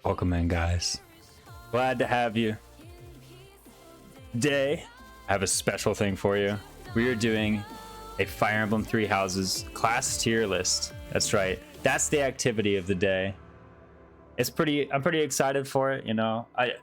Welcome in, guys. Glad to have you. Today, I have a special thing for you. We are doing a Fire Emblem Three Houses class tier list. That's right. That's the activity of the day. I'm pretty excited for it. You know, I've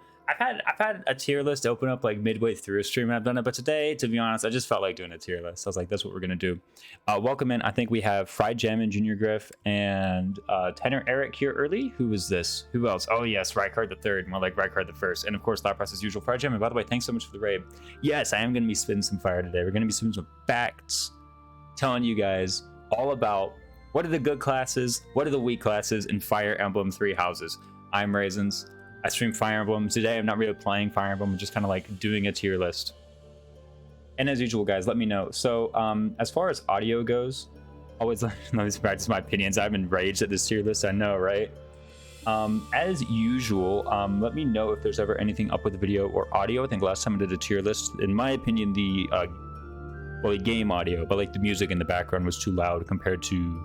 had a tier list open up like midway through a stream and I've done it, but today, to be honest, I just felt like doing a tier list. I was like, that's what we're gonna do. Welcome in. I think we have Fried Jam and Junior Griff and Tenor Eric here early. Who is this? Who else? Oh yes, Rykard the third, more like Rykard the first, and of course Loud Press as usual. Fried Jam. And by the way, thanks so much for the raid. Yes, I am gonna be spitting some fire today. We're gonna be spitting some facts, telling you guys all about what are the good classes, what are the weak classes in Fire Emblem Three Houses. I'm Raisins. I stream Fire Emblem. Today I'm not really playing Fire Emblem, I'm just kind of like doing a tier list. And as usual, guys, let me know. So as far as audio goes, always let me practice my opinions. I'm enraged at this tier list, I know, right? As usual, let me know if there's ever anything up with the video or audio. I think last time I did a tier list, in my opinion, the game audio, but like the music in the background was too loud compared to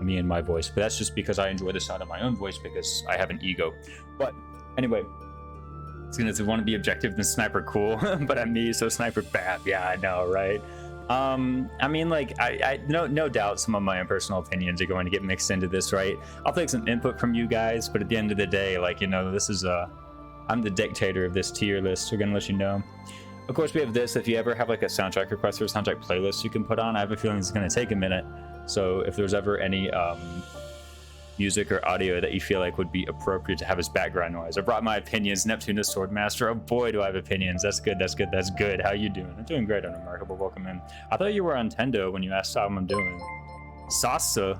me and my voice. But that's just because I enjoy the sound of my own voice because I have an ego. But anyway, it's gonna want to be objective than Sniper cool, but I'm me, so Sniper bad. Yeah, I know, right? I mean, like, I no doubt some of my own personal opinions are going to get mixed into this, right? I'll take some input from you guys, but at the end of the day, like, you know, this is I'm the dictator of this tier list. We're gonna let you know. Of course, we have this. If you ever have like a soundtrack request or a soundtrack playlist you can put on, I have a feeling it's gonna take a minute. So if there's ever any music or audio that you feel like would be appropriate to have as background noise, I brought my opinions. Neptune the Swordmaster. Oh boy, do I have opinions. That's good. That's good. That's good. How you doing? I'm doing great. Unremarkable. Welcome in. I thought you were on Tendo when you asked how I'm doing. Sasa,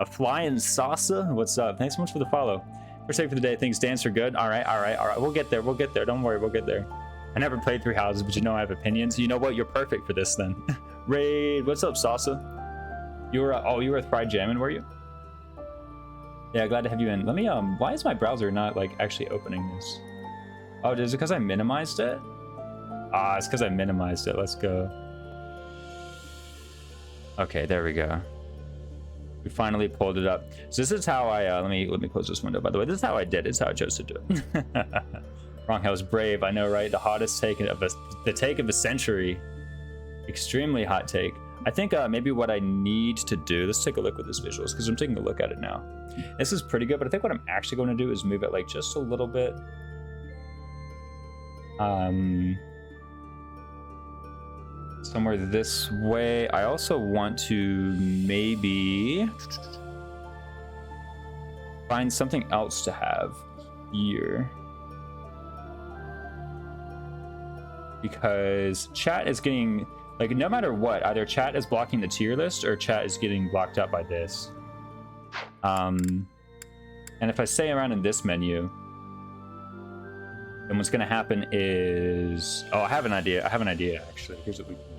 a flying Sasa. What's up? Thanks so much for the follow. First take for the day. Things dance are good. All right. We'll get there. Don't worry. We'll get there. I never played Three Houses, but you know I have opinions. You know what? You're perfect for this then. Raid. What's up, Sasa? You were you were with Fried Jammin', were you? Yeah, glad to have you in. Let me why is my browser not like actually opening this? Oh, is it because I minimized it? Ah, it's because I minimized it. Let's go. Okay, there we go. We finally pulled it up. So this is how I let me close this window, by the way. This is how I did it. It's how I chose to do it. Wrong House brave, I know, right? The hottest take of the take of a century. Extremely hot take. I think maybe what I need to do, let's take a look at this visuals because I'm taking a look at it now. This is pretty good, but I think what I'm actually going to do is move it like just a little bit. Somewhere this way. I also want to maybe find something else to have here. Because chat is getting, like, no matter what, either chat is blocking the tier list or chat is getting blocked out by this. And if I stay around in this menu, then what's going to happen is... Oh, I have an idea, actually. Here's what we can do.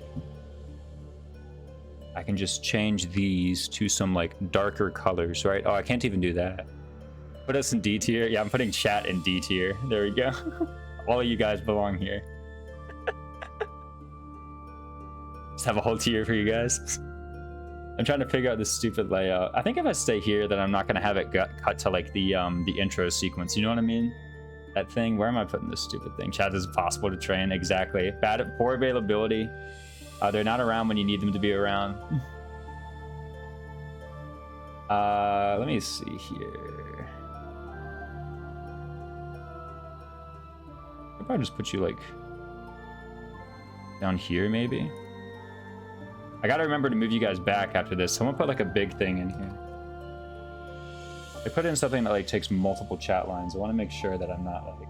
I can just change these to some, like, darker colors, right? Oh, I can't even do that. Put us in D tier. Yeah, I'm putting chat in D tier. There we go. All of you guys belong here. Just have a whole tier for you guys. I'm trying to figure out this stupid layout. I think if I stay here, then I'm not going to have it cut to like the intro sequence. You know what I mean? That thing. Where am I putting this stupid thing? Chat is possible to train. Exactly. Poor availability. They're not around when you need them to be around. Let me see here. I'll probably just put you like down here, maybe. I gotta remember to move you guys back after this. Someone put like a big thing in here. I put in something that like takes multiple chat lines. I want to make sure that I'm not like...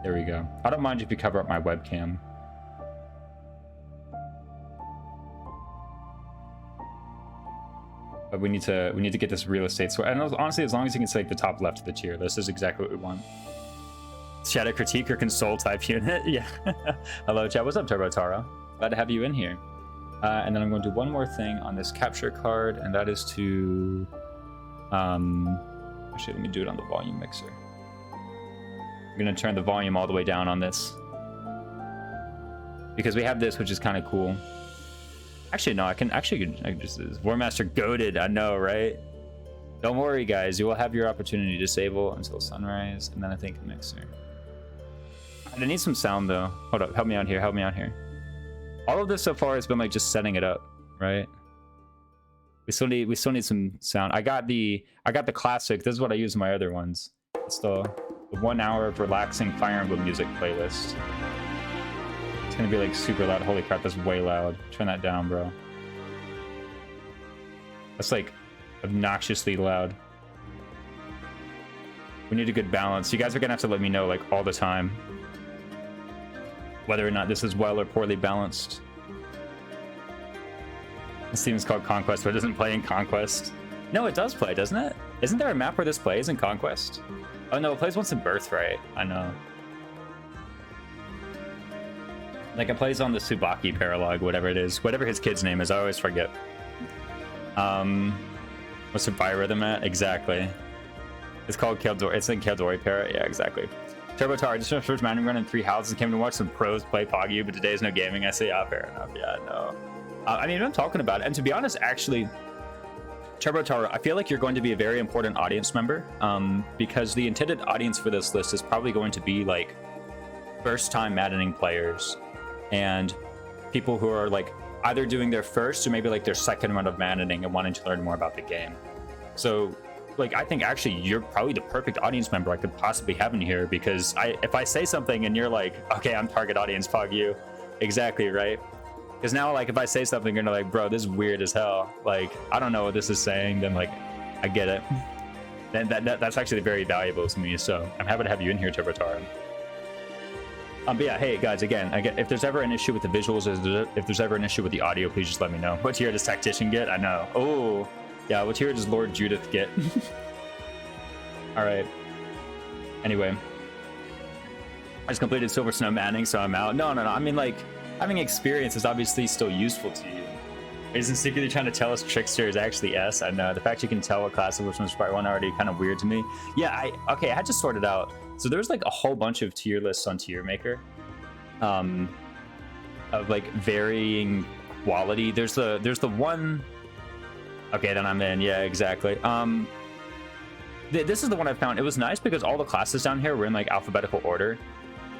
There we go. I don't mind if you cover up my webcam. But we need to get this real estate. So, and honestly, as long as you can say like the top left of the tier, this is exactly what we want. Shadow critique or console type unit. Yeah. Hello chat. What's up, Turbo Taro? Glad to have you in here. And then I'm going to do one more thing on this capture card, and that is to actually let me do it on the volume mixer. I'm gonna turn the volume all the way down on this because we have this, which is kind of cool. Actually, no, I can just War Master goated. I know, right? Don't worry, guys. You will have your opportunity to disable until sunrise, and then I think mixer. I need some sound though. Hold up, help me out here. Help me out here. All of this so far has been like just setting it up, right? We still need some sound. I got the classic. This is what I use in my other ones. It's the 1 hour of relaxing Fire Emblem music playlist. It's gonna be like super loud. Holy crap, that's way loud. Turn that down, bro. That's like obnoxiously loud. We need a good balance. You guys are gonna have to let me know like all the time whether or not this is well or poorly balanced. This team is called Conquest, but it doesn't play in Conquest. No, it does play, doesn't it? Isn't there a map where this plays in Conquest? Oh no, it plays once in Birthright. I know. Like it plays on the Tsubaki paralog, whatever it is. Whatever his kid's name is, I always forget. What's the Biorhythm at? Exactly. It's called Keldori. It's in Keldori Para. Yeah, exactly. Turbo Tar, just finished first Manning run in 3 houses. Came to watch some pros play Poggy, but today is no gaming. I say, yeah, fair enough. Yeah, no. I mean, I'm talking about it. And to be honest, actually, Turbo Tar, I feel like you're going to be a very important audience member, because the intended audience for this list is probably going to be like first-time Maddening players and people who are like either doing their first or maybe like their second run of Maddening and wanting to learn more about the game. So like I think actually you're probably the perfect audience member I could possibly have in here, because if I say something and you're like, okay, I'm target audience, Pog you. Exactly, right? Because now like if I say something you're like, bro, this is weird as hell, like I don't know what this is saying, then like I get it. Then that's actually very valuable to me, so I'm happy to have you in here, Turbotar. But yeah, hey guys, again, if there's ever an issue with the visuals, if there's ever an issue with the audio, please just let me know. What tier does Tactician get? I know. Oh, yeah, what tier does Lord Judith get? All right. Anyway, I just completed Silver Snow Manning, so I'm out. No. I mean, like, having experience is obviously still useful to you. Isn't secretly trying to tell us Trickster is actually S? I know. The fact you can tell what class of which one's part 1 already kind of weird to me. Yeah, I had to sort it out. So there's like a whole bunch of tier lists on Tier Maker, of like varying quality. There's the one. Okay, then I'm in. Yeah, exactly. This is the one I found. It was nice because all the classes down here were in like alphabetical order,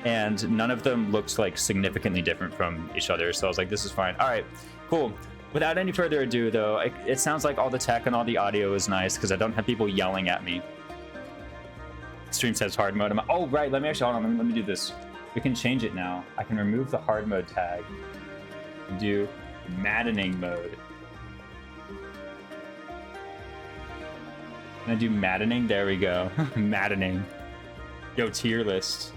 and none of them looked like significantly different from each other. So I was like, this is fine. All right, cool. Without any further ado, though, it sounds like all the tech and all the audio is nice because I don't have people yelling at me. Stream says hard mode. Oh, right. Let me actually, hold on. Let me do this. We can change it now. I can remove the hard mode tag and do maddening mode. Can I do maddening? There we go. Maddening. Yo, tier list.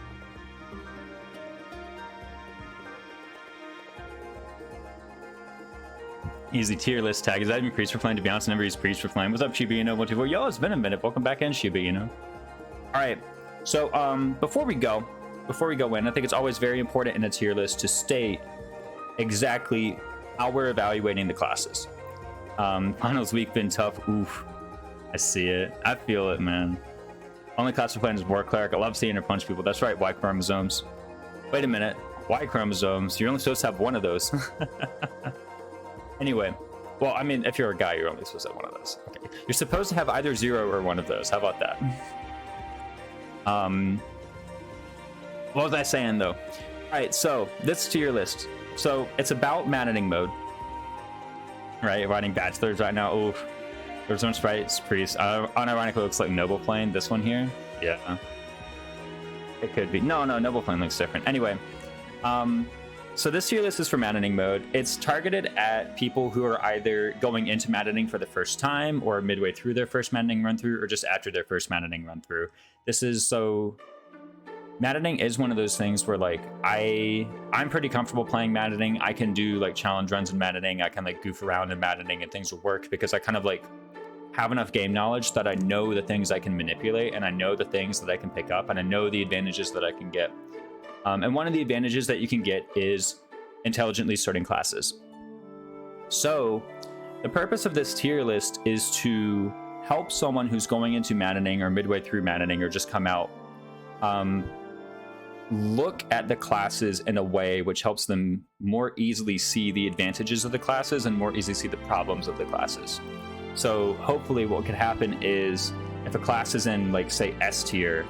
Easy tier list tag. Is that even Priest for Flame? To be honest, I never used Priest for Flame. What's up, Shiba Inu? 124. Yo, it's been a minute. Welcome back in, Shiba Inu. All right. So before we go in, I think it's always very important in a tier list to state exactly how we're evaluating the classes. Finals week been tough. Oof. I see it. I feel it, man. Only class we're playing is War Cleric. I love seeing her punch people. That's right, Y chromosomes. Wait a minute. Y chromosomes? You're only supposed to have one of those. Anyway, well, I mean, if you're a guy, you're only supposed to have one of those. Okay. You're supposed to have either 0 or 1 of those. How about that? What was I saying, though? All right, so this tier list. So it's about maddening mode. Right, writing bachelors right now. Oof. There's some sprites, priest. Unironically, looks like Noble Plane. This one here. Yeah. It could be. No, Noble Plane looks different. Anyway, so this tier list is for maddening mode. It's targeted at people who are either going into maddening for the first time or midway through their first maddening run through or just after their first maddening run through. This is so... Maddening is one of those things where like I'm pretty comfortable playing maddening. I can do like challenge runs in maddening. I can like goof around in maddening and things will work because I kind of like have enough game knowledge that I know the things I can manipulate and I know the things that I can pick up and I know the advantages that I can get. And one of the advantages that you can get is intelligently sorting classes. So the purpose of this tier list is to help someone who's going into maddening or midway through maddening or just come out look at the classes in a way which helps them more easily see the advantages of the classes and more easily see the problems of the classes. So hopefully what could happen is if a class is in, like, say, S tier,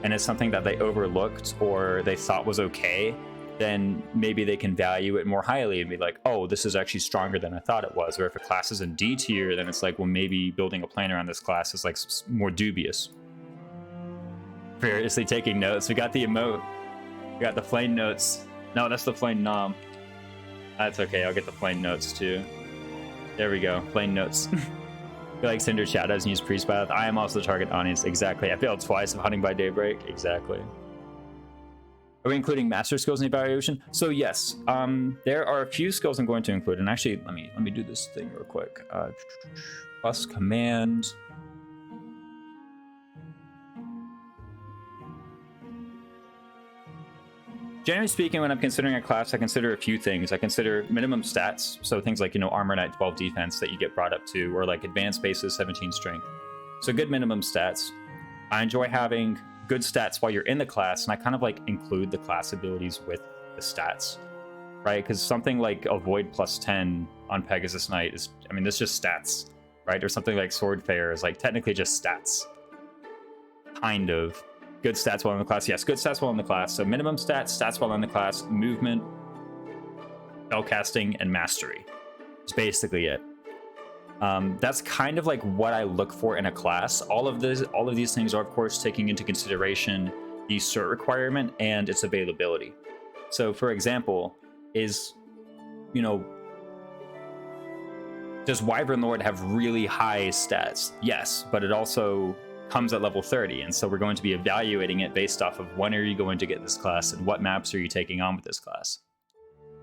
and it's something that they overlooked or they thought was okay, then maybe they can value it more highly and be like, oh, this is actually stronger than I thought it was. Or if a class is in D tier, then it's like, well, maybe building a plan around this class is like more dubious. Furiously taking notes. We got the emote. We got the flame notes. No, that's the flame nom. That's okay. I'll get the flame notes too. There we go. Flame notes. I feel like Cinder Chat doesn't use Priest Path. I am also the target audience. Exactly. I failed twice of Hunting by Daybreak. Exactly. Are we including master skills in the evaluation? So yes, there are a few skills I'm going to include. And actually, let me do this thing real quick. Plus command. Generally speaking, when I'm considering a class, I consider a few things. I consider minimum stats, so things like, Armor Knight 12 defense that you get brought up to, or like advanced bases 17 strength. So good minimum stats. I enjoy having good stats while you're in the class, and I kind of like include the class abilities with the stats, right? Because something like Avoid plus 10 on Pegasus Knight is, that's just stats, right? Or something like Swordfarer is like technically just stats, kind of. Good stats while in the class. Yes, good stats while in the class. So minimum stats, stats while in the class, movement, spellcasting, and mastery. That's basically it. That's kind of like what I look for in a class. All of these things are, of course, taking into consideration the cert requirement and its availability. So, for example, does Wyvern Lord have really high stats? Yes, but it also comes at level 30, and so we're going to be evaluating it based off of when are you going to get this class and what maps are you taking on with this class.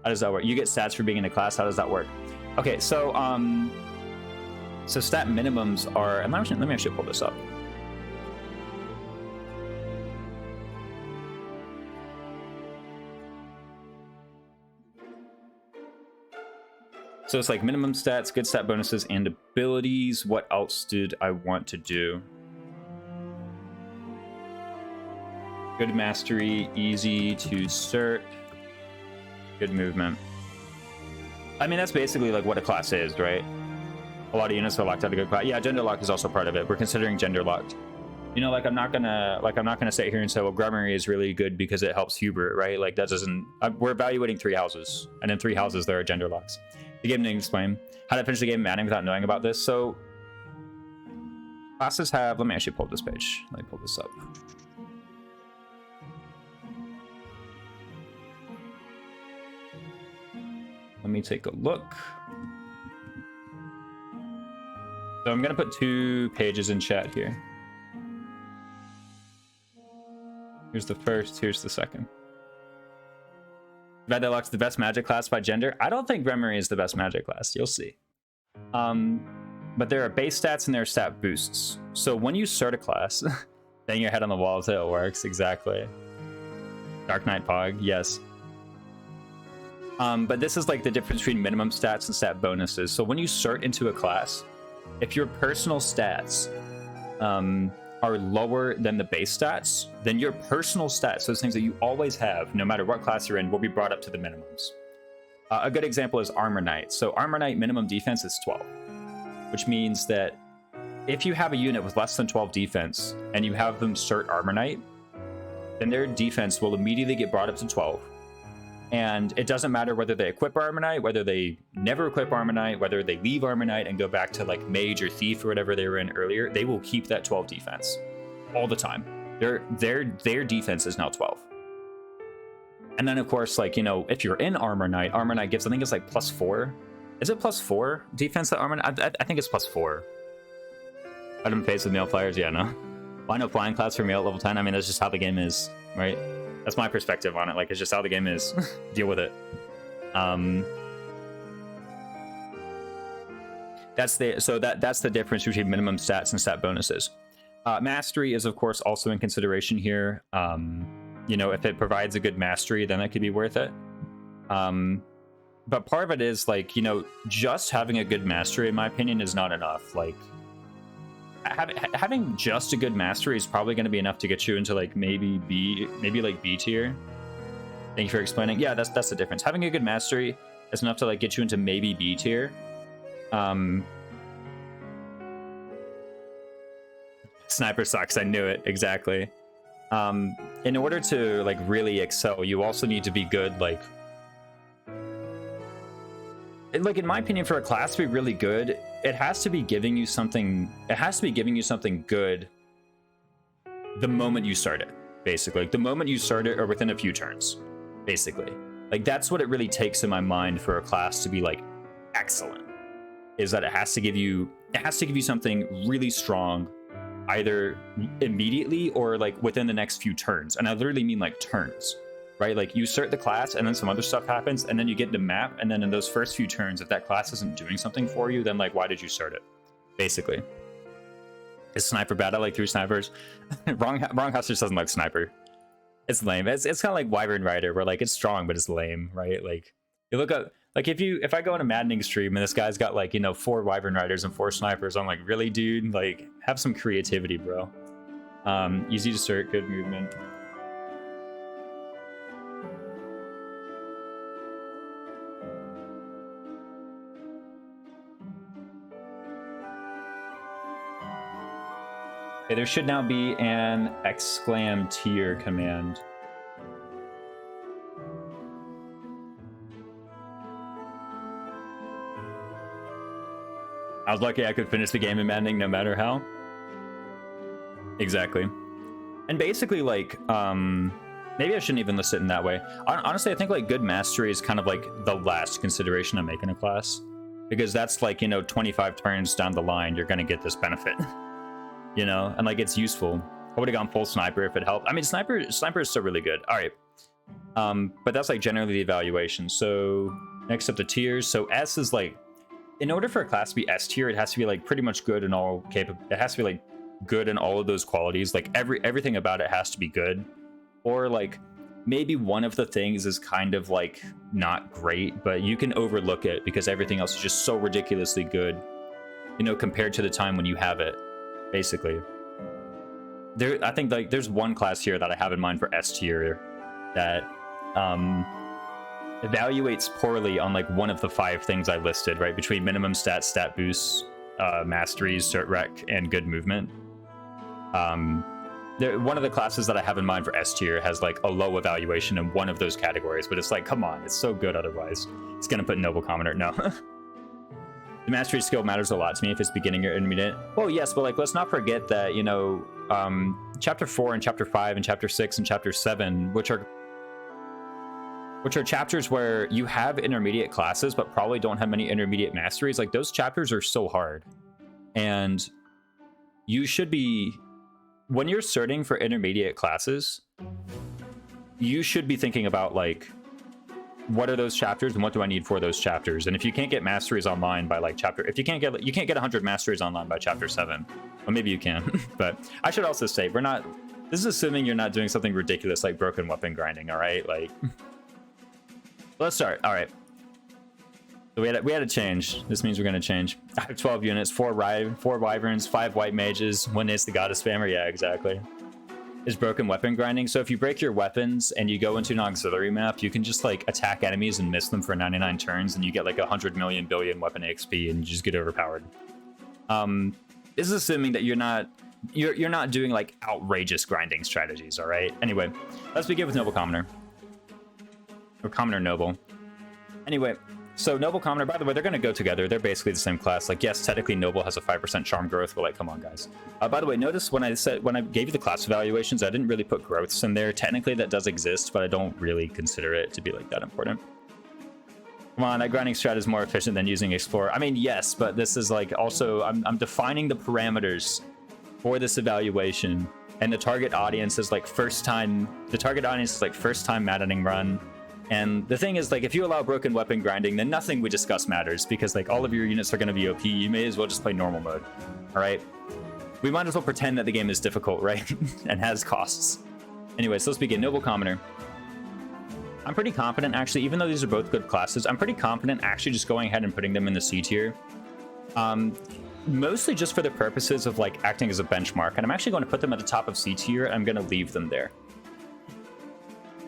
How does that work? You get stats for being in a class. How does that work? Okay, so so stat minimums are, and let me actually pull this up. So it's like minimum stats, good stat bonuses, and abilities. What else did I want to do? Good mastery, easy to cert, good movement. That's basically like what a class is, right? A lot of units are locked out of good class. Yeah, gender lock is also part of it. We're considering gender locked. I'm not gonna sit here and say, well, Grummery is really good because it helps Hubert, right? Like that doesn't. We're evaluating 3 houses, and in 3 houses there are gender locks. The game didn't explain how to finish the game Manning without knowing about this. So classes have. Let me actually pull this page. Let me pull this up. Let me take a look. So I'm going to put 2 pages in chat here. Here's the first, here's the second. Vandelock's the best magic class by gender. I don't think Grummery is the best magic class. You'll see. But there are base stats and there are stat boosts. So when you start a class, bang your head on the wall until it works. Exactly. Dark Knight Pog, yes. But this is like the difference between minimum stats and stat bonuses. So when you cert into a class, if your personal stats are lower than the base stats, then your personal stats, those things that you always have, no matter what class you're in, will be brought up to the minimums. A good example is Armor Knight. So Armor Knight minimum defense is 12, which means that if you have a unit with less than 12 defense and you have them cert Armor Knight, then their defense will immediately get brought up to 12. And it doesn't matter whether they equip Armor Knight, whether they never equip Armor Knight, whether they leave Armor Knight and go back to like Mage or Thief or whatever they were in earlier, they will keep that 12 defense all the time. Their defense is now 12. And then of course, like, if you're in Armor Knight gives, I think it's like +4. Is it +4 defense that Armor Knight? I think it's +4. Item phase with male players, yeah, no. Why no flying class for male at level 10? That's just how the game is, right? That's my perspective on it. Like, it's just how the game is. Deal with it. That's the difference between minimum stats and stat bonuses. Mastery is, of course, also in consideration here. If it provides a good mastery, then that could be worth it. But part of it is like, just having a good mastery, in my opinion, is not enough. Like, having just a good mastery is probably going to be enough to get you into like maybe like B tier. Thank you for explaining. Yeah, that's the difference. Having a good mastery is enough to like get you into maybe B tier. Sniper sucks. I knew it. Exactly. In order to like really excel, you also need to be good. Like in my opinion, for a class to be really good, it has to be giving you something. It has to be giving you something good the moment you start it. Basically, like the moment you start it, or within a few turns. Basically, like that's what it really takes in my mind for a class to be like excellent. Is that it has to give you something really strong, either immediately or like within the next few turns. And I literally mean like turns, right? Like you start the class and then some other stuff happens and then you get the map. And then in those first few turns, if that class isn't doing something for you, then like, why did you start it? Basically. Is sniper bad? I like 3 snipers. wrong house just doesn't like sniper. It's lame. It's kind of like Wyvern Rider, where like it's strong, but it's lame, right? Like you look up, like if I go on a maddening stream and this guy's got like, 4 Wyvern Riders and 4 snipers, I'm like, really, dude? Like, have some creativity, bro. Easy to start, good movement. Okay, there should now be an exclam tier command. I was lucky I could finish the game in maddening no matter how. Exactly. And basically, like, maybe I shouldn't even list it in that way. Honestly, I think, like, good mastery is kind of, like, the last consideration I make in a class. Because that's, like, 25 turns down the line, you're gonna get this benefit. And, like, it's useful. I would have gone full sniper if it helped. I mean, sniper is still really good. All right. But that's, like, generally the evaluation. So, next up, the tiers. So, S is, like, in order for a class to be S tier, it has to be like pretty much good in all it has to be like good in all of those qualities. Like everything about it has to be good, or like maybe one of the things is kind of like not great, but you can overlook it because everything else is just so ridiculously good, compared to the time when you have it. Basically, I think like there's one class here that I have in mind for S tier that evaluates poorly on like one of the 5 things I listed, right? Between minimum stats, stat boosts, masteries, cert rec, and good movement. One of the classes that I have in mind for S tier has like a low evaluation in one of those categories, but it's like, come on, it's so good otherwise. It's gonna put Noble Commoner. No. The mastery skill matters a lot to me if it's beginning or intermediate. Well, yes, but like let's not forget that, chapter 4 and chapter 5 and chapter 6 and chapter 7, which are chapters where you have intermediate classes but probably don't have many intermediate masteries. Like those chapters are so hard, and you should be, when you're certing for intermediate classes, you should be thinking about like, what are those chapters and what do I need for those chapters? And if you can't get masteries online by like if you can't get 100 masteries online by chapter 7, well, maybe you can. But I should also say, this is assuming you're not doing something ridiculous like broken weapon grinding. All right, like. Let's start. All right. So we had to change. This means we're going to change. I have 12 units, 4 wyverns, 5 white mages, 1 is the goddess spammer. Yeah, exactly. Is broken weapon grinding. So if you break your weapons and you go into an auxiliary map, you can just like attack enemies and miss them for 99 turns, and you get like 100 million billion weapon XP, and you just get overpowered. This is assuming that you're not doing like outrageous grinding strategies. All right. Anyway, let's begin with Noble Commoner. Or Commoner Noble. Anyway, so Noble Commoner, by the way, they're going to go together. They're basically the same class. Like, yes, technically Noble has a 5% charm growth, but like, come on, guys. By the way, notice when I gave you the class evaluations, I didn't really put growths in there. Technically, that does exist, but I don't really consider it to be like that important. Come on, that grinding strat is more efficient than using Explorer. I mean, yes, but this is like also, I'm defining the parameters for this evaluation, and the target audience is like first time maddening run. And the thing is, like, if you allow broken weapon grinding, then nothing we discuss matters, because like all of your units are going to be OP. You may as well just play normal mode. All right, we might as well pretend that the game is difficult, right? And has costs. Anyway, so let's begin. Noble Commoner. I'm pretty confident, actually, even though these are both good classes, I'm pretty confident actually just going ahead and putting them in the C tier. mostly just for the purposes of like acting as a benchmark, and I'm actually going to put them at the top of C tier, and I'm going to leave them there.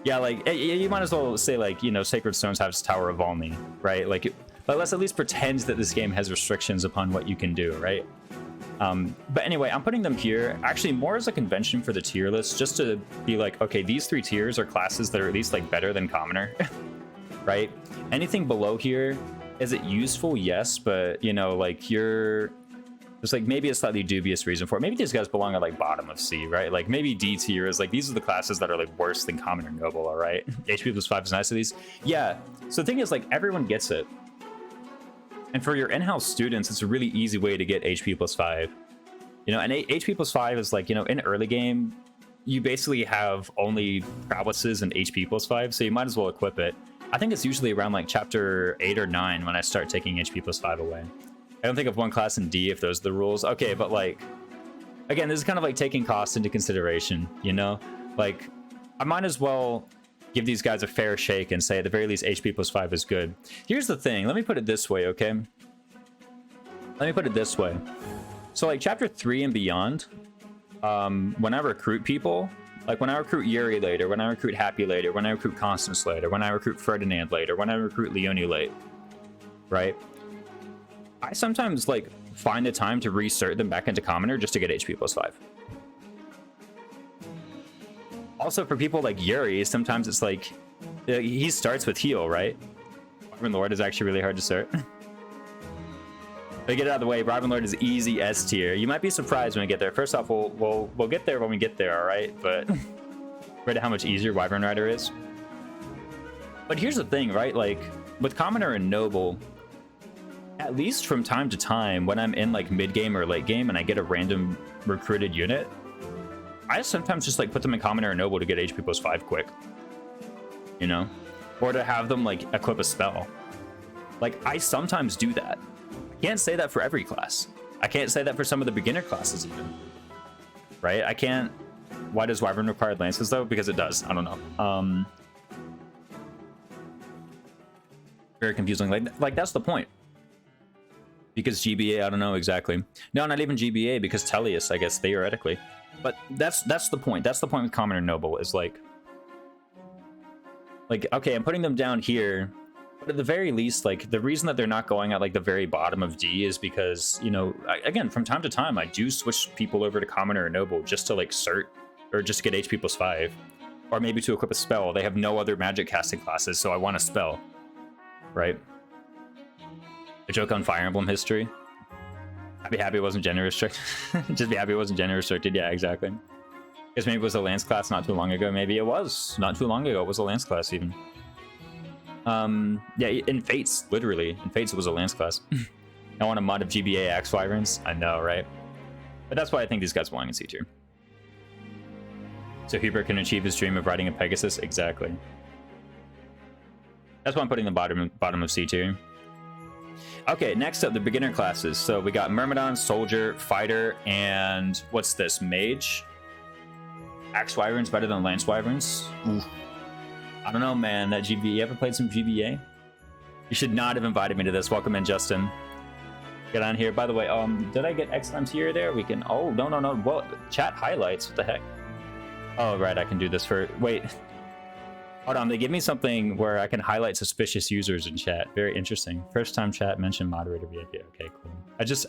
Yeah, like you might as well say like, you know, Sacred Stones has Tower of Valmy, right? Like, but let's at least pretend that this game has restrictions upon what you can do, right? But anyway, I'm putting them here actually more as a convention for the tier list, just to be like, okay, these 3 tiers are classes that are at least like better than commoner, right? Anything below here, is it useful? Yes, but you know, like there's like maybe a slightly dubious reason for it. Maybe these guys belong at like bottom of C, right? Like maybe D tier is like, these are the classes that are like worse than common or noble, all right? HP plus 5 is nice to these. Yeah, so the thing is like everyone gets it. And for your in-house students, it's a really easy way to get HP plus 5. You know, and HP plus 5 is like, you know, in early game, you basically have only prowesses and HP plus 5, so you might as well equip it. I think it's usually around like chapter 8 or 9 when I start taking HP plus 5 away. I don't think of one class in D if those are the rules. Okay, but like, again, this is kind of like taking cost into consideration, you know? Like, I might as well give these guys a fair shake and say at the very least HP plus 5 is good. Here's the thing, let me put it this way, okay? Let me put it this way. So like chapter 3 and beyond, when I recruit people, like when I recruit Yuri later, when I recruit Happy later, when I recruit Constance later, when I recruit Ferdinand later, when I recruit Leonie late, right? I sometimes like find the time to reinsert them back into commoner just to get HP plus 5. Also, for people like Yuri, sometimes it's like he starts with heal, right? Wyvern Lord is actually really hard to start. But get it out of the way, Wyvern Lord is easy S tier. You might be surprised when we get there. First off, we'll get there when we get there, all right? But right at how much easier Wyvern Rider is. But here's the thing, right? Like with commoner and noble, at least from time to time, when I'm in like mid game or late game and I get a random recruited unit, I sometimes just like put them in commoner or noble to get HP plus 5 quick, you know, or to have them like equip a spell. Like I sometimes do that. I can't say that for every class. I can't say that for some of the beginner classes even, right? I can't. Why does Wyvern require lances though? Because it does. I don't know. Very confusing. Like that's the point. Because GBA, I don't know exactly. No, not even GBA, because Tellius, I guess, theoretically. But that's the point. That's the point with Common and Noble, is like, okay, I'm putting them down here, but at the very least, like, the reason that they're not going at, like, the very bottom of D is because, you know, again, from time to time, I do switch people over to Common or Noble just to, like, cert, or just to get HP plus 5. Or maybe to equip a spell. They have no other magic casting classes, so I want a spell. Right? A joke on Fire Emblem history. I'd be happy it wasn't gender restricted. Just be happy it wasn't gender restricted. Yeah, exactly. Guess maybe it was a lance class not too long ago. Maybe it was not too long ago. It was a lance class even. Yeah, in Fates, literally. In Fates, it was a lance class. I want a mod of GBA Axe Wyverns. I know, right? But that's why I think these guys belong in C tier. So Hubert can achieve his dream of riding a Pegasus. Exactly. That's why I'm putting the bottom of C tier. Okay, next up, the beginner classes. So we got Myrmidon, Soldier, Fighter, and what's this? Mage? Axe Wyverns better than Lance Wyverns? Ooh. I don't know, man. That GBA. You ever played some GBA? You should not have invited me to this. Welcome in, Justin. Get on here. By the way, did I get X times here or there? We can. Oh, no. Well, chat highlights. What the heck? Oh, right. I can do this for. Wait. Hold on, they give me something where I can highlight suspicious users in chat. Very interesting. First time chat mentioned moderator VIP. Okay, cool.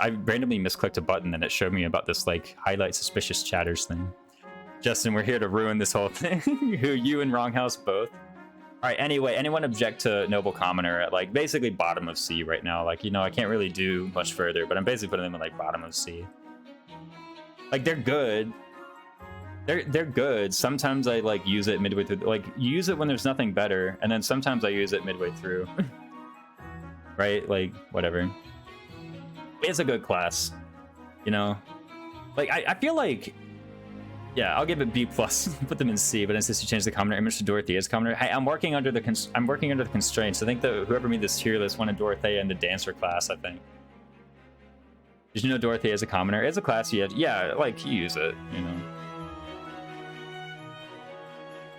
I randomly misclicked a button and it showed me about this like highlight suspicious chatters thing. Justin, we're here to ruin this whole thing. You and Wronghouse both. All right, anyway, anyone object to Noble Commoner at like basically bottom of C right now? Like, you know, I can't really do much further, but I'm basically putting them in like bottom of C. Like, they're good. They're good. Sometimes I like use it midway through. Like use it when there's nothing better, and then sometimes I use it midway through. Right? Like whatever. It's a good class, you know. Like I feel like, yeah, I'll give it B plus. Put them in C, but instead you change the commoner image to Dorothea's commoner. Hey, I'm working under the constraints. I think that whoever made this tier list wanted Dorothea in the dancer class. I think. Did you know Dorothea is a commoner? It's a class you had. Yeah, like you use it, you know.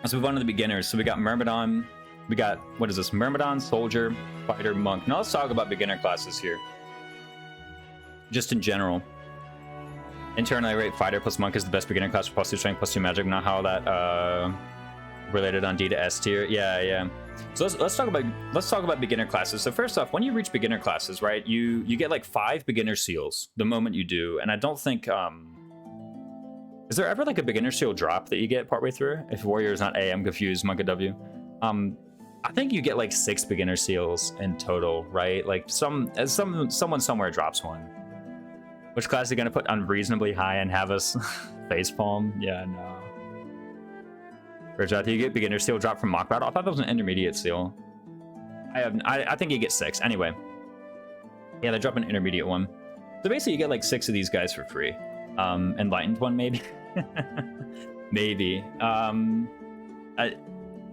Let's move on to the beginners. So we got Myrmidon. We got, what is this? Myrmidon, Soldier, Fighter, Monk. Now let's talk about beginner classes here. just in general. Internally rate fighter plus monk is the best beginner class for plus 2 strength, plus 2 magic. Not how that related on D to S tier. Yeah. So let's talk about beginner classes. So first off, when you reach beginner classes, right, you get like 5 beginner seals the moment you do, and I don't think is there ever like a beginner seal drop that you get partway through? If warrior is not A, I'm confused. Monk of W. I think you get like 6 beginner seals in total, right? Like someone somewhere drops one. Which class are you gonna put unreasonably high and have us facepalm? Yeah, no. Virgil, you get beginner seal drop from mock battle. I thought that was an intermediate seal. I think you get 6 anyway. Yeah, they drop an intermediate one. So basically, you get like 6 of these guys for free. Enlightened one maybe. Maybe.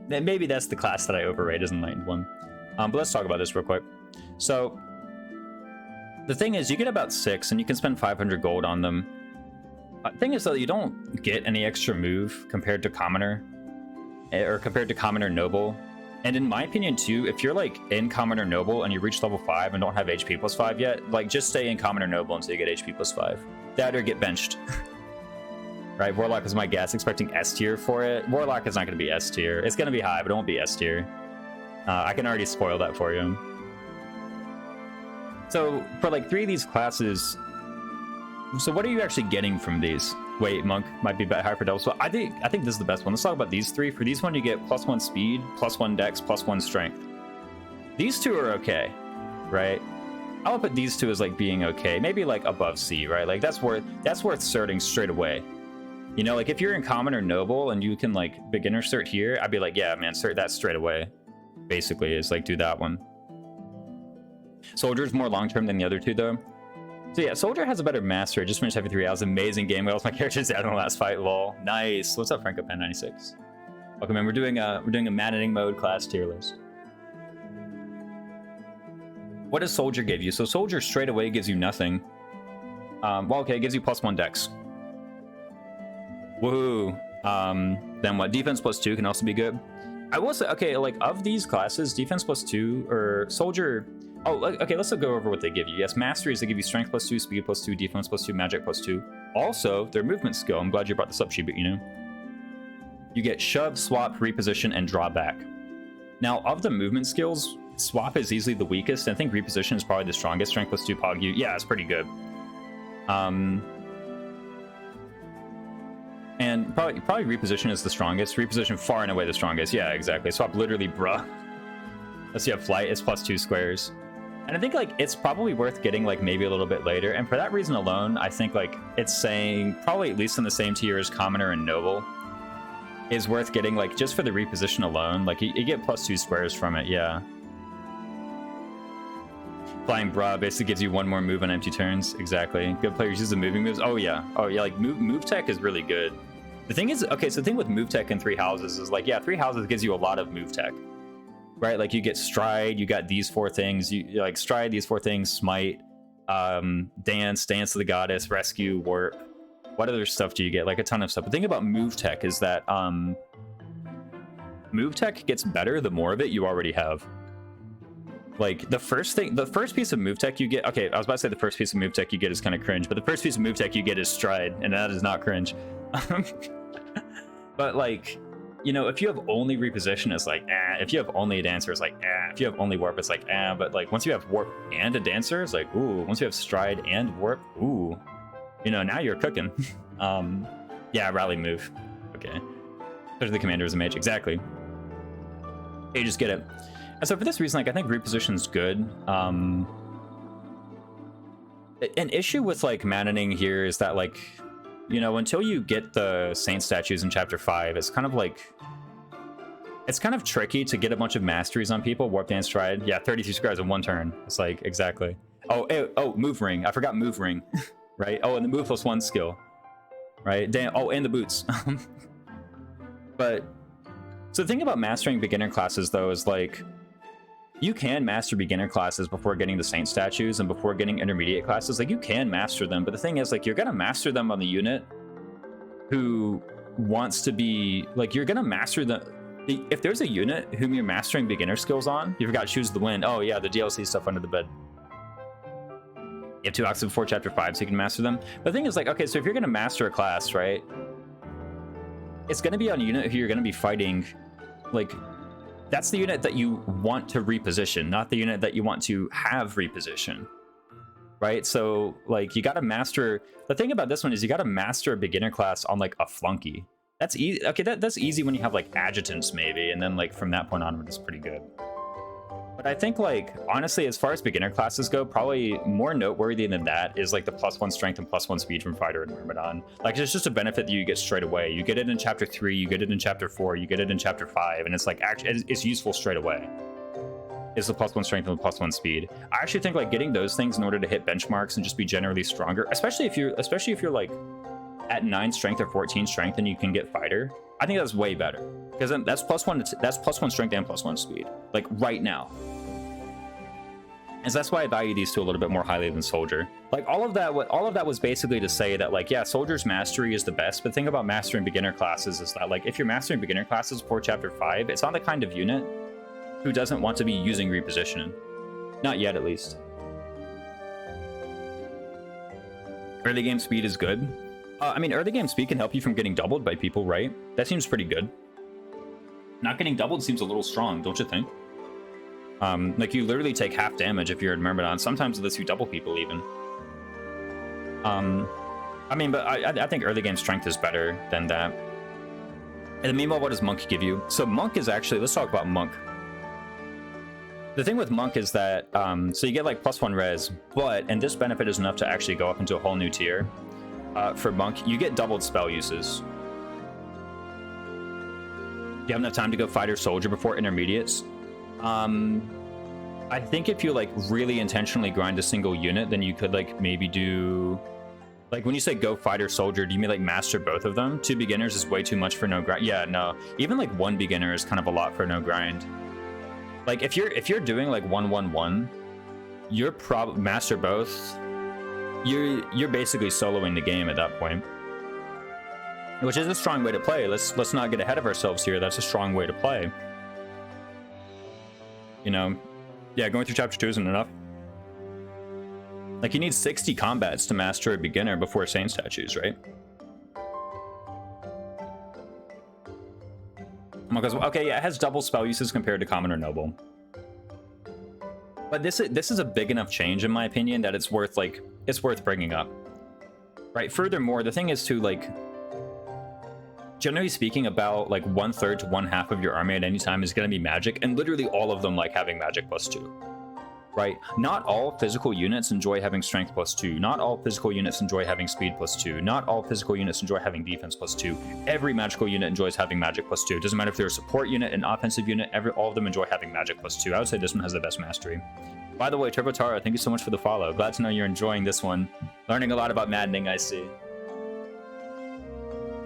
Maybe that's the class that I overrate as enlightened one. But let's talk about this real quick. So the thing is, you get about 6, and you can spend 500 gold on them. The thing is, though, you don't get any extra move compared to commoner, or compared to commoner noble. And in my opinion, too, if you're like in commoner noble and you reach level 5 and don't have HP plus 5 yet, like just stay in commoner noble until you get HP plus 5. That or get benched. Right, Warlock is my guess, expecting S tier for it. Warlock is not going to be S tier. It's going to be high, but it won't be S tier. I can already spoil that for you. So for like 3 of these classes, so what are you actually getting from these? Wait, Monk might be a bit higher for double. So I think this is the best one. Let's talk about these 3. For these one, you get +1 speed, +1 dex, +1 strength. These 2 are okay, right? I would put these 2 as like being okay, maybe like above C, right? Like that's worth certing straight away. You know, like if you're in common or noble and you can like beginner cert here, I'd be like, yeah, man, cert that straight away. Basically, is like do that one. Soldier's more long term than the other 2 though. So yeah, Soldier has a better mastery. Just finished every 3 hours. Amazing game. What else? My character's dead in the last fight. Lol. Nice. What's up, Franco Pen 96? Welcome in. We're doing a maddening mode class tier list. What does Soldier give you? So Soldier straight away gives you nothing. Well, okay, it gives you +1 dex. Woohoo. Then what? Defense +2 can also be good. I will say, okay, like of these classes, defense +2 or Soldier. Oh, okay, let's go over what they give you. Yes, masteries, they give you strength +2, speed +2, defense +2, magic +2. Also, their movement skill. I'm glad you brought this up, Shiba, you know. You get shove, swap, reposition, and draw back. Now, of the movement skills, swap is easily the weakest. I think reposition is probably the strongest. Strength +2, pog you. Yeah, it's pretty good. And probably reposition is the strongest. Reposition far and away the strongest. Yeah, exactly. Swap literally, bruh. Let's see, flight is +2 squares. And I think like it's probably worth getting like maybe a little bit later. And for that reason alone, I think like it's saying probably at least in the same tier as commoner and noble is worth getting like just for the reposition alone. Like you get +2 squares from it. Yeah. Flying Bra basically gives you 1 more move on empty turns. Exactly. Good players use the moving moves. Oh yeah. Like move tech is really good. The thing is, okay, so the thing with move tech in 3 houses is like, yeah, 3 houses gives you a lot of move tech. Right, like you get stride, you got these 4 things, you like stride, these 4 things, smite, dance of the goddess, rescue, warp. What other stuff do you get? Like a ton of stuff. The thing about move tech is that move tech gets better the more of it you already have. Like the first piece of move tech you get, okay, I was about to say the first piece of move tech you get is kind of cringe, but the first piece of move tech you get is stride, and that is not cringe. But like, you know, if you have only reposition, it's like, if you have only a dancer, it's like, if you have only warp, it's like, but like once you have warp and a dancer, it's like, ooh, once you have stride and warp, ooh, you know, now you're cooking. Yeah, rally move. Okay. Especially the commander is a mage. Exactly. You just get it. And so for this reason, like, I think reposition's good. An issue with like maddening here is that like, you know, until you get the saint statues in chapter 5, it's kind of like, it's kind of tricky to get a bunch of masteries on people. Warp, dance, stride. Yeah, 32 squares in 1 turn. It's like, exactly. Oh, move ring. I forgot move ring. Right? Oh, and the move +1 skill. Right? Damn. Oh, and the boots. But, so the thing about mastering beginner classes, though, is like, you can master beginner classes before getting the saint statues and before getting intermediate classes. Like, you can master them, but the thing is, like, you're gonna master them on the unit who wants to be, like, you're gonna master them. If there's a unit whom you're mastering beginner skills on, you forgot choose the wind. Oh yeah, the DLC stuff under the bed. You have 2 oxes before chapter 5, so you can master them. But the thing is, like, okay, so if you're gonna master a class, right, it's gonna be on a unit who you're gonna be fighting. Like, that's the unit that you want to reposition, not the unit that you want to have reposition, right? So, like, you gotta master. The thing about this one is you gotta master a beginner class on like a flunky. That's easy. Okay, that's easy when you have like adjutants maybe, and then like from that point onward, it's pretty good. But I think, like, honestly, as far as beginner classes go, probably more noteworthy than that is like the +1 strength and +1 speed from Fighter and Myrmidon. Like, it's just a benefit that you get straight away. You get it in chapter 3, you get it in chapter 4, you get it in chapter 5, and it's like actually it's useful straight away. It's the +1 strength and the +1 speed. I actually think like getting those things in order to hit benchmarks and just be generally stronger, especially if you're like at 9 strength or 14 strength and you can get Fighter. I think that's way better because then that's +1 strength and +1 speed, like right now. And so that's why I value these two a little bit more highly than Soldier. Like all of that was basically to say that, like, yeah, Soldier's mastery is the best, but the thing about mastering beginner classes is that, like, if you're mastering beginner classes before chapter 5, it's not the kind of unit who doesn't want to be using repositioning. Not yet, at least. Early game speed is good. I mean, early game speed can help you from getting doubled by people, right? That seems pretty good. Not getting doubled seems a little strong, don't you think? Like, you literally take half damage if you're in Myrmidon. Sometimes it lets you double people, even. I mean, but I think early game strength is better than that. And meanwhile, what does Monk give you? So Monk is actually... Let's talk about Monk. The thing with Monk is that... so you get, like, +1 res, but... And this benefit is enough to actually go up into a whole new tier. For Monk, you get doubled spell uses. You have enough time to go Fighter Soldier before intermediates. I think if you like really intentionally grind a single unit, then you could like maybe do, like, when you say go Fighter Soldier, do you mean like master both of them? 2 beginners is way too much for no grind. Yeah, no, even like 1 beginner is kind of a lot for no grind. Like if you're doing like 1-1-1, you're master both. You're basically soloing the game at that point, which is a strong way to play. Let's not get ahead of ourselves here. That's a strong way to play. You know, yeah, going through chapter 2 isn't enough. Like, you need 60 combats to master a beginner before Saint statues, right? Because, okay, yeah, it has double spell uses compared to common or noble. But this is a big enough change, in my opinion, that it's worth bringing up, right? Furthermore, the thing is to, like, generally speaking, about like 1/3 to 1/2 of your army at any time is going to be magic, and literally all of them like having magic +2, right? Not all physical units enjoy having strength +2. Not all physical units enjoy having speed +2. Not all physical units enjoy having defense +2. Every magical unit enjoys having magic +2. It doesn't matter if they're a support unit, an offensive unit, all of them enjoy having magic +2. I would say this one has the best mastery. By the way, Turbo Taro, thank you so much for the follow. Glad to know you're enjoying this one. Learning a lot about maddening, I see.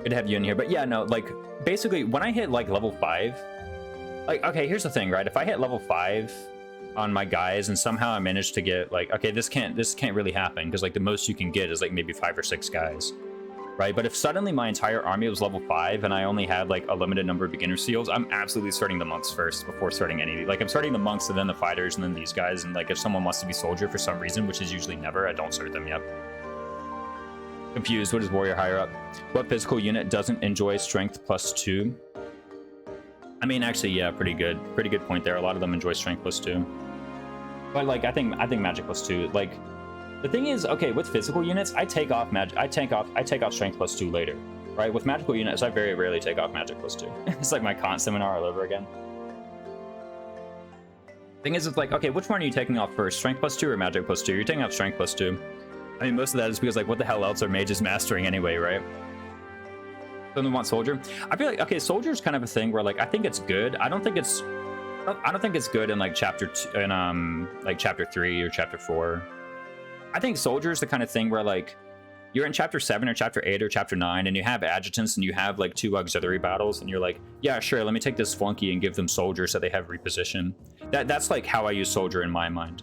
Good to have you in here. But yeah, no, like, basically, when I hit, like, level 5, like, okay, here's the thing, right? If I hit level 5 on my guys and somehow I manage to get, like, okay, this can't really happen, because, like, the most you can get is, like, maybe 5 or 6 guys, right? But if suddenly my entire army was level 5 and I only had, like, a limited number of beginner seals, I'm absolutely starting the monks first before starting any. Like, I'm starting the monks and then the fighters and then these guys, and, like, if someone wants to be soldier for some reason, which is usually never, I don't start them yet. Confused. What is warrior higher up? What physical unit doesn't enjoy strength +2? I mean, actually, yeah, pretty good point there. A lot of them enjoy strength +2, but like I think magic +2. Like, the thing is, okay, with physical units, I take off strength +2 later, right? With magical units, I very rarely take off magic +2. It's like my con seminar all over again. Thing is, it's like, okay, which one are you taking off first, strength +2 or magic +2? You're taking off strength +2. I mean, most of that is because, like, what the hell else are mages mastering anyway, right? Then we want soldier. I feel like, okay, soldier is kind of a thing where, like, I think it's good. I don't think it's good in like chapter 3 or chapter 4. I think soldier is the kind of thing where, like, you're in chapter 7 or chapter 8 or chapter 9 and you have adjutants and you have like 2 auxiliary battles and you're like, yeah, sure, let me take this flunky and give them soldier so they have reposition. That's like how I use soldier in my mind.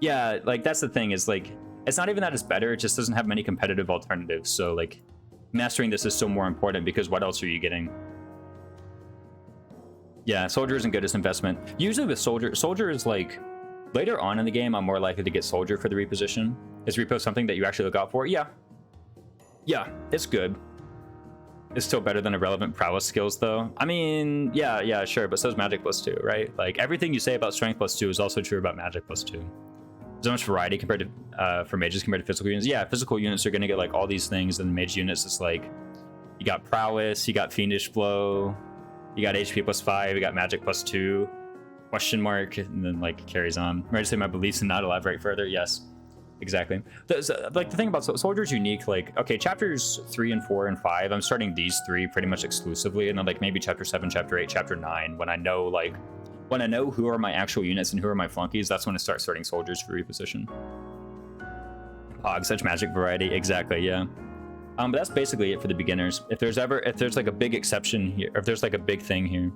Yeah, like, that's the thing, is like, it's not even that it's better, it just doesn't have many competitive alternatives. So, like, mastering this is still more important because what else are you getting? Yeah, soldier isn't good as investment. Usually with soldier is like, later on in the game, I'm more likely to get soldier for the reposition. Is repo something that you actually look out for? Yeah. Yeah, it's good. It's still better than irrelevant prowess skills, though. I mean, yeah, sure, but so is magic +2, right? Like, everything you say about strength +2 is also true about magic +2. There's so much variety compared to, for mages compared to physical units. Yeah, physical units are going to get, like, all these things, and mage units, it's like, you got prowess, you got fiendish blow, you got HP +5, you got magic +2, question mark, and then, like, carries on. I'm ready to say my beliefs and not elaborate further. Yes. Exactly. Like, the thing about Soldier's unique, like, okay, chapters 3 and 4 and 5, I'm starting these 3 pretty much exclusively, and then, like, maybe chapter 7, chapter 8, chapter 9, when I know, like, when I know who are my actual units and who are my flunkies, that's when I start starting soldiers for reposition. Pog, such magic variety. Exactly, yeah. But that's basically it for the beginners. If there's like a big exception here, or if there's like a big thing here,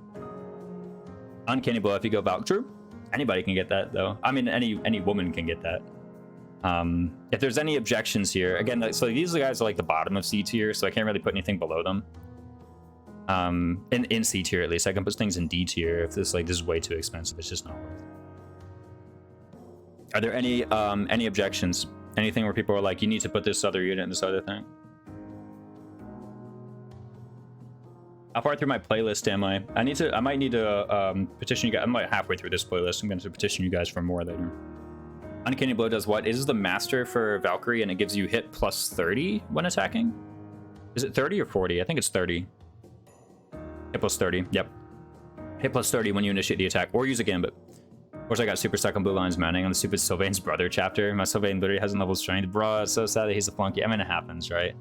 uncanny blow, if you go about, true, anybody can get that, though. I mean, any woman can get that. If there's any objections here, again, so these guys are like the bottom of C tier, so I can't really put anything below them. In C tier, at least. I can put things in D tier if this is way too expensive. It's just not worth it. Are there any objections? Anything where people are like, you need to put this other unit in this other thing? How far through my playlist am I? I might need to petition you guys. I'm like halfway through this playlist. I'm going to petition you guys for more later. Uncanny Blow does what? It is the master for Valkyrie, and it gives you hit +30 when attacking. Is it 30 or 40? I think it's 30. Hit +30. Yep. Hit +30 when you initiate the attack or use a gambit. Of course, I got super stuck on Blue Lion's Mounting on the stupid Sylvain's brother chapter. My Sylvain literally hasn't leveled strength. Bro, it's so sad that he's a flunky. I mean, it happens, right?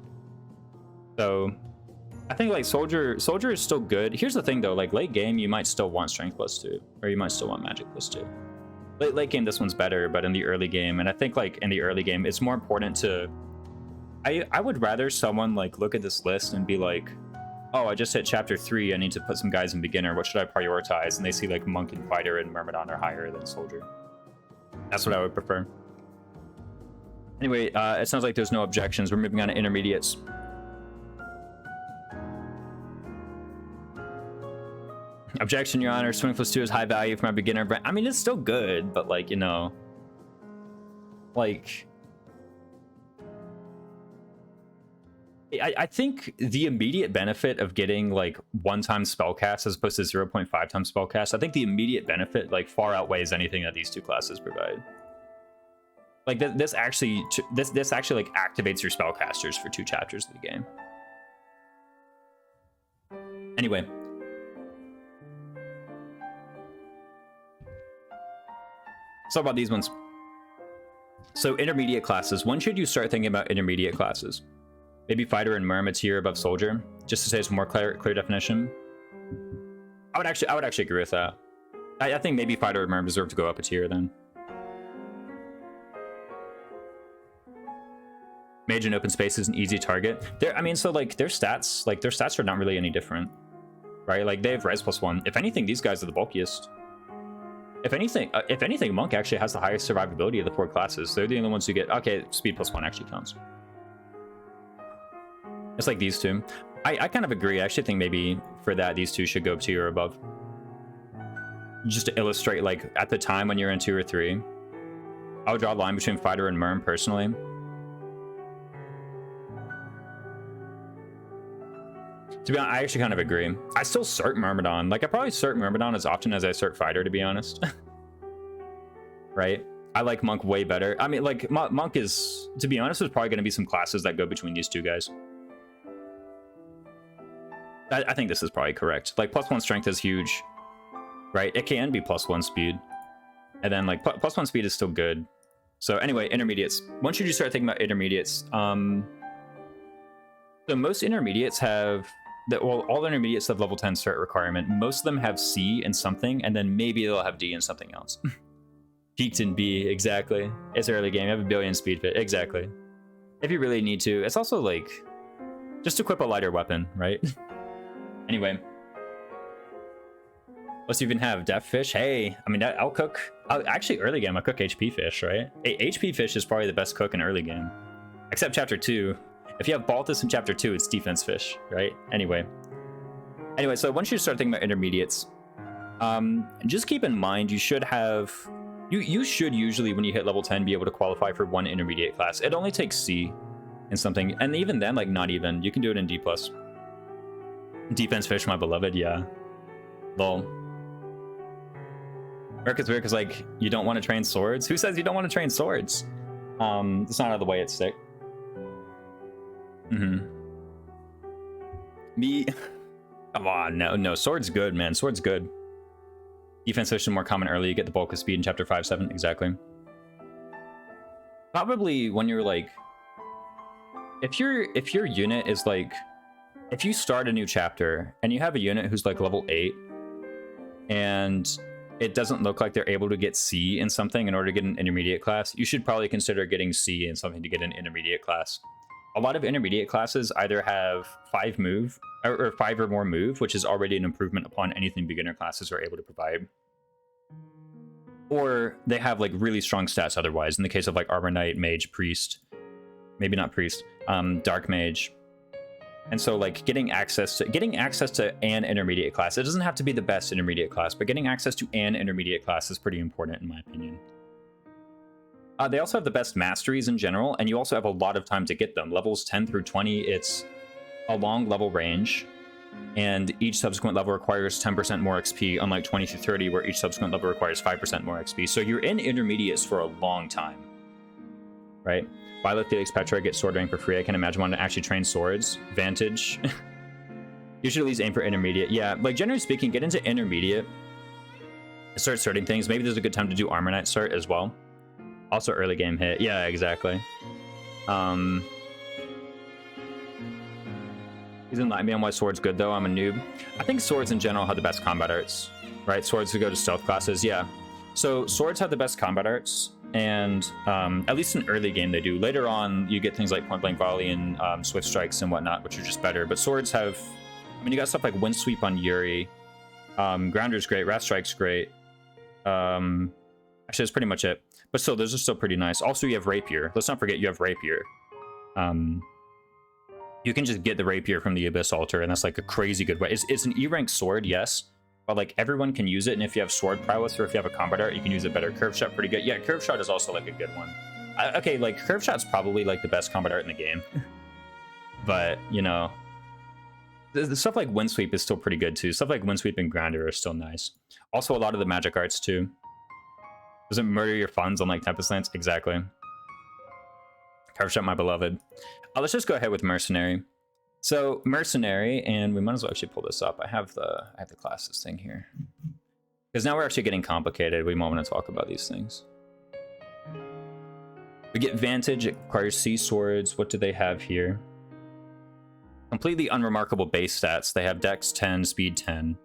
So, I think, like, Soldier is still good. Here's the thing, though. Like, late game, you might still want strength +2. Or you might still want magic +2. Late game, this one's better, but in the early game, and I think, like, in the early game, it's more important to... I would rather someone, like, look at this list and be like, oh, I just hit chapter 3, I need to put some guys in beginner, what should I prioritize? And they see, like, Monk and Fighter and Myrmidon are higher than Soldier. That's what I would prefer. Anyway, it sounds like there's no objections. We're moving on to intermediates. Objection, Your Honor. Swing +2 is high value for my beginner. I mean, it's still good, but, like, you know, like, I think the immediate benefit of getting, like, 1-time spellcast as opposed to 0.5-time spellcast, I think the immediate benefit, like, far outweighs anything that these two classes provide. Like, this actually, like, activates your spellcasters for 2 chapters of the game. Anyway. Let's talk about these ones. So, intermediate classes. When should you start thinking about intermediate classes? Maybe Fighter and Myrm a tier above Soldier, just to say some more clear definition. I would actually agree with that. I think maybe Fighter and Myrm deserve to go up a tier then. Mage in open space is an easy target. I mean, so, like, their stats are not really any different, right? Like, they have res +1. If anything, these guys are the bulkiest. If anything, Monk actually has the highest survivability of the 4 classes. They're the only ones who get... Okay, speed +1 actually counts. It's like these two. I kind of agree. I actually think maybe for that, these two should go 2 or above. Just to illustrate, like, at the time when you're in 2 or 3. I would draw a line between Fighter and Myrm, personally. To be honest, I actually kind of agree. I still cert Myrmidon. Like, I probably cert Myrmidon as often as I cert Fighter, to be honest. Right? I like Monk way better. I mean, like, Monk is, to be honest, there's probably going to be some classes that go between these two guys. I think this is probably correct. Like, +1 strength is huge, right? It can be +1 speed. And then, like, +1 speed is still good. So, anyway, intermediates. When should you start thinking about intermediates? So, most intermediates have... Well, all intermediates have level 10 cert requirement. Most of them have C in something, and then maybe they'll have D in something else. Peaked in B, exactly. It's early game. You have a billion speed fit, exactly. If you really need to. It's also, like, just equip a lighter weapon, right? Anyway. Let's even have Death Fish. Hey, I mean, I'll cook... Actually, early game, I'll cook HP Fish, right? HP Fish is probably the best cook in early game. Except Chapter 2. If you have Baltus in Chapter 2, it's Defense Fish, right? Anyway, so once you start thinking about intermediates, just keep in mind you should have You should usually, when you hit level 10, be able to qualify for 1 intermediate class. It only takes C and something, and even then, like, not even. You can do it in D+. Defense fish, my beloved, yeah. Lol. America's weird because, like, you don't want to train swords? Who says you don't want to train swords? It's not out of the way, it's sick. Me... Come on, no, sword's good, man. Sword's good. Defense fish is more common early. You get the bulk of speed in chapter 5-7, exactly. Probably when you're like... If your unit is like... If you start a new chapter and you have a unit who's like level 8 and it doesn't look like they're able to get C in something in order to get an intermediate class, you should probably consider getting C in something to get an intermediate class. A lot of intermediate classes either have 5 move or 5 or more move, which is already an improvement upon anything beginner classes are able to provide. Or they have like really strong stats otherwise. In the case of like Armor Knight, Mage, Priest, maybe not Priest, Dark Mage. And so like getting access to an intermediate class, it doesn't have to be the best intermediate class, but getting access to an intermediate class is pretty important in my opinion. They also have the best masteries in general, and you also have a lot of time to get them. Levels 10 through 20, it's a long level range, and each subsequent level requires 10% more XP, unlike 20 through 30, where each subsequent level requires 5% more XP. So you're in intermediates for a long time, right? Violet, Felix, Petra get sword rank for free. I can imagine wanting to actually train swords. Vantage. You should at least aim for intermediate. Yeah, like generally speaking, get into intermediate, start starting things. Maybe there's a good time to do Armor Knight start as well. Also early game hit. Yeah, exactly. He's enlightened me on why sword's good though. I'm a noob. I think swords in general have the best combat arts, right? Swords who go to stealth classes, yeah. So swords have the best combat arts, and at least in early game they do. Later on, you get things like point blank volley and swift strikes and whatnot, which are just better. But swords have, I mean, you got stuff like wind sweep on Yuri. Grounder's great. Wrath strike's great. Actually, that's pretty much it. But still, those are still pretty nice. Also, you have rapier. Let's not forget you have rapier. You can just get the rapier from the Abyss Altar, and that's like a crazy good way. It's an E-rank sword, yes, but like everyone can use it, and if you have sword prowess or if you have a combat art, you can use it better. Curve shot, pretty good. Yeah, curve shot is also like a good one. Okay, like curve shot's probably like the best combat art in the game, but you know, the stuff like wind sweep is still pretty good too. Stuff like wind sweep and grounder are still nice. Also, a lot of the magic arts too. Doesn't murder your funds on like Tempest Lance? Exactly. Curve shot, my beloved. Let's just go ahead with Mercenary. So Mercenary, and we might as well actually pull this up. I have the classes thing here. Because now we're actually getting complicated. We might want to talk about these things. We get Vantage, it requires C swords. What do they have here? Completely unremarkable base stats. They have Dex 10, Speed 10.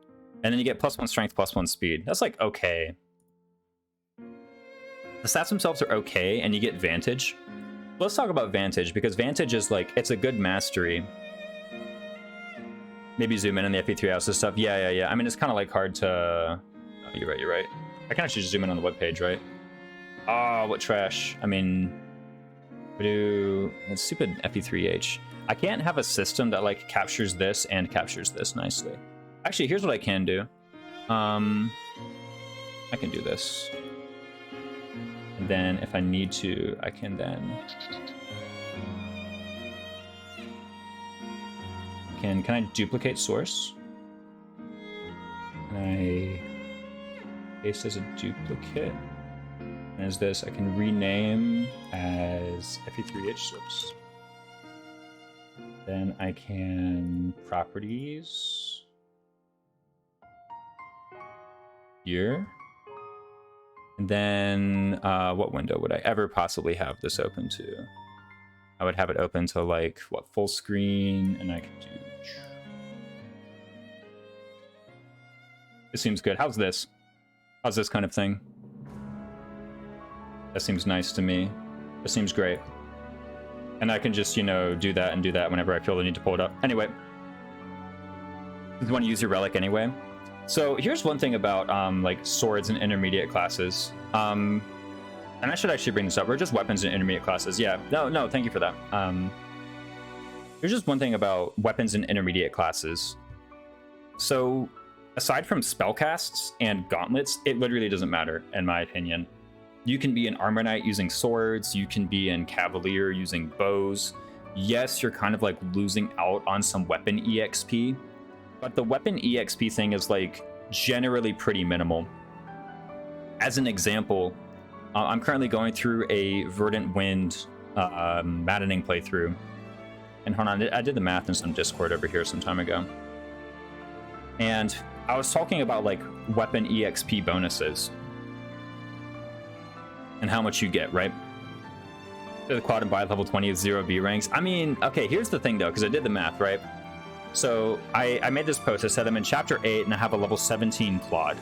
And then you get +1 Strength, +1 Speed. That's like okay. The stats themselves are okay, and you get Vantage. Let's talk about Vantage, because Vantage is like, it's a good mastery. Maybe zoom in on the FE3 houses stuff. Yeah. I mean, it's kind of like hard to... Oh, you're right. I can actually just zoom in on the webpage, right? Oh, what trash. I mean, we do... It's stupid FE3H. I can't have a system that like captures this and captures this nicely. Actually, here's what I can do. I can do this. And then if I need to, I can then... Can I duplicate source? Can I paste as a duplicate? And as this, I can rename as FE3H source. Then I can properties here. And then what window would I ever possibly have this open to? I would have it open to like, what, full screen, and I can do... This seems good. How's this? How's this kind of thing? That seems nice to me. This seems great. And I can just, you know, do that and do that whenever I feel the need to pull it up. Anyway. You want to use your relic anyway? So here's one thing about like swords and intermediate classes. And I should actually bring this up. We're just weapons and intermediate classes. Yeah, no, thank you for that. There's just one thing about weapons and intermediate classes. So aside from spellcasts and gauntlets, it literally doesn't matter, in my opinion. You can be an armor knight using swords. You can be an cavalier using bows. Yes, you're kind of like losing out on some weapon EXP, but the weapon EXP thing is like generally pretty minimal. As an example, I'm currently going through a Verdant Wind maddening playthrough. And hold on, I did the math in some Discord over here some time ago. And I was talking about like weapon EXP bonuses and how much you get, right? The quad and buy level 20 is 0 B ranks. I mean, okay, here's the thing though, because I did the math, right? So I made this post. I said I'm in chapter 8 and I have a level 17 Claude.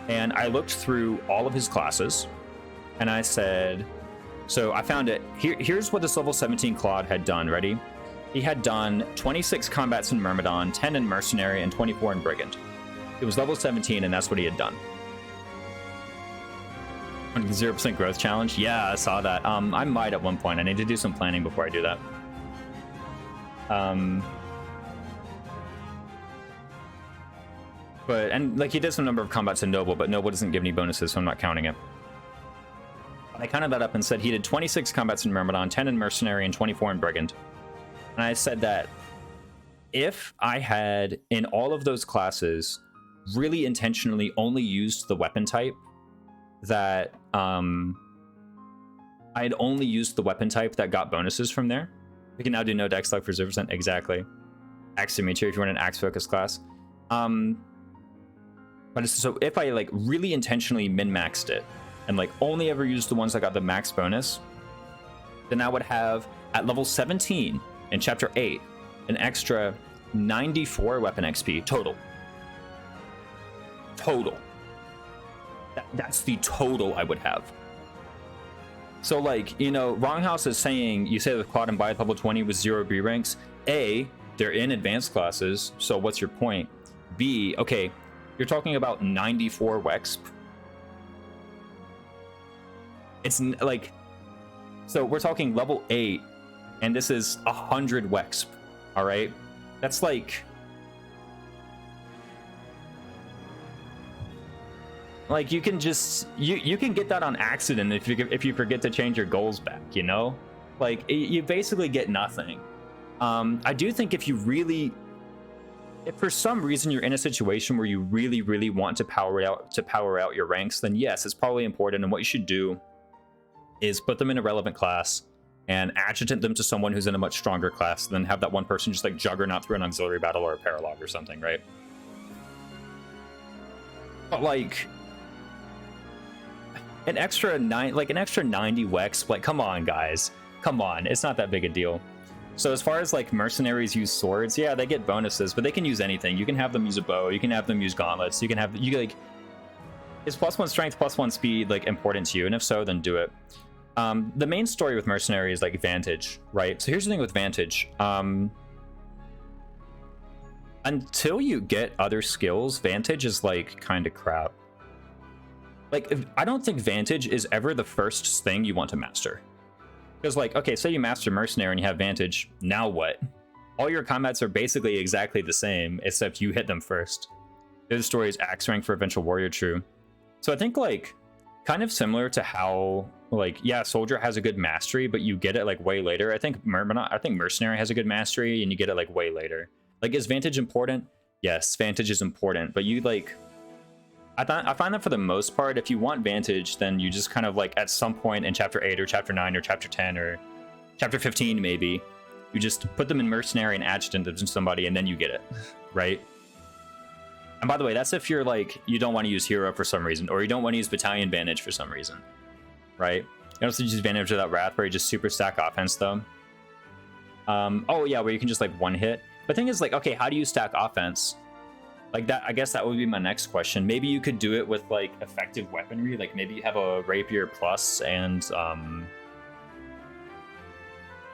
And I looked through all of his classes and I said, so I found it. Here's what this level 17 Claude had done. Ready? He had done 26 combats in Myrmidon, 10 in Mercenary, and 24 in Brigand. It was level 17 and that's what he had done. 0% growth challenge. Yeah, I saw that. I might at one point. I need to do some planning before I do that. But, and like he did some number of combats in Noble, but Noble doesn't give any bonuses, so I'm not counting it. I counted that up and said he did 26 combats in Myrmidon, 10 in Mercenary, and 24 in Brigand. And I said that if I had, in all of those classes, really intentionally only used the weapon type, that I had only used the weapon type that got bonuses from there. We can now do no dex luck for 0%. Exactly. Axe Dimitri if you want an axe focus class. But so if I like really intentionally min-maxed it and like only ever used the ones that got the max bonus, then I would have at level 17 in chapter 8 an extra 94 weapon XP total. That's the total I would have. So like, you know, Wronghouse is saying, you say the quad and buy level 20 with 0 B ranks. A, they're in advanced classes, so what's your point? B, okay, you're talking about 94 Wexp. It's like, so we're talking level 8, and this is 100 Wexp, all right? That's like you can just you can get that on accident if you forget to change your goals back, you know? Like you basically get nothing. I do think if for some reason you're in a situation where you really want to power out your ranks, then yes, it's probably important, and what you should do is put them in a relevant class and adjutant them to someone who's in a much stronger class, then have that one person just like juggernaut through an auxiliary battle or a paralog or something, right? But like an extra 90 Wex, like come on guys, come on, it's not that big a deal. So as far as like mercenaries use swords, yeah, they get bonuses, but they can use anything. You can have them use a bow, you can have them use gauntlets, you like, is +1 strength, +1 speed like important to you? And if so, then do it. The main story with mercenary is like Vantage, right? So here's the thing with Vantage. Until you get other skills, Vantage is like kind of crap. Like, I don't think Vantage is ever the first thing you want to master. Because like, okay, say you master Mercenary and you have Vantage, now what? All your combats are basically exactly the same, except you hit them first. The other story is Axe rank for Eventual Warrior True. So I think like, kind of similar to how, like, yeah, Soldier has a good mastery, but you get it like way later. I think Mercenary has a good mastery and you get it like way later. Like, is Vantage important? Yes, Vantage is important, but you like, I find that for the most part, if you want Vantage, then you just kind of like at some point in chapter 8 or chapter 9 or chapter 10 or chapter 15 maybe, you just put them in Mercenary and adjutant them to somebody and then you get it, right? And by the way, that's if you're like, you don't want to use Hero for some reason, or you don't want to use Battalion Vantage for some reason, right? You can also use Vantage without Wrath, where you just super stack offense though. Oh yeah, where you can just like one hit. But the thing is like, okay, how do you stack offense? Like that, I guess that would be my next question. Maybe you could do it with like effective weaponry. Like maybe you have a Rapier Plus and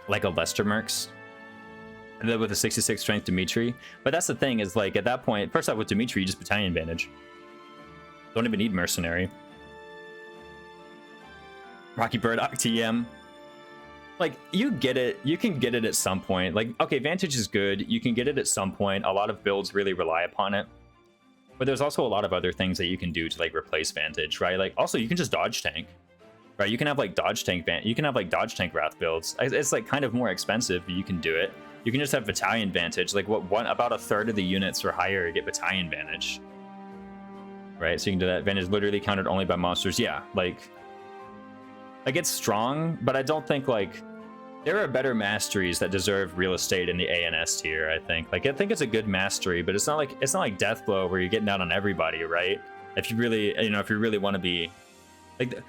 like a Lester Mercs. And then with a 66 strength Dimitri. But that's the thing is like at that point, first off with Dimitri, you just Battalion Vantage. Don't even need Mercenary. Rocky Burdock TM. Like, you get it. You can get it at some point. Like, okay, Vantage is good. You can get it at some point. A lot of builds really rely upon it. But there's also a lot of other things that you can do to like replace Vantage, right? Like also you can just dodge tank, right? You can have like dodge tank Wrath builds. It's like kind of more expensive, but you can do it. You can just have Battalion Vantage. Like about a third of the units or higher get Battalion Vantage, right? So you can do that. Vantage literally countered only by monsters. Yeah, like it's strong, but I don't think like there are better masteries that deserve real estate in the ANS tier. I think it's a good mastery, but it's not like Deathblow where you're getting down on everybody, right? If you really want to be like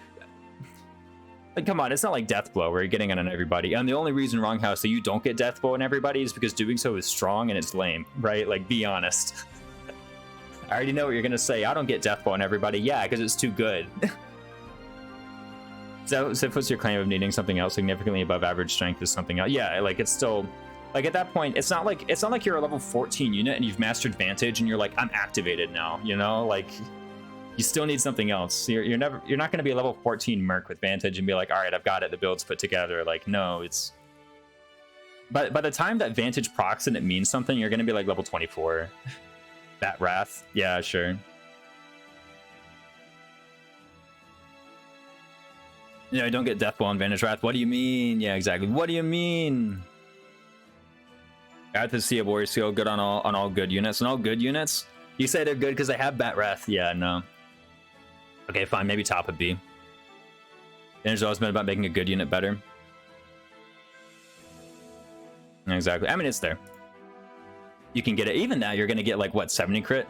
come on, it's not like Deathblow where you're getting on everybody. And the only reason, Wronghouse, that you don't get Deathblow on everybody is because doing so is strong and it's lame, right? Like, be honest. I already know what you're gonna say. I don't get Deathblow on everybody. Yeah, because it's too good. So what's your claim of needing something else significantly above average strength is something else? Yeah, like it's still like at that point, it's not like you're a level 14 unit and you've mastered Vantage and you're like, I'm activated now, you know? Like you still need something else. You're not gonna be a level 14 Merc with Vantage and be like, all right, I've got it, the build's put together. Like, no, it's by the time that Vantage procs and it means something, you're gonna be like level 24. That Wrath, yeah, sure. Yeah, I don't get Deathblow on Vantage Wrath. What do you mean? Yeah, exactly. What do you mean? Wrath is Sea of Warrior skill good on all good units. On all good units? You say they're good because they have Bat Wrath. Yeah, no. Okay, fine. Maybe top would be. Vantage has always been about making a good unit better. Exactly. I mean, it's there. You can get it. Even now, you're going to get like, what, 70 crit?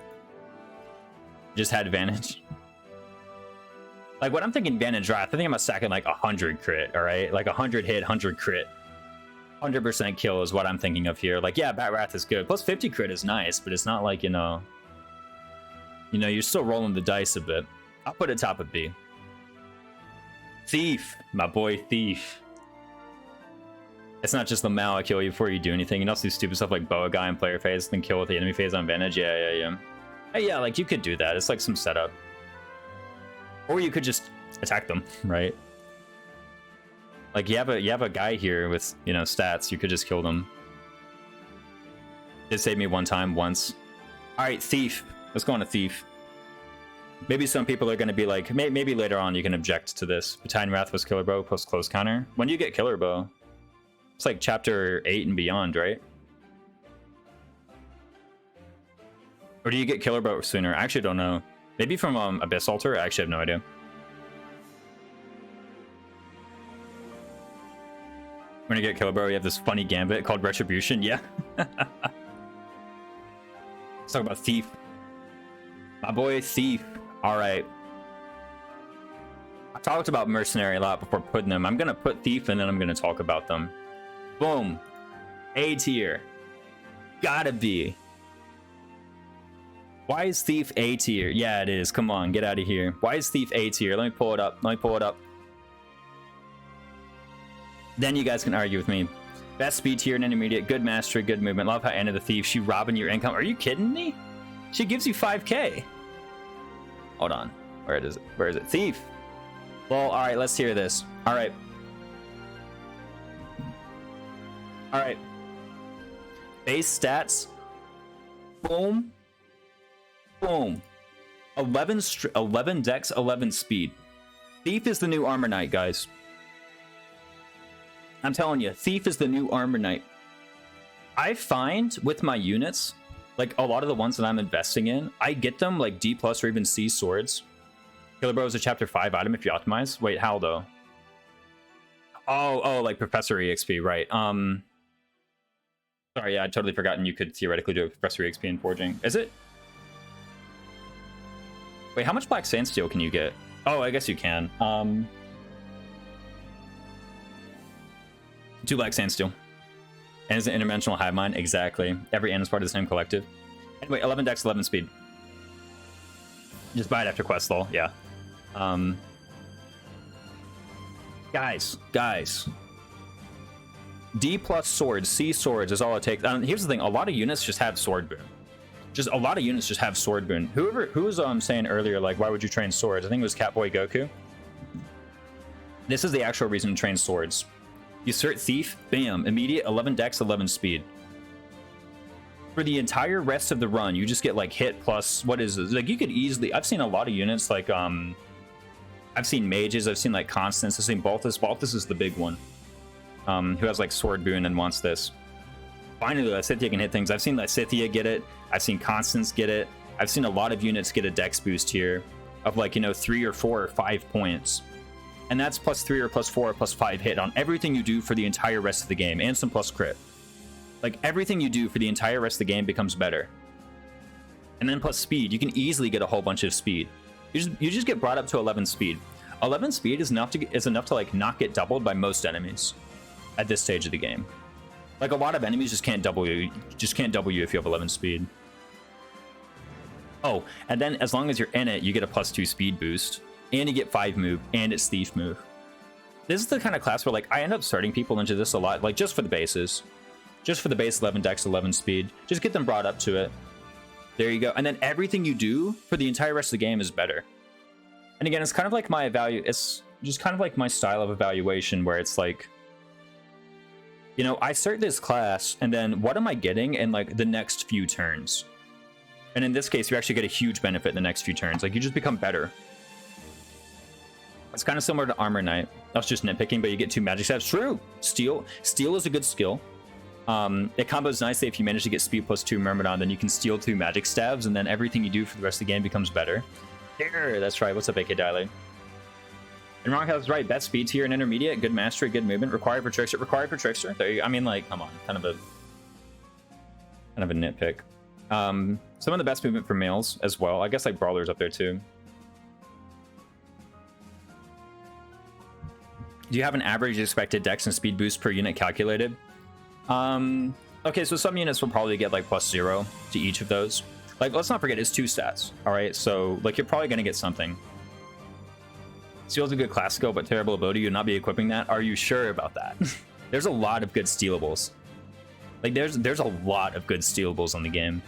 Just had Vantage. Like, what I'm thinking Vantage Wrath, I think I'm stacking like 100 crit, all right? Like 100 hit, 100 crit. 100% kill is what I'm thinking of here. Like, yeah, Bat Wrath is good. Plus 50 crit is nice, but it's not like, you know, you're still rolling the dice a bit. I'll put it top of B. Thief, my boy Thief. It's not just the Mao I kill you before you do anything. You can also do stupid stuff like bow a guy in player phase, then kill with the enemy phase on Vantage. Yeah. Hey, yeah, like you could do that. It's like some setup. Or you could just attack them, right? Like you have a guy here with, you know, stats. You could just kill them. It saved me one time once. All right, Thief. Let's go on to Thief. Maybe some people are going to be like, maybe later on you can object to this. Battalion Wrath was Killer Bow post close counter. When do you get Killer Bow? It's like chapter 8 and beyond, right? Or do you get Killer Bow sooner? I actually don't know. Maybe from Abyss Altar? I actually have no idea. When you get Killer Bow, you have this funny gambit called Retribution. Yeah. Let's talk about Thief. My boy Thief. All right. I talked about Mercenary a lot before putting them. I'm going to put Thief and then I'm going to talk about them. Boom. A tier. Gotta be. Why is Thief A tier? Yeah, it is. Come on, get out of here. Why is Thief A tier? Let me pull it up. Then you guys can argue with me. Best speed tier and intermediate. Good mastery, good movement. Love how Anna the Thief. She robbing your income. Are you kidding me? She gives you 5k. Hold on. Where is it? Thief. Well, all right, let's hear this. All right. Base stats. Boom. Boom. 11 dex, 11 speed. Thief is the new Armor Knight, guys. I'm telling you, Thief is the new Armor Knight. I find with my units, like a lot of the ones that I'm investing in, I get them like D+ or even C swords. Killer Bow is a chapter 5 item if you optimize. Wait, how though? Oh, like Professor EXP, right. Sorry, yeah, I'd totally forgotten you could theoretically do a Professor EXP in forging. Is it? Wait, how much Black Sandsteel can you get? Oh, I guess you can. 2 Black Sandsteel. And it's an interdimensional hive mind. Exactly. Every N is part of the same collective. Anyway, 11 dex, 11 speed. Just buy it after quest lol. Yeah. Guys. D+ swords, C swords is all it takes. Here's the thing, a lot of units just have sword boon. Who was saying earlier, like, why would you train swords? I think it was Catboy Goku. This is the actual reason to train swords. You cert Thief, bam, immediate 11 dex, 11 speed. for the entire rest of the run, you just get like hit plus, what is this? Like you could easily, I've seen a lot of units like, I've seen mages, I've seen like constants, I've seen Balthus. Balthus is the big one, who has like sword boon and wants this. Finally, Lysithea can hit things. I've seen Lysithea get it. I've seen Constance get it. I've seen a lot of units get a dex boost here of like, you know, 3 or 4 or 5 points. And that's plus 3 or plus 4 or plus 5 hit on everything you do for the entire rest of the game, and some plus crit. Like everything you do for the entire rest of the game becomes better. And then plus speed, you can easily get a whole bunch of speed. You just get brought up to 11 speed. 11 speed is enough to like not get doubled by most enemies at this stage of the game. Like a lot of enemies just can't double you. Just can't double you if you have 11 speed. Oh, and then as long as you're in it, you get a plus 2 speed boost, and you get 5 move, and it's thief move. This is the kind of class where like I end up starting people into this a lot, like just for the bases. Just for the base 11 dex, 11 speed. Just get them brought up to it. There you go. And then everything you do for the entire rest of the game is better. And again, it's kind of like it's just kind of like my style of evaluation where it's like, you know, I start this class and then what am I getting in like the next few turns? And in this case, you actually get a huge benefit in the next few turns. Like you just become better. It's kind of similar to Armor Knight. That's just nitpicking, but you get 2 magic stabs. True. Steel is a good skill. It combos nicely if you manage to get speed plus 2 Myrmidon, then you can steal 2 magic stabs, and then everything you do for the rest of the game becomes better. There, that's right. What's up, AK Diley? And Ronkhow's right. Best speed tier and intermediate, good mastery, good movement, required for trickster. Required for trickster. There you go. I mean, like, come on, kind of a nitpick. Some of the best movement for males as well. I guess like Brawler's up there too. Do you have an average expected dex and speed boost per unit calculated? Okay, so some units will probably get like plus 0 to each of those. Like, let's not forget, it's 2 stats, all right? So, like, you're probably going to get something. Steel's a good class skill, but terrible ability. You'll not be equipping that. Are you sure about that? There's a lot of good stealables. Like, there's a lot of good stealables on the game.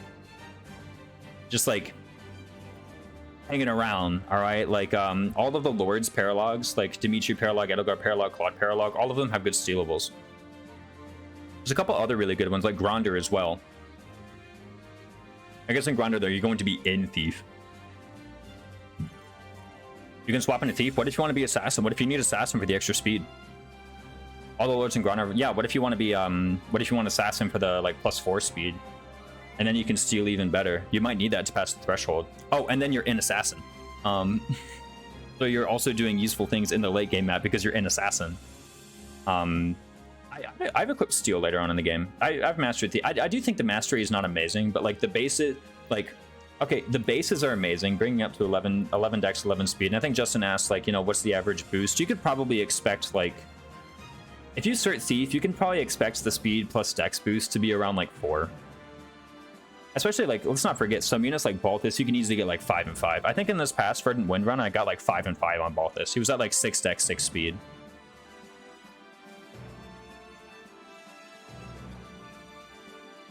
Just, like, hanging around, all right? Like, all of the Lord's Paralogs, like Dimitri Paralog, Edelgard Paralog, Claude Paralog, all of them have good stealables. There's a couple other really good ones, like Gronder as well. I guess in Gronder, though, you're going to be in Thief. You can swap into Thief. What if you want to be Assassin? What if you need Assassin for the extra speed? All the Lords in Gronder. Yeah, what if you want to be, what if you want Assassin for the, like, plus 4 speed? And then you can steal even better. You might need that to pass the threshold. Oh, and then you're in Assassin. So you're also doing useful things in the late game map because you're in Assassin. I've equipped Steel later on in the game. I've mastered the. I do think the mastery is not amazing, but like the bases, like, okay, the bases are amazing, bringing up to 11 dex, 11 speed. And I think Justin asked, like, you know, what's the average boost? You could probably expect, like, if you start Thief, you can probably expect the speed plus dex boost to be around like 4. Especially, like, let's not forget, some units like Balthus, you can easily get like 5 and 5. I think in this past Verdant Wind run, I got like 5 and 5 on Balthus. He was at like 6 dex, 6 speed.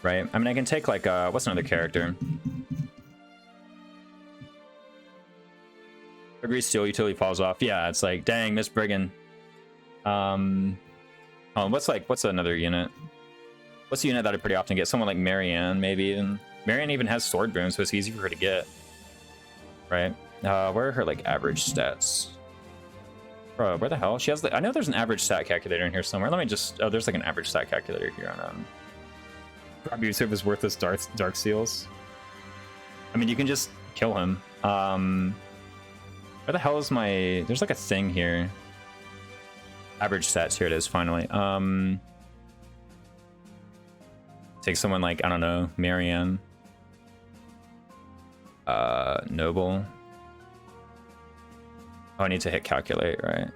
Right? I mean, I can take, like, what's another character? Agree Steel utility falls off. Yeah, it's like, dang, Miss Brigand. Oh, what's another unit? What's the unit that I pretty often get? Someone like Marianne, maybe even. Marianne even has sword boom, so it's easy for her to get. Right? Where are her, like, average stats? Bro, where the hell? She has, I know there's an average stat calculator in here somewhere. Let me just, oh, there's like an average stat calculator here on, Robbie Service worthless dark seals. I mean, you can just kill him. Where the hell is my... There's like a thing here. Average stats. Here it is, finally. Take someone like, I don't know, Marianne. Noble. Oh, I need to hit calculate, right?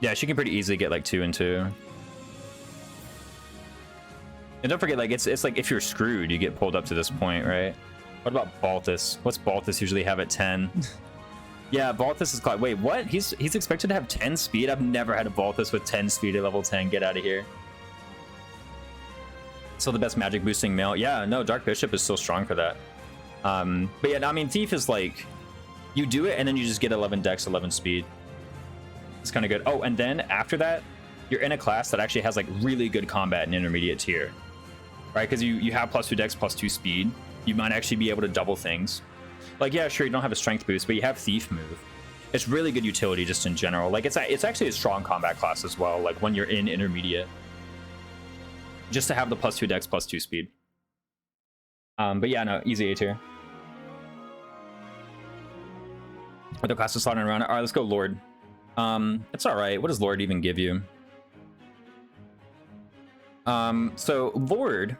Yeah, she can pretty easily get like 2 and 2. And don't forget, like, it's like if you're screwed, you get pulled up to this point, right? What about Balthus? What's Balthus usually have at 10? Yeah, Balthus is caught. Wait, what? He's expected to have 10 speed? I've never had a Balthus with 10 speed at level 10. Get out of here. Still the best magic boosting male. Yeah, no, Dark Bishop is still strong for that. But yeah, I mean, Thief is like, you do it and then you just get 11 dex, 11 speed. It's kind of good. Oh, and then after that, you're in a class that actually has like really good combat and intermediate tier. right? Because you have +2 dex, +2 speed. You might actually be able to double things. Like, yeah, sure, you don't have a strength boost, but you have thief move. It's really good utility just in general. Like, it's actually a strong combat class as well, like when you're in intermediate. Just to have the +2 dex, +2 speed. But yeah, no, easy A tier. Other classes slotting around. All right, let's go Lord. It's all right. What does Lord even give you? So Lord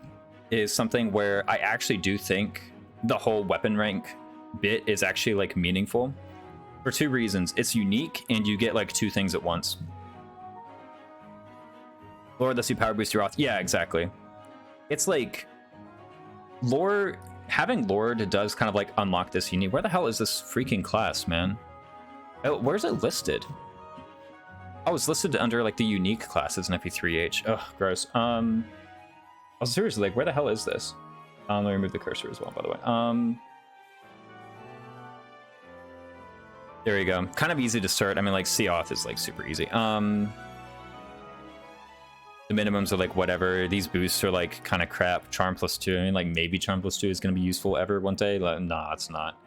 is something where I actually do think the whole weapon rank bit is actually like meaningful for 2 reasons. It's unique and you get like 2 things at once. Lord lets you power boost your auth. Yeah, exactly. It's like lore. Having Lord does kind of like unlock this unique. Where the hell is this freaking class, man? Oh, where's it listed? Oh, it's listed under like the unique classes in FE3H. Ugh, gross. Oh, seriously, like where the hell is this? Let me remove the cursor as well, by the way. There you go. Kind of easy to start. I mean, like C-Auth is like super easy. The minimums are like whatever. These boosts are like kind of crap. Charm +2. I mean, like maybe Charm +2 is going to be useful ever one day. Like, nah, it's not.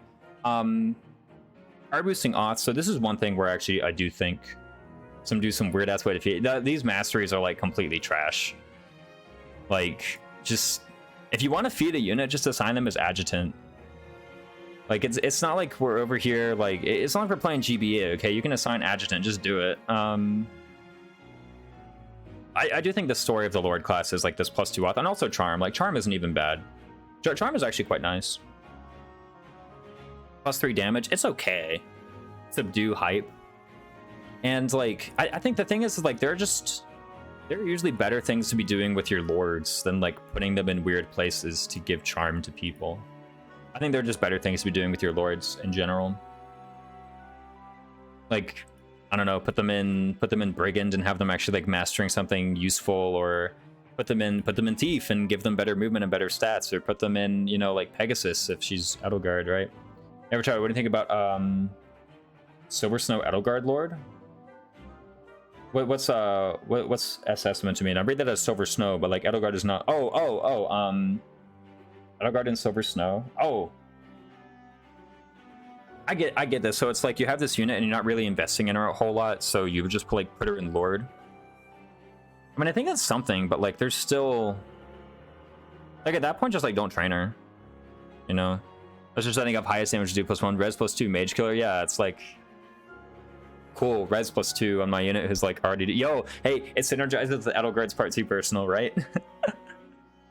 Power boosting auth. So this is one thing where actually I do think do some weird ass way to feed. These masteries are like completely trash. Like, just if you want to feed a unit, just assign them as adjutant. Like it's not like we're over here. Like it's not like we're playing GBA. Okay, you can assign adjutant. Just do it. I do think the story of the Lord class is like this +2 auth, and also Charm. Like Charm isn't even bad. Charm is actually quite nice. +3 damage. It's okay. Subdue hype. And like I think the thing is like there are usually better things to be doing with your lords than like putting them in weird places to give charm to people. I think there are just better things to be doing with your lords in general. Like, I don't know, put them in brigand and have them actually like mastering something useful, or put them in thief and give them better movement and better stats, or put them in, you know, like Pegasus if she's Edelgard, right? Evertard, what do you think about Silver Snow Edelgard Lord? What's SS meant to mean? I read that as Silver Snow, but like Edelgard is not. Edelgard and Silver Snow. Oh, I get this. So it's like you have this unit and you're not really investing in her a whole lot, so you would just put her in Lord. I mean, I think that's something, but like there's still like at that point, just like don't train her. You know, that's just setting up highest damage to do +1 res +2 mage killer. Yeah, it's like cool. Res +2 on my unit who's like already. Yo, hey, it synergizes with the Edelgard's part 2 personal, right?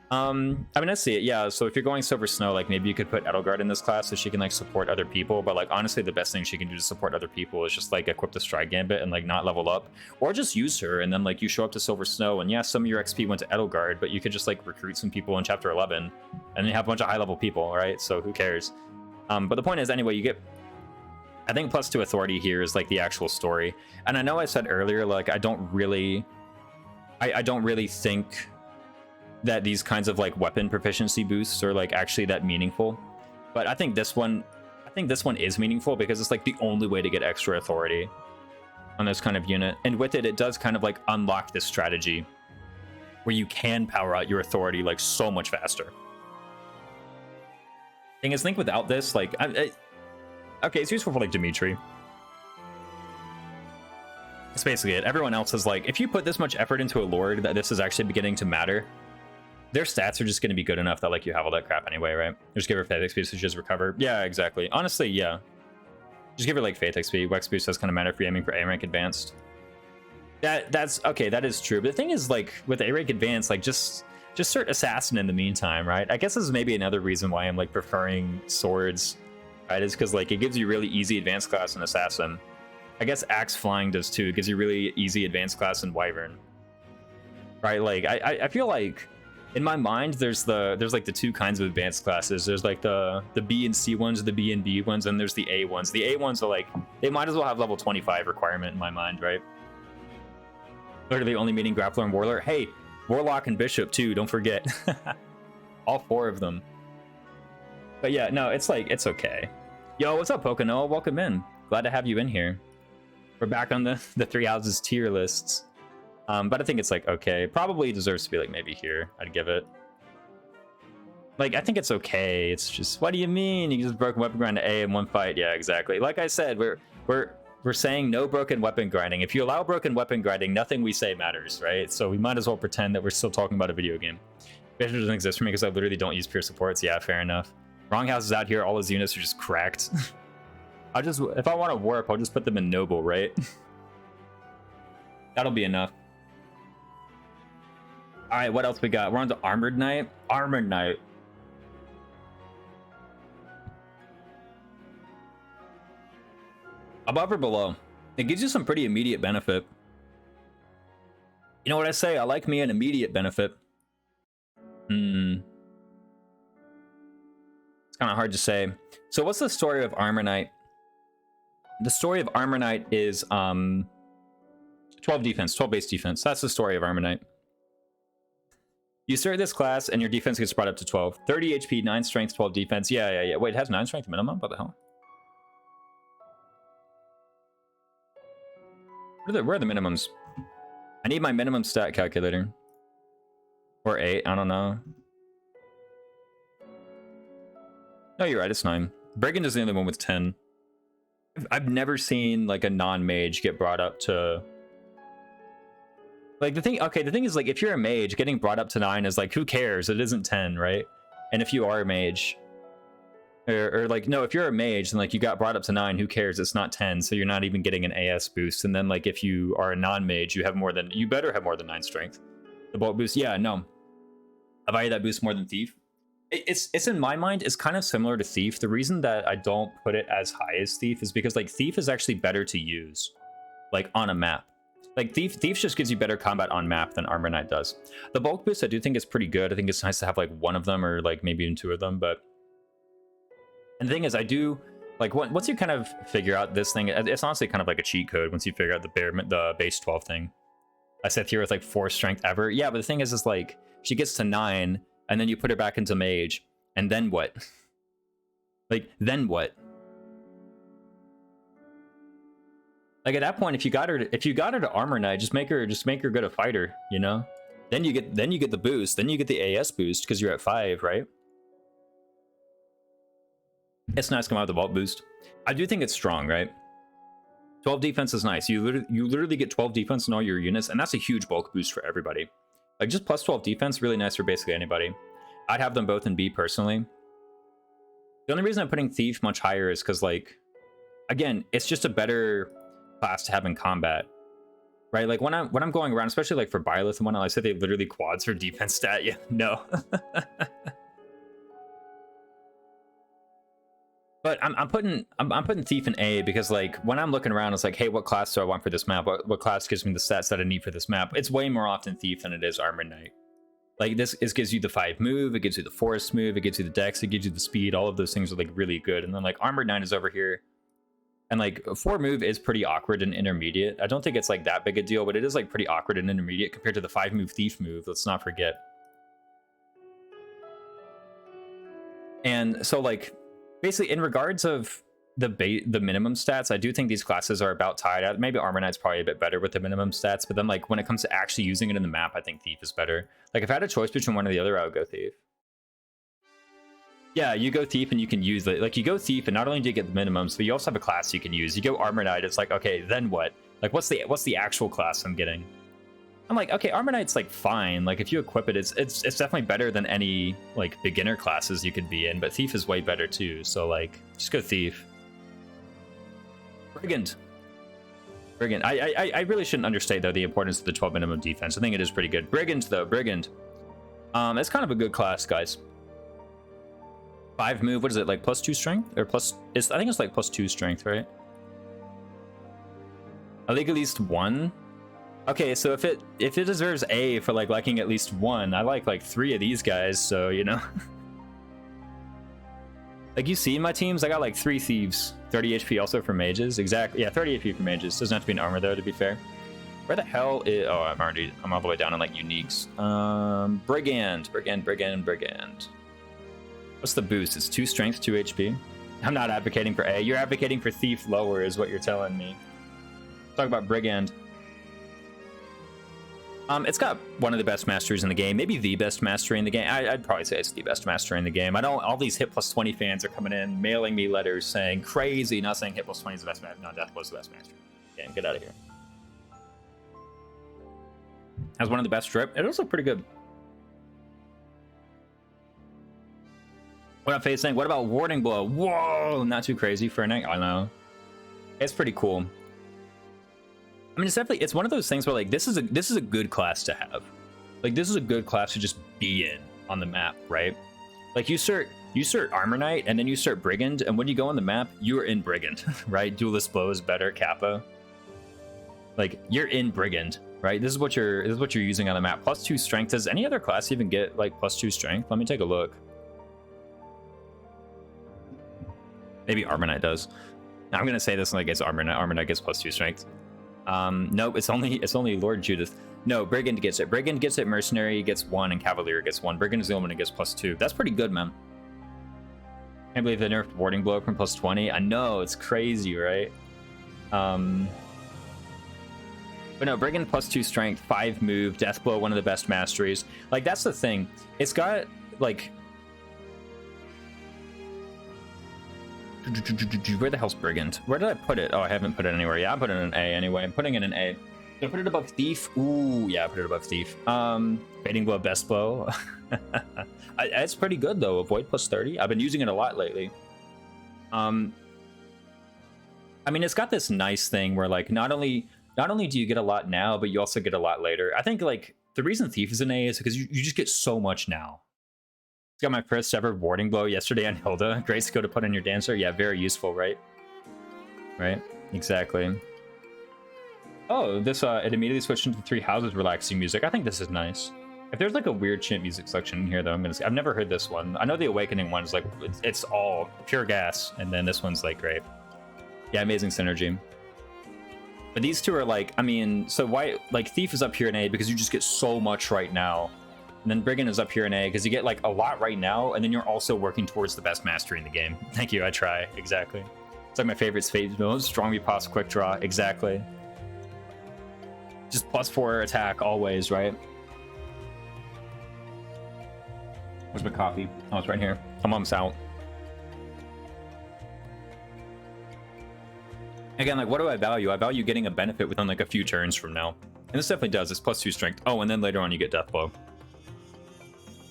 I mean, let's see it. Yeah, so if you're going Silver Snow, like maybe you could put Edelgard in this class so she can like support other people, but like honestly the best thing she can do to support other people is just like equip the Stride Gambit and like not level up, or just use her and then like you show up to Silver Snow and yeah, some of your XP went to Edelgard, but you could just like recruit some people in chapter 11 and then you have a bunch of high level people, right? So who cares? But the point is, anyway, you get, I think +2 authority here is like the actual story. And I know I said earlier, like I don't really think that these kinds of like weapon proficiency boosts are like actually that meaningful, but I think this one is meaningful because it's like the only way to get extra authority on this kind of unit, and with it does kind of like unlock this strategy where you can power out your authority like so much faster. Thing is, think without this, like okay, it's useful for like Dimitri. That's basically it. Everyone else is like, if you put this much effort into a Lord that this is actually beginning to matter, their stats are just going to be good enough that like you have all that crap anyway, right? Just give her Faith XP so she just recover. Yeah, exactly. Honestly, yeah. Just give her like Faith XP. Wex boost does kind of matter if you're aiming for A rank advanced. That's okay, that is true. But the thing is, like with A rank advanced, like just start Assassin in the meantime, right? I guess this is maybe another reason why I'm like preferring swords, right? Is because like it gives you really easy advanced class in Assassin. I guess Axe Flying does too. It gives you really easy advanced class in Wyvern, right? Like I feel like in my mind there's like the 2 kinds of advanced classes. There's like the B and C ones, the B and B ones, and there's the A ones. The A ones are like, they might as well have level 25 requirement in my mind, right? Literally only meaning Grappler and Warlord. Hey, Warlock and Bishop too, don't forget. All 4 of them. But yeah, no, it's like, it's okay. Yo, what's up, Pocono? Welcome in. Glad to have you in here. We're back on the 3 houses tier lists. But I think it's like okay. Probably deserves to be like maybe here. I'd give it. Like, I think it's okay. It's just, what do you mean? You just broken weapon grind to A in one fight. Yeah, exactly. Like I said, we're saying no broken weapon grinding. If you allow broken weapon grinding, nothing we say matters, right? So we might as well pretend that we're still talking about a video game. Vision doesn't exist for me because I literally don't use pure supports. Yeah, fair enough. Wronghouse is out here. All his units are just cracked. If I want to warp, I'll just put them in noble, right? That'll be enough. All right, what else we got? We're on to Armored Knight. Armored Knight. Above or below? It gives you some pretty immediate benefit. You know what I say? I like me an immediate benefit. It's kind of hard to say. So what's the story of Armor Knight? The story of Armor Knight is 12 defense, 12 base defense. That's the story of Armor Knight. You start this class and your defense gets brought up to 12. 30 HP, 9 strength, 12 defense. Yeah. Wait, it has 9 strength minimum? What the hell? Where are the minimums? I need my minimum stat calculator. Or 8, I don't know. No, you're right, it's 9. Brigand is the only one with 10. I've never seen like a non-mage get brought up to... Like the thing is, like, if you're a mage, getting brought up to 9 is like, who cares? It isn't 10, right? And if you are a mage, or like, no, if you're a mage and like you got brought up to 9, who cares? It's not 10, so you're not even getting an AS boost. And then like if you are a non-mage, you better have more than 9 strength. The bulk boost, yeah, no. I value that boost more than Thief. It's in my mind, it's kind of similar to Thief. The reason that I don't put it as high as Thief is because like Thief is actually better to use, like on a map. Like Thief just gives you better combat on map than Armor Knight does. The bulk boost I do think is pretty good. I think it's nice to have like one of them or like maybe even 2 of them. But and the thing is, I do like once you kind of figure out this thing, it's honestly kind of like a cheat code once you figure out the base 12 thing. I said here with like 4 strength ever. Yeah, but the thing is like she gets to 9 and then you put her back into mage, and then what? Like then what? Like at that point, if you got her to Armor Knight, just make her good a fighter, you know? Then you get the boost, then you get the AS boost because you're at 5, right? It's nice to come out with the vault boost. I do think it's strong, right? 12 defense is nice. You literally get 12 defense in all your units, and that's a huge bulk boost for everybody. Like just plus 12 defense, really nice for basically anybody. I'd have them both in B personally. The only reason I'm putting Thief much higher is because, like, again, it's just a better class to have in combat, right? Like when I'm going around, especially like for Byleth and whatnot, I said they literally quads her defense stat. Yeah, no. But I'm putting Thief in A because like when I'm looking around, it's like, hey, what class do I want for this map? What class gives me the stats that I need for this map? It's way more often Thief than it is Armor Knight. Like this gives you the 5 move, it gives you the forest move, it gives you the dex, it gives you the speed. All of those things are like really good. And then like Armor Knight is over here, and like 4 move is pretty awkward and intermediate. I don't think it's like that big a deal, but it is like pretty awkward and intermediate compared to the 5 move Thief move. Let's not forget. And so like basically in regards of the minimum stats, I do think these classes are about tied. Maybe Armor Knight's probably a bit better with the minimum stats, but then like when it comes to actually using it in the map, I think Thief is better. Like if I had a choice between one or the other, I would go Thief. Yeah, you go Thief and you can use it. Like you go Thief and not only do you get the minimums, but you also have a class you can use. You go Armor Knight, it's like, okay, then what? Like what's the actual class I'm getting? I'm like, okay, Armor Knight's like fine. Like if you equip it, it's definitely better than any like beginner classes you could be in, but Thief is way better too. So like just go Thief. Brigand. I really shouldn't understate though the importance of the 12 minimum defense. I think it is pretty good. Brigand though, Brigand. It's kind of a good class, guys. 5 move, what is it, like +2 strength? Or I think it's like +2 strength, right? I think at least 1. Okay, so if it deserves A for like liking at least 1, I like 3 of these guys, so you know. Like you see my teams, I got like 3 thieves, 30 HP also for mages. Exactly, yeah, 30 HP for mages. Doesn't have to be an armor though, to be fair. Where the hell is? Oh, I'm all the way down in like uniques. Brigand. What's the boost? It's 2 strength, 2 HP. I'm not advocating for A. You're advocating for Thief lower, is what you're telling me. Talk about Brigand. It's got one of the best masteries in the game, maybe the best mastery in the game. I'd probably say it's the best mastery in the game. I know all these hit plus 20 fans are coming in, mailing me letters saying crazy, not saying hit plus 20 is the best mastery. No, death blow is the best mastery. Damn, get out of here. Has one of the best drip. It does look pretty good. What up, Faith saying? What about warding blow? Whoa, not too crazy for an egg. I know. It's pretty cool. I mean, it's one of those things where like this is a good class to have. Like this is a good class to just be in on the map, right? Like you start Armor Knight and then you start Brigand, and when you go on the map, you're in Brigand, right? Duelist blow is better, Kappa. Like you're in Brigand, right? This is what you're using on the map. +2 strength. Does any other class even get like +2 strength? Let me take a look. Maybe Armor Knight does. Now, I'm gonna say this like it's Armor Knight. Armor Knight gets +2 strength. Nope, it's only Lord Judith. No, Brigand gets it. Brigand gets it, Mercenary gets 1, and Cavalier gets 1. Brigand is the only one that gets +2. That's pretty good, man. Can't believe they nerfed warding blow from +20. I know, it's crazy, right? But no, Brigand +2 strength, 5 move, death blow, one of the best masteries. Like that's the thing. It's got like where the hell's Brigand? Where did I put it? Oh, I haven't put it anywhere. Yeah, I put it in an A anyway. I'm putting it in an A. Did I put it above Thief? Ooh, yeah, I put it above Thief. Fading blow, best blow. It's pretty good though. Avoid +30. I've been using it a lot lately. I mean, it's got this nice thing where like not only do you get a lot now, but you also get a lot later. I think like the reason Thief is an A is because you just get so much now. It's got my first ever warding blow yesterday on Hilda. Great skill to put on your dancer. Yeah, very useful, right? Right? Exactly. Oh, this it immediately switched into 3 houses relaxing music. I think this is nice. If there's like a weird chant music section in here, though, I'm gonna say I've never heard this one. I know the Awakening one is like it's all pure gas, and then this one's like great. Yeah, amazing synergy. But these two are like, I mean, so why like Thief is up here in A because you just get so much right now. And then Brigand is up here in A because you get like a lot right now, and then you're also working towards the best mastery in the game. Thank you, I try. Exactly. It's like my favorite Fate build. Strong Riposte, quick draw. Exactly. Just +4 attack always, right? Where's my coffee? Oh, it's right here. I'm almost out. Again, like what do I value? I value getting a benefit within like a few turns from now. And this definitely does. It's +2 strength. Oh, and then later on you get death blow.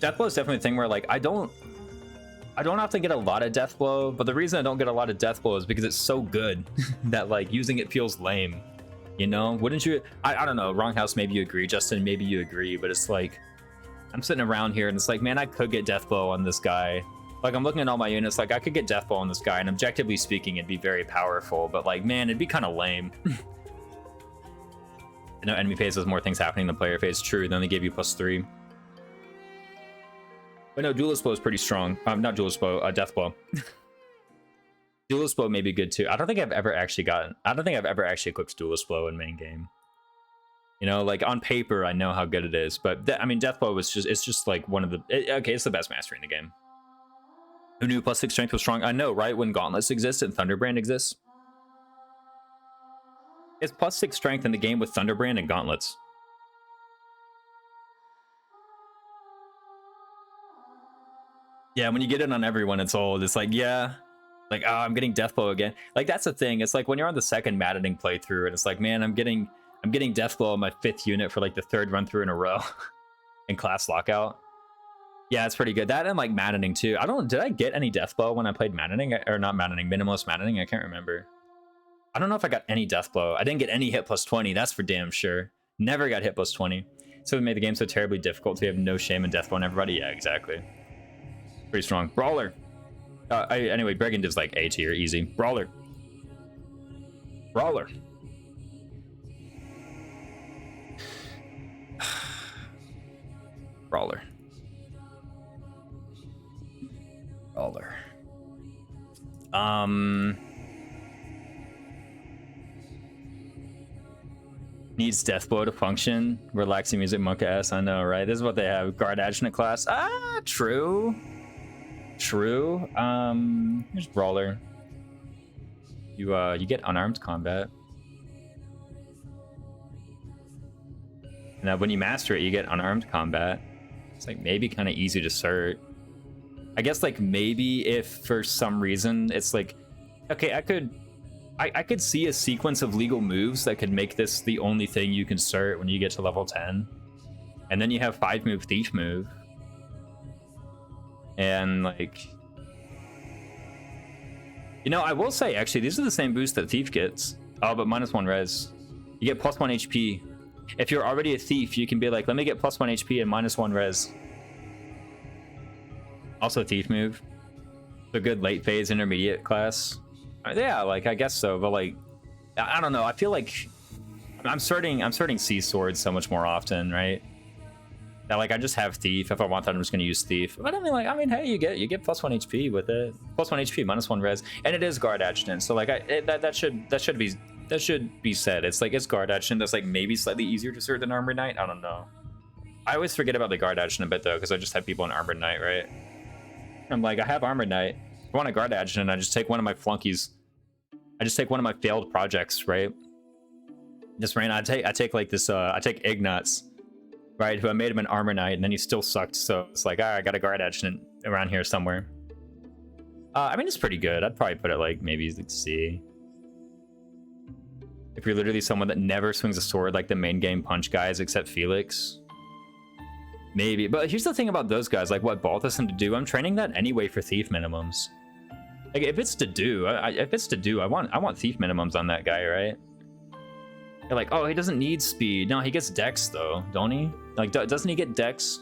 Death blow is definitely a thing where like I don't often get a lot of death blow, but the reason I don't get a lot of death blow is because it's so good that like using it feels lame. You know, wouldn't you? I don't know. Wrong house, maybe you agree. Justin, maybe you agree, but it's like I'm sitting around here and it's like, man, I could get death blow on this guy. Like I'm looking at all my units, like I could get death blow on this guy, and objectively speaking, it'd be very powerful. But like, man, it'd be kind of lame. You know, enemy phase has more things happening than player phase. True. Then they gave you +3. But no, Duelist Blow is pretty strong. Not Duelist Blow, Death Blow. Duelist Blow may be good too. I don't think I've ever actually equipped Duelist Blow in main game. You know, like on paper, I know how good it is, but I mean, Death Blow was it's just like one of the, okay, it's the best mastery in the game. Who knew +6 strength was strong? I know, right? When Gauntlets exist and Thunderbrand exists. It's +6 strength in the game with Thunderbrand and Gauntlets. Yeah, when you get it on everyone, it's old. It's like, yeah, like, oh, I'm getting Death Blow again. Like, that's the thing. It's like when you're on the second maddening playthrough, and it's like, man, I'm getting Death Blow on my 5th unit for like the 3rd run through in a row in class lockout. Yeah, it's pretty good. That and like maddening too. Did I get any Death Blow when I played maddening or not maddening? Minimalist maddening? I can't remember. I don't know if I got any Death Blow. I didn't get any hit +20. That's for damn sure. Never got hit +20. So we made the game so terribly difficult. We have no shame in Death Blow on everybody. Yeah, exactly. Pretty strong. Brawler. Anyway, Brigand is like A tier, easy. Brawler. Brawler. Brawler. Brawler. Needs Death Blow to function. Relaxing music, Monka S. I know, right? This is what they have. Guard Adjutant class. Ah, true. True. Here's Brawler. You get unarmed combat. Now, when you master it, you get unarmed combat. It's like maybe kind of easy to cert. I guess like maybe if for some reason it's like, okay, I could see a sequence of legal moves that could make this the only thing you can cert when you get to level 10. And then you have 5-move thief move. And like, you know, I will say actually these are the same boosts that thief gets. Oh, but -1 res. You get +1 HP. If you're already a thief, you can be like, let me get +1 HP and -1 res. Also thief move. The good late phase intermediate class. Yeah, like I guess so, but like I don't know. I feel like I'm starting sea swords so much more often, right? That like I just have thief. If I want that, I'm just gonna use thief. But I mean, hey, you get +1 HP with it. +1 HP, -1 res, and it is guard adjutant. So like that should be said. It's like it's guard adjutant that's like maybe slightly easier to cert than armored knight. I don't know. I always forget about the guard adjutant a bit though, because I just have people in armored knight, right? I'm like, I have armored knight. I want a guard adjutant. I just take one of my flunkies. I just take one of my failed projects, right? Just ran. I take like this. I take Ignatz, right? Who I made him an armor knight, and then he still sucked. So it's like, I got a guard adjutant around here somewhere. I mean, it's pretty good. I'd probably put it like maybe like C. If you're literally someone that never swings a sword like the main game punch guys, except Felix. Maybe, but here's the thing about those guys, like what Balthus them to do, I'm training that anyway for thief minimums. Like if it's to do, I want thief minimums on that guy, right? You're like, oh, he doesn't need speed. No, he gets dex though, don't he? Like, doesn't he get dex?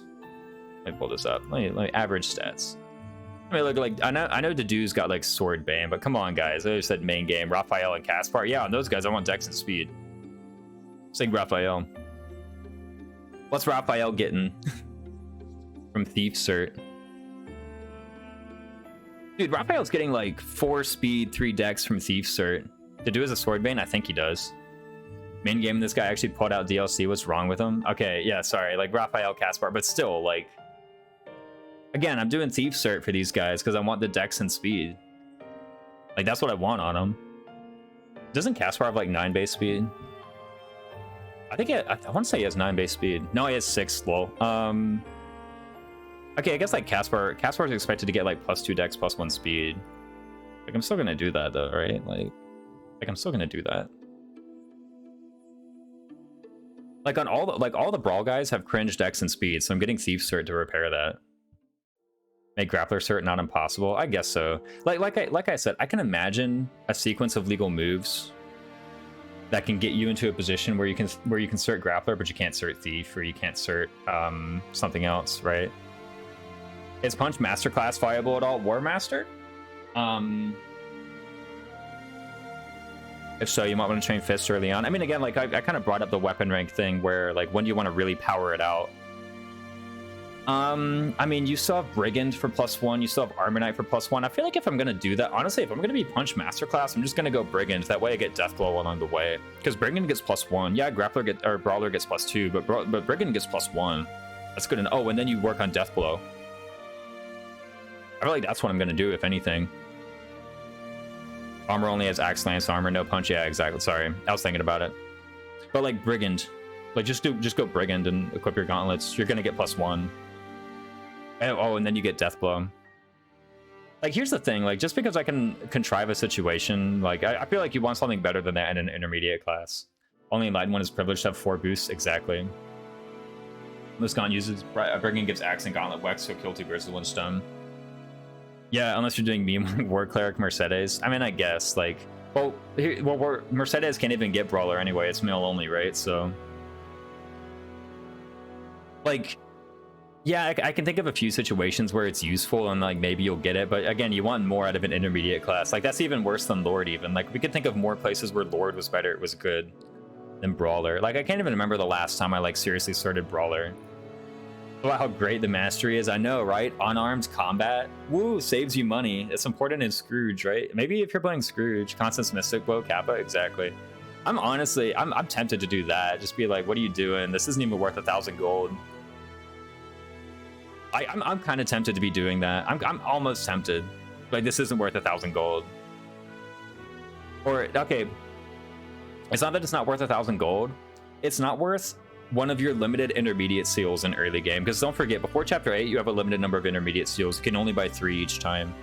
Let me pull this up. Let me average stats. I mean, look, like I know Dedue's got like sword bane, but come on, guys. I just said main game, Raphael and Caspar. Yeah, on those guys, I want dex and speed. Sing Raphael. What's Raphael getting from thief cert? Dude, Raphael's getting like 4 speed, 3 dex from thief cert. Dedue is a sword bane? I think he does. Main game, this guy actually pulled out DLC. What's wrong with him? Okay, yeah, sorry. Like Raphael, Caspar, but still, like, again, I'm doing thief cert for these guys because I want the dex and speed. Like, that's what I want on them. Doesn't Caspar have like 9 base speed? I think I want to say he has 9 base speed. No, he has 6. Lol. Okay, I guess like Caspar is expected to get like +2 dex, +1 speed. Like I'm still gonna do that though, right? Like I'm still gonna do that. Like on all the brawl guys have cringe dex and speed, so I'm getting thief cert to repair that. Make grappler cert not impossible. I guess so. Like I said, I can imagine a sequence of legal moves that can get you into a position where you can cert grappler, but you can't cert thief, or you can't cert something else, right? Is punch masterclass viable at all? War master? If so, you might want to train fists early on. I mean, again, like I kind of brought up the weapon rank thing, where like when do you want to really power it out? I mean, you still have Brigand for +1, you still have Armor Knight for +1. I feel like if I'm gonna do that, honestly, if I'm gonna be Punch Masterclass, I'm just gonna go Brigand. That way I get Deathblow along the way. Because Brigand gets +1. Yeah, Brawler gets +2, but Brigand gets +1. That's good. Oh, and then you work on Deathblow. I feel like that's what I'm gonna do, if anything. Armor only has Axe Lance armor, no punch. Yeah, exactly. Sorry, I was thinking about it. But like Brigand, like just go Brigand and equip your gauntlets. You're gonna get +1. Oh, and then you get Deathblow. Like, here's the thing. Like, just because I can contrive a situation, like, I feel like you want something better than that in an intermediate class. Only Enlightened one is privileged to have 4 boosts. Exactly. Most gaunt uses Brigand gives Axe and Gauntlet Wex, so kill 2 birds with 1 stone. Yeah, unless you're doing meme War Cleric Mercedes. I mean, I guess, like, well, Mercedes can't even get Brawler anyway. It's male only, right? So, like, yeah, I can think of a few situations where it's useful and like maybe you'll get it, but again, you want more out of an intermediate class. Like that's even worse than Lord even. Like we could think of more places where Lord was better, it was good than Brawler. Like I can't even remember the last time I like seriously sorted Brawler. About how great the mastery is. I know, right? Unarmed combat. Woo, saves you money. It's important in Scrooge, right? Maybe if you're playing Scrooge, Constance Mystic Bow, Kappa, exactly. I'm honestly, I'm tempted to do that. Just be like, what are you doing? This isn't even worth 1,000 gold. I'm kind of tempted to be doing that. I'm almost tempted. Like, this isn't worth 1,000 gold. Or, okay, it's not that it's not worth 1,000 gold. It's not worth one of your limited intermediate seals in early game, because don't forget, before chapter 8 you have a limited number of intermediate seals. You can only buy 3 each time.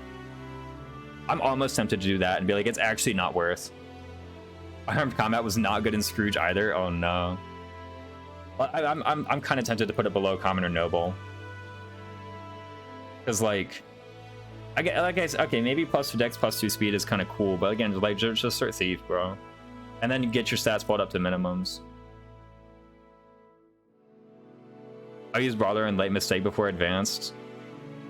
I'm almost tempted to do that and be like, it's actually not worth. Firearmed combat was not good in Scrooge either. Oh no. I'm kind of tempted to put it below common or noble, because like I guess okay, maybe +2 dex +2 speed is kind of cool, but again, like just start thief, bro, and then you get your stats pulled up to minimums. I use brawler and late mistake before advanced.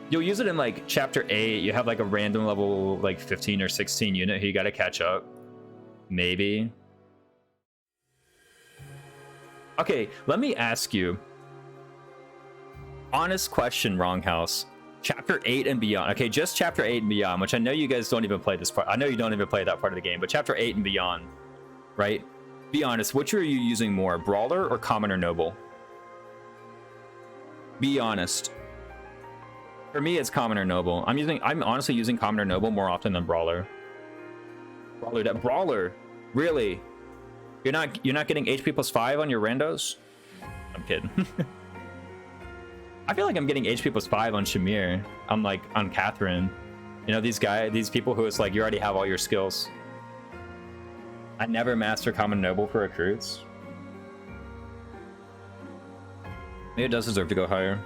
You'll use it in like chapter 8. You have like a random level like 15 or 16 unit who you got to catch up, maybe. Okay, let me ask you. Honest question, Wronghouse. Chapter 8 and beyond. Okay, just chapter 8 and beyond, which I know you guys don't even play this part. I know you don't even play that part of the game, but chapter 8 and beyond, right? Be honest, which are you using more, brawler or common or noble? Be honest. For me, it's common or noble. I'm honestly using common or noble more often than brawler. Brawler, really? You're not getting HP +5 on your randos? I'm kidding. I feel like I'm getting HP +5 on Shamir. I'm like on Catherine. You know, these people who it's like you already have all your skills. I never master common noble for recruits. Maybe it does deserve to go higher.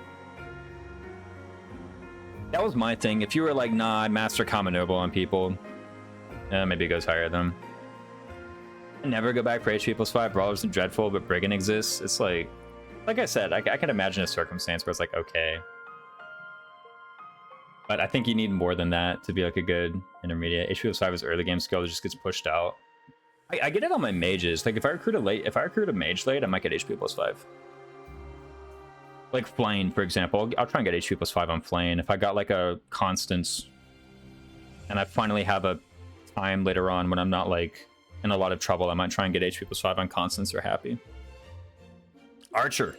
That was my thing. If you were like, nah, I master common noble on people, maybe it goes higher then. I never go back for HP +5. Brawlers are dreadful, but Brigand exists. It's like I said, I can imagine a circumstance where it's like, okay. But I think you need more than that to be like a good intermediate. HP +5 is early game skill that just gets pushed out. I get it on my mages. Like if I recruit a mage late, I might get HP +5. Like Flame, for example. I'll try and get HP +5 on Flame. If I got like a Constance, and I finally have a time later on when I'm not like in a lot of trouble, I might try and get HP +5 on Constance or Happy. Archer.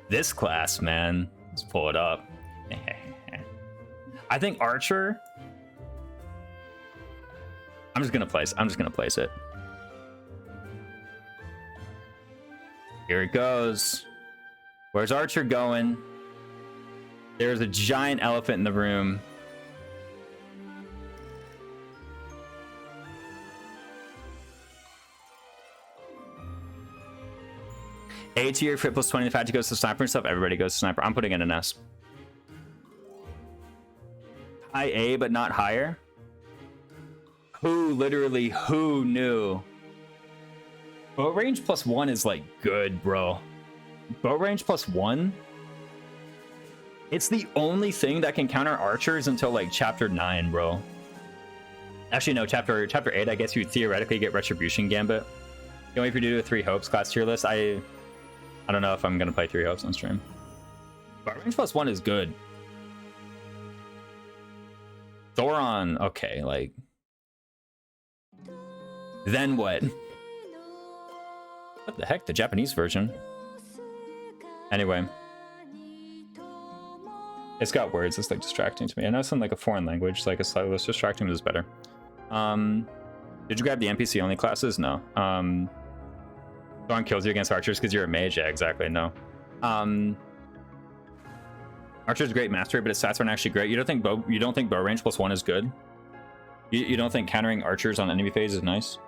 This class, man. Let's pull it up. I think Archer. I'm just gonna place it. Here it goes. Where's Archer going? There's a giant elephant in the room. A tier, crit +20, the fact he goes to sniper and stuff, everybody goes to sniper. I'm putting in an S. High A, but not higher? Who knew? Bow range +1 is like good, bro. Bow range +1? It's the only thing that can counter archers until like chapter 9, bro. Actually, no, chapter 8, I guess you theoretically get Retribution Gambit. You know, if you do a 3 hopes class tier list, I don't know if I'm gonna play 3 hopes on stream. But range +1 is good. Thoron, okay, like. Then what? What the heck? The Japanese version. Anyway. It's got words, it's like distracting to me. I know it's in like a foreign language, like a slightly less distracting, but it's better. Did you grab the NPC only classes? No. Thorn kills you against archers because you're a mage. Yeah, exactly. No. Archer's great mastery, but its stats aren't actually great. You don't think bow range +1 is good? You don't think countering archers on enemy phase is nice?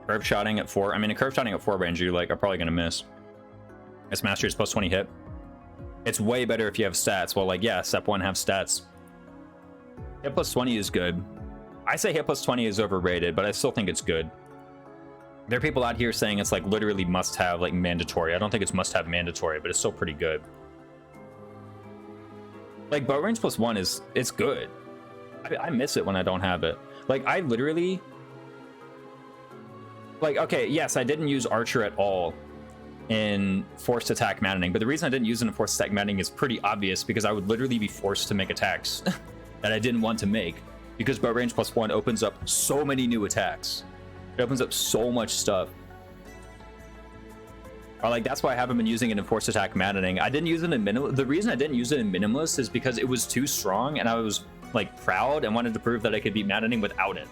Curve shotting at 4. I mean, a curve shotting at 4 range, you like are probably gonna miss. Its mastery is +20 hit. It's way better if you have stats. Well, like yeah, step 1 have stats. Hit +20 is good. I say hit +20 is overrated, but I still think it's good. There are people out here saying it's like literally must have, like mandatory. I don't think it's must have mandatory, but it's still pretty good. Like bow range +1 it's good. I miss it when I don't have it. Like I literally, like, okay, yes, I didn't use Archer at all in forced attack maddening, but the reason I didn't use it in forced attack maddening is pretty obvious, because I would literally be forced to make attacks that I didn't want to make, because bow range +1 opens up so many new attacks. It opens up so much stuff. Or like that's why I haven't been using it in forced attack maddening. I didn't use it in minimal. The reason I didn't use it in minimalist is because it was too strong, and I was like proud and wanted to prove that I could beat maddening without it.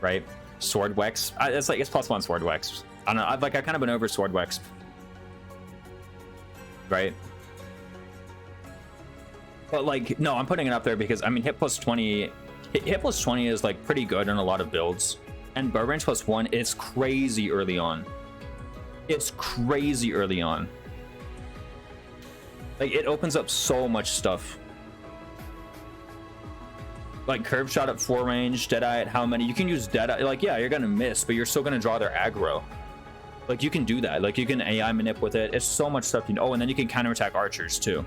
Right? Sword Wex. It's like it's +1 Sword Wex. I don't know. I've kind of been over Sword Wex. Right? But like, no, I'm putting it up there because I mean, hit plus 20 is like pretty good in a lot of builds, and bow range +1 is crazy early on. It's crazy early on. Like, it opens up so much stuff. Like curve shot at 4 range, Deadeye at how many? You can use Deadeye. Like, yeah, you're gonna miss, but you're still gonna draw their aggro. Like, you can do that. Like, you can AI manip with it. It's so much stuff. You know. Oh, and then you can counterattack archers too.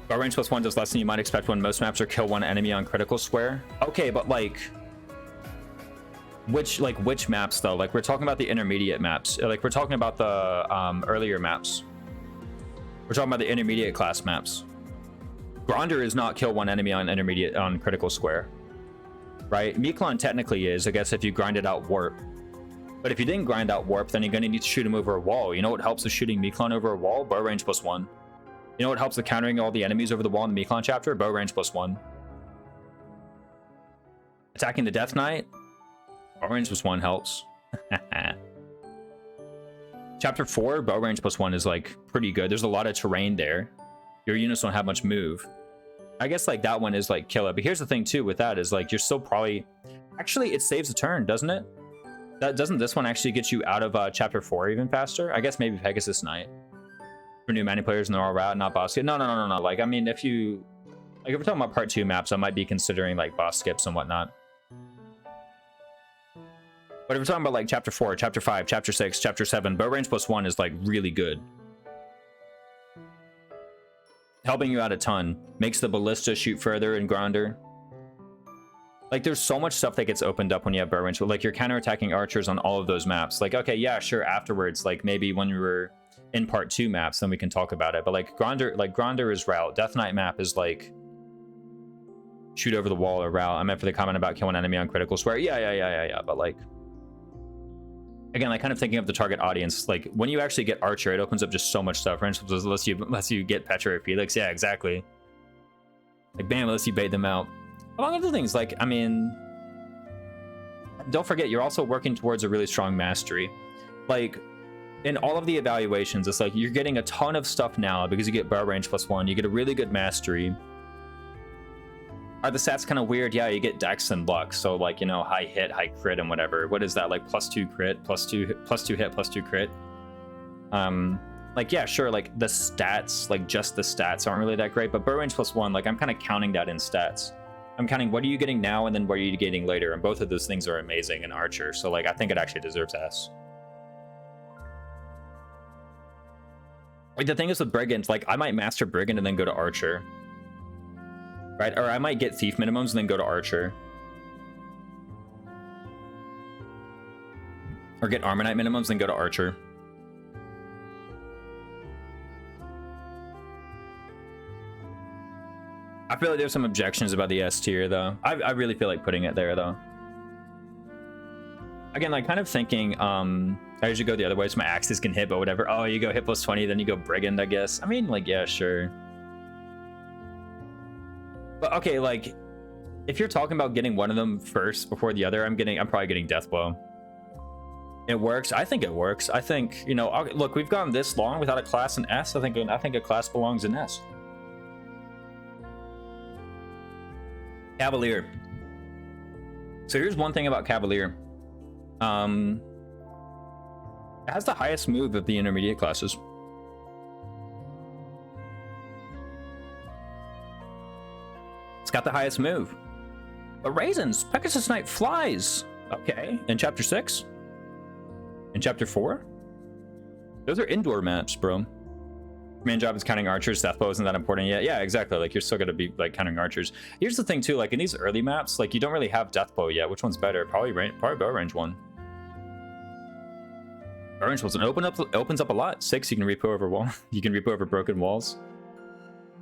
Bow range +1 does less than you might expect when most maps are kill one enemy on critical square. Okay, but like which maps though? Like, we're talking about the intermediate maps. Like, we're talking about the earlier maps. We're talking about the intermediate class maps. Gronder is not kill one enemy on critical square, right? Miklon technically is, I guess, if you grinded out warp. But if you didn't grind out warp, then you're gonna need to shoot him over a wall. You know what helps with shooting Miklon over a wall? Bow range +1. You know what helps with countering all the enemies over the wall in the Miklon chapter? Bow range +1. Attacking the Death Knight? Bow range +1 helps. Chapter 4, bow range +1 is like pretty good. There's a lot of terrain there. Your units don't have much move. I guess like that one is like kill it. But here's the thing too with that is like you're still probably... Actually, it saves a turn, doesn't it? Doesn't this one actually get you out of chapter 4 even faster? I guess maybe Pegasus Knight. For new many players in the raw route, not boss skip. No. Like, I mean, if we're talking about part 2 maps, I might be considering like boss skips and whatnot. But if we're talking about like chapter 4, chapter 5, chapter 6, chapter 7, bow range +1 is like really good. Helping you out a ton. Makes the ballista shoot further in Gronder. Like, there's so much stuff that gets opened up when you have bow range. Like, you're counterattacking archers on all of those maps. Like, okay, yeah, sure, afterwards, like maybe when you were in part 2 maps, then we can talk about it. But like Gronder is route. Death Knight map is like shoot over the wall or route. I meant for the comment about killing an enemy on critical square. Yeah. But like, again, like kind of thinking of the target audience. Like, when you actually get Archer, it opens up just so much stuff. For instance, unless you get Petra or Felix. Yeah, exactly. Like, bam, unless you bait them out. Among other things, like, I mean, don't forget, you're also working towards a really strong mastery. Like, in all of the evaluations, it's like you're getting a ton of stuff now because you get bow range +1. You get a really good mastery. Are the stats kind of weird? Yeah, you get dex and luck. So like, you know, high hit, high crit, and whatever. What is that? Like +2 crit, +2 hit, +2 crit. Like, yeah, sure. Like the stats, like just the stats aren't really that great. But bow range +1, like I'm kind of counting that in stats. I'm counting what are you getting now and then what are you getting later. And both of those things are amazing in Archer. So like, I think it actually deserves S. Like, the thing is with Brigand, like, I might master Brigand and then go to Archer. Right? Or I might get Thief minimums and then go to Archer. Or get Armor Knight minimums and go to Archer. I feel like there's some objections about the S tier, though. I really feel like putting it there, though. Again, like, kind of thinking, I usually go the other way, so my axes can hit, but whatever. Oh, you go hit +20, then you go Brigand, I guess. I mean, like, yeah, sure. But, okay, like, if you're talking about getting one of them first before the other, I'm probably getting Deathblow. It works. I think it works. I think, you know, look, we've gone this long without a class in S. I think a class belongs in S. Cavalier. So here's one thing about Cavalier. It has the highest move of the intermediate classes. It's got the highest move. But Raisins, Pegasus Knight flies. Okay, in chapter 6? In chapter 4? Those are indoor maps, bro. Main job is counting archers. Deathbow isn't that important yet. Yeah, exactly. Like, you're still gonna be like counting archers. Here's the thing too, like in these early maps, like you don't really have Deathbow yet. Which one's better? Probably bow range one. Bow range one opens up a lot. 6, you can repo over wall. You can repo over broken walls.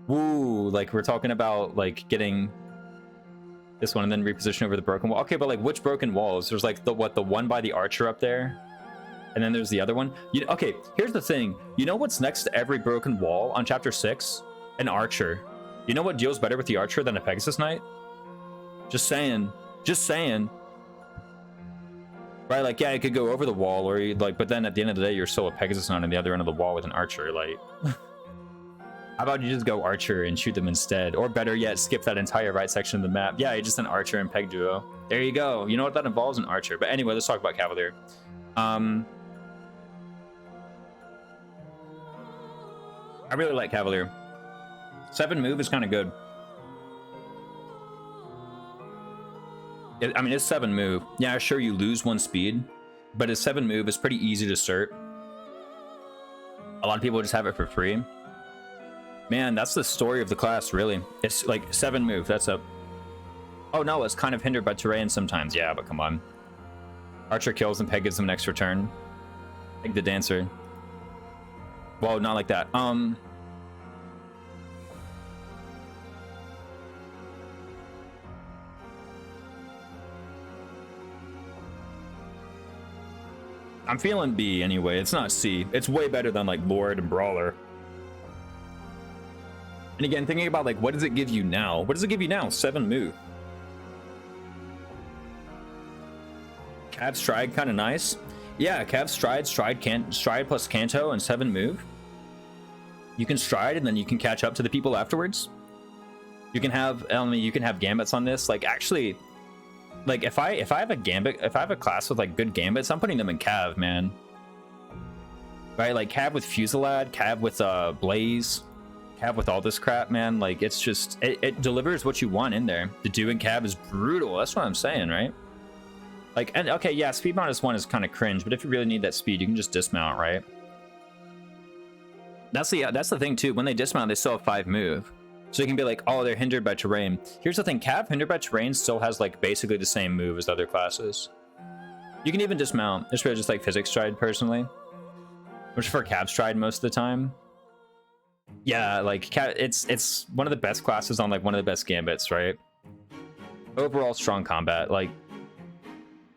Woo, like we're talking about like getting this one and then reposition over the broken wall. Okay, but like which broken walls? There's like the one by the archer up there. and then there's the other one. Okay, here's the thing. You know what's next to every broken wall on chapter 6? An archer. You know what deals better with the archer than a Pegasus Knight? Just saying. Just saying. Right, like, yeah, it could go over the wall, or like, but then at the end of the day, you're still a Pegasus Knight on the other end of the wall with an archer. Like, how about you just go archer and shoot them instead? Or better yet, skip that entire right section of the map. Yeah, you're just an archer and peg duo. There you go. You know what that involves? An archer. But anyway, let's talk about Cavalier. I really like Cavalier. 7 move is kind of good. I mean, it's 7 move. Yeah, sure, you lose 1 speed, but it's 7 move. It's pretty easy to start. A lot of people just have it for free. Man, that's the story of the class, really. It's like 7 move. That's a... Oh no, it's kind of hindered by terrain sometimes. Yeah, but come on. Archer kills and Peg gives them an extra turn. Like the dancer. Well, not like that. I'm feeling B anyway. It's not C. It's way better than like Lord and Brawler. And again, thinking about like, what does it give you now? What does it give you now? 7 move. Cav Stride, kind of nice. Yeah, Cav Stride, Stride plus Canto and 7 move. You can stride and then you can catch up to the people afterwards. You can have, you can have gambits on this. Like actually, like if I have a gambit, if I have a class with like good gambits, I'm putting them in Cav, man. Right, like Cav with Fusilade, Cav with Blaze, Cav with all this crap, man. Like it's just, it delivers what you want in there. The do in Cav is brutal. That's what I'm saying, right? Like, and okay, yeah, speed -1 is kind of cringe, but if you really need that speed, you can just dismount, right? That's the thing too. When they dismount, they still have 5 move. So you can be like, oh, they're hindered by terrain. Here's the thing, Cav hindered by terrain still has like basically the same move as other classes. You can even dismount. It's really just like physics stride personally. Which for Cav stride most of the time. Yeah, like it's one of the best classes on like one of the best gambits, right? Overall strong combat. Like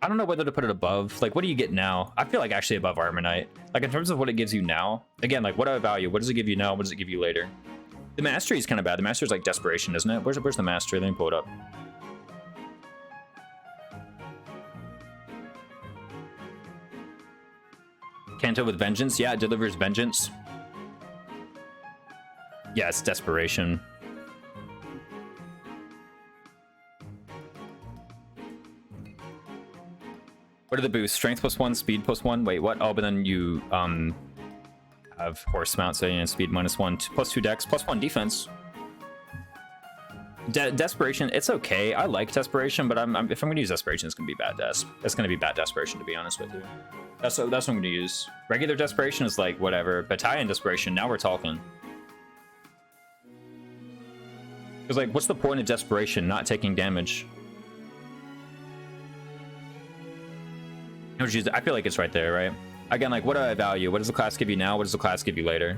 I don't know whether to put it above. Like what do you get now? I feel like actually above Armor Knight. Like in terms of what it gives you now. Again, like what do I value? What does it give you now? What does it give you later? The mastery is kind of bad. The mastery is like desperation, isn't it? Where's the mastery? Let me pull it up. Canto with Vengeance. Yeah, it delivers Vengeance. Yeah, it's desperation. What are the boosts? Strength +1, speed +1. Wait, what? Oh, but then you have horse mount, so you know, speed -1, +2 dex, +1 defense. Desperation, it's okay. I like desperation, but if I'm gonna use desperation, it's gonna be bad des. It's gonna be bad desperation, to be honest with you. That's what I'm gonna use. Regular desperation is like whatever. Battalion desperation, now we're talking. Because like, what's the point of desperation? Not taking damage. I feel like it's right there, right? Again, like, what do I value? What does the class give you now? What does the class give you later?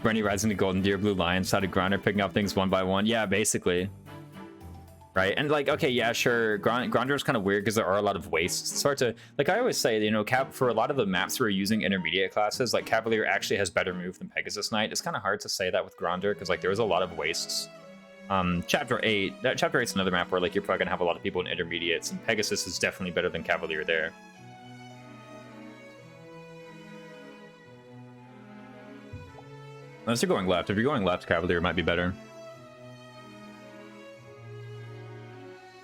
Brenny rides into Golden Deer, Blue Lion, Sided Grinder, picking up things one by one. Yeah, basically. Right? And like, okay, yeah, sure. Grinder is kind of weird because there are a lot of wastes. It's hard to, like I always say, you know, for a lot of the maps we're using intermediate classes, like Cavalier actually has better move than Pegasus Knight. It's kind of hard to say that with Grinder because like there was a lot of wastes. Chapter 8, Chapter 8's another map where like you're probably gonna have a lot of people in intermediates, and Pegasus is definitely better than Cavalier there. Unless you're going left. If you're going left, Cavalier might be better.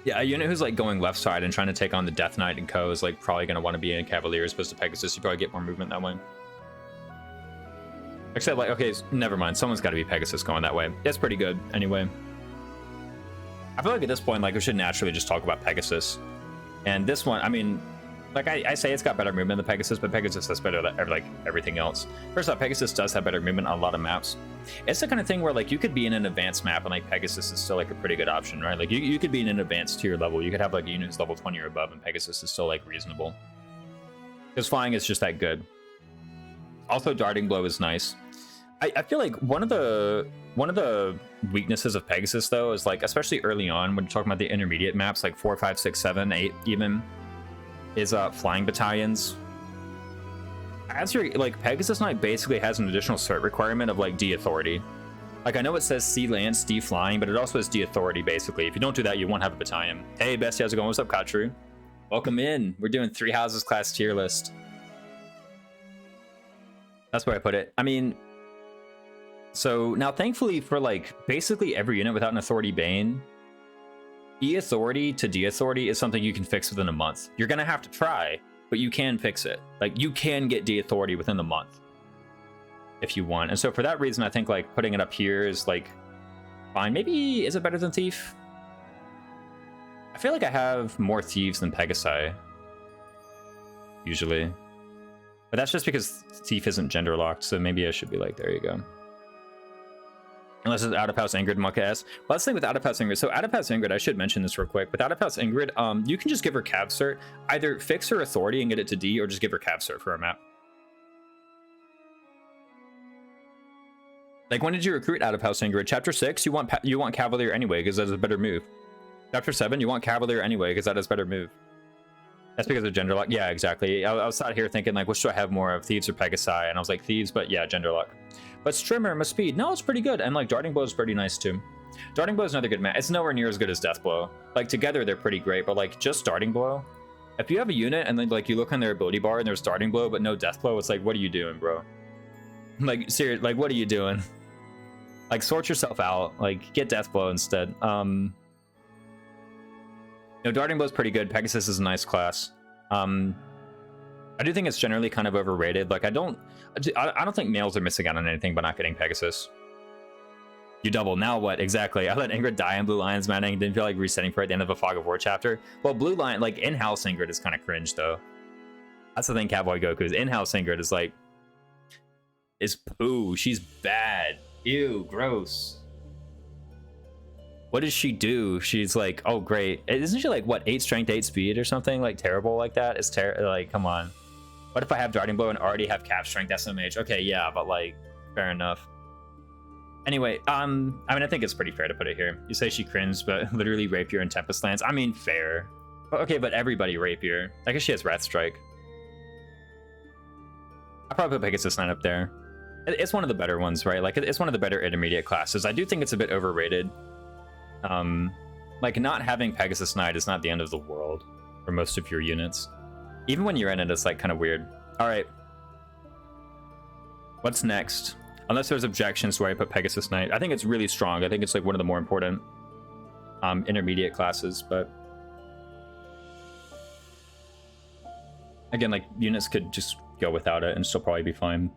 Yeah, a unit who's like going left side and trying to take on the Death Knight and co is like probably gonna want to be in Cavalier as opposed to Pegasus. You probably get more movement that way. Except like, okay, never mind. Someone's got to be Pegasus going that way. It's pretty good anyway. I feel like at this point, like we should naturally just talk about Pegasus. And this one, I mean, like I say it's got better movement than Pegasus, but Pegasus has better like everything else. First off, Pegasus does have better movement on a lot of maps. It's the kind of thing where like you could be in an advanced map and like Pegasus is still like a pretty good option, right? Like you could be in an advanced tier level. You could have like a unit who's level 20 or above and Pegasus is still like reasonable. Because flying is just that good. Also, Darting Blow is nice. I feel like one of the weaknesses of Pegasus though is like, especially early on when you're talking about the intermediate maps, like 4, 5, 6, 7, 8 even, is flying battalions. As you're like, Pegasus Knight basically has an additional cert requirement of like D authority. Like, I know it says C lance, D flying, but it also has D authority basically. If you don't do that, you won't have a battalion. Hey Bestie, how's it going? What's up, Katru? Welcome in. We're doing 3 houses class tier list. That's where I put it. I mean, so now thankfully for like basically every unit without an authority bane, E authority to D authority is something you can fix within a month. You're gonna have to try, but you can fix it. Like, you can get D authority within the month if you want. And so for that reason, I think like putting it up here is like fine. Maybe, is it better than Thief? I feel like I have more Thieves than Pegasi usually, but that's just because Thief isn't gender locked. So maybe I should be like, there you go. Unless it's out of house Ingrid Mucka S. Well, let's think with out of house Ingrid. So out of house Ingrid, I should mention this real quick. With out of house Ingrid, you can just give her Cav cert, either fix her authority and get it to D, or just give her Cav cert for her map. Like, when did you recruit out of house Ingrid? Chapter 6, you want Cavalier anyway because that's a better move. Chapter 7, you want Cavalier anyway because that is a better move. That's because of gender lock. Yeah, exactly. I was sat here thinking like, which do I have more of, Thieves or Pegasi? And I was like, Thieves, but yeah, gender lock. But Strimmer, my speed, no, it's pretty good. And like Darting Blow is pretty nice too. Darting Blow is another good match. It's nowhere near as good as Death Blow. Like, together they're pretty great, but like just Darting Blow. If you have a unit and then like you look on their ability bar and there's Darting Blow but no Death Blow, it's like, what are you doing, bro? Like, seriously, like, what are you doing? Like, sort yourself out. Like, get Death Blow instead. You know, Darting Blow is pretty good. Pegasus is a nice class. I do think it's generally kind of overrated. Like, I don't think males are missing out on anything by not getting Pegasus. You double, now what? Exactly. I let Ingrid die in Blue Lion's Manning. Didn't feel like resetting for at the end of a Fog of War chapter. Well, Blue Lion, like, in-house Ingrid is kind of cringe, though. That's the thing, Cowboy Goku's in-house Ingrid is like, is poo. She's bad. Ew, gross. What does she do? She's like, oh, great. Isn't she like, what, 8 strength, 8 speed or something? Like, terrible like that? It's like, come on. What if I have Darting Blow and already have Cap Strength SMH? Okay, yeah, but like, fair enough. Anyway, I mean, I think it's pretty fair to put it here. You say she cringed, but literally Rapier and Tempest Lance. I mean, fair. Okay, but everybody Rapier. I guess she has Wrath Strike. I'll probably put Pegasus Knight up there. It's one of the better ones, right? Like, it's one of the better intermediate classes. I do think it's a bit overrated. Like, not having Pegasus Knight is not the end of the world for most of your units. Even when you're in it, it's like kind of weird. All right. What's next? Unless there's objections to where I put Pegasus Knight. I think it's really strong. I think it's like one of the more important intermediate classes, but again, like, units could just go without it and still probably be fine.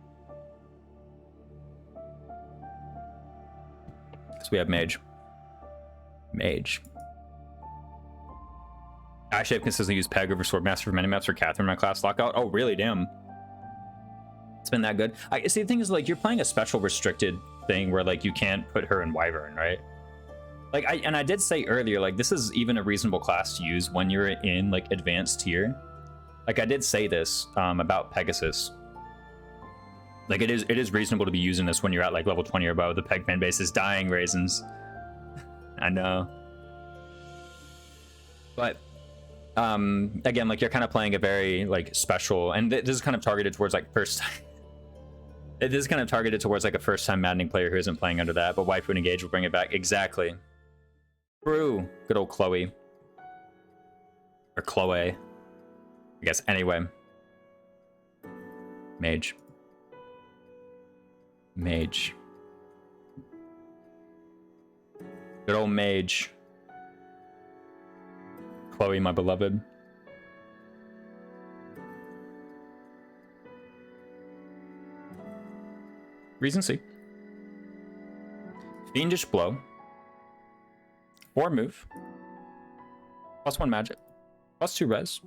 So we have Mage. Mage. Actually, I've consistently used Peg over Swordmaster for many maps for Catherine in my class lockout. Oh, really? Damn. It's been that good. I see, the thing is, like, you're playing a special restricted thing where, like, you can't put her in Wyvern, right? Like, I did say earlier, like, this is even a reasonable class to use when you're in, like, advanced tier. Like, I did say this about Pegasus. Like, it is reasonable to be using this when you're at, like, level 20 or above. The Peg fan base is dying, Raisins. I know. But again, like, you're kind of playing a very, like, special, and this is kind of targeted towards, like, first time. It is kind of targeted towards, like, a first-time maddening player who isn't playing under that, but Waifu and Engage will bring it back. Exactly. True. Good old Chloe. Or Chloe, I guess. Anyway. Mage. Mage. Good old Mage. Chloe, my beloved. Reason C. Fiendish Blow. 4 move. +1 magic. +2 res.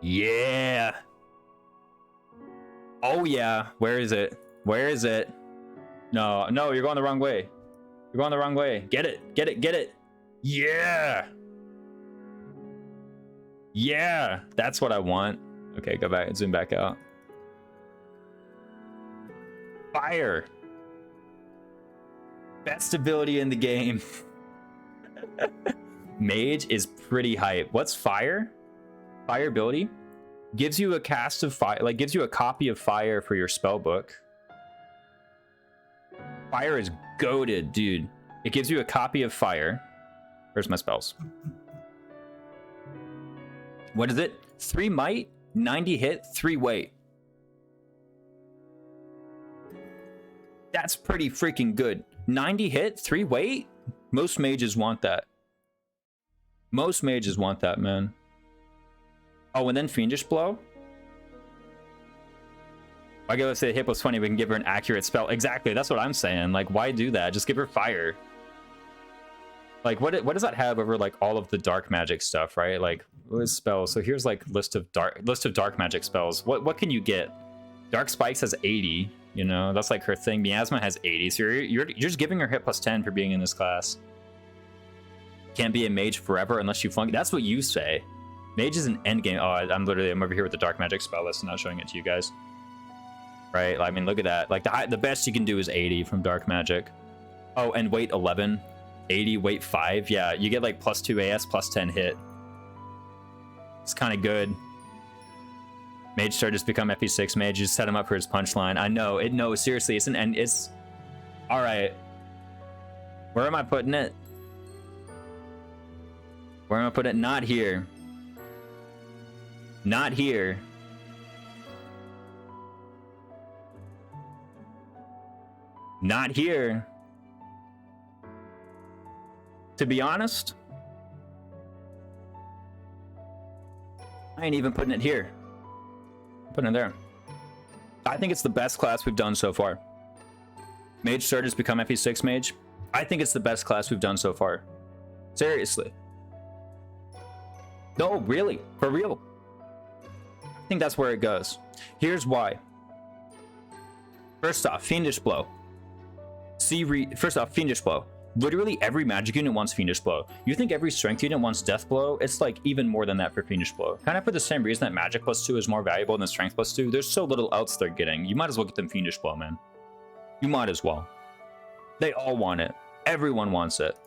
Yeah. Oh yeah. Where is it? Where is it? No, no, you're going the wrong way. You're going the wrong way. Get it. Get it. Get it. Yeah. Yeah. That's what I want. Okay, go back and zoom back out. Fire. Best ability in the game. Mage is pretty hype. What's fire? Fire ability gives you a cast of fire, like gives you a copy of fire for your spell book. Fire is goated, dude. It gives you a copy of fire. Where's my spells? What is it? 3 might, 90 hit, 3 weight. That's pretty freaking good. 90 hit, 3 weight? Most mages want that. Most mages want that, man. Oh, and then Fiendish Blow? I guess let's say hit was funny, we can give her an accurate spell. Exactly, that's what I'm saying. Like, why do that? Just give her fire. Like, what does that have over like all of the dark magic stuff, right? Like, what is spells? So here's like list of dark magic spells. What can you get? Dark Spikes has 80, you know, that's like her thing. Miasma has 80, so you're just giving her hit plus 10 for being in this class. Can't be a mage forever unless you flunk. That's what you say. Mage is an end game. Oh, I'm over here with the dark magic spell list and not showing it to you guys. Right? I mean, look at that. Like the best you can do is 80 from dark magic. Oh, and weight 11, 80, weight 5. Yeah, you get like plus 2 AS, plus 10 hit. It's kind of good. Mage Star just become FP6 mage. Just set him up for his punchline. I know it. No, seriously, it's an end. It's all right. Where am I putting it? Where am I putting it? Not here. Not here. Not here. To be honest, I ain't even putting it here. I'm putting it there. I think it's the best class we've done so far. Mage Starters become FE6 mage. I think it's the best class we've done so far. Seriously. No, really, for real. I think that's where it goes. Here's why. First off, Fiendish Blow. First off, Fiendish Blow. Literally every magic unit wants Fiendish Blow. You think every strength unit wants Death Blow? It's like even more than that for Fiendish Blow. Kind of for the same reason that Magic +2 is more valuable than Strength +2. There's so little else they're getting. You might as well get them Fiendish Blow, man. You might as well. They all want it. Everyone wants it.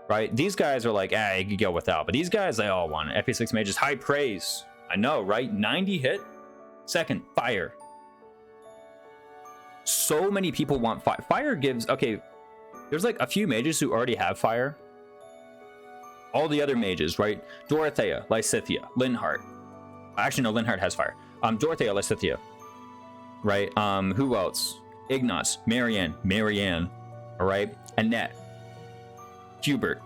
Right? These guys are like, you could go without. But these guys, they all want it. FP6 mages, high praise. I know, right? 90 hit. Second, fire. So many people want fire. Fire gives, okay, there's like a few mages who already have fire. All the other mages, right? Dorothea, Lysithea, Linhardt. Actually, no, Linhardt has fire. Dorothea, Lysithea. Right? Who else? Ignaz, Marianne. All right? Annette. Hubert.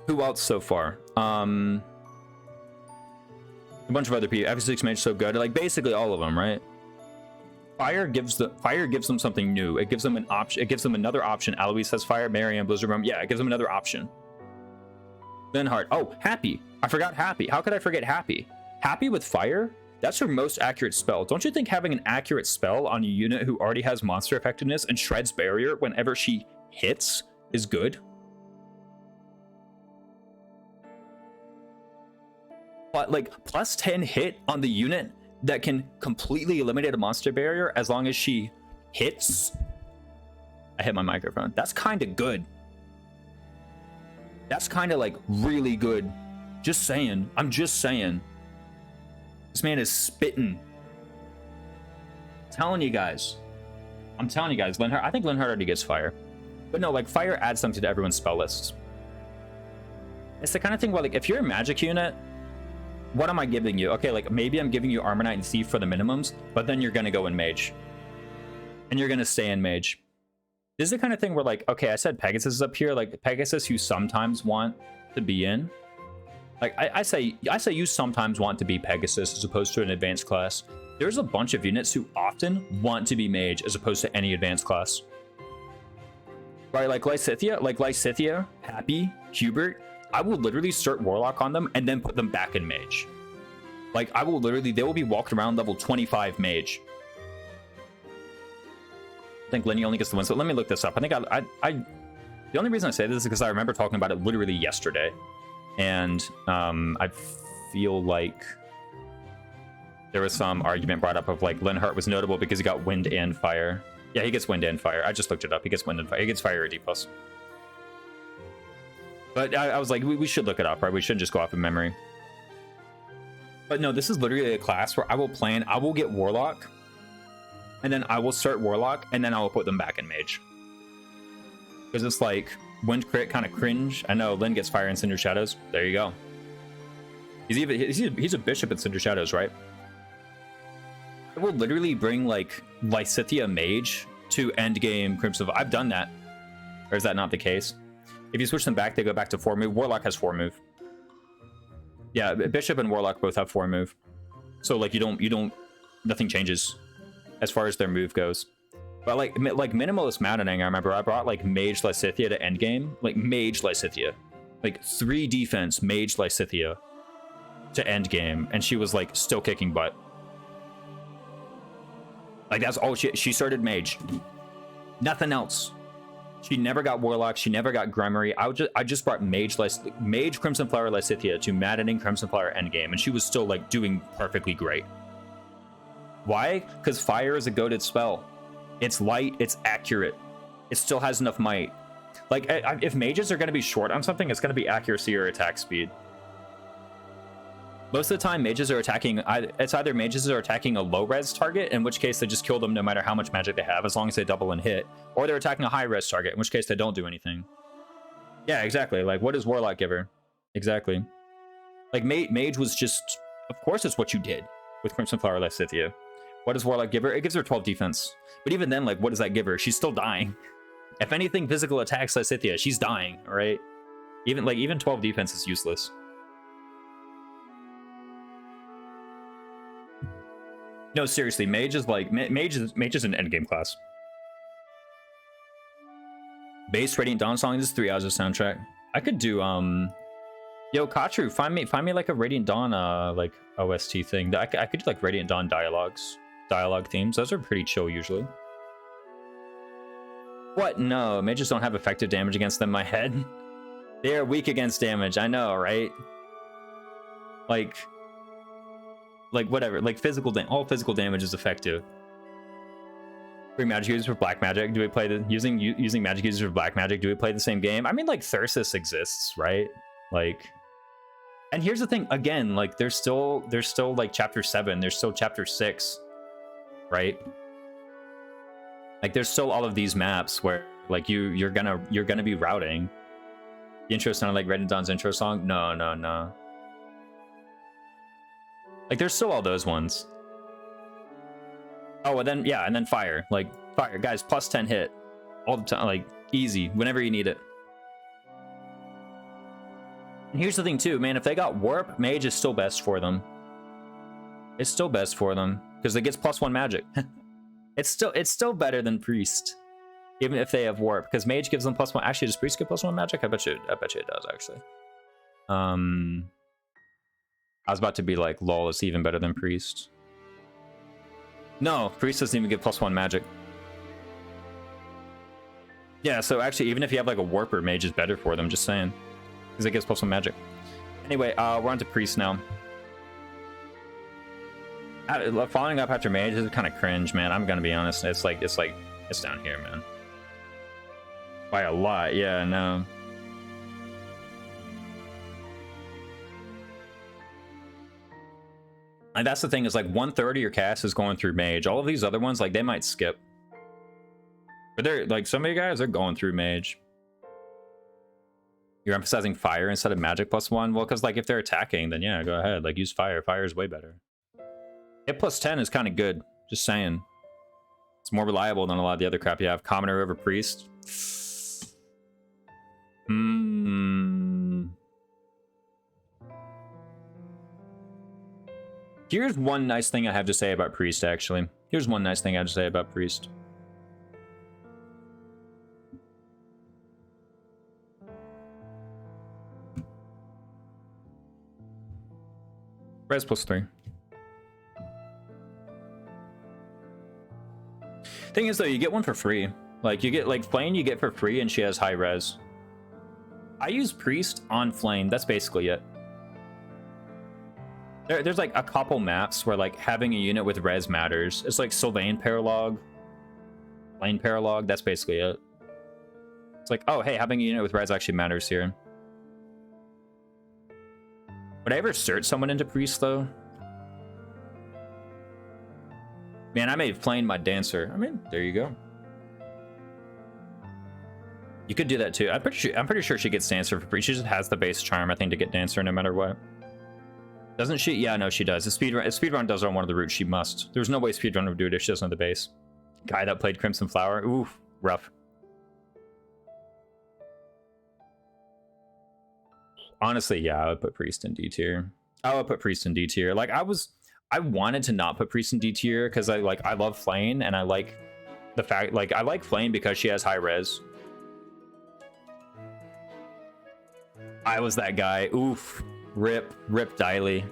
Who else so far? A bunch of other people. FP6 mage so good. Like basically all of them, right? Fire gives them something new. It gives them an option. It gives them another option. Alois has fire. Marianne, Blizzard Room. Yeah, it gives them another option. Linhardt. Oh, Happy. I forgot Happy. How could I forget Happy? Happy with fire? That's her most accurate spell. Don't you think having an accurate spell on a unit who already has monster effectiveness and shreds barrier whenever she hits is good? But like plus 10 hit on the unit that can completely eliminate a monster barrier as long as she hits. I hit my microphone. That's kind of good. That's kind of like really good. Just saying. I'm just saying. This man is spitting. I'm telling you guys, Linhardt. I think Linhardt already gets fire. But no, like fire adds something to everyone's spell lists. It's the kind of thing where like if you're a magic unit, what am I giving you? Okay, like maybe I'm giving you Armor Knight and Thief for the minimums, but then you're gonna go in Mage. And you're gonna stay in Mage. This is the kind of thing where like, okay, I said Pegasus is up here, like Pegasus you sometimes want to be in. Like I say you sometimes want to be Pegasus as opposed to an advanced class. There's a bunch of units who often want to be Mage as opposed to any advanced class. Right, like Lysithea, Happy, Hubert, I will literally start Warlock on them and then put them back in Mage. Like, they will be walked around level 25 Mage. I think Lenny only gets the one, so let me look this up. I think the only reason I say this is because I remember talking about it literally yesterday. And I feel like there was some argument brought up of like Linhardt was notable because he got wind and fire. Yeah, he gets wind and fire. I just looked it up. He gets wind and fire. He gets fire or D+. But I was like, we should look it up, right? We shouldn't just go off of memory. But no, this is literally a class where I will get Warlock, and then I will start Warlock, and then I will put them back in Mage. Because it's like, wind crit kind of cringe. I know, Lynn gets fire in Cinder Shadows. There you go. He's a bishop in Cinder Shadows, right? I will literally bring like Lysithea Mage to endgame Crimson. I've done that. Or is that not the case? If you switch them back, they go back to 4 move. Warlock has 4 move. Yeah, Bishop and Warlock both have 4 move. So like nothing changes as far as their move goes. But like Minimalist Maddening, I remember I brought like Mage Lysithea to endgame. Like Mage Lysithea. Like 3 defense Mage Lysithea to endgame. And she was like still kicking butt. Like that's all she started Mage. Nothing else. She never got Warlock. She never got Grimory. I just brought Mage Crimson Flower Lysithea to Maddening Crimson Flower endgame, and she was still like doing perfectly great. Why? Because fire is a goated spell. It's light. It's accurate. It still has enough might. Like if mages are going to be short on something, it's going to be accuracy or attack speed. Most of the time, mages are attacking. It's either mages are attacking a low res target, in which case they just kill them no matter how much magic they have, as long as they double and hit, or they're attacking a high res target, in which case they don't do anything. Yeah, exactly. Like, what does Warlock give her? Exactly. Like, Mage was just, of course, it's what you did with Crimson Flower Lysithea. What does Warlock give her? It gives her 12 defense. But even then, like, what does that give her? She's still dying. If anything physical attacks Lysithea, she's dying, all right? Even 12 defense is useless. No, seriously, Mage is like Mage is an endgame class. Base Radiant Dawn song is 3 hours of soundtrack. I could do yo Katru, find me like a Radiant Dawn like OST thing. I could do like Radiant Dawn dialogue themes. Those are pretty chill usually. What? No, mages don't have effective damage against them. My head. They are weak against damage. I know, right? Like whatever, like all physical damage is effective. Bring magic users for black magic. Do we play using magic users for black magic? Do we play the same game? I mean, like Thyrsus exists, right? Like, and here's the thing. Again, like there's still like chapter 7. There's still chapter 6, right? Like there's still all of these maps where like you're gonna be routing. The intro sounded like Red and Dawn's intro song. No. Like, there's still all those ones. Oh, and then fire. Like, fire. Guys, plus 10 hit. All the time. Like, easy. Whenever you need it. And here's the thing, too, man. If they got warp, mage is still best for them. It's still best for them. Because it gets plus 1 magic. It's still better than priest. Even if they have warp. Because mage gives them plus 1. Actually, does priest get plus 1 magic? I bet you it does, actually. I was about to be like, lol, it's even better than priest. No, priest doesn't even get plus 1 magic. Yeah, so actually, even if you have like a warper, mage is better for them, just saying. Because it gives plus 1 magic. Anyway, we're on to priest now. Following up after mage is kind of cringe, man. I'm gonna be honest. It's down here, man. By a lot, yeah, no. And that's the thing, is like 1/3 of your cast is going through mage. All of these other ones, like, they might skip. But they're like, some of you guys are going through mage. You're emphasizing fire instead of magic plus 1. Well, because like if they're attacking, then yeah, go ahead. Like, use fire. Fire is way better. Hit plus 10 is kind of good. Just saying. It's more reliable than a lot of the other crap you have. Commoner over priest. Here's one nice thing I have to say about priest, actually. Here's one nice thing I have to say about priest. Res plus 3. Thing is, though, you get one for free. Like, you get, like, Flame you get for free, and she has high res. I use priest on Flame. That's basically it. There's like a couple maps where like having a unit with res matters. It's like Sylvain Paralog. Lane paralog, that's basically it. It's like, oh, hey, having a unit with res actually matters here. Would I ever search someone into priest, though? Man, I may have played my dancer. I mean, there you go. You could do that too. I'm pretty sure she gets dancer for priest. She just has the base charm, I think, to get dancer no matter what. Doesn't she? Yeah, no, she does. If speedrun does on one of the routes, she must. There's no way speedrun would do it if she doesn't have the base. Guy that played Crimson Flower. Ooh, rough. Honestly, yeah, I would put priest in D tier. I would put priest in D tier. Like I wanted to not put priest in D tier because I love Flame and I like the fact I like Flame because she has high res. I was that guy. Oof. Rip Diley.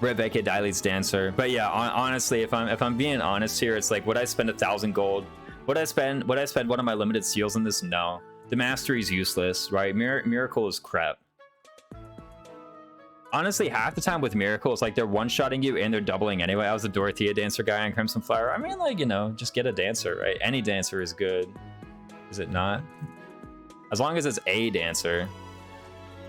Rip AK Diley's dancer. But yeah, honestly, if I'm being honest here, it's like, would I spend 1,000 gold? Would I spend one of my limited seals in this? No. The mastery is useless, right? Miracle is crap. Honestly, half the time with Miracle, it's like they're one-shotting you and they're doubling anyway. I was a Dorothea dancer guy on Crimson Flower. I mean, like, you know, just get a dancer, right? Any dancer is good. Is it not? As long as it's a dancer.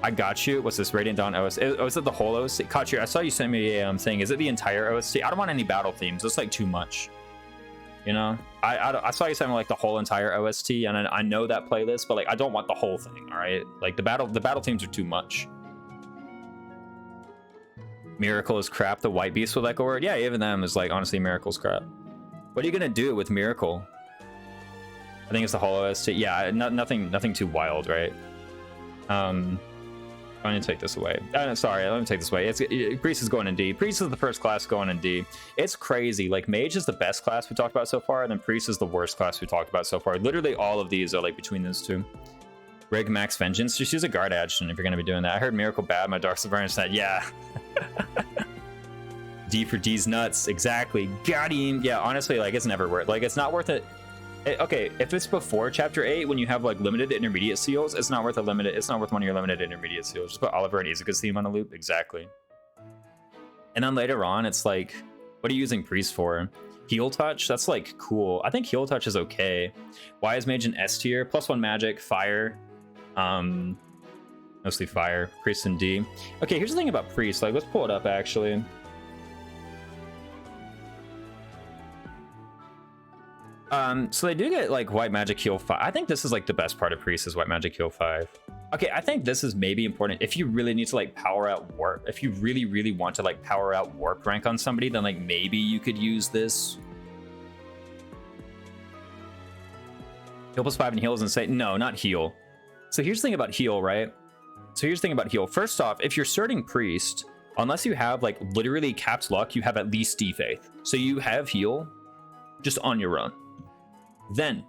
I got you. What's this? Radiant Dawn OST? Was it the whole OST? Caught you. I saw you send me a thing. Is it the entire OST? I don't want any battle themes. It's like too much. You know? I saw you send me like the whole entire OST, and I know that playlist, but like I don't want the whole thing. All right? Like the battle themes are too much. Miracle is crap. The White Beast with Echo Word. Yeah, even them is like honestly Miracle's crap. What are you gonna do with Miracle? I think it's the whole OST. Yeah, nothing too wild, right? I'm gonna take this away. Sorry, let me take this away. Priest is going in D. Priest is the first class going in D. It's crazy. Like Mage is the best class we talked about so far, and then Priest is the worst class we talked about so far. Literally all of these are like between those two. Rig Max Vengeance. Just use a guard adjutant if you're gonna be doing that. I heard Miracle bad. My Dark Silver said, yeah. D for D's nuts. Exactly. Got him. Yeah, honestly, like it's never worth. Like it's not worth it. Okay, if it's before chapter 8 when you have like limited intermediate seals, it's not worth one of your limited intermediate seals. Just put Oliver and Izuka's theme on a loop. Exactly. And then later on, it's like, what are you using Priest for? Heal Touch? That's like cool. I think Heal Touch is okay. Why is Mage in S tier? +1 magic, fire. Mostly fire. Priest in D. Okay, here's the thing about Priest. Like, let's pull it up actually. So they do get like White Magic Heal 5. I think this is like the best part of Priest is White Magic Heal 5. Okay, I think this is maybe important if you really need to like power out warp. If you really want to like power out warp rank on somebody, then like maybe you could use this. Heal +5 and heal is insane. No, not heal. So here's the thing about heal, right? First off, if you're starting Priest, unless you have like literally capped luck, you have at least D Faith. So you have heal just on your own. Then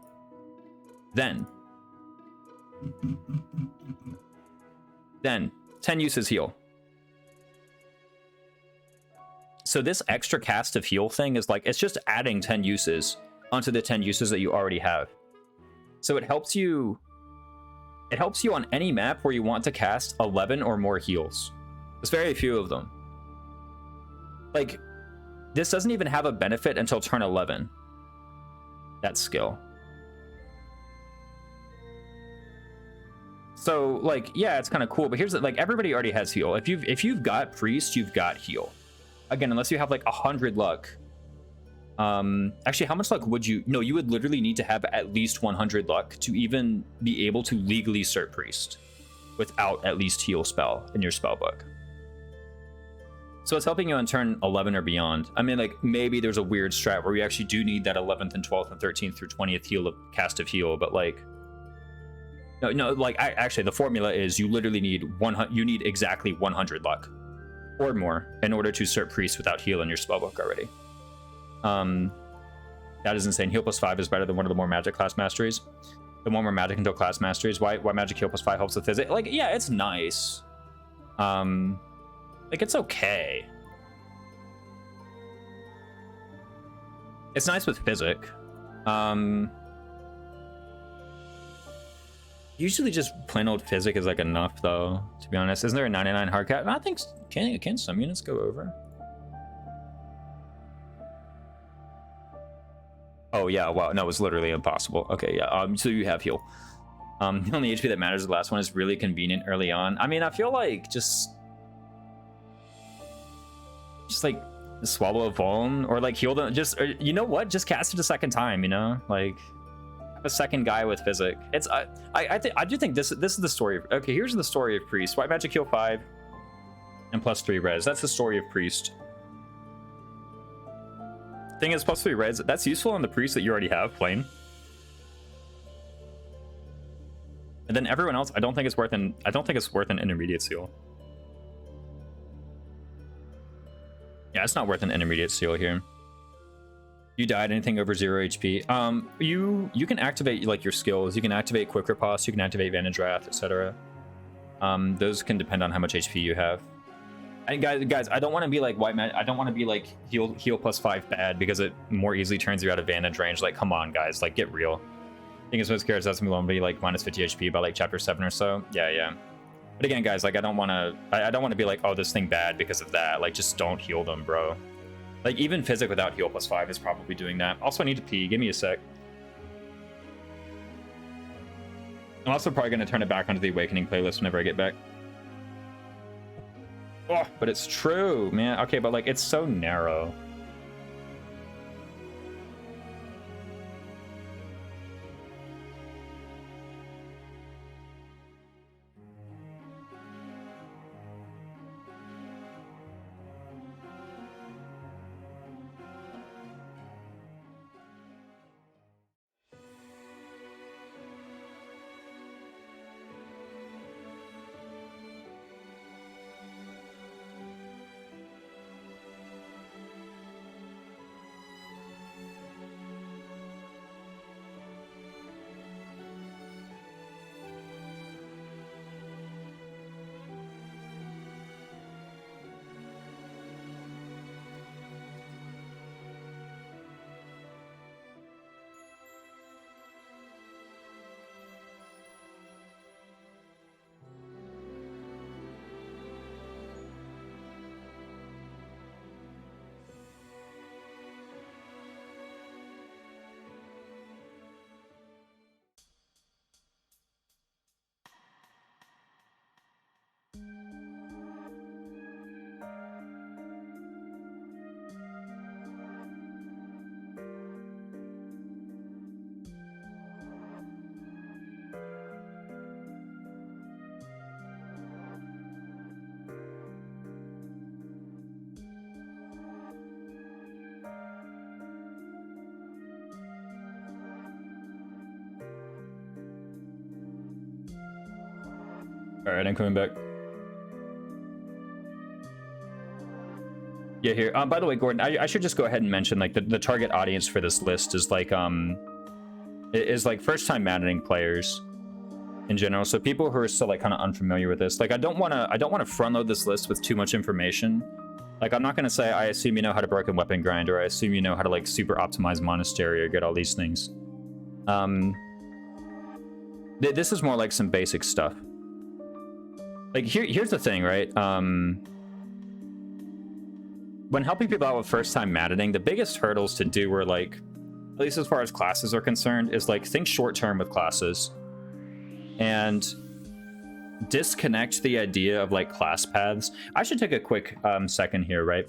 10 uses heal. So this extra cast of heal thing is like, it's just adding 10 uses onto the 10 uses that you already have. So it helps you on any map where you want to cast 11 or more heals. There's very few of them. Like, this doesn't even have a benefit until turn 11. That skill. So like, yeah, it's kind of cool, but here's like, everybody already has heal. If you've got Priest, you've got heal. Again, unless you have like 100 luck. Actually, how much luck would you? No, you would literally need to have at least 100 luck to even be able to legally cert Priest without at least heal spell in your spell book. So it's helping you on turn 11 or beyond. I mean, like, maybe there's a weird strat where you actually do need that 11th and 12th and 13th through 20th heal of cast of heal, but like, no, like, actually, the formula is you literally need you need exactly 100 luck or more in order to cert Priest without heal in your spellbook already. That is insane. Heal +5 is better than one of the more magic class masteries. The more magic until class masteries. Why magic heal +5 helps with physics? Like, yeah, it's nice. Like, it's okay. It's nice with physic. Usually just plain old physic is like enough, though, to be honest. Isn't there a 99 hard cap? I think can some units go over? Oh yeah, wow, no, it's literally impossible. Okay, yeah. So you have heal. The only HP that matters, the last one, is really convenient early on. I mean, I feel like just like swallow a vuln or like heal them. Just, or, you know what? Just cast it a second time. You know, like have a second guy with physic. It's I do think this is the story. Okay, here's the story of Priest. White magic heal 5 and +3 res. That's the story of Priest. Thing is, +3 res. That's useful on the Priest that you already have playing. And then everyone else, I don't think it's worth an intermediate seal. Yeah, it's not worth an intermediate seal here. You died, anything over 0 HP. You can activate like your skills. You can activate Quick Riposte, you can activate Vantage Wrath, etc. Those can depend on how much HP you have. And guys, I don't want to be like I don't want to be like heal +5 bad because it more easily turns you out of Vantage range. Like, come on, guys, like get real. I think it's most characters that's gonna be like -50 HP by like chapter 7 or so. Yeah. But again, guys, like I don't want to be like, oh, this thing bad because of that. Like, just don't heal them, bro. Like, even Physic without heal +5 is probably doing that. Also, I need to pee. Give me a sec. I'm also probably going to turn it back onto the Awakening playlist whenever I get back. Oh, but it's true, man. Okay, but like, it's so narrow. All right, I'm coming back. Yeah, here. By the way, Gordon, I should just go ahead and mention like the target audience for this list is like first-time maddening players in general. So people who are still like kind of unfamiliar with this. Like, I don't want to front load this list with too much information. Like, I'm not going to say I assume you know how to broken weapon grind, or I assume you know how to like super optimize monastery or get all these things. This is more like some basic stuff. Like, here's the thing, right? When helping people out with first-time maddening, the biggest hurdles to do are like, at least as far as classes are concerned, is like think short-term with classes and disconnect the idea of like class paths. I should take a quick second here, right?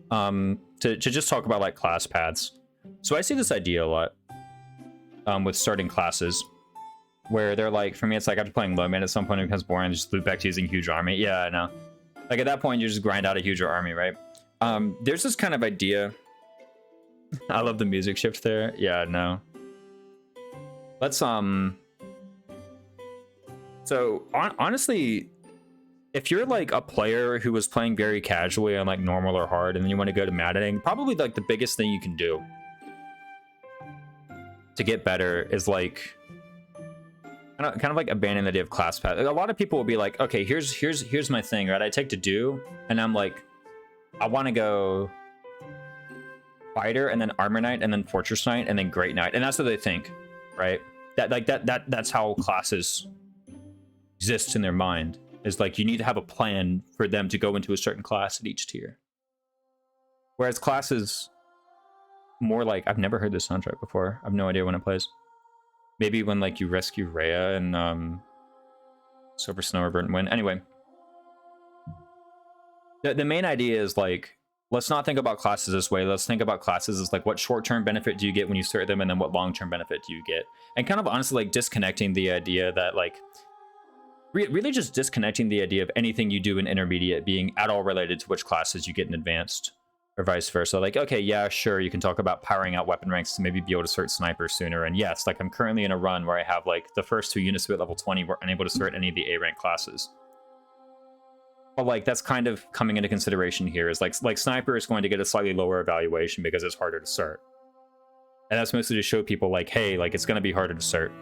To just talk about like class paths. So I see this idea a lot with starting classes, where they're like, for me, it's like after playing low man, at some point it becomes boring, just loop back to using huge army. Yeah, I know. Like, at that point, you just grind out a huger army, right? There's this kind of idea. I love the music shift there. Yeah, no. Let's, so, honestly, if you're, like, a player who was playing very casually on, like, normal or hard, and then you want to go to maddening, probably, like, the biggest thing you can do to get better is, like, kind of like abandon the idea of class path. Like, a lot of people will be like, okay, here's my thing, right? I take to do, and I'm like, I want to go fighter, and then armor knight, and then fortress knight, and then great knight, and that's what they think, right? That's how classes exist in their mind. Is like, you need to have a plan for them to go into a certain class at each tier. Whereas classes, more like, I've never heard this soundtrack before. I have no idea when it plays. Maybe when like you rescue Rhea and Silver Snow or Burnt Wind. Anyway, the main idea is like, let's not think about classes this way. Let's think about classes as like, what short-term benefit do you get when you start them, and then what long-term benefit do you get? And kind of honestly like disconnecting the idea that like, really just disconnecting the idea of anything you do in intermediate being at all related to which classes you get in advanced, or vice versa. Like, okay, yeah, sure, you can talk about powering out weapon ranks to maybe be able to start sniper sooner. And yes, like I'm currently in a run where I have like the first 2 units at level 20 were unable to start any of the A rank classes. But like that's kind of coming into consideration here is like sniper is going to get a slightly lower evaluation because it's harder to start. And that's mostly to show people like, hey, like it's going to be harder to start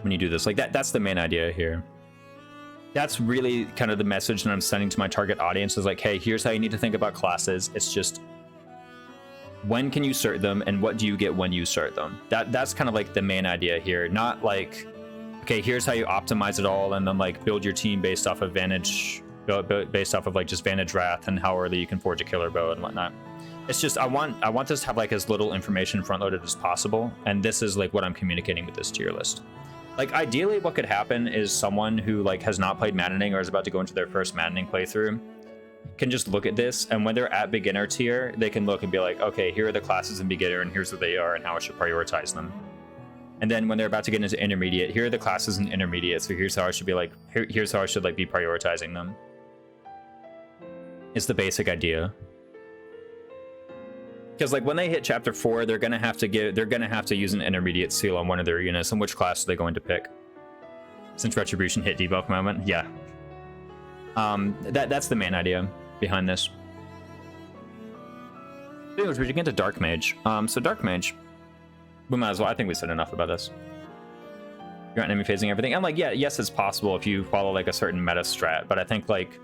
when you do this. Like that's the main idea here. That's really kind of the message that I'm sending to my target audience is like, hey, here's how you need to think about classes. It's just, when can you start them and what do you get when you start them? That's kind of like the main idea here. Not like, okay, here's how you optimize it all and then like build your team based off of Vantage, based off of like just Vantage Wrath and how early you can forge a killer bow and whatnot. It's just, I want this to have like as little information front loaded as possible. And this is like what I'm communicating with this tier list. Like ideally what could happen is someone who like has not played Maddening or is about to go into their first Maddening playthrough can just look at this, and when they're at beginner tier, they can look and be like, okay, here are the classes in beginner and here's what they are and how I should prioritize them. And then when they're about to get into intermediate, here are the classes in intermediate, so here's how I should be like, here's how I should like be prioritizing them. It's the basic idea. Because like when they hit chapter 4, they're gonna have to use an intermediate seal on one of their units. And which class are they going to pick? Since Retribution hit debuff moment, yeah. That's the main idea behind this. Anyways, we should get into Dark Mage. So Dark Mage, we might as well. I think we said enough about this. You're enemy phasing everything. And like, yeah, yes, it's possible if you follow like a certain meta strat, but I think like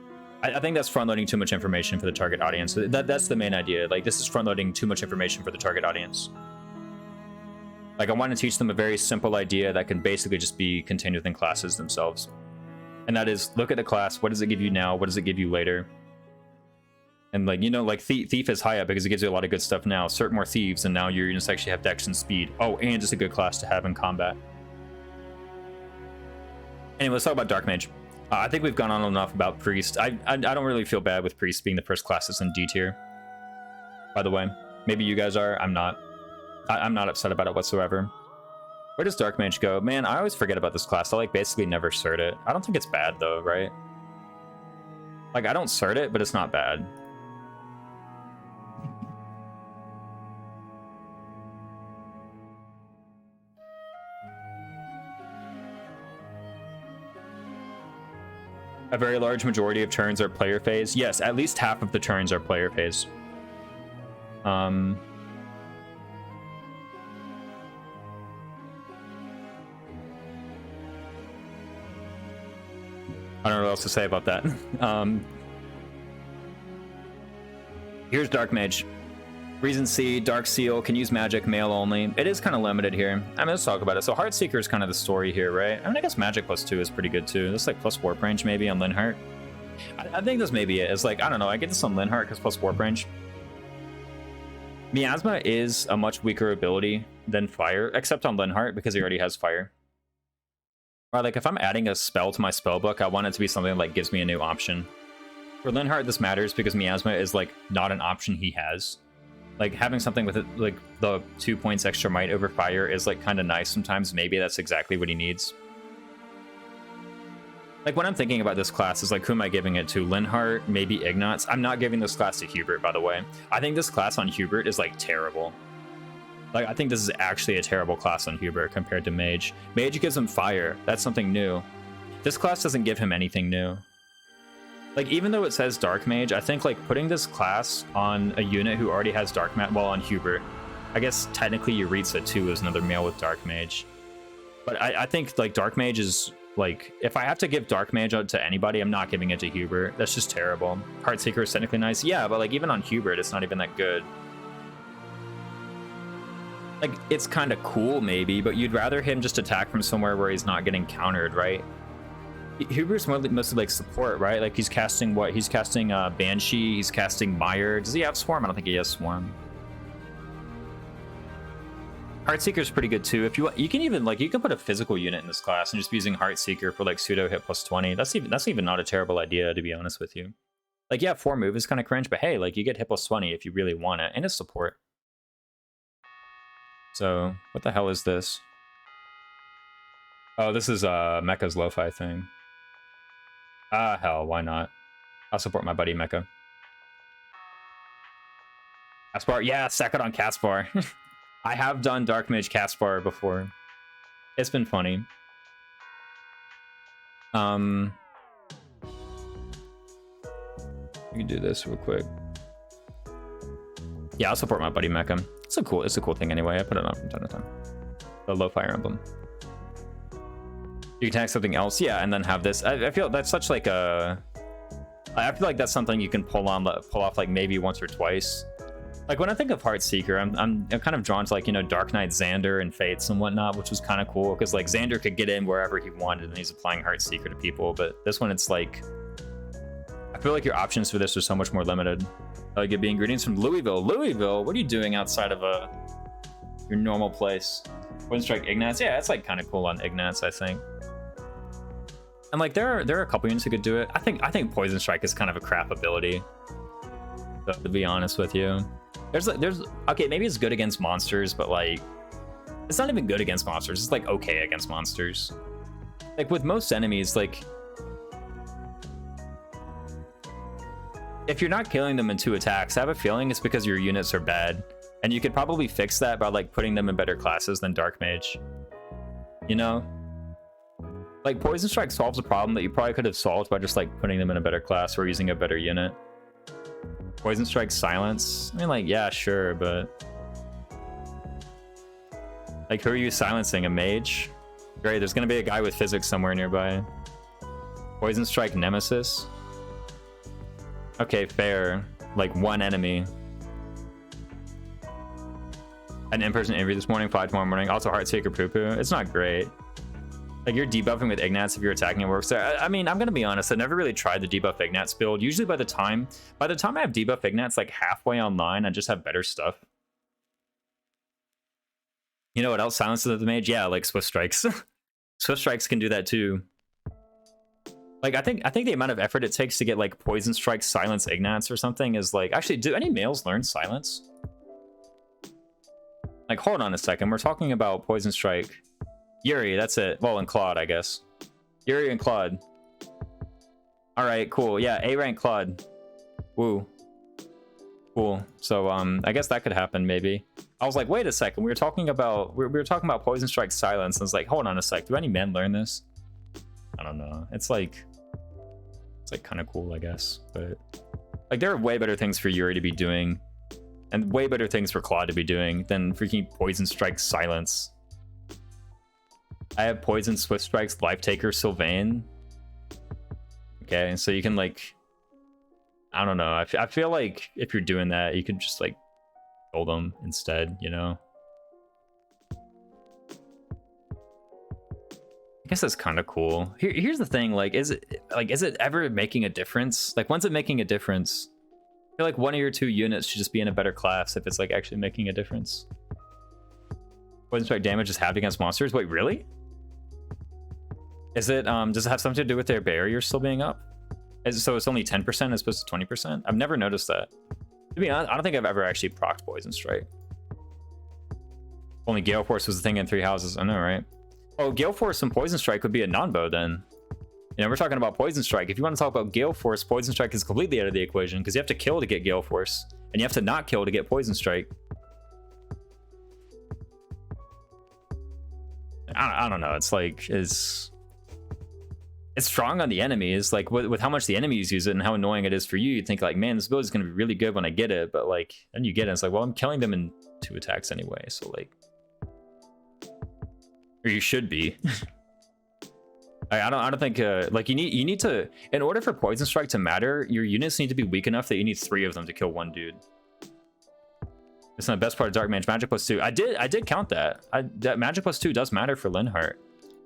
I think that's front-loading too much information for the target audience. That's the main idea. Like, this is front-loading too much information for the target audience. Like, I want to teach them a very simple idea that can basically just be contained within classes themselves. And that is, look at the class. What does it give you now? What does it give you later? And, like, you know, like, Thief is high up because it gives you a lot of good stuff now. Cert more Thieves, and now your units actually have Dex and Speed. Oh, and it's a good class to have in combat. Anyway, let's talk about Dark Mage. I think we've gone on enough about Priest. I don't really feel bad with Priest being the first class that's in D tier. By the way, maybe you guys are. I'm not. I'm not upset about it whatsoever. Where does Dark Mage go? Man, I always forget about this class. I like basically never cert it. I don't think it's bad though, right? Like I don't cert it, but it's not bad. A very large majority of turns are player phase. Yes, at least half of the turns are player phase. I don't know what else to say about that. Here's Dark Mage. Reason C, Dark Seal, can use magic, male only. It is kind of limited here. I mean, let's talk about it. So Heartseeker is kind of the story here, right? I mean, I guess magic +2 is pretty good too. This like plus warp range maybe on Linhardt. I think this may be it. It's like, I don't know, I get this on Linhardt because plus warp range. Miasma is a much weaker ability than Fire, except on Linhardt because he already has Fire. Or like if I'm adding a spell to my spell book, I want it to be something that like gives me a new option. For Linhardt, this matters because Miasma is like not an option he has. Like having something with it, like the 2 points extra might over Fire is like kind of nice sometimes. Maybe that's exactly what he needs. Like when I'm thinking about this class is like, who am I giving it to? Linhardt, maybe Ignatz. I'm not giving this class to Hubert, by the way. I think this class on Hubert is like terrible. Like I think this is actually a terrible class on Hubert compared to Mage. Mage gives him Fire. That's something new. This class doesn't give him anything new. Like, even though it says Dark Mage, I think, like, putting this class on a unit who already has Dark Mage, well, on Hubert, I guess technically Yuritsa, too, is another male with Dark Mage. But I think, like, Dark Mage is, like, if I have to give Dark Mage to anybody, I'm not giving it to Hubert. That's just terrible. Heartseeker is technically nice. Yeah, but, like, even on Hubert, it's not even that good. Like, it's kind of cool, maybe, but you'd rather him just attack from somewhere where he's not getting countered, right? Hubert's mostly like support, right? Like he's casting what? He's casting Banshee, he's casting Mire. Does he have Swarm? I don't think he has Swarm. Heartseeker is pretty good too. If you can even like you can put a physical unit in this class and just be using Heartseeker for like pseudo hit plus 20. That's even not a terrible idea, to be honest with you. Like yeah, 4 move is kind of cringe, but hey, like you get hit plus 20 if you really want it, and it's support. So what the hell is this? Oh, this is Mecha's lo-fi thing. Ah, hell, why not? I'll support my buddy Mecha. Caspar, yeah, sack it on Caspar. I have done Dark Mage Caspar before. It's been funny. We can do this real quick. Yeah, I'll support my buddy Mecha. It's a cool thing anyway. I put it on from time to time. The low Fire Emblem. You can tag something else, yeah, and then have this. I feel that's such like a. I feel like that's something you can pull off like maybe once or twice. Like when I think of Heartseeker, I'm kind of drawn to like, you know, Dark Knight Xander and Fates and whatnot, which was kind of cool because like Xander could get in wherever he wanted and he's applying Heartseeker to people. But this one, it's like, I feel like your options for this are so much more limited. Like it being ingredients from Louisville. Louisville, what are you doing outside of your normal place? Poison Strike Ignatz, yeah, it's like kind of cool on Ignatz, I think. And like there are a couple units who could do it. I think Poison Strike is kind of a crap ability, to be honest with you. There's okay, maybe it's good against monsters, but like it's not even good against monsters. It's like okay against monsters. Like with most enemies, like if you're not killing them in 2 attacks, I have a feeling it's because your units are bad, and you could probably fix that by like putting them in better classes than Dark Mage. You know, like Poison Strike solves a problem that you probably could have solved by just like putting them in a better class or using a better unit. Poison Strike Silence, I mean, like, yeah, sure, but like, who are you silencing? A mage? Great, there's gonna be a guy with physics somewhere nearby. Poison Strike Nemesis. Okay, fair. Like 1 enemy. An in-person interview this morning, 5 tomorrow morning. Also Heartseeker Poo Poo. It's not great. Like you're debuffing with Ignatz if you're attacking it works there. I mean, I'm gonna be honest, I never really tried the debuff Ignatz build. Usually by the time I have debuff Ignatz like halfway online, I just have better stuff. You know what else silences the mage? Yeah, like Swift Strikes. Swift Strikes can do that too. Like I think the amount of effort it takes to get like Poison Strike Silence Ignatz or something is like, actually, do any males learn Silence? Like hold on a second, we're talking about Poison Strike. Yuri, that's it. Well, and Claude, I guess. Yuri and Claude. All right, cool. Yeah, A rank Claude. Woo. Cool. So, I guess that could happen maybe. I was like, wait a second. We were talking about Poison Strike Silence. And I was like, hold on a sec. Do any men learn this? I don't know. It's like kind of cool, I guess. But like, there are way better things for Yuri to be doing, and way better things for Claude to be doing than freaking Poison Strike Silence. I have Poison, Swift Strikes, Life Taker, Sylvain. Okay, so you can like, I don't know. I feel like if you're doing that, you could just like kill them instead, you know? I guess that's kind of cool. Here's the thing, like, is it ever making a difference? Like, when's it making a difference? I feel like 1 of your 2 units should just be in a better class if it's like actually making a difference. Poison Strike damage is halved against monsters. Wait, really? Is it, does it have something to do with their barrier still being up? So it's only 10% as opposed to 20%? I've never noticed that. To be honest, I don't think I've ever actually procced Poison Strike. Only Gale Force was the thing in 3 houses. I know, right? Oh, Gale Force and Poison Strike would be a non-bow then. You know, we're talking about Poison Strike. If you want to talk about Gale Force, Poison Strike is completely out of the equation because you have to kill to get Gale Force, and you have to not kill to get Poison Strike. I don't know. It's like, it's strong on the enemies. Like with how much the enemies use it and how annoying it is for you, you'd think like, man, this build is going to be really good when I get it. But like, then you get it, it's like, well, I'm killing them in 2 attacks anyway. So like, or you should be. I don't think like you need to, in order for Poison Strike to matter, your units need to be weak enough that you need 3 of them to kill 1 dude. It's not the best part of Dark Mage. Magic plus 2. I did count that. That Magic plus 2 does matter for Linhardt.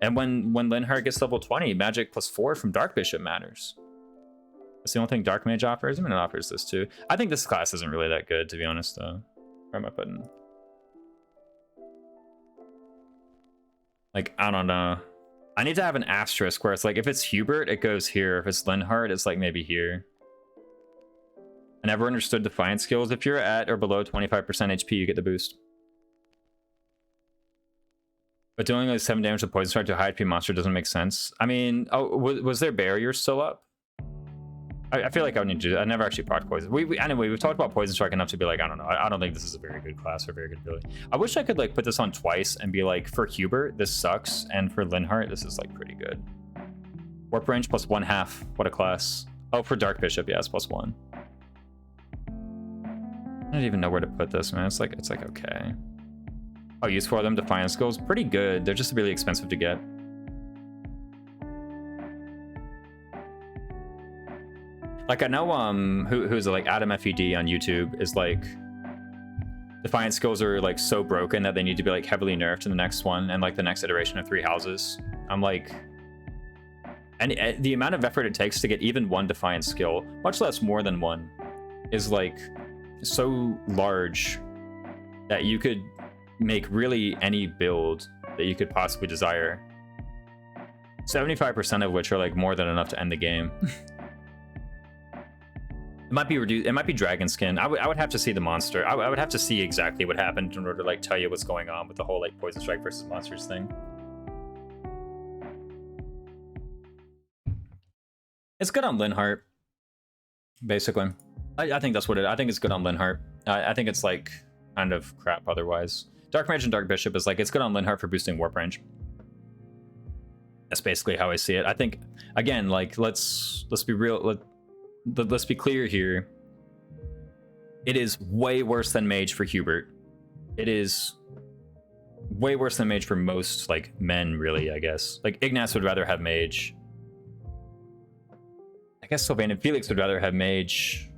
And when Linhardt gets level 20, Magic plus 4 from Dark Bishop matters. That's the only thing Dark Mage offers. I mean, it offers this too. I think this class isn't really that good, to be honest, though. Where am I putting? Like, I don't know. I need to have an asterisk where it's like, if it's Hubert, it goes here. If it's Linhardt, it's like maybe here. I never understood Defiant skills. If you're at or below 25% HP, you get the boost. But doing like 7 damage to Poison Strike to a high HP monster doesn't make sense. I mean, oh, was their barrier still up? I feel like I would need to do that. I never actually procced Poison. Anyway, we've talked about Poison Strike enough to be like, I don't know. I don't think this is a very good class or very good ability. I wish I could like put this on twice and be like, for Hubert, this sucks. And for Linhardt, this is like pretty good. Warp range plus 1/2. What a class. Oh, for Dark Bishop, yeah, it's +1. I don't even know where to put this, man. It's like okay. Oh, use for them Defiance skills. Pretty good. They're just really expensive to get. Like I know who's it, like Adam FED on YouTube is like Defiant skills are like so broken that they need to be like heavily nerfed in the next one and like the next iteration of 3 houses. I'm like, and the amount of effort it takes to get even one Defiant skill, much less more than one, is like so large that you could make really any build that you could possibly desire. 75% of which are like more than enough to end the game. It might be reduced. It might be dragon skin. I would have to see the monster. I would have to see exactly what happened in order to like tell you what's going on with the whole like Poison Strike versus monsters thing. It's good on Linhardt, basically. I think that's what it. I think it's good on Linhardt. I think it's like kind of crap otherwise. Dark Mage and Dark Bishop is like it's good on Linhardt for boosting warp range. That's basically how I see it. I think again, like let's be real. Let's be clear here. It is way worse than Mage for Hubert. It is way worse than Mage for most like men, really. I guess like Ignace would rather have Mage. I guess Sylvain and Felix would rather have Mage.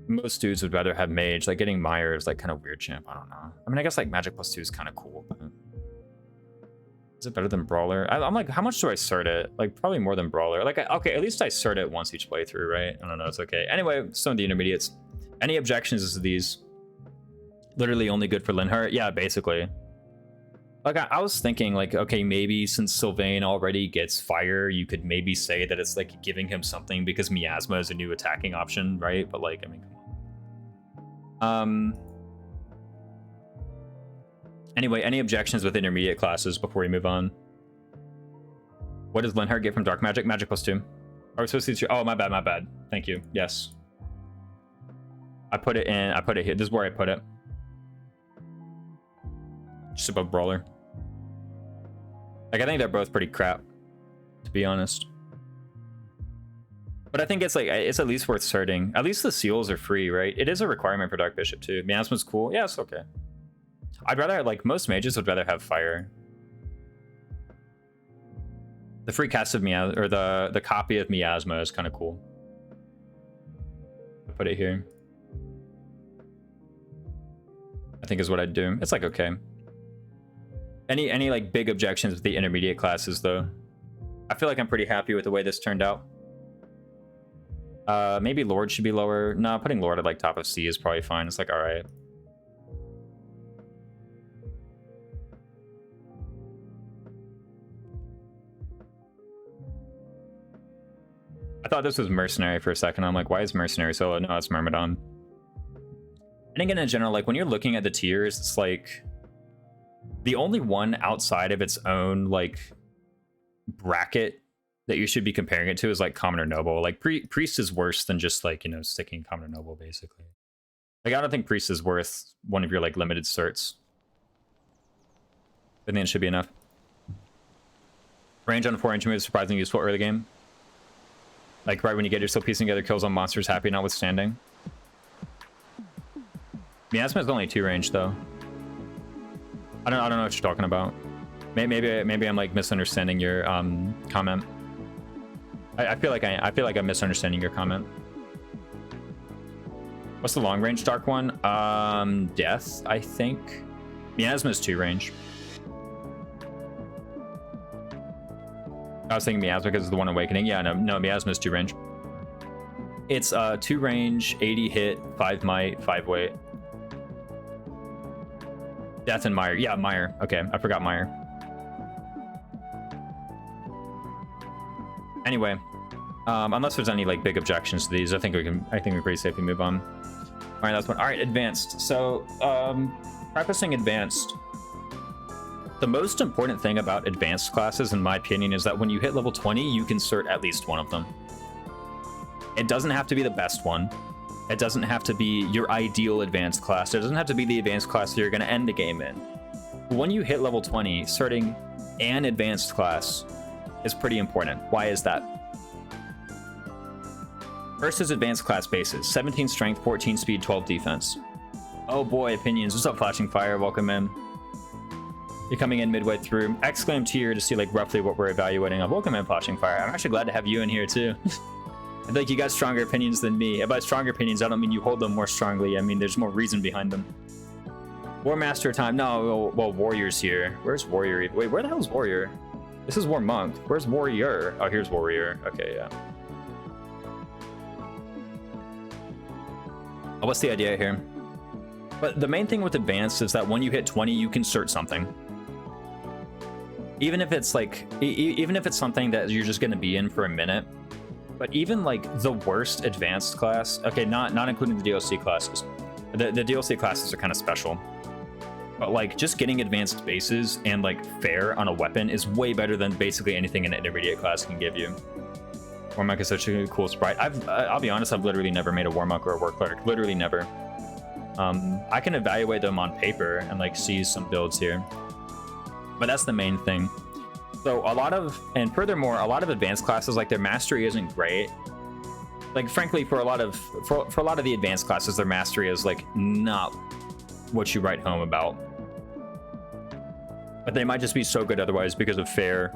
Most dudes would rather have Mage. Like getting Meyer is like kind of weird champ. I don't know. I mean, I guess like Magic +2 is kind of cool. But is it better than Brawler? I'm like, how much do I cert it? Like probably more than Brawler. Like, okay, at least I cert it once each playthrough, right? I don't know. It's okay. Anyway, some of the intermediates. Any objections to these? Literally only good for Linhardt? Yeah, basically. Like I was thinking like, okay, maybe since Sylvain already gets fire, you could maybe say that it's like giving him something because Miasma is a new attacking option, right? But like, I mean, come on. Anyway, any objections with intermediate classes before we move on? What does Linhardt get from Dark Magic? Magic +2. Are we supposed to see? Oh, my bad. Thank you. Yes. I put it here. This is where I put it. Just above Brawler. Like, I think they're both pretty crap, to be honest. But I think it's like, it's at least worth certing. At least the seals are free, right? It is a requirement for Dark Bishop too. Miasma's cool. Yeah, it's okay. I'd rather, like, most mages would rather have fire. The free cast of Miasma, or the copy of Miasma is kind of cool. I'll put it here. I think is what I'd do. It's like, okay. Any like big objections with the intermediate classes though? I feel like I'm pretty happy with the way this turned out. Maybe Lord should be lower. No, putting Lord at like top of C is probably fine. It's like, all right. I thought this was Mercenary for a second. I'm like, why is Mercenary solo? No, it's Myrmidon. And again, in general, like when you're looking at the tiers, it's like the only one outside of its own like bracket that you should be comparing it to is like Common or Noble. Like Priest is worse than just like, you know, sticking Common or Noble basically. Like I don't think Priest is worth one of your like limited certs. I think it should be enough. Range on 4-inch move is surprisingly useful early game. Like right when you get yourself piecing together kills on monsters, happy notwithstanding. Miasma is only 2 range though. I don't know what you're talking about. Maybe I'm like misunderstanding your comment. I feel like I'm misunderstanding your comment. What's the long range dark one? Death, I think. Miasma is 2 range. I was thinking Miasma because it's the one awakening. Yeah, no, Miasma is 2 range. It's 2 range, 80 hit, 5 might, 5 weight. Death and Meyer. Yeah, Meyer. Okay, I forgot Meyer. Anyway, unless there's any like big objections to these, I think we're pretty safely move on. All right, that's one. All right, advanced. So prefacing advanced. The most important thing about advanced classes, in my opinion, is that when you hit level 20, you can cert at least one of them. It doesn't have to be the best one. It doesn't have to be your ideal advanced class. It doesn't have to be the advanced class that you're going to end the game in. When you hit level 20, certing an advanced class is pretty important. Why is that? First is advanced class bases. 17 strength, 14 speed, 12 defense. Oh boy, opinions. What's up, Flashing Fire? Welcome in. You're coming in midway through. Exclaim tier to see like roughly what we're evaluating on. Welcome in, Flashing Fire. I'm actually glad to have you in here too. I feel like you got stronger opinions than me. And by stronger opinions, I don't mean you hold them more strongly. I mean there's more reason behind them. War Master time. No, well, Warrior's here. Where's Warrior? Wait, where the hell is Warrior? This is War Monk. Where's Warrior? Oh, here's Warrior. Okay, yeah. Oh, what's the idea here? But the main thing with advanced is that when you hit 20, you can cert something. Even if it's like, even if it's something that you're just going to be in for a minute. But even like the worst advanced class, okay, not including the DLC classes. The DLC classes are kind of special. But like just getting advanced bases and like fair on a weapon is way better than basically anything an intermediate class can give you. Warmonk is such a cool sprite. I'll be honest, I've literally never made a Warmonk or a War Cleric. Literally never. I can evaluate them on paper and like see some builds here. But that's the main thing. So and furthermore, a lot of advanced classes, like their mastery isn't great. Like frankly, for a lot of the advanced classes, their mastery is like not what you write home about. But they might just be so good otherwise because of fair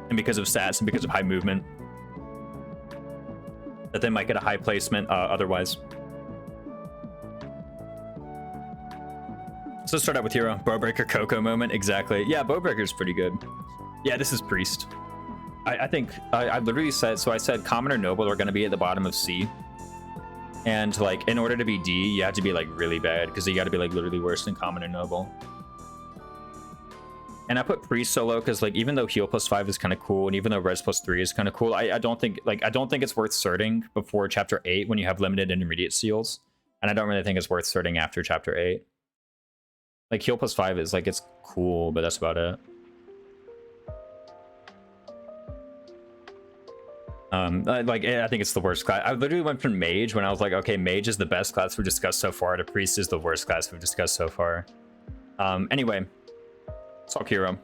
and because of stats and because of high movement that they might get a high placement otherwise. So let's start out with hero. Bowbreaker Coco moment. Exactly. Yeah, Bowbreaker's pretty good. Yeah, this is Priest. I think I literally said, so I said Common or Noble are going to be at the bottom of C. And like in order to be D, you have to be like really bad because you got to be like literally worse than Common or Noble. And I put Priest solo because like even though heal +5 is kind of cool and even though res +3 is kind of cool, I don't think it's worth certing before chapter 8 when you have limited intermediate seals. And I don't really think it's worth certing after chapter 8. Like heal +5 is like, it's cool, but that's about it. I think it's the worst class. I literally went from Mage when I was like, okay, Mage is the best class we've discussed so far, to Priest is the worst class we've discussed so far. Anyway, let's talk Hero.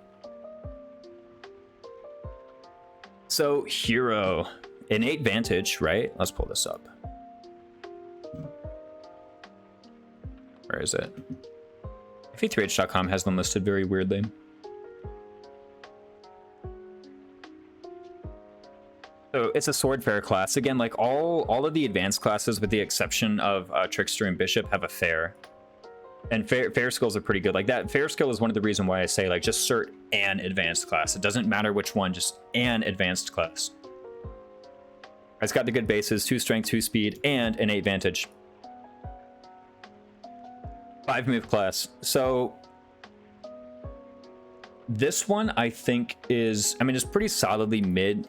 So Hero, innate vantage, right? Let's pull this up. Where is it? F3H.com has them listed very weirdly. So it's a sword fair class. Again, like all of the advanced classes, with the exception of Trickster and Bishop, have a fair. And fair skills are pretty good. Like that fair skill is one of the reasons why I say like just cert an advanced class. It doesn't matter which one, just an advanced class. It's got the good bases, 2 strength, 2 speed, and innate vantage. 5 move class. So this one I think is, I mean, it's pretty solidly mid.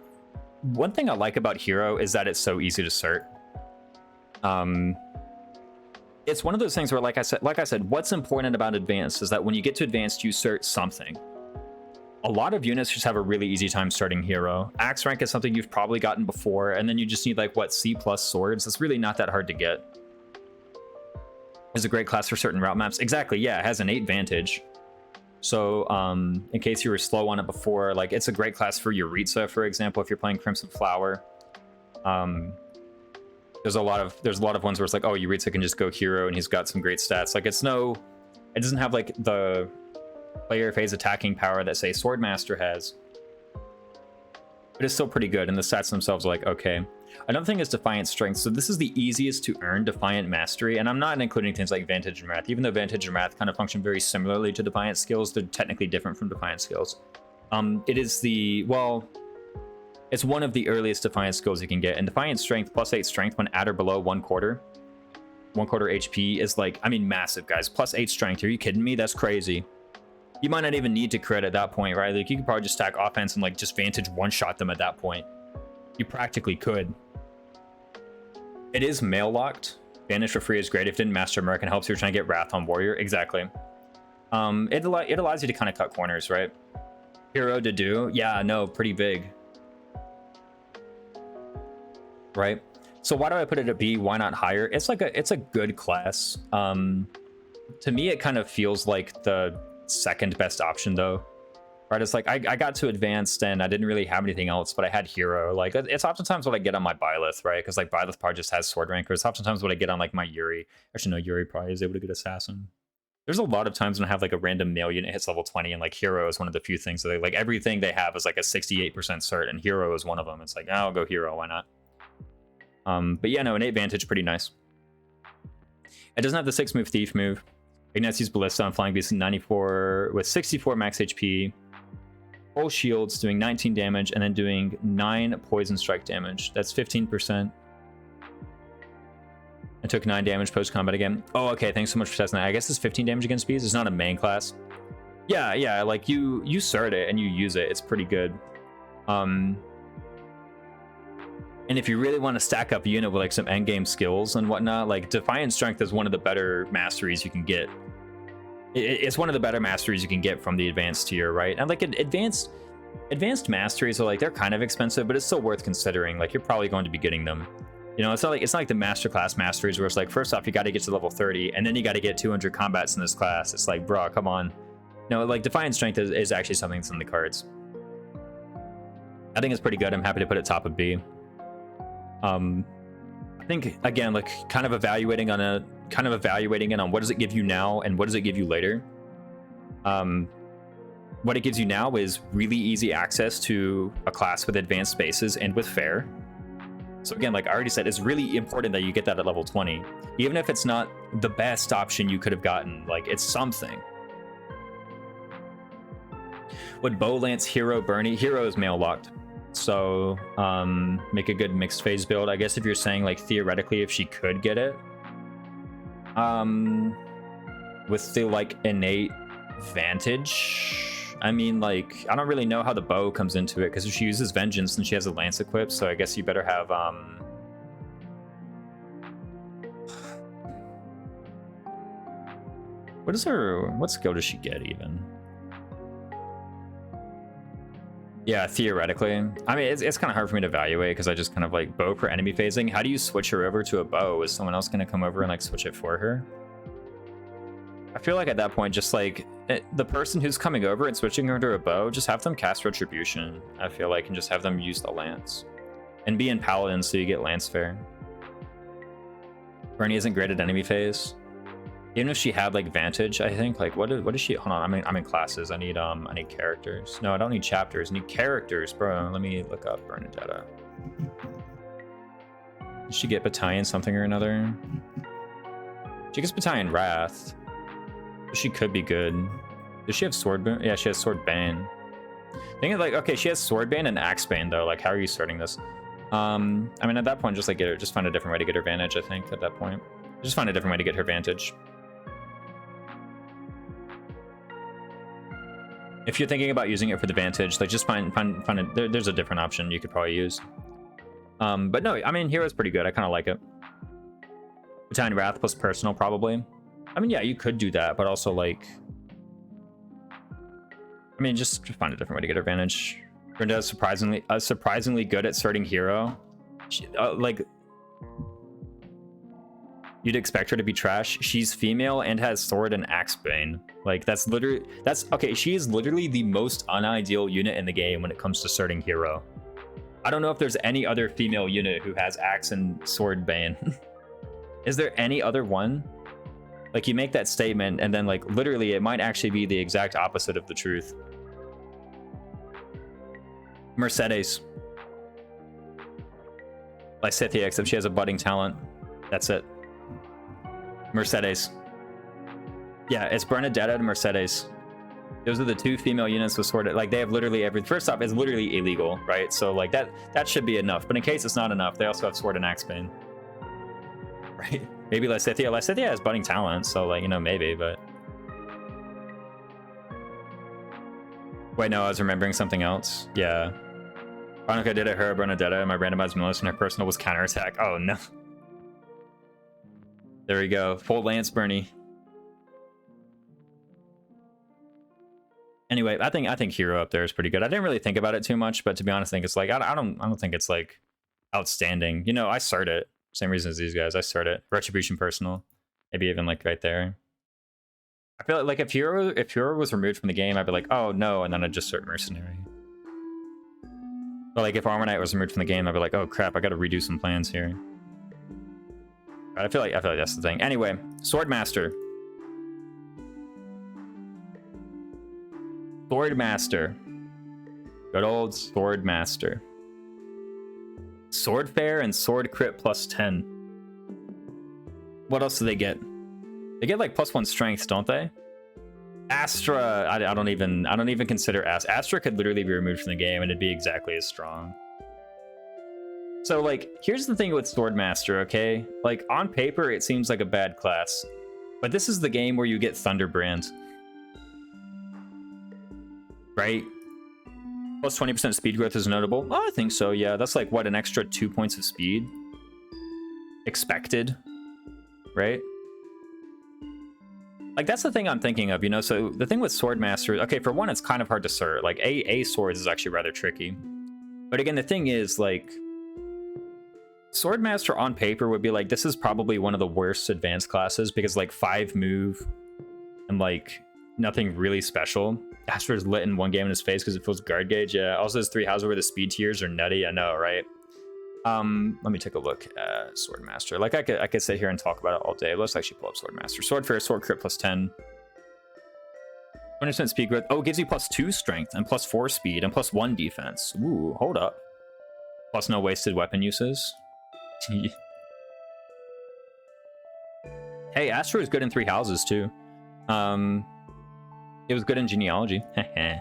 One thing I like about Hero is that it's so easy to cert. It's one of those things where, like I said, what's important about advanced is that when you get to advanced, you cert something. A lot of units just have a really easy time starting Hero. Axe rank is something you've probably gotten before, and then you just need like what, C+ swords. It's really not that hard to get. It's a great class for certain route maps. Exactly, yeah, it has innate vantage. So in case you were slow on it before, like it's a great class for Yuritsa, for example, if you're playing Crimson Flower. There's a lot of ones where it's like, oh, Yuritsa can just go Hero and he's got some great stats. Like it doesn't have like the player phase attacking power that say Swordmaster has, but it's still pretty good, and the stats themselves are like okay. Another thing is Defiant Strength. So this is the easiest to earn Defiant Mastery, and I'm not including things like Vantage and Wrath. Even though Vantage and Wrath kind of function very similarly to Defiant skills, they're technically different from Defiant skills. It's one of the earliest Defiant skills you can get, and Defiant Strength +8 Strength when at or below 1/4 HP is like, I mean, massive, guys. +8 Strength, are you kidding me? That's crazy. You might not even need to crit at that point, right? Like you could probably just stack offense and like just Vantage one-shot them at that point. You practically could. It is mail locked. Vanish for free is great if it didn't master Merc and helps you trying to get Wrath on Warrior. Exactly. It allows you to kind of cut corners, right? Hero to do, yeah, no, pretty big, right? So why do I put it at B? Why not higher? It's like it's a good class. To me, it kind of feels like the second best option though, right? It's like I got to advanced and I didn't really have anything else, but I had hero. Like it's oftentimes what I get on my Byleth, right? Because like Byleth probably just has sword ranker. It's oftentimes what I get on like my Yuri. Actually, no, Yuri probably is able to get assassin. There's a lot of times when I have like a random male unit hits level 20 and like hero is one of the few things that they like. Everything they have is like a 68% cert and hero is one of them. It's like, oh, I'll go hero, why not? But yeah, no, innate vantage, pretty nice. It doesn't have the 6 move thief move. Ignatius Ballista on Flying Beast 94 with 64 max HP. Full shields doing 19 damage and then doing 9 poison strike damage. That's 15%. I took 9 damage post-combat again. Oh, okay, thanks so much for testing that. I guess it's 15 damage against bees. It's not a main class. Yeah, like you cert it and you use it. It's pretty good. And if you really want to stack up a unit with like some endgame skills and whatnot, like Defiant Strength is one of the better masteries you can get. It's one of the better masteries you can get from the advanced tier, right? And like advanced masteries are like, they're kind of expensive, but it's still worth considering. Like you're probably going to be getting them. You know, it's not like the masterclass masteries where it's like, first off, you got to get to level 30 and then you got to get 200 combats in this class. It's like, bro, come on. No, like Defiant Strength is actually something that's in the cards. I think it's pretty good. I'm happy to put it top of B. I think again, like kind of evaluating it on what does it give you now and what does it give you later. What it gives you now is really easy access to a class with advanced spaces and with fair. So again, like I already said, it's really important that you get that at level 20. Even if it's not the best option you could have gotten, like it's something. Would Bow Lance Hero Bernie? Hero is mail locked. So make a good mixed phase build. I guess if you're saying like theoretically if she could get it. With the like innate vantage. I mean, like, I don't really know how the bow comes into it, because if she uses vengeance, then she has a lance equipped, so I guess you better have, what skill does she get, even? Yeah, theoretically. I mean, it's kind of hard for me to evaluate, because I just kind of, like, bow for enemy phasing. How do you switch her over to a bow? Is someone else going to come over and, like, switch it for her? I feel like at that point, just like the person who's coming over and switching her to a bow, just have them cast Retribution, I feel like, and just have them use the lance. And be in Paladin so you get lance fair. Bernie isn't great at enemy phase. Even if she had like vantage, I think, like what is she? Hold on, I'm in classes. I need characters. No, I don't need chapters. I need characters, bro. Let me look up Bernadetta. Did she get Battalion something or another? She gets Battalion Wrath. She could be good. Does she have Sword Bane? Yeah, she has Sword Bane. Think of like, okay, she has Sword Bane and Axe Bane though. Like, how are you starting this? I mean, at that point, just like just find a different way to get her vantage. I think at that point, just find a different way to get her vantage. If you're thinking about using it for the vantage, like just find there's a different option you could probably use. But no, I mean, Hero's pretty good. I kind of like it. Battalion Wrath plus personal probably. I mean, yeah, you could do that, but also, like... I mean, just find a different way to get her advantage. Brenda is surprisingly good at starting hero. She, like... You'd expect her to be trash. She's female and has sword and axe bane. Like, that's literally... Okay, she is literally the most unideal unit in the game when it comes to starting hero. I don't know if there's any other female unit who has axe and sword bane. Is there any other one? Like, you make that statement, and then, like, literally, it might actually be the exact opposite of the truth. Mercedes. Lysithea, except she has a budding talent. That's it. Mercedes. Yeah, it's Bernadetta and Mercedes. Those are the two female units with sword. Like, they have literally every... First off, it's literally illegal, right? So, like, that should be enough. But in case it's not enough, they also have sword and axe bane. Right? Maybe Lysithea. Lysithea has budding talent, so, like, you know, maybe, but... Wait, no, I was remembering something else. Yeah. Veronica did it, her Bernadetta, and my randomized militia, and her personal was counterattack. Oh, no. There we go. Full Lance Bernie. Anyway, I think hero up there is pretty good. I didn't really think about it too much, but to be honest, I think it's like I don't think it's like outstanding. You know, I start it. Same reason as these guys. I start it. Retribution personal. Maybe even like right there. I feel like if hero was removed from the game, I'd be like, oh no, and then I'd just start mercenary. But like if Armor Knight was removed from the game, I'd be like, oh crap, I gotta redo some plans here. I feel like that's the thing. Anyway, Swordmaster. Swordmaster. Good old Swordmaster. Sword Fair and Sword Crit plus 10. What else do they get? They get like +1 strength, don't they? Astra, I don't even consider Astra could literally be removed from the game and it'd be exactly as strong. So like, here's the thing with Swordmaster, okay? Like on paper, it seems like a bad class, but this is the game where you get Thunderbrand, right? Plus 20% speed growth is notable. Oh, I think so. Yeah, that's like what, an extra 2 points of speed expected, right? Like that's the thing I'm thinking of, you know. So the thing with Swordmaster, okay, for one, it's kind of hard to sort. Like a swords is actually rather tricky. But again, the thing is, like, Swordmaster on paper would be like, this is probably one of the worst advanced classes because like 5 move and like nothing really special. Astra is lit in one game in his face because it feels guard gauge. Yeah. Also, his 3 houses where the speed tiers are nutty. I know, right? Let me take a look at Swordmaster. Like I could sit here and talk about it all day. Let's actually pull up Swordmaster. Sword Fair, Sword Crit plus 10. 20% speed growth. Oh, it gives you +2 strength and +4 speed and +1 defense. Ooh, hold up. Plus no wasted weapon uses. Hey, Astra is good in 3 houses too. It was good in genealogy. Yeah,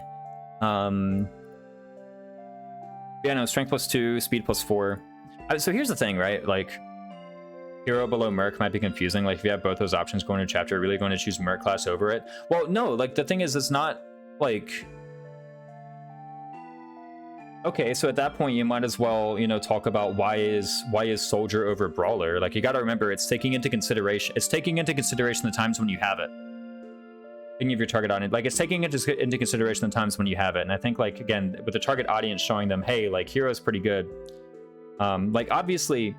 no, strength +2, speed +4. So here's the thing, right? Like, hero below Merc might be confusing. Like, if you have both those options going to chapter, you're really going to choose Merc class over it? Well, no, like, the thing is, it's not, like... Okay, so at that point, you might as well, you know, talk about why is Soldier over Brawler? Like, you gotta remember, it's taking into consideration the times when you have it. Thinking of your target audience, like, it's taking into consideration the times when you have it. And I think, like, again, with the target audience showing them, hey, like, hero's pretty good. Like, obviously...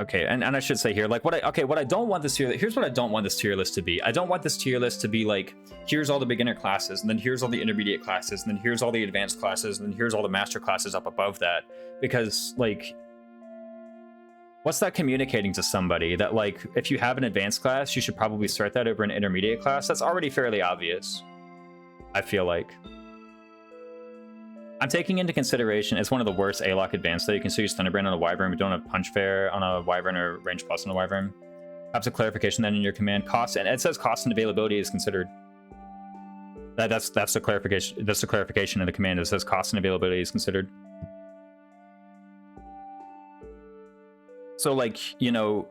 Okay, and I should say here, like, what I don't want this tier... Here's what I don't want this tier list to be. I don't want this tier list to be, like, here's all the beginner classes, and then here's all the intermediate classes, and then here's all the advanced classes, and then here's all the master classes up above that. Because, like... What's that communicating to somebody? That, like, if you have an advanced class, you should probably start that over an intermediate class? That's already fairly obvious, I feel like. I'm taking into consideration, it's one of the worst A-Lock advanced, though. You can still use Thunderbrand on a Wyvern, but don't have Punch Fair on a Wyvern or Range Plus on a Wyvern. Perhaps a clarification then in your command. Cost, and it says cost and availability is considered. That's the clarification. That's the clarification in the command. It says cost and availability is considered. So, like, you know,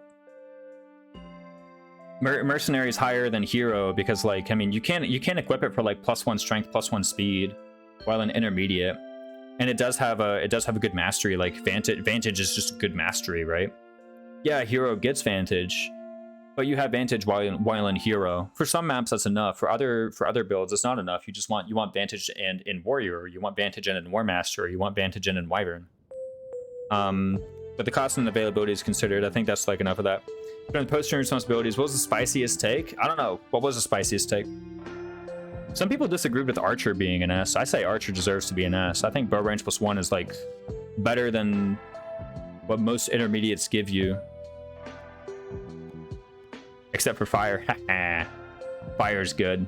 Mercenary is higher than Hero because, like, I mean, you can't equip it for like +1 strength, +1 speed, while in intermediate, and it does have a good mastery. Like Vantage is just good mastery, right? Yeah, Hero gets Vantage, but you have Vantage while in Hero. For some maps, that's enough. For other builds, it's not enough. You want Vantage and in Warrior, or you want Vantage and in War Master, or you want Vantage and in Wyvern. But the cost and availability is considered. I think that's like enough of that. During posting responsibilities, what was the spiciest take? I don't know. What was the spiciest take? Some people disagreed with Archer being an S. I say Archer deserves to be an S. I think bow range +1 is like better than what most intermediates give you. Except for Fire. Fire's good.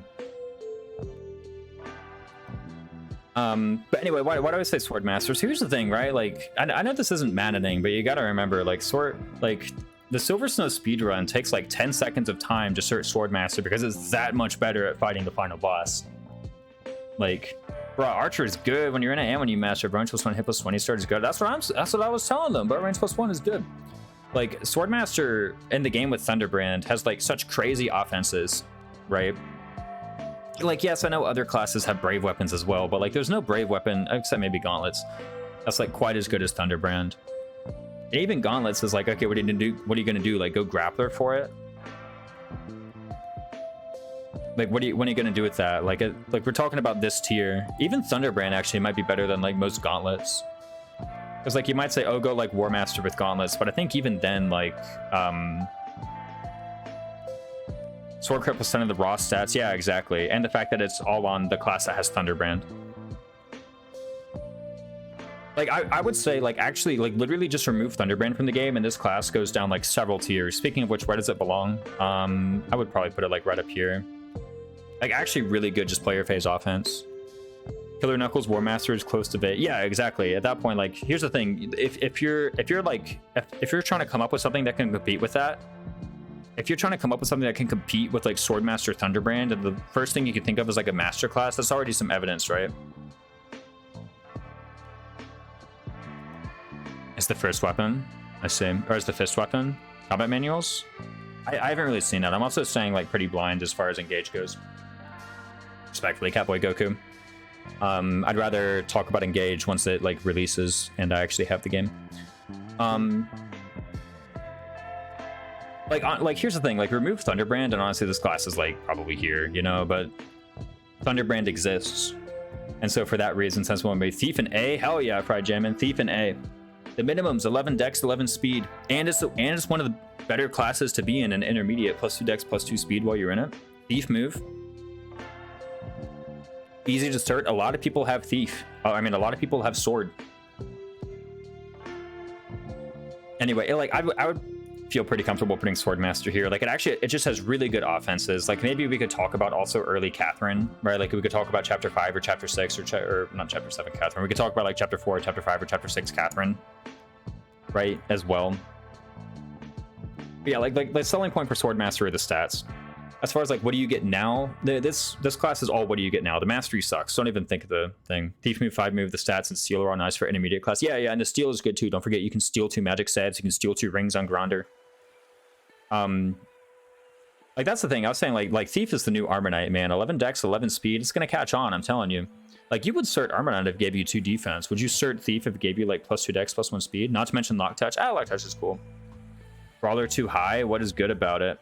But anyway, why do I say Swordmaster? So here's the thing, right? Like, I know this isn't maddening, but you gotta remember, like, the Silver Snow speedrun takes like 10 seconds of time to search Swordmaster because it's that much better at fighting the final boss. Like, bro, Archer is good when you're in it and when you master. Bow range +1, hit +20 start is good. That's what I was telling them. Bow range +1 is good. Like, Swordmaster in the game with Thunderbrand has like such crazy offenses, right? like, yes, I know other classes have brave weapons as well, but like there's no brave weapon except maybe gauntlets that's like quite as good as Thunderbrand. And even gauntlets is like, okay, what are you gonna do? Like go grappler for it? Like what are you gonna do with that? Like we're talking about this tier. Even Thunderbrand actually might be better than like most gauntlets. Because like you might say, oh, go like War Master with gauntlets, but I think even then, like sword crit +10 of the raw stats, yeah, exactly. And the fact that it's all on the class that has Thunderbrand. Like I would say, like actually, like literally just remove Thunderbrand from the game and this class goes down like several tiers. Speaking of which, where does it belong? I would probably put it like right up here. Like actually really good just player phase offense. Killer Knuckles War Master is close to it. Yeah, exactly. At that point, like here's the thing: if you're trying to come up with something that can compete with that, if you're trying to come up with something that can compete with like Swordmaster Thunderbrand, and the first thing you can think of is like a master class, that's already some evidence, right? It's the first weapon, I see, or is the fist weapon? Combat manuals? I haven't really seen that. I'm also staying like pretty blind as far as Engage goes. Respectfully, Catboy Goku. I'd rather talk about Engage once it like releases and I actually have the game. Like here's the thing, like remove Thunderbrand and honestly this class is like probably here, you know, but Thunderbrand exists. And so for that reason, since one made Thief and A, hell yeah, Pride Jammin', Thief and A. The minimum's 11 dex, 11 speed, and it's one of the better classes to be in an intermediate, +2 dex, +2 speed while you're in it. Thief move. Easy to start. A lot of people have Thief. I mean, a lot of people have Sword. Anyway, like I would feel pretty comfortable putting Swordmaster here. Like it just has really good offenses. Like maybe we could talk about also early Catherine, right? Like we could talk about chapter 5 or chapter 6 or not chapter 7 Catherine. We could talk about like chapter 4, chapter 5, or chapter 6 Catherine, right? As well. But yeah, like the selling point for Swordmaster are the stats. As far as like what do you get now, this class is all what do you get now. The mastery sucks. Don't even think of the thing. Thief move, 5 move, the stats and steal are all nice for intermediate class. Yeah, and the steal is good too. Don't forget you can steal 2 magic stabs, you can steal 2 rings on Gronder. Like that's the thing. I was saying like Thief is the new Armor Knight, man. 11 dex, 11 speed. It's gonna catch on, I'm telling you. Like you would cert Armor Knight if it gave you 2 defense. Would you cert Thief if it gave you like +2 dex, +1 speed? Not to mention Lock Touch. Ah, Lock Touch is cool. Brawler too high. What is good about it?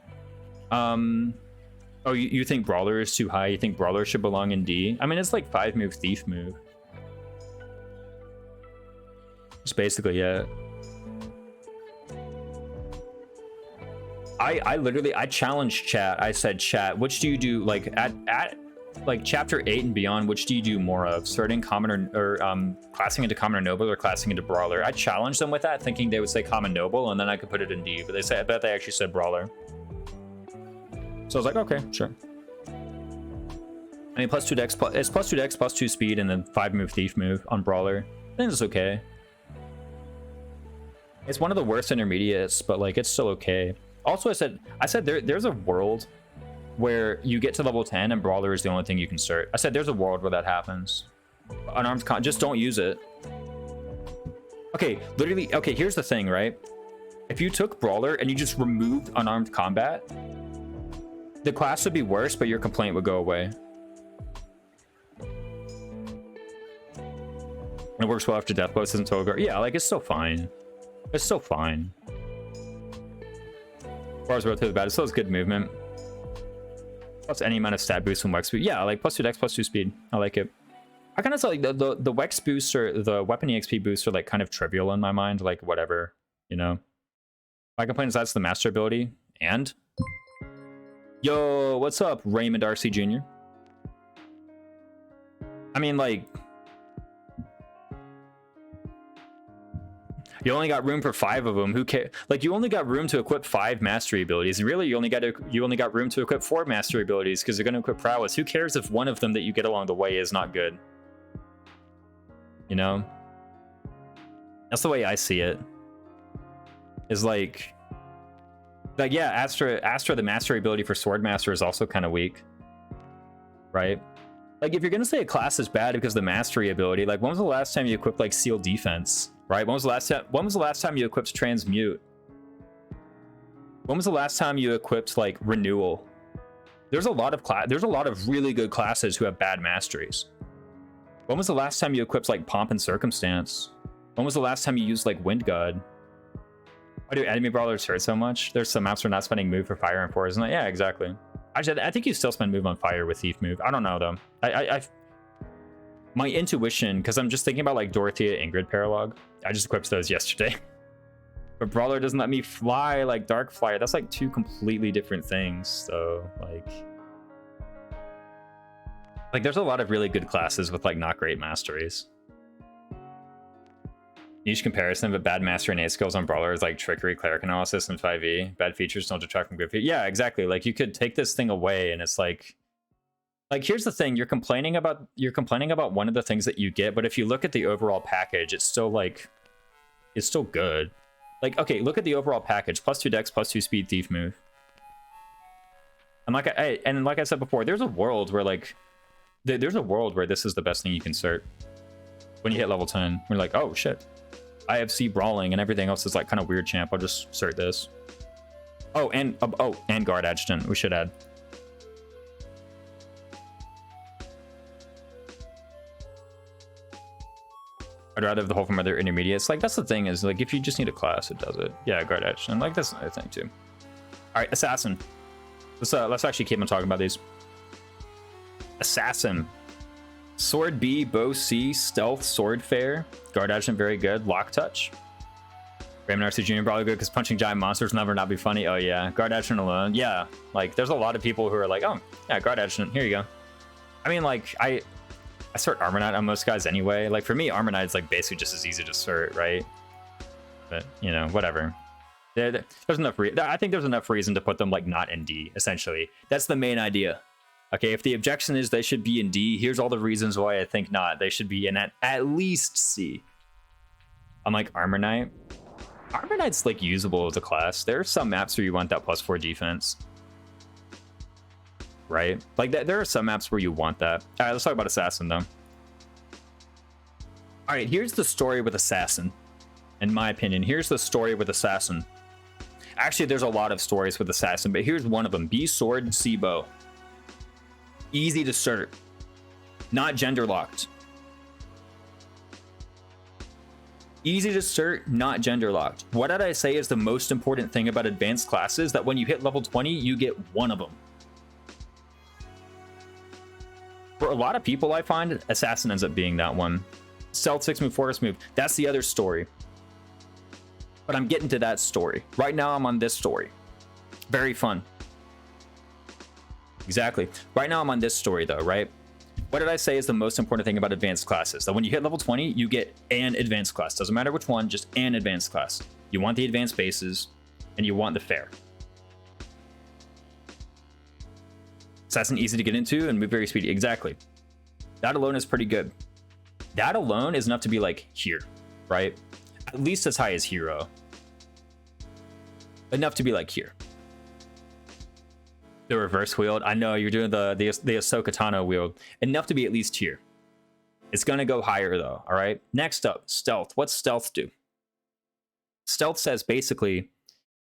Oh, you think Brawler is too high? You think Brawler should belong in D? I mean, it's like 5 move, Thief move. It's basically it. I challenged chat. I said, chat, which do you do like at like chapter 8 and beyond, which do you do more of? Starting common or classing into common or noble, or classing into brawler? I challenged them with that, thinking they would say common noble and then I could put it in D, but they said, I bet they actually said brawler. So I was like, okay, sure. I mean, +2 dex, it's +2 dex, +2 speed, and then 5 move Thief move on brawler. I think it's okay. It's one of the worst intermediates, but like it's still okay. Also, I said there's a world where you get to level 10 and brawler is the only thing you can cert. I said there's a world where that happens. Unarmed just don't use it. Okay, literally. Okay, here's the thing, right? If you took brawler and you just removed unarmed combat, the class would be worse, but your complaint would go away. It works well after death blows, isn't total guard. Yeah, like it's still fine. It's still fine. Bars relatively bad. It still has good movement. Plus any amount of stat boost from Wex boost. Yeah, like +2 dex, +2 speed. I like it. I kind of feel like the Wex boost or the weapon EXP boosts are like kind of trivial in my mind. Like whatever, you know. My complaint is that's the master ability. And yo, what's up, Raymond RC Jr.? I mean, like, you only got room for 5 of them. Who cares? Like, you only got room to equip 5 mastery abilities, and really, you only got room to equip 4 mastery abilities because they're going to equip prowess. Who cares if one of them that you get along the way is not good? You know, that's the way I see it. Is like yeah, Astra, the mastery ability for Swordmaster is also kind of weak, right? Like, if you're gonna say a class is bad because of the mastery ability, like, when was the last time you equipped like Seal Defense, right? When was the last time you equipped Transmute? When was the last time you equipped like Renewal? There's a lot of really good classes who have bad masteries. When was the last time you equipped like Pomp and Circumstance? When was the last time you used like Wind God? Why do enemy brawlers hurt so much? There's some maps where not spending move for fire and force, isn't it? Yeah, exactly. Actually, I think you still spend move on fire with thief move. I don't know though. My intuition, because I'm just thinking about like Dorothea Ingrid Paralog. I just equipped those yesterday. But Brawler doesn't let me fly like Dark Flyer. That's like two completely different things. So like there's a lot of really good classes with like not great masteries. Niche comparison, but bad mastery and 8 skills on Brawler is like Trickery, Cleric Analysis, and 5e. Bad features don't detract from good features. Yeah, exactly. Like you could take this thing away and it's like here's the thing, you're complaining about one of the things that you get, but if you look at the overall package, it's still good. Like, okay, look at the overall package. +2 dex, +2 speed, thief move. And like I said before, there's a world where this is the best thing you can cert. When you hit level 10, we're like, oh shit. IFC brawling and everything else is like kind of weird champ. I'll just cert this. Oh, and guard adjutant, we should add. I'd rather have the whole from other intermediates. Like that's the thing is like if you just need a class, it does it. Yeah, guard adjutant. Like that's another thing too. All right, assassin. Let's actually keep on talking about these. Assassin. Sword B, bow C, stealth, sword fair, guard adjutant very good, lock touch. Raymond RC Jr. probably good because punching giant monsters will never not be funny. Oh yeah, guard adjutant alone. Yeah, like there's a lot of people who are like, oh yeah, guard adjutant. Here you go. I mean, like I cert Armor Knight on most guys anyway. Like for me, Armor Knight's like basically just as easy to cert, right? But you know, whatever. There's enough. I think there's enough reason to put them like not in D. Essentially, that's the main idea. Okay, if the objection is they should be in D, here's all the reasons why I think not. They should be in at least C. I'm like Armor Knight. Armor Knight's like usable as a class. There are some maps where you want that +4 defense. Right? Like there are some maps where you want that. All right, let's talk about Assassin though. All right, here's the story with Assassin. In my opinion, here's the story with Assassin. Actually, there's a lot of stories with Assassin, but here's one of them. B sword, C bow. Easy to cert. Not gender locked. Easy to cert, not gender locked. What did I say is the most important thing about advanced classes? That when you hit level 20, you get one of them. For a lot of people, I find Assassin ends up being that one. Stealth 6 move, Forest move. That's the other story. But I'm getting to that story. Right now, I'm on this story. Very fun. Exactly. Right now I'm on this story though, right? What did I say is the most important thing about advanced classes? That when you hit level 20, you get an advanced class. Doesn't matter which one, just an advanced class. You want the advanced bases, and you want the fair. Assassin easy to get into and move very speedy. Exactly. That alone is pretty good. That alone is enough to be like here, right? At least as high as hero. Enough to be like here. The reverse wield. I know you're doing the Ahsoka Tano wield. Enough to be at least here. It's gonna go higher though. All right. Next up, stealth. What's stealth do? Stealth says basically,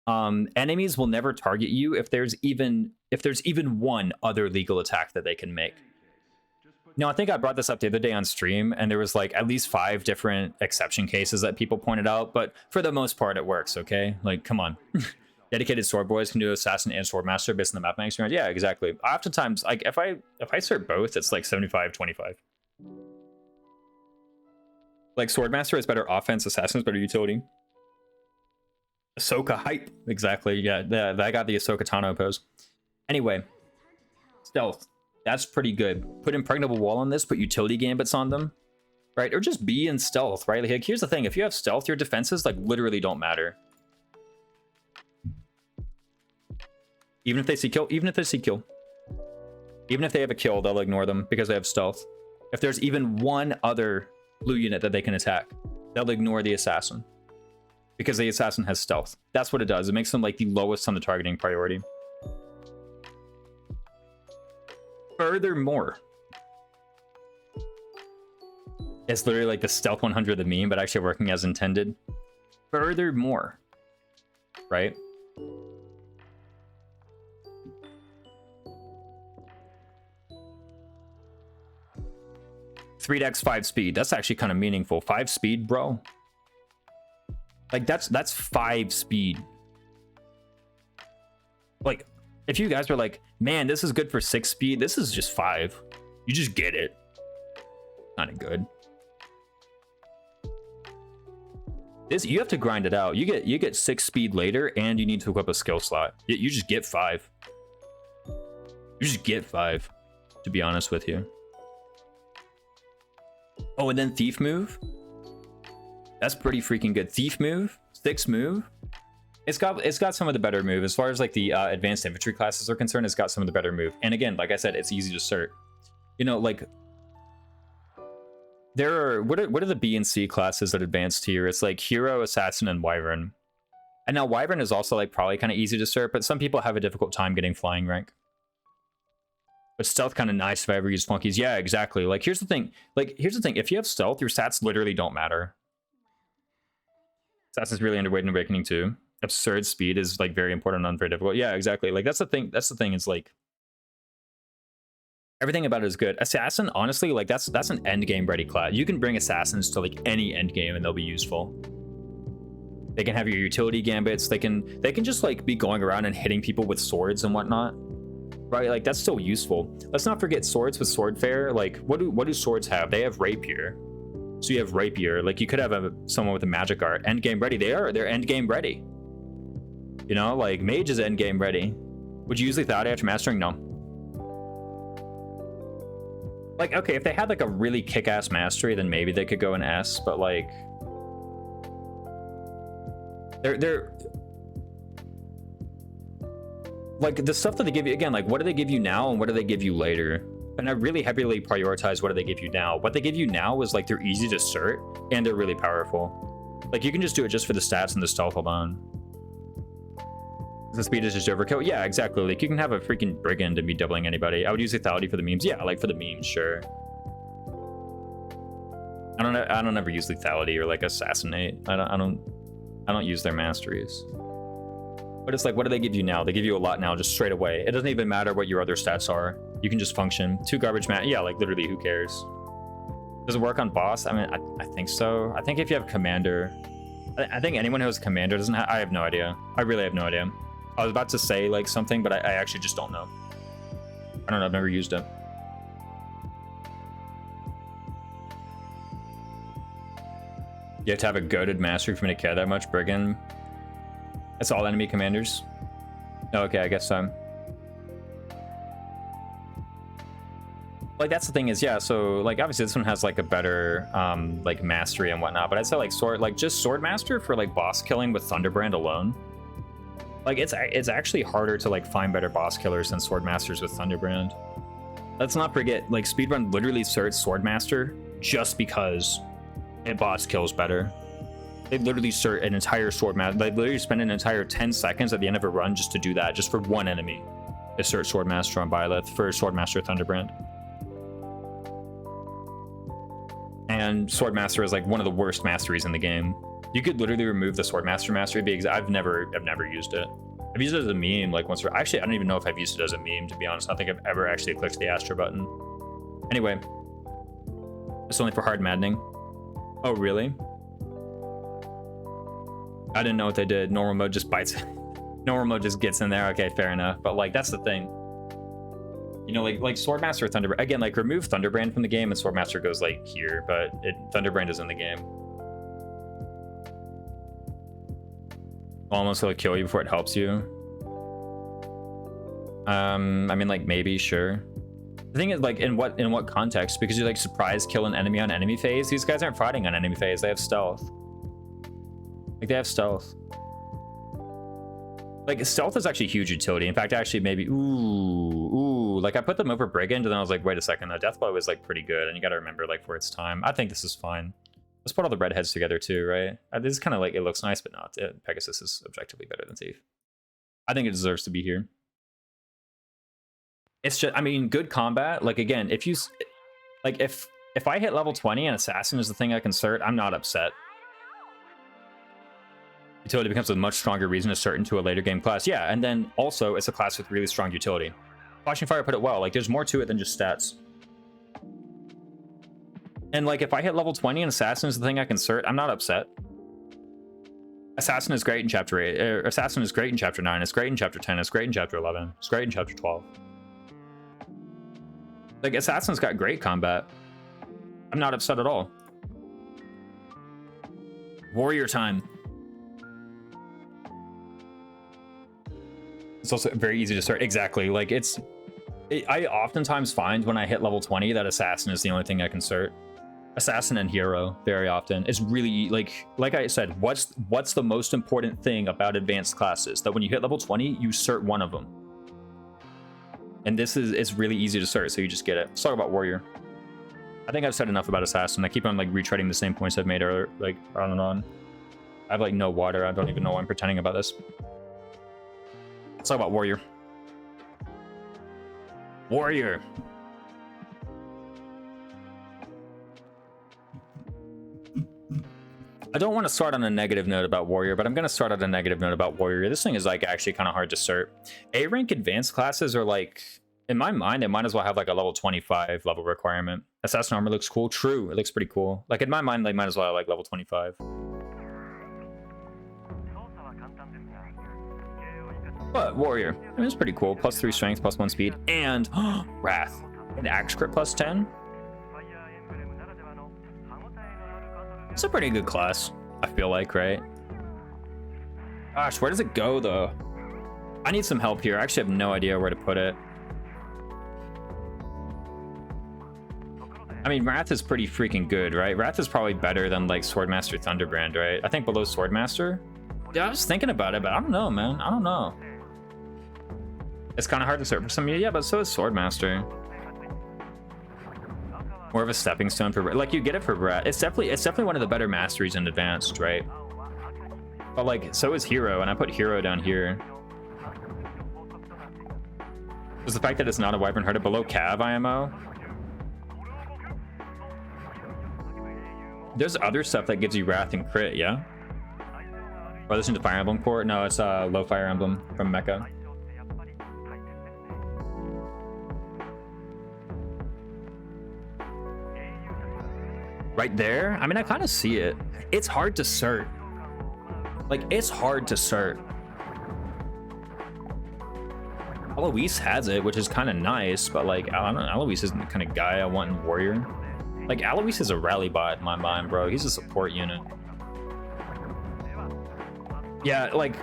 enemies will never target you if there's even one other legal attack that they can make. No, I think I brought this up the other day on stream, and there was like at least 5 different exception cases that people pointed out. But for the most part, it works. Okay, like come on. Dedicated sword boys can do assassin and sword master based on the map experience. Yeah, exactly. Oftentimes, like if I cert both, it's like 75-25. Like sword master is better offense, assassin is better utility. Ahsoka hype. Exactly. Yeah, I got the Ahsoka Tano pose. Anyway, stealth. That's pretty good. Put impregnable wall on this. Put utility gambits on them, right? Or just be in stealth, right? Like here's the thing: if you have stealth, your defenses like literally don't matter. Even if they see kill, even if they have a kill, they'll ignore them because they have stealth. If there's even one other blue unit that they can attack, they'll ignore the assassin because the assassin has stealth. That's what it does. It makes them like the lowest on the targeting priority. Furthermore, it's literally like the stealth 100 the meme, but actually working as intended. Furthermore, right? 3 dex 5 speed. That's actually kind of meaningful. 5 speed, bro. Like that's 5 speed. Like if you guys are like, man, this is good for 6 speed, this is just 5. You just get it. Kind of good. This, you have to grind it out. You get 6 speed later, and you need to equip a skill slot. You just get 5. You just get 5, to be honest with you. Oh, and then thief move. That's pretty freaking good. Thief move, 6 move. It's got some of the better move as far as like the advanced infantry classes are concerned. It's got some of the better move. And again, like I said, it's easy to cert. You know, like there are what are the B and C classes that advanced tier? It's like hero, assassin, and wyvern. And now wyvern is also like probably kind of easy to cert, but some people have a difficult time getting flying rank. But stealth kind of nice if I ever use flunkies. Yeah, exactly. Like here's the thing. If you have stealth, your stats literally don't matter. Assassin's really underweight in Awakening too. Absurd speed is like very important and very difficult. Yeah, exactly. Like that's the thing. That's the thing. Is like everything about it is good. Assassin, honestly, like that's an end game ready class. You can bring assassins to like any end game and they'll be useful. They can have your utility gambits. They can just like be going around and hitting people with swords and whatnot. Right, like that's still useful. Let's not forget swords with swordfare. Like what do swords have? They have rapier. So you have rapier. Like you could have someone with a magic art. End game ready. They're end game ready. You know, like mage is end game ready. Would you use lethality after mastering? No. Like okay, if they had like a really kick-ass mastery, then maybe they could go in S. But like they're like the stuff that they give you, again, like what do they give you now and what do they give you later? And I really heavily prioritize what do they give you now. What they give you now is like they're easy to cert and they're really powerful. Like you can just do it just for the stats and the stealth alone. The speed is just overkill. Yeah, exactly. Like you can have a freaking brigand and be doubling anybody. I would use lethality for the memes. Yeah, like for the memes, sure. I don't ever use lethality or like assassinate. I don't use their masteries. But it's like, what do they give you now? They give you a lot now, just straight away. It doesn't even matter what your other stats are. You can just function. 2 garbage mat. Yeah, like literally, who cares? Does it work on boss? I mean, I think so. I think if you have commander, I think anyone who has commander doesn't have, I have no idea. I really have no idea. I was about to say like something, but I actually just don't know. I don't know. I've never used it. You have to have a goated mastery for me to care that much, brigand. That's all enemy commanders. Oh, okay, I guess so. Like that's the thing is, yeah. So like obviously this one has like a better like mastery and whatnot, but I'd say like just sword master for like boss killing with Thunderbrand alone. Like it's actually harder to like find better boss killers than sword masters with Thunderbrand. Let's not forget like speedrun literally search sword master just because it boss kills better. They literally cert an entire sword master. They literally spend an entire 10 seconds at the end of a run just to do that, just for one enemy. They cert sword master on Byleth for sword master Thunderbrand. And sword master is like one of the worst masteries in the game. You could literally remove the sword master mastery because I've never used it. I've used it as a meme like once. Actually, I don't even know if I've used it as a meme, to be honest. I don't think I've ever actually clicked the Astra button. Anyway, it's only for hard maddening. Oh, really? I didn't know what they did. Normal mode just bites. Normal mode just gets in there. Okay, fair enough. But like, that's the thing. You know, like Swordmaster or Thunderbrand. Again, like remove Thunderbrand from the game and Swordmaster goes like here, but Thunderbrand is in the game. Almost will kill you before it helps you. I mean, like maybe, sure. The thing is, like, in what context? Because you like surprise kill an enemy on enemy phase. These guys aren't fighting on enemy phase. They have stealth. Like they have stealth. Like stealth is actually huge utility. In fact, actually maybe ooh. Like I put them over Brigand, and then I was like, wait a second, the Deathblow is like pretty good, and you got to remember like for its time. I think this is fine. Let's put all the redheads together too, right? This is kind of like, it looks nice, but not. Pegasus is objectively better than Thief. I think it deserves to be here. It's just, I mean, good combat. Like again, if you, like if I hit level 20 and Assassin is the thing I can cert, I'm not upset. Utility becomes a much stronger reason to cert into a later game class. Yeah, and then also it's a class with really strong utility. Flashing Fire put it well. Like there's more to it than just stats. And like if I hit level 20 and Assassin is the thing I can cert, I'm not upset. Assassin is great in chapter 8. Assassin is great in chapter 9. It's great in chapter 10. It's great in chapter 11. It's great in chapter 12. Like Assassin's got great combat. I'm not upset at all. Warrior time. It's also very easy to start. Exactly. Like I oftentimes find when I hit level 20 that Assassin is the only thing I can cert. Assassin and Hero very often. It's really like I said, what's the most important thing about advanced classes? That when you hit level 20, you cert one of them. And it's really easy to cert, so you just get it. Let's talk about Warrior. I think I've said enough about Assassin. I keep on like retreading the same points I've made earlier, like on and on. I have like no water. I don't even know why I'm pretending about this. Let's talk about Warrior. Warrior. I don't want to start on a negative note about Warrior, but I'm going to start on a negative note about Warrior. This thing is like actually kind of hard to cert. A-rank advanced classes are like, in my mind, it might as well have like a level 25 level requirement. Assassin armor looks cool. True, it looks pretty cool. Like in my mind, they might as well have like level 25. But Warrior, I mean, it's pretty cool. Plus 3 strength, plus 1 speed, and Wrath. And axe crit plus 10. It's a pretty good class, I feel like, right? Gosh, where does it go, though? I need some help here. I actually have no idea where to put it. I mean, Wrath is pretty freaking good, right? Wrath is probably better than, like, Swordmaster Thunderbrand, right? I think below Swordmaster? Yeah, I was thinking about it, but I don't know, man. I don't know. It's kind of hard to cert for some of you. Yeah, but so is Swordmaster. More of a stepping stone for, like, you get it for Wrath. It's definitely one of the better masteries in Advanced, right? But like, so is Hero, and I put Hero down here. Is the fact that it's not a Wyvern Hearted below Cav IMO? There's other stuff that gives you Wrath and crit, yeah? Or listen to Fire Emblem Core? No, it's low Fire Emblem from Mecha. Right there? I mean, I kind of see it. It's hard to cert. Like, it's hard to cert. Eloise has it, which is kind of nice, but like, I don't know, Eloise isn't the kind of guy I want in Warrior. Like, Eloise is a rally bot in my mind, bro. He's a support unit. Yeah, like,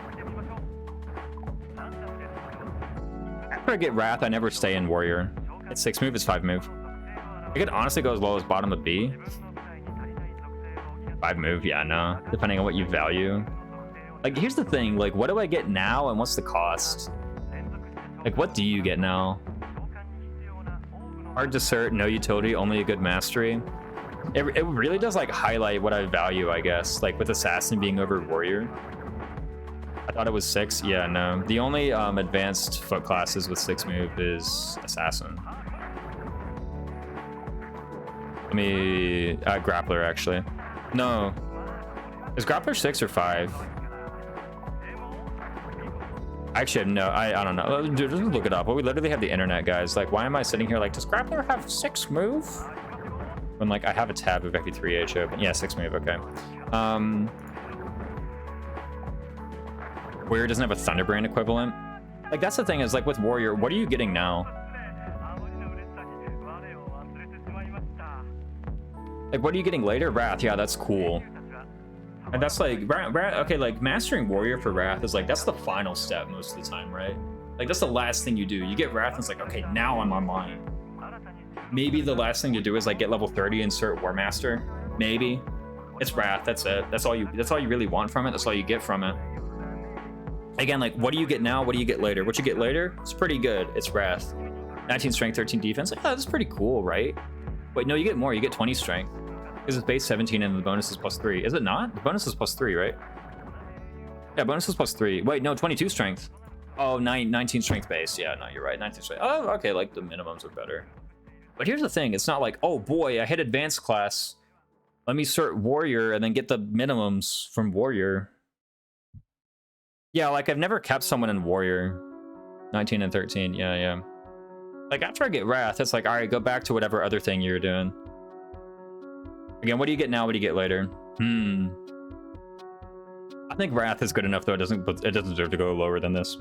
after I get Wrath, I never stay in Warrior. It's 6 move, it's 5 move. I could honestly go as low as bottom of B. 5 move, yeah, no. Depending on what you value. Like, here's the thing, like, what do I get now and what's the cost? Like, what do you get now? Hard to cert, no utility, only a good mastery. It really does, like, highlight what I value, I guess. Like, with Assassin being over Warrior. I thought it was 6. Yeah, no. The only advanced foot classes with 6 move is Assassin. Let me... Grappler, actually. No. Is Grappler 6 or 5? Actually, no, I don't know. Dude, just look it up. Well, we literally have the internet, guys. Like, why am I sitting here like, does Grappler have 6 move? When, like, I have a tab of FE3H open. Yeah, 6 move, okay. Warrior doesn't have a Thunderbrand equivalent. Like, that's the thing is, like, with Warrior, what are you getting now? Like, what are you getting later? Wrath, yeah, that's cool. And that's like, okay, like, mastering Warrior for Wrath is like, that's the final step most of the time, right? Like, that's the last thing you do. You get Wrath and it's like, okay, now I'm online. Maybe the last thing to do is like get level 30 and cert War Master. Maybe. It's Wrath, that's it. That's all you really want from it. That's all you get from it. Again, like, what do you get now? What do you get later? What you get later? It's pretty good. It's Wrath. 19 strength, 13 defense. Like, oh, that's pretty cool, right? Wait, no, you get more. You get 20 strength. Because it's base 17 and the bonus is plus 3. Is it not? The bonus is plus 3, right? Yeah, bonus is plus 3. Wait, no, 22 strength. Oh, 19 strength base. Yeah, no, you're right. 19 strength. Oh, okay, like, the minimums are better. But here's the thing. It's not like, oh, boy, I hit advanced class. Let me cert Warrior and then get the minimums from Warrior. Yeah, like, I've never kept someone in Warrior. 19 and 13. Yeah, yeah. Like, after I get Wrath, it's like, all right, go back to whatever other thing you're doing. Again, what do you get now? What do you get later? I think Wrath is good enough, though. It doesn't deserve to go lower than this.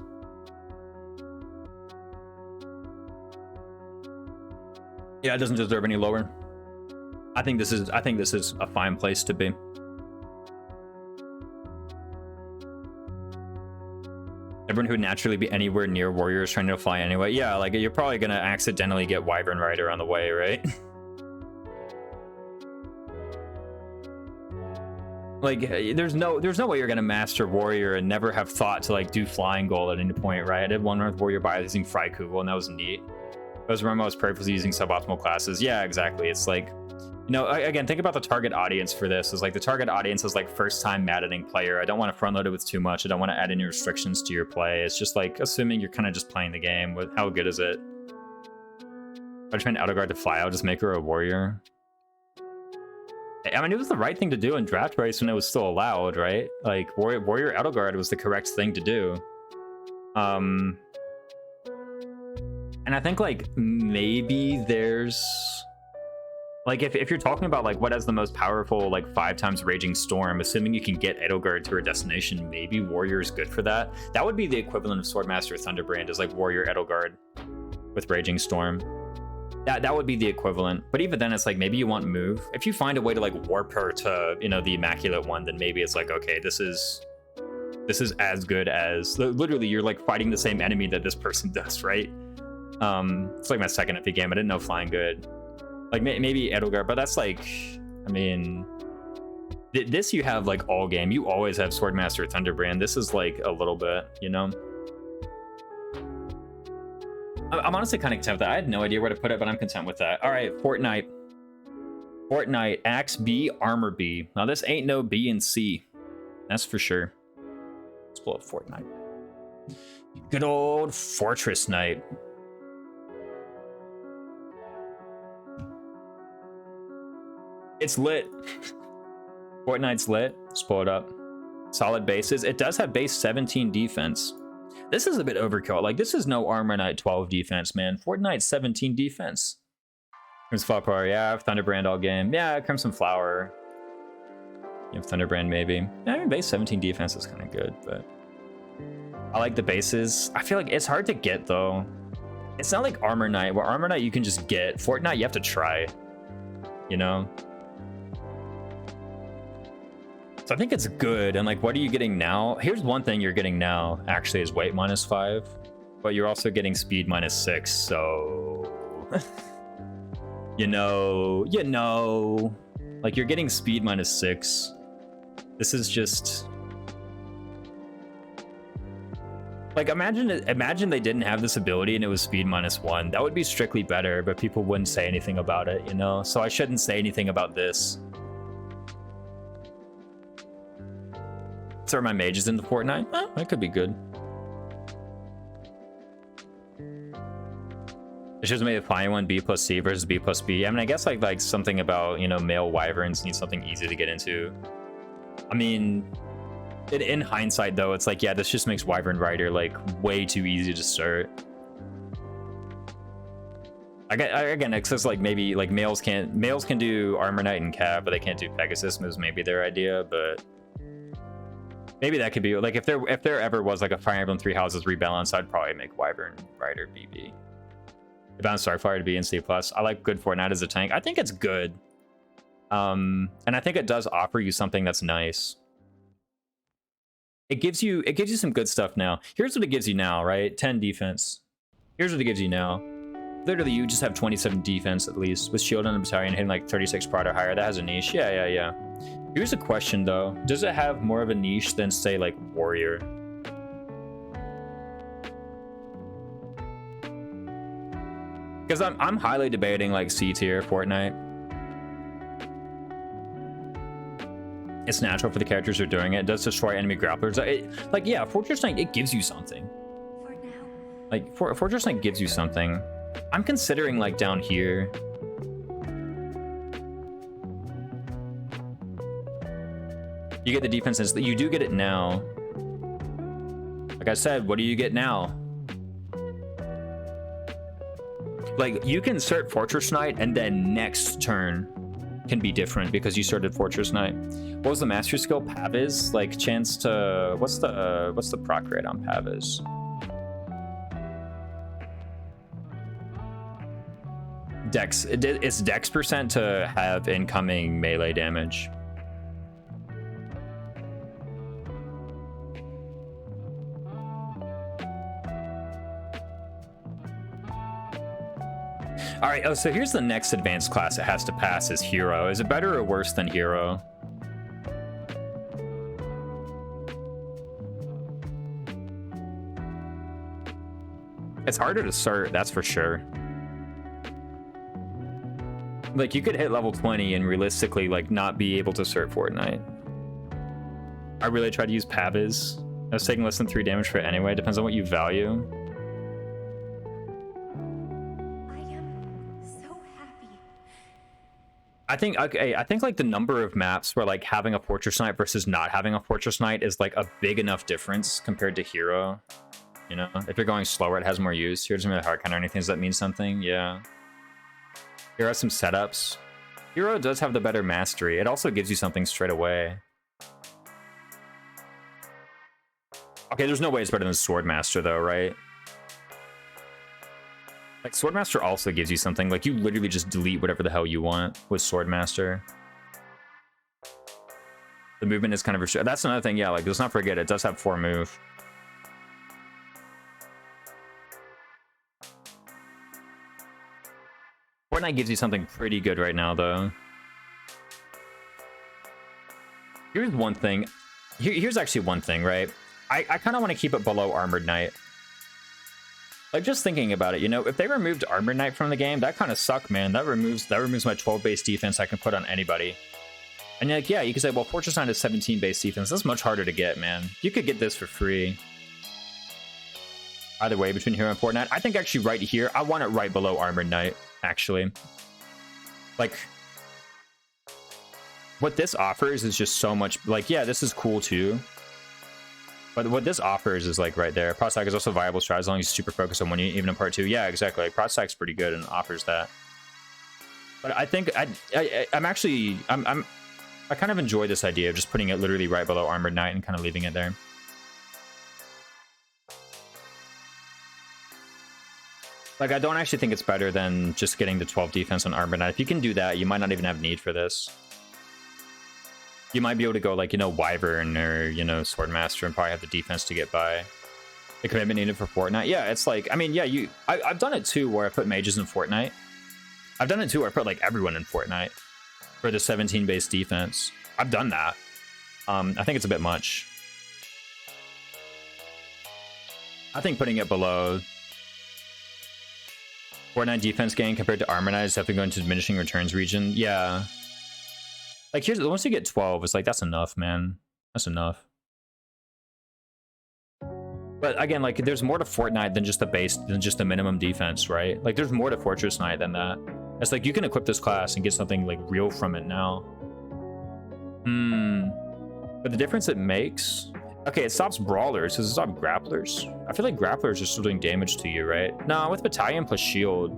Yeah, it doesn't deserve any lower. I think this is a fine place to be. Everyone who would naturally be anywhere near warriors trying to fly anyway. Yeah, like you're probably gonna accidentally get Wyvern Rider on the way, right? Like there's no way you're gonna master warrior and never have thought to like do flying goal at any point, right? I did one with warrior by using Freikugel, and that was neat. Those were most purposely using suboptimal classes. Yeah, exactly. It's like, you know, again, think about the target audience for this. Is like the target audience is like first time Maddening player. I don't want to front load it with too much. I don't want to add any restrictions to your play. It's just like assuming you're kind of just playing the game. With how good is it? If I train Edelgard to fly, I'll just make her a warrior. I mean, it was the right thing to do in draft race when it was still allowed, right? Like warrior Edelgard was the correct thing to do. And I think like maybe there's like if you're talking about like what has the most powerful like 5 times Raging Storm, assuming you can get Edelgard to her destination, maybe warrior is good for that. That would be the equivalent of Swordmaster Thunderbrand is like warrior Edelgard with Raging Storm. That would be the equivalent. But even then, it's like maybe you want move. If you find a way to like warp her to, you know, the Immaculate One, then maybe it's like, okay, this is as good as literally you're like fighting the same enemy that this person does, right? It's like my second epic game. I didn't know flying good. Like maybe Edelgard, but that's like, I mean, this you have like all game. You always have Swordmaster Thunderbrand. This is like a little bit, you know. I'm honestly kind of content with that. I had no idea where to put it, but I'm content with that. All right, Fortnite, Axe B, Armor B. Now this ain't no B and C, that's for sure. Let's pull up Fortnite. Good old Fortress Knight. It's lit. Fortnite's lit. Let's pull it up. Solid bases. It does have base 17 defense. This is a bit overkill. Like, this is no Armor Knight 12 defense, man. Fortnite 17 defense. Crimson Flower, yeah, I have Thunderbrand all game. Yeah, Crimson Flower. You have Thunderbrand, maybe. Yeah, I mean, base 17 defense is kind of good, but I like the bases. I feel like it's hard to get, though. It's not like Armor Knight, where Armor Knight you can just get. Fortnite, you have to try, you know? So I think it's good. And like, what are you getting now? Here's one thing you're getting now, actually, is weight -5, but you're also getting speed -6. So, you know, like you're getting speed -6. This is just like, imagine they didn't have this ability and it was speed -1. That would be strictly better, but people wouldn't say anything about it, you know? So I shouldn't say anything about this. Throw my mages into Fortnite? Oh, that could be good. It's just maybe a flying one, B plus C versus B plus B. I mean, I guess like something about, you know, male wyverns need something easy to get into. I mean, in hindsight though, it's like, yeah, this just makes Wyvern Rider like way too easy to start. Again, it's just like maybe like males can do Armor Knight and Cav, but they can't do Pegasus moves. Maybe their idea, but maybe that could be like if there ever was like a Fire Emblem 3 Houses rebalance, I'd probably make Wyvern Rider BB. Bounce Starfire to B and C+. I like good Fortnite as a tank. I think it's good. And I think it does offer you something that's nice. It gives you some good stuff now. Here's what it gives you now, right? 10 defense. Here's what it gives you now. Literally, you just have 27 defense at least, with shield on the battalion hitting like 36 prod or higher. That has a niche. Yeah. Here's a question though. Does it have more of a niche than, say, like warrior? Because I'm highly debating like C tier Fortnite. It's natural for the characters who are doing it. It does destroy enemy grapplers. Like, yeah, Fortress Knight, it gives you something. For now. Like, Fortress Knight gives you something. I'm considering like down here. You get the defense. You do get it now. Like I said, what do you get now? Like, you can insert Fortress Knight and then next turn can be different because you started Fortress Knight. What was the mastery skill? Pavis? Like chance to what's the proc rate on Pavis? Dex. It's Dex percent to have incoming melee damage. All right, oh, so here's the next advanced class it has to pass is Hero. Is it better or worse than Hero? It's harder to start, that's for sure. Like, you could hit level 20 and realistically, like, not be able to start Fortnite. I really tried to use Pavis. I was taking less than 3 damage for it anyway. Depends on what you value. I think, okay, I think like the number of maps where like having a Fortress Knight versus not having a Fortress Knight is like a big enough difference compared to Hero. You know, if you're going slower, it has more use. Here doesn't really hard counter anything. Does that mean something? Yeah. Here are some setups. Hero does have the better mastery. It also gives you something straight away. Okay, there's no way it's better than Swordmaster though, right? Like, Swordmaster also gives you something. Like, you literally just delete whatever the hell you want with Swordmaster. The movement is kind of restricted. That's another thing, yeah, like, let's not forget, it does have 4 move. Fortnite gives you something pretty good right now, though. Here's one thing. Here's actually one thing, right? I kind of want to keep it below Armored Knight. Like, just thinking about it, you know, if they removed Armored Knight from the game, that kind of sucked, man. That removes my 12 base defense I can put on anybody. And like, yeah, you could say, well, Fortress Knight is 17 base defense. That's much harder to get, man. You could get this for free. Either way, between Hero and Fortnite. I think actually right here, I want it right below Armored Knight, actually. Like, what this offers is just so much, like, yeah, this is cool too. But what this offers is like right there. Prostack is also a viable strat as long as you super focus on one unit, even in part 2. Yeah, exactly. Like, Prostack's pretty good and offers that. But I think I kind of enjoy this idea of just putting it literally right below Armored Knight and kind of leaving it there. Like, I don't actually think it's better than just getting the 12 defense on Armored Knight. If you can do that, you might not even have need for this. You might be able to go like, you know, Wyvern or, you know, Swordmaster and probably have the defense to get by. The commitment needed for Fortnite. Yeah, it's like, I mean, yeah, I've done it too where I put mages in Fortnite. I've done it too where I put like everyone in Fortnite for the 17 base defense. I've done that. I think it's a bit much. I think putting it below Fortnite defense gain compared to Armored Knight is definitely going to diminishing returns region. Yeah. Like, here's, once you get 12, it's like, that's enough, man. That's enough. But again, like, there's more to Fortnite than just the base, than just the minimum defense, right? Like, there's more to Fortress Knight than that. It's like, you can equip this class and get something, like, real from it now. But the difference it makes... Okay, it stops Brawlers. Does it stop Grapplers? I feel like Grapplers are still doing damage to you, right? No, with Battalion plus Shield,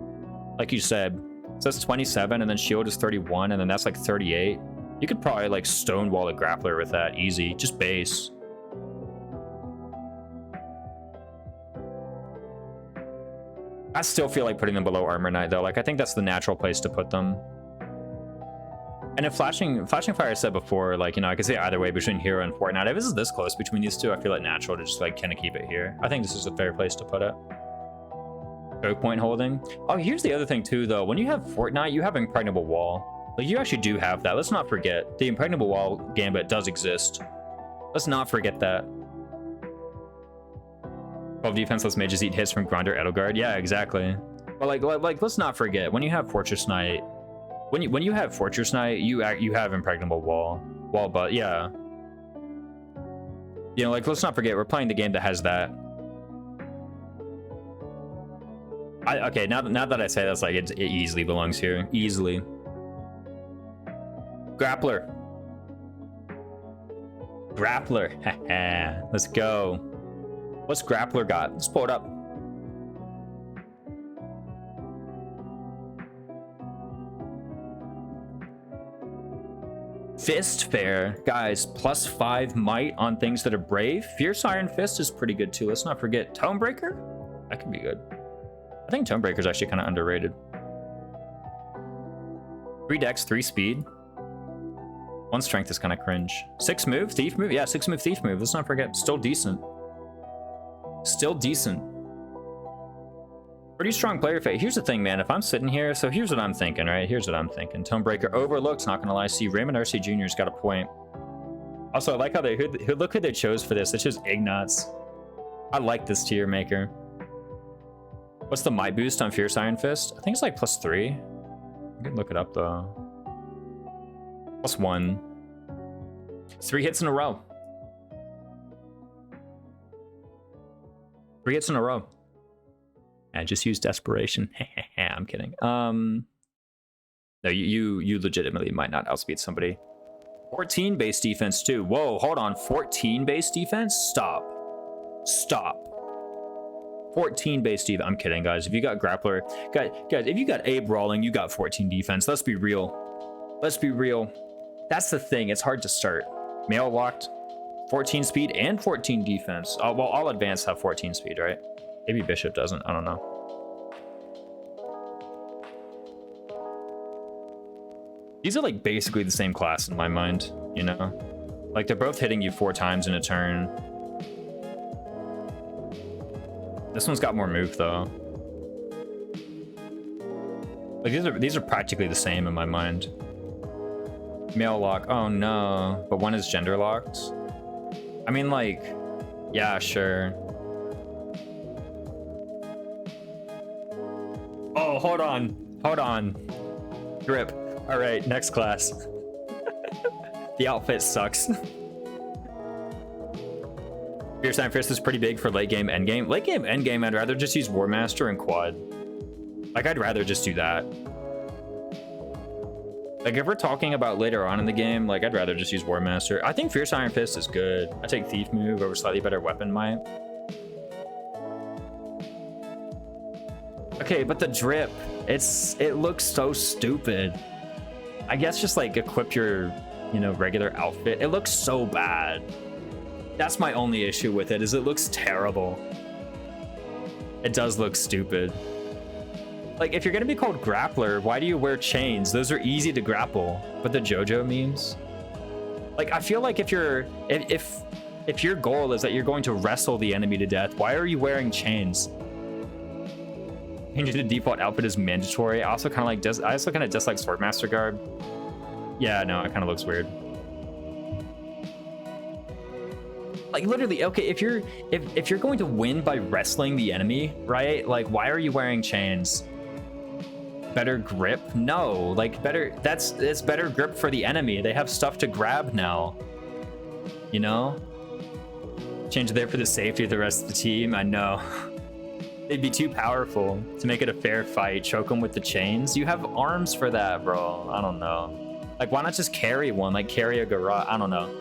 like you said, so that's 27, and then Shield is 31, and then that's, like, 38. You could probably, like, stonewall a Grappler with that, easy. Just base. I still feel like putting them below Armored Knight, though. Like, I think that's the natural place to put them. And if Flashing Fire I said before, like, you know, I could say either way between Hero and Fortnite. If this is this close between these two, I feel like natural to just, like, kind of keep it here. I think this is a fair place to put it. Choke point holding. Oh, here's the other thing, too, though. When you have Fortnite, you have Impregnable Wall. Like, you actually do have that. Let's not forget. The Impregnable Wall gambit does exist. Let's not forget that. 12 defense, lets mages eat hits from Gronder Edelgard. Yeah, exactly. But, like, let's not forget. When you have Fortress Knight... When you have Fortress Knight, you have Impregnable Wall, but yeah. You know, like, let's not forget, we're playing the game that has that. Okay, now that I say that's like, it easily belongs here. Easily. Grappler. Grappler. Let's go. What's Grappler got? Let's pull it up. Fist fair, guys, +5 might on things that are brave. Fierce Iron Fist is pretty good too. Let's not forget Tonebreaker. That could be good. I think Tonebreaker is actually kind of underrated. 3 dex, 3 speed. 1 strength is kind of cringe. 6 move, thief move. Yeah, 6 move, thief move. Let's not forget. Still decent. Still decent. Pretty strong player fate. Here's the thing, man. If I'm sitting here, so here's what I'm thinking, right? Here's what I'm thinking. Tonebreaker overlooked, not gonna lie. See, Raymond RC Jr.'s got a point. Also, I like how they look who they chose for this. It's just Ignatz. I like this tier maker. What's the might boost on Fierce Iron Fist? I think it's like +3. I can look it up though. +1. 3 hits in a row. 3 hits in a row. And just use desperation. I'm kidding. No, you legitimately might not outspeed somebody. 14 base defense too. Whoa, hold on. 14 base defense? Stop. Stop. 14 base defense. I'm kidding, guys. If you got grappler, guys, if you got Abe Rawling, you got 14 defense. Let's be real. Let's be real. That's the thing. It's hard to start. Mail locked, 14 speed and 14 defense. Oh, well, all advanced have 14 speed, right? Maybe Bishop doesn't. I don't know. These are like basically the same class in my mind, you know? Like they're both hitting you 4 times in a turn. This one's got more move though. Like these are practically the same in my mind. Male lock. Oh no. But one is gender locked. I mean, like, yeah, sure. Oh, hold on. Hold on. Grip. All right, next class. The outfit sucks. Fierce Iron Fist is pretty big for late game, end game. Late game, end game, I'd rather just use War Master and Quad. Like, I'd rather just do that. Like, if we're talking about later on in the game, like, I'd rather just use War Master. I think Fierce Iron Fist is good. I take Thief move over slightly better weapon might. Okay, but the drip, it looks so stupid. I guess just like equip your, you know, regular outfit. It looks so bad. That's my only issue with it, is it looks terrible. It does look stupid. Like, if you're gonna be called Grappler, why do you wear chains? Those are easy to grapple. But the JoJo memes? Like, I feel like if your goal is that you're going to wrestle the enemy to death, why are you wearing chains? Changing the default outfit is mandatory. I also kind of dislike Swordmaster garb. Yeah, no, it kind of looks weird. Like literally, okay, if you're going to win by wrestling the enemy, right? Like, why are you wearing chains? Better grip? No, like it's better grip for the enemy. They have stuff to grab now. You know? Change it there for the safety of the rest of the team. I know. They'd be too powerful to make it a fair fight. Choke them with the chains. You have arms for that, bro. I don't know. Like, why not just carry one? Like, carry a garage. I don't know.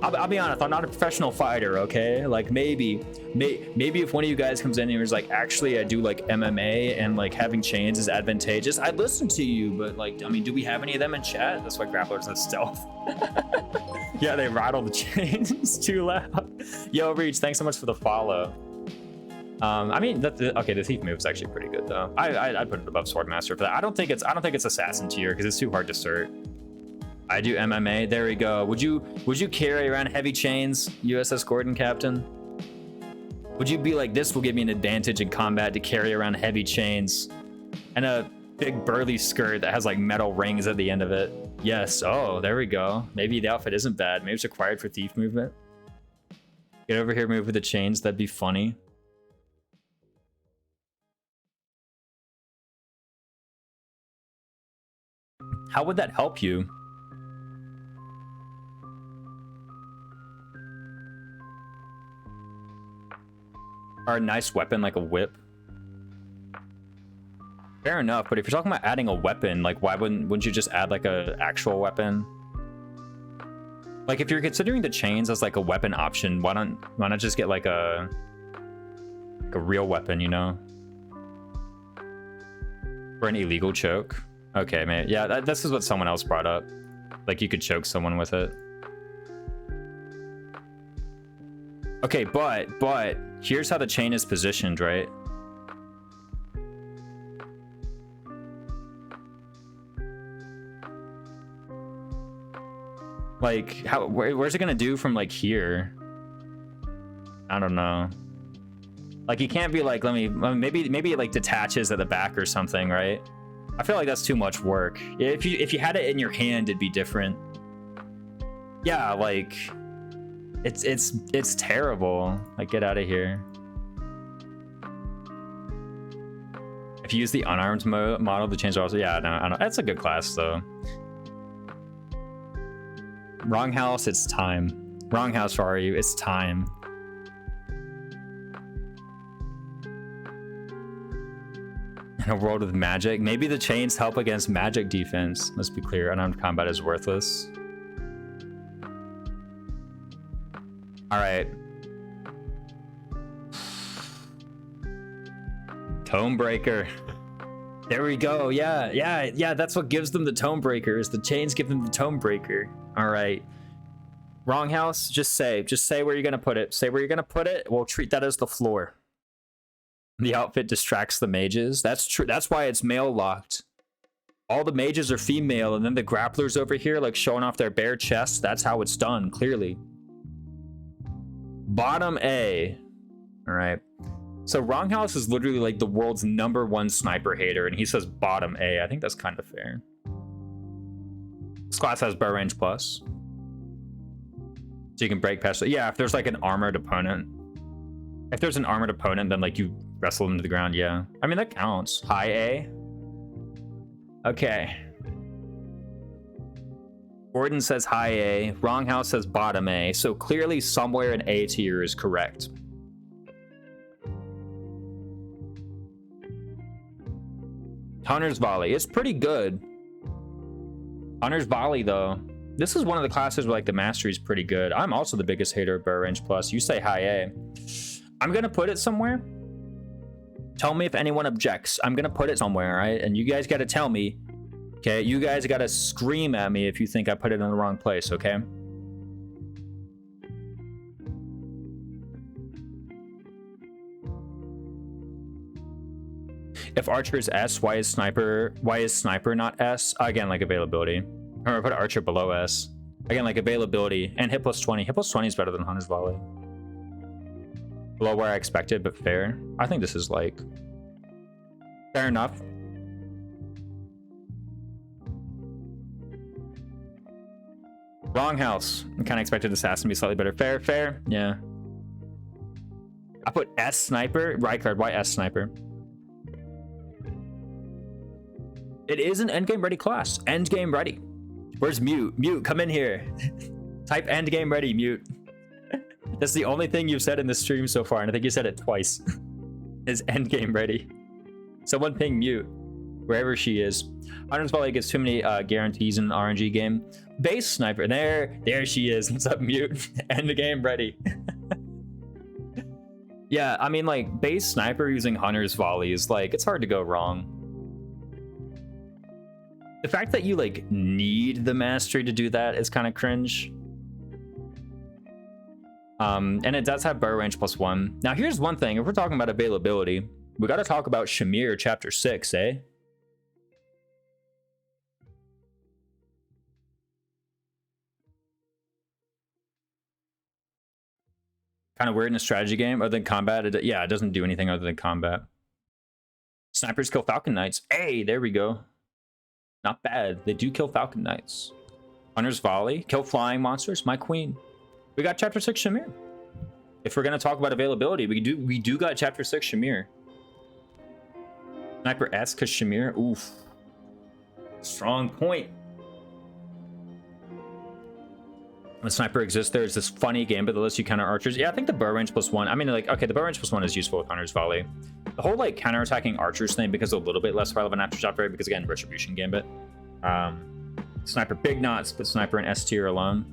I'll be honest. I'm not a professional fighter, okay? Like, maybe if one of you guys comes in and is like, actually, I do like MMA and like having chains is advantageous, I'd listen to you. But like, I mean, do we have any of them in chat? That's why Grapplers have stealth. Yeah, they rattle the chains too loud. Yo, Reach, thanks so much for the follow. I mean, okay, the Thief move is actually pretty good though. I'd put it above Swordmaster for that. I don't think it's Assassin tier because it's too hard to cert. I do MMA. There we go. Would you carry around heavy chains, USS Gordon, Captain? Would you be like, this will give me an advantage in combat to carry around heavy chains and a big burly skirt that has like metal rings at the end of it? Yes. Oh, there we go. Maybe the outfit isn't bad. Maybe it's required for thief movement. Get over here, move with the chains. That'd be funny. How would that help you? Or a nice weapon like a whip. Fair enough, but if you're talking about adding a weapon, like why wouldn't you just add like a actual weapon? Like if you're considering the chains as like a weapon option, why not just get like a real weapon, you know? For an illegal choke. Okay, man. Yeah, this is what someone else brought up. Like you could choke someone with it. Okay, but here's how the chain is positioned, right? Like, where's it gonna do from like here? I don't know. Like, you can't be like, maybe it like detaches at the back or something, right? I feel like that's too much work. If you had it in your hand, it'd be different. Yeah, like, it's terrible. Like, get out of here. If you use the unarmed model to change also, yeah, no, I don't. That's a good class though. Wrong house, it's time. Wrong house for you, it's time. In a world with magic, maybe the chains help against magic defense. Let's be clear, unarmed combat is worthless. All right. Tome breaker. There we go. Yeah. That's what gives them the tome breaker. Is the chains give them the tome breaker. All right. Wrong house. Just say where you're gonna put it. Say where you're gonna put it. We'll treat that as the floor. The outfit distracts the mages. That's true. That's why it's male locked. All the mages are female, and then the grapplers over here, like showing off their bare chests. That's how it's done. Clearly. Bottom A. All right. So Wronghouse is literally like the world's #1 sniper hater, and he says bottom A. I think that's kind of fair. This class has bow range plus. So you can break past it. Yeah, if there's like an armored opponent. If there's an armored opponent, then like you wrestle them to the ground, yeah. I mean, that counts. High A. Okay. Gordon says high A. Wronghouse says bottom A. So clearly somewhere in A tier is correct. Hunter's Volley. It's pretty good. Hunter's Volley, though. This is one of the classes where like the mastery is pretty good. I'm also the biggest hater of bow range plus. You say high A. I'm gonna put it somewhere. Tell me if anyone objects. I'm gonna put it somewhere, all right? And you guys gotta tell me. Okay, you guys gotta scream at me if you think I put it in the wrong place, okay? If Archer is S, why is Sniper not S? Again, like availability. Or put Archer below S. Again, like availability and hit plus 20. Hit plus 20 is better than Hunter's Volley. Below where I expected, but fair. I think this is like fair enough. Wrong house. I kind of expected Assassin to be slightly better. Fair. Yeah. I put S Sniper. Right card. Why S Sniper? It is an endgame ready class. Endgame ready. Where's Mute? Mute, come in here. Type endgame ready, Mute. That's the only thing you've said in this stream so far, and I think you said it twice. Is endgame ready. Someone ping Mute, wherever she is. Hunter's Volley gets too many guarantees in an RNG game. Base Sniper, there she is. What's up, Mute? Endgame ready. Yeah, I mean, like, base Sniper using Hunter's Volley is like, it's hard to go wrong. The fact that you like need the mastery to do that is kind of cringe. And it does have bow range plus 1. Now here's one thing, if we're talking about availability, we got to talk about Shamir chapter 6, eh? Kind of weird in a strategy game other than combat. Yeah, it doesn't do anything other than combat. Snipers kill Falcon Knights. Hey, there we go. Not bad. They do kill Falcon Knights. Hunter's Volley. Kill flying monsters. My queen. We got chapter 6 Shamir. If we're going to talk about availability, we do got chapter 6 Shamir. Sniper S because Shamir. Oof. Strong point. When Sniper exists, there's this funny game, but the list you counter archers. Yeah, I think the bow range plus 1. I mean, like, okay, the bow range plus 1 is useful with Hunter's Volley. The whole like counterattacking archers thing becomes a little bit less relevant after chapter 8 because again, retribution gambit. Sniper big knots, but Sniper in S tier alone.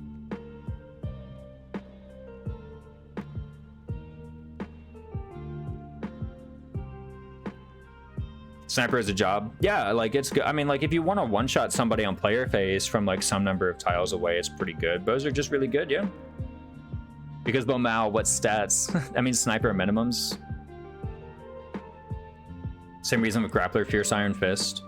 Sniper is a job. Yeah, like it's good. I mean, like if you want to one-shot somebody on player phase from like some number of tiles away, it's pretty good. Bows are just really good, yeah. Because Bomao, what stats? I mean, sniper minimums. Same reason with Grappler, Fierce Iron Fist.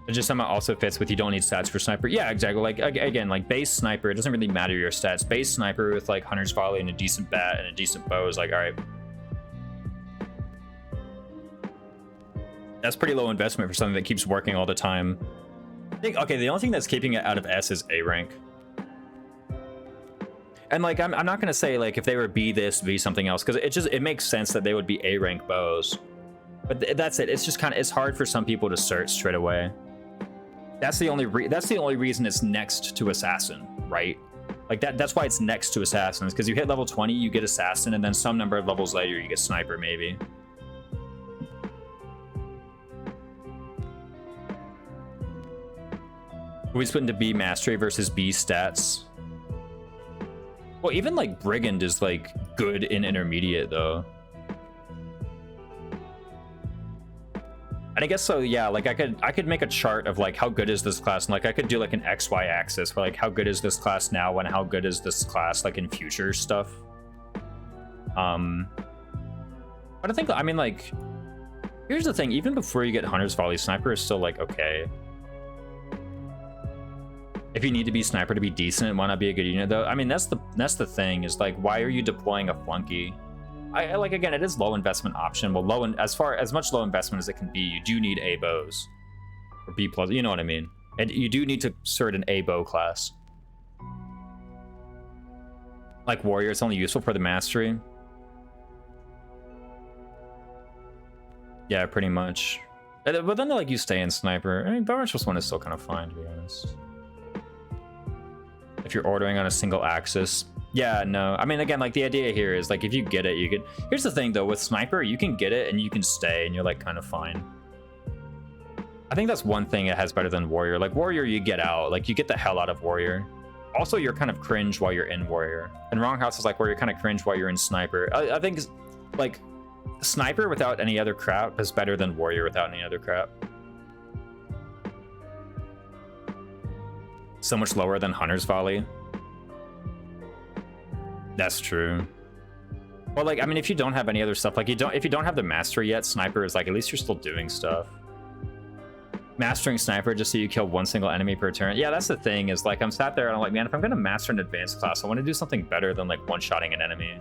It just somehow also fits with you don't need stats for sniper. Yeah, exactly. Like again, like base sniper, it doesn't really matter your stats. Base sniper with like Hunter's Volley and a decent bat and a decent bow is like, all right. That's pretty low investment for something that keeps working all the time. I think, okay, the only thing that's keeping it out of S is A rank. And like, I'm not gonna say like if they were B this, B something else, because it makes sense that they would be A rank bows. But that's it. It's just kind of, it's hard for some people to search straight away. That's the only reason it's next to Assassin, right? Like that's why it's next to Assassins, because you hit level 20, you get Assassin, and then some number of levels later you get Sniper maybe. We split into B mastery versus B stats. Well, even like Brigand is like good in intermediate though. And I guess so, yeah, like I could make a chart of like how good is this class, and like I could do like an XY axis for like how good is this class now and how good is this class like in future stuff. But I think, I mean, like, here's the thing, even before you get Hunter's Volley, Sniper is still like okay. If you need to be Sniper to be decent, why not be a good unit though? I mean, that's the thing, is like, why are you deploying a flunky? I like, again, it is low investment option. Well, as much low investment as it can be, you do need A bows or B plus. You know what I mean? And you do need to cert an A bow class. Like Warrior, it's only useful for the mastery. Yeah, pretty much. But then like you stay in Sniper. I mean, Barbarous one is still kind of fine, to be honest. If you're ordering on a single axis. Yeah, no. I mean, again, like the idea here is like if you get it, you could. Here's the thing though, with Sniper, you can get it and you can stay and you're like kind of fine. I think that's one thing it has better than Warrior. Like Warrior, you get out, like you get the hell out of Warrior. Also, you're kind of cringe while you're in Warrior. And Wrong House is like where you're kind of cringe while you're in Sniper. I think like Sniper without any other crap is better than Warrior without any other crap. So much lower than Hunter's Volley. That's true. Well, like, I mean, if you don't have any other stuff, like if you don't have the mastery yet, Sniper is like, at least you're still doing stuff. Mastering Sniper just so you kill one single enemy per turn. Yeah, that's the thing, is like I'm sat there and I'm like, man, if I'm gonna master an advanced class, I want to do something better than like one-shotting an enemy.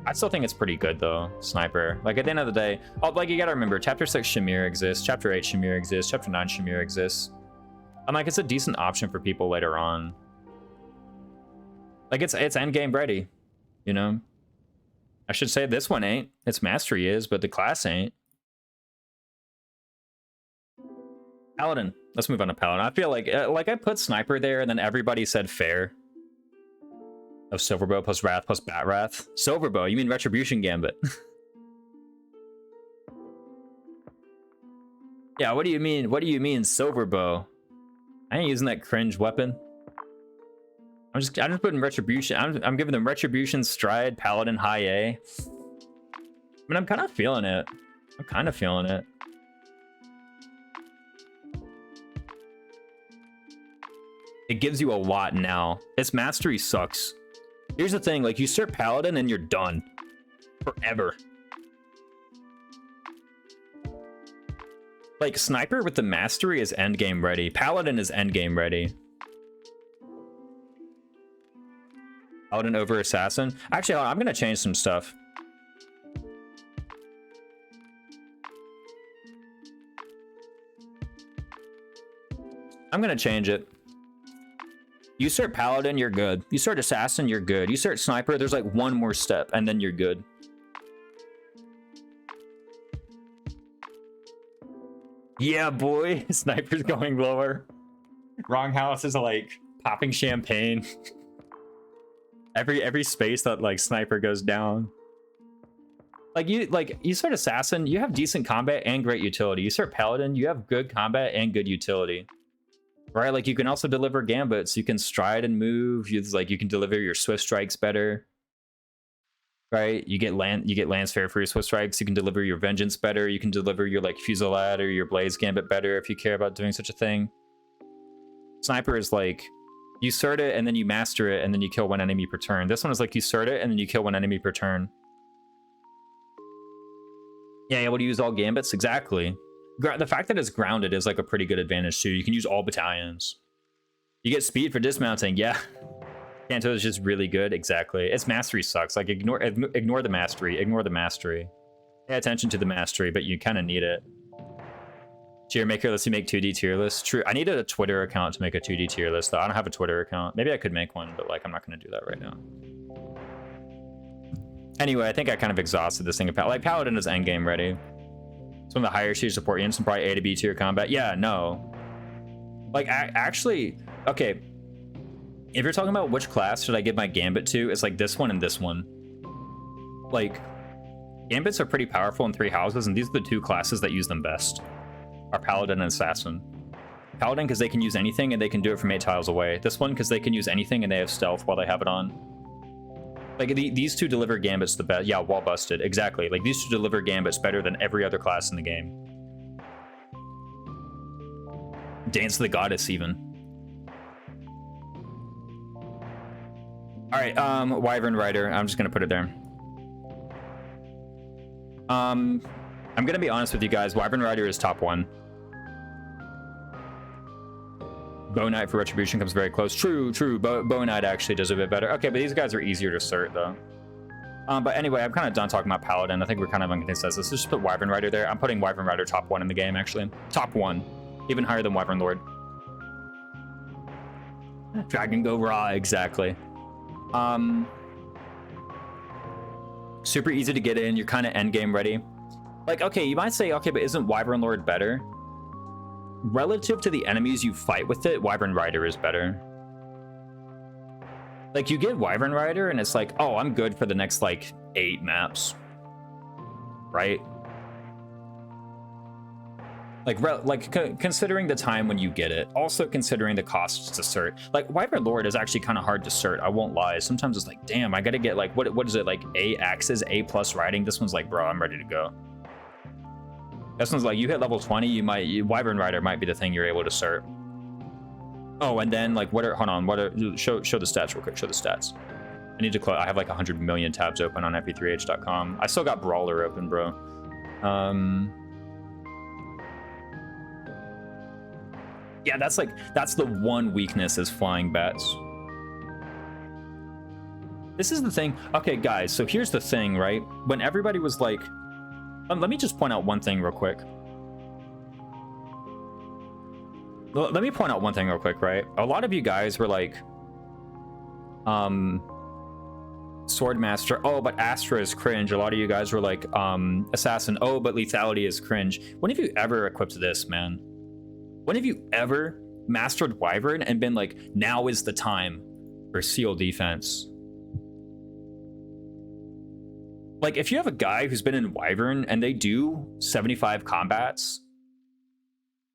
I still think it's pretty good though, Sniper. Like at the end of the day, oh, like you gotta remember, Chapter 6 Shamir exists, Chapter 8 Shamir exists, Chapter 9 Shamir exists. I'm like, it's a decent option for people later on. Like it's endgame ready, you know? I should say this one ain't. Its mastery is, but the class ain't. Paladin. Let's move on to Paladin. I feel like I put Sniper there and then everybody said fair. Of Silverbow plus Wrath plus Bat Wrath. Silverbow, you mean Retribution Gambit. Yeah, what do you mean? What do you mean Silverbow? I ain't using that cringe weapon. I'm just putting Retribution. I'm giving them Retribution, Stride, Paladin, High A. I mean, I'm kind of feeling it. I'm kind of feeling it. It gives you a lot now. Its mastery sucks. Here's the thing, like you start Paladin and you're done. Forever. Like Sniper with the mastery is endgame ready. Paladin is endgame ready. Paladin over Assassin. Actually, hold on, I'm gonna change some stuff. I'm gonna change it. You start Paladin, you're good. You start Assassin, you're good. You start Sniper, there's like one more step, and then you're good. Yeah, boy. Sniper's going lower. Wrong House is like popping champagne. Every space that like Sniper goes down. Like you start Assassin, you have decent combat and great utility. You start Paladin, you have good combat and good utility. Right? Like you can also deliver gambits. You can stride and move. You can deliver your swift strikes better. right? You get Lance Fair for your Swift Strikes. You can deliver your Vengeance better. You can deliver your like Fusillade or your Blaze Gambit better if you care about doing such a thing. Sniper is like you cert it and then you master it and then you kill one enemy per turn. This one is like you cert it and then you kill one enemy per turn. Yeah, able to use all gambits, exactly. The fact that it's grounded is like a pretty good advantage too. You can use all battalions. You get speed for dismounting, yeah. Kanto is just really good, exactly. Its mastery sucks. Like ignore the mastery, ignore the mastery. Pay attention to the mastery, but you kind of need it. Tier maker lets you make 2D tier lists. True, I needed a Twitter account to make a 2D tier list though. I don't have a Twitter account. Maybe I could make one, but like I'm not gonna do that right now. Anyway, I think I kind of exhausted this thing. Like Paladin is endgame ready. It's one of the higher tier support units and probably A to B tier combat. Yeah, no. Like actually, okay. If you're talking about which class should I give my Gambit to, it's like this one and this one. Like, Gambits are pretty powerful in 3 houses, and these are the 2 classes that use them best. Are Paladin and Assassin. Paladin because they can use anything and they can do it from 8 tiles away. This one because they can use anything and they have stealth while they have it on. Like, these 2 deliver Gambits the best. Yeah, wall busted. Exactly. Like, these 2 deliver Gambits better than every other class in the game. Dance of the Goddess, even. All right, Wyvern Rider. I'm just gonna put it there. I'm gonna be honest with you guys. Wyvern Rider is top 1. Bow Knight for Retribution comes very close. True. Bow Knight actually does a bit better. Okay, but these guys are easier to cert though. But anyway, I'm kind of done talking about Paladin. I think we're kind of on consensus. Let's just put Wyvern Rider there. I'm putting Wyvern Rider top 1 in the game actually. Top 1, even higher than Wyvern Lord. Dragon Go Raw, exactly. Super easy to get in. You're kind of end game ready. Like, okay, you might say, okay, but isn't Wyvern Lord better? Relative to the enemies you fight with it, Wyvern Rider is better. Like, you get Wyvern Rider and it's like, oh, I'm good for the next like 8 maps, right? Like considering the time when you get it, also considering the costs to cert. Like Wyvern Lord is actually kind of hard to cert, I won't lie. Sometimes it's like, damn, I gotta get like, what is it, like A axes, A plus riding? This one's like, bro, I'm ready to go. This one's like, you hit level 20, Wyvern Rider might be the thing you're able to cert. Oh, and then like, show the stats real quick, show the stats. I need to close, I have like 100 million tabs open on fp3h.com. I still got Brawler open, bro. Yeah, that's the one weakness is flying bats. This is the thing. Okay, guys, so here's the thing, right? When everybody was like, let me just point out one thing real quick. Let me point out one thing real quick, right? A lot of you guys were like, Swordmaster, oh, but Astra is cringe. A lot of you guys were like, Assassin, oh, but Lethality is cringe. When have you ever equipped this, man? When have you ever mastered Wyvern and been like, now is the time for Seal Defense? Like, if you have a guy who's been in Wyvern and they do 75 combats,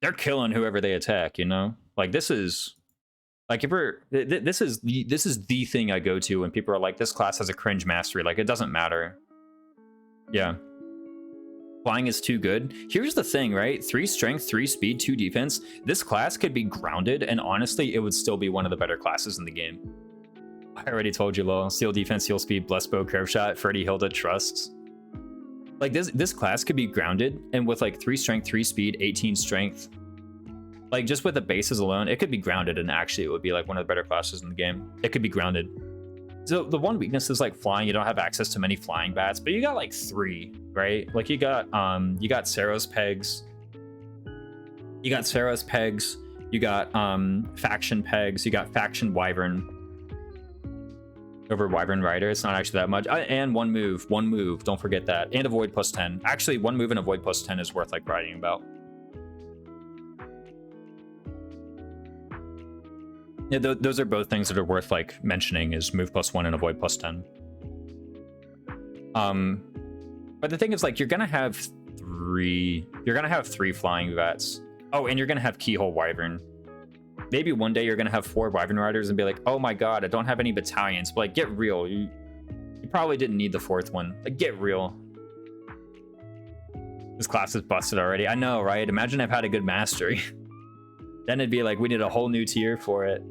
they're killing whoever they attack, you know? Like, this is like, this is the thing I go to when people are like, this class has a cringe mastery. Like, it doesn't matter. Yeah. Flying is too good. Here's the thing, right? 3 strength, 3 speed, 2 defense. This class could be grounded, and honestly, it would still be one of the better classes in the game. I already told you, lol. Seal defense, seal speed, bless bow, curve shot, Freddy, Hilda, trusts. Like, this class could be grounded, and with like 3 strength, 3 speed, 18 strength, like just with the bases alone, it could be grounded, and actually it would be like one of the better classes in the game. It could be grounded. So the one weakness is like flying. You don't have access to many flying bats, but you got like 3, right? Like you got Saros pegs. You got Saros pegs. You got faction pegs. You got faction Wyvern over Wyvern Rider. It's not actually that much. And one move. Don't forget that. And avoid plus 10. Actually, one move and avoid plus 10 is worth like writing about. Yeah, those are both things that are worth like mentioning, is move plus 1 and avoid plus 10. But the thing is, like, you're gonna have 3 flying vats. Oh, and you're gonna have Keyhole Wyvern. Maybe one day you're gonna have 4 Wyvern Riders and be like, oh my god, I don't have any battalions. But like, get real. You probably didn't need the fourth one. Like, get real. This class is busted already. I know, right? Imagine I've had a good mastery. Then it'd be like, we need a whole new tier for it.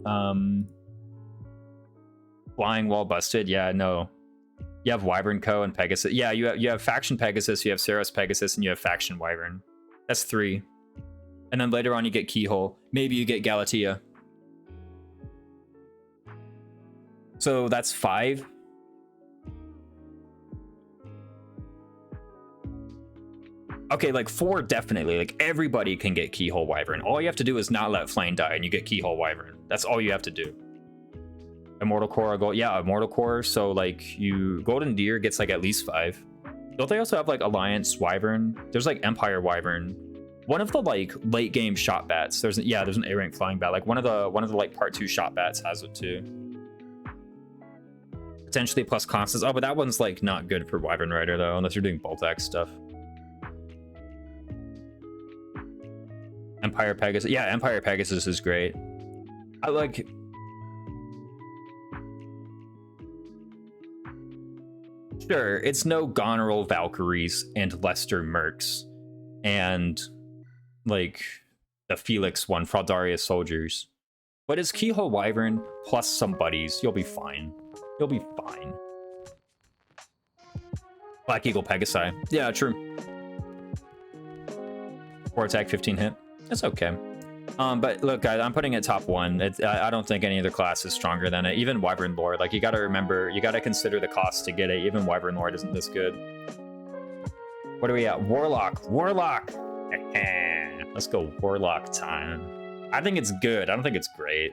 Flying wall busted. Yeah, no. You have Wyvern Co. and Pegasus. Yeah, you have Faction Pegasus, you have Saros Pegasus, and you have Faction Wyvern. That's 3. And then later on you get Keyhole. Maybe you get Galatea. So that's 5. Okay, like 4 definitely. Like everybody can get Keyhole Wyvern. All you have to do is not let Flame die and you get Keyhole Wyvern. That's all you have to do. Immortal Core, Immortal Core. So like Golden Deer gets like at least 5. Don't they also have like Alliance Wyvern? There's like Empire Wyvern. One of the like late game shot bats. There's an A rank flying bat. Like one of the like part 2 shot bats has it too. Potentially plus constants. Oh, but that one's like not good for Wyvern Rider though, unless you're doing bolt axe stuff. Empire Pegasus. Yeah, Empire Pegasus is great. I like. Sure, it's no Goneril Valkyries and Lester Mercs and like the Felix one, Fraudarius Soldiers. But it's Keyhole Wyvern plus some buddies. You'll be fine. You'll be fine. Black Eagle Pegasi. Yeah, true. 4 attack, 15 hit. It's okay. But look, guys, I'm putting it top 1. I don't think any other class is stronger than it. Even Wyvern Lord. Like, you got to remember, you got to consider the cost to get it. Even Wyvern Lord isn't this good. What are we at? Warlock. Warlock. Let's go Warlock time. I think it's good. I don't think it's great.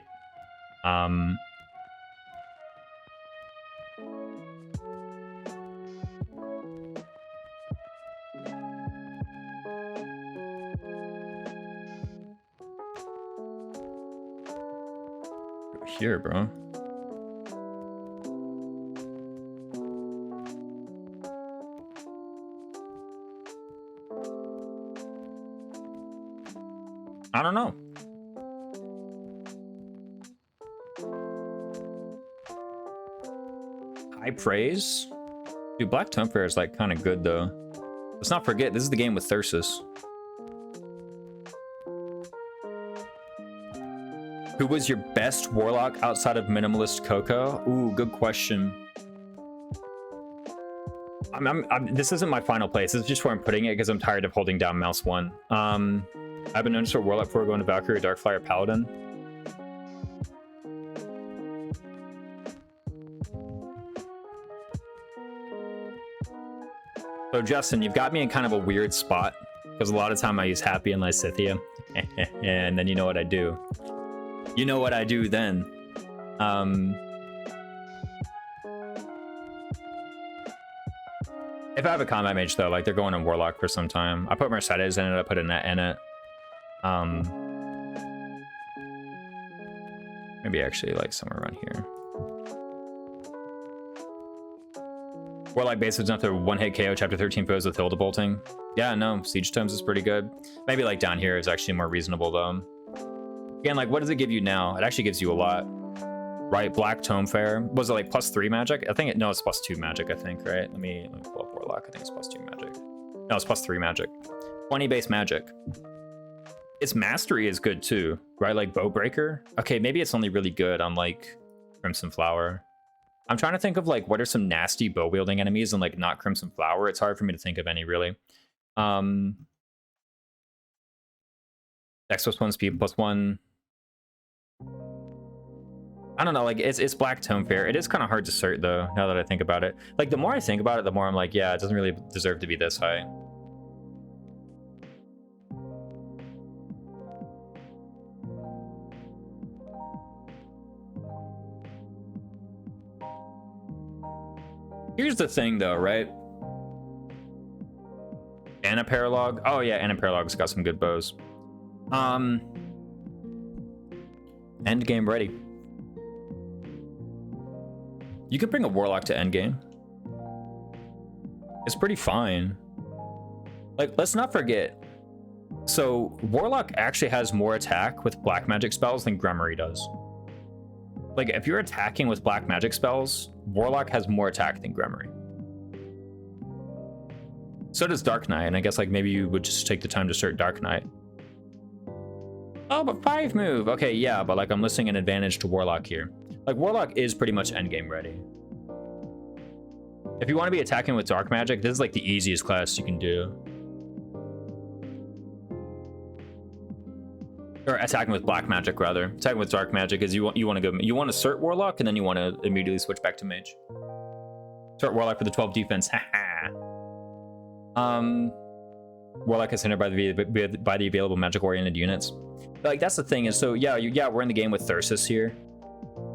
Here, bro. I don't know. High praise? Dude, Black Tome Fair is like kind of good though. Let's not forget, this is the game with Thyrsus. Who was your best Warlock outside of Minimalist Coco? Ooh, good question. This isn't my final place. This is just where I'm putting it because I'm tired of holding down mouse 1. I've been known to Warlock before going to Valkyrie, Darkfly, Paladin. So Justin, you've got me in kind of a weird spot because a lot of time I use Happy and Lysithea, and then you know what I do. You know what I do then. If I have a combat mage though, like they're going in Warlock for some time. I put Mercedes in it, I put a net in it. Maybe actually like somewhere around here. Warlock base is enough to one-hit KO chapter 13 foes with Hilda bolting. Yeah, no, Siege Tomes is pretty good. Maybe like down here is actually more reasonable though. Again, like what does it give you now? It actually gives you a lot. Right, Black Tome Fair. Was it like +3 magic? I think no, it's +2 magic, I think, right? Let me pull up Warlock. I think it's +2 magic. No, it's +3 magic. 20 base magic. Its mastery is good too, right? Like Bowbreaker. Okay, maybe it's only really good on like Crimson Flower. I'm trying to think of like what are some nasty bow wielding enemies and like not Crimson Flower. It's hard for me to think of any really. X +1, speed +1. I don't know, like it's Black Tome Fair. It is kind of hard to cert though, now that I think about it. Like the more I think about it, the more I'm like, yeah, it doesn't really deserve to be this high. Here's the thing though, right? Anaparalog. Oh yeah, Anaparalog's got some good bows. End game ready. You could bring a Warlock to endgame. It's pretty fine. Like, let's not forget. So, Warlock actually has more attack with black magic spells than Grimoire does. like if you're attacking with black magic spells, Warlock has more attack than Gremory. So does Dark Knight, and I guess like maybe you would just take the time to start Dark Knight. Oh, but 5 move. Okay, yeah, but like I'm listing an advantage to Warlock here. Like Warlock is pretty much endgame ready. If you want to be attacking with dark magic, this is like the easiest class you can do. Or attacking with black magic rather. Attacking with dark magic is you want to assert Warlock and then you want to immediately switch back to mage. Assert Warlock for the 12 defense. Haha. Warlock is hindered by the available magic oriented units. But like that's the thing is, so yeah, we're in the game with Thyrsus here.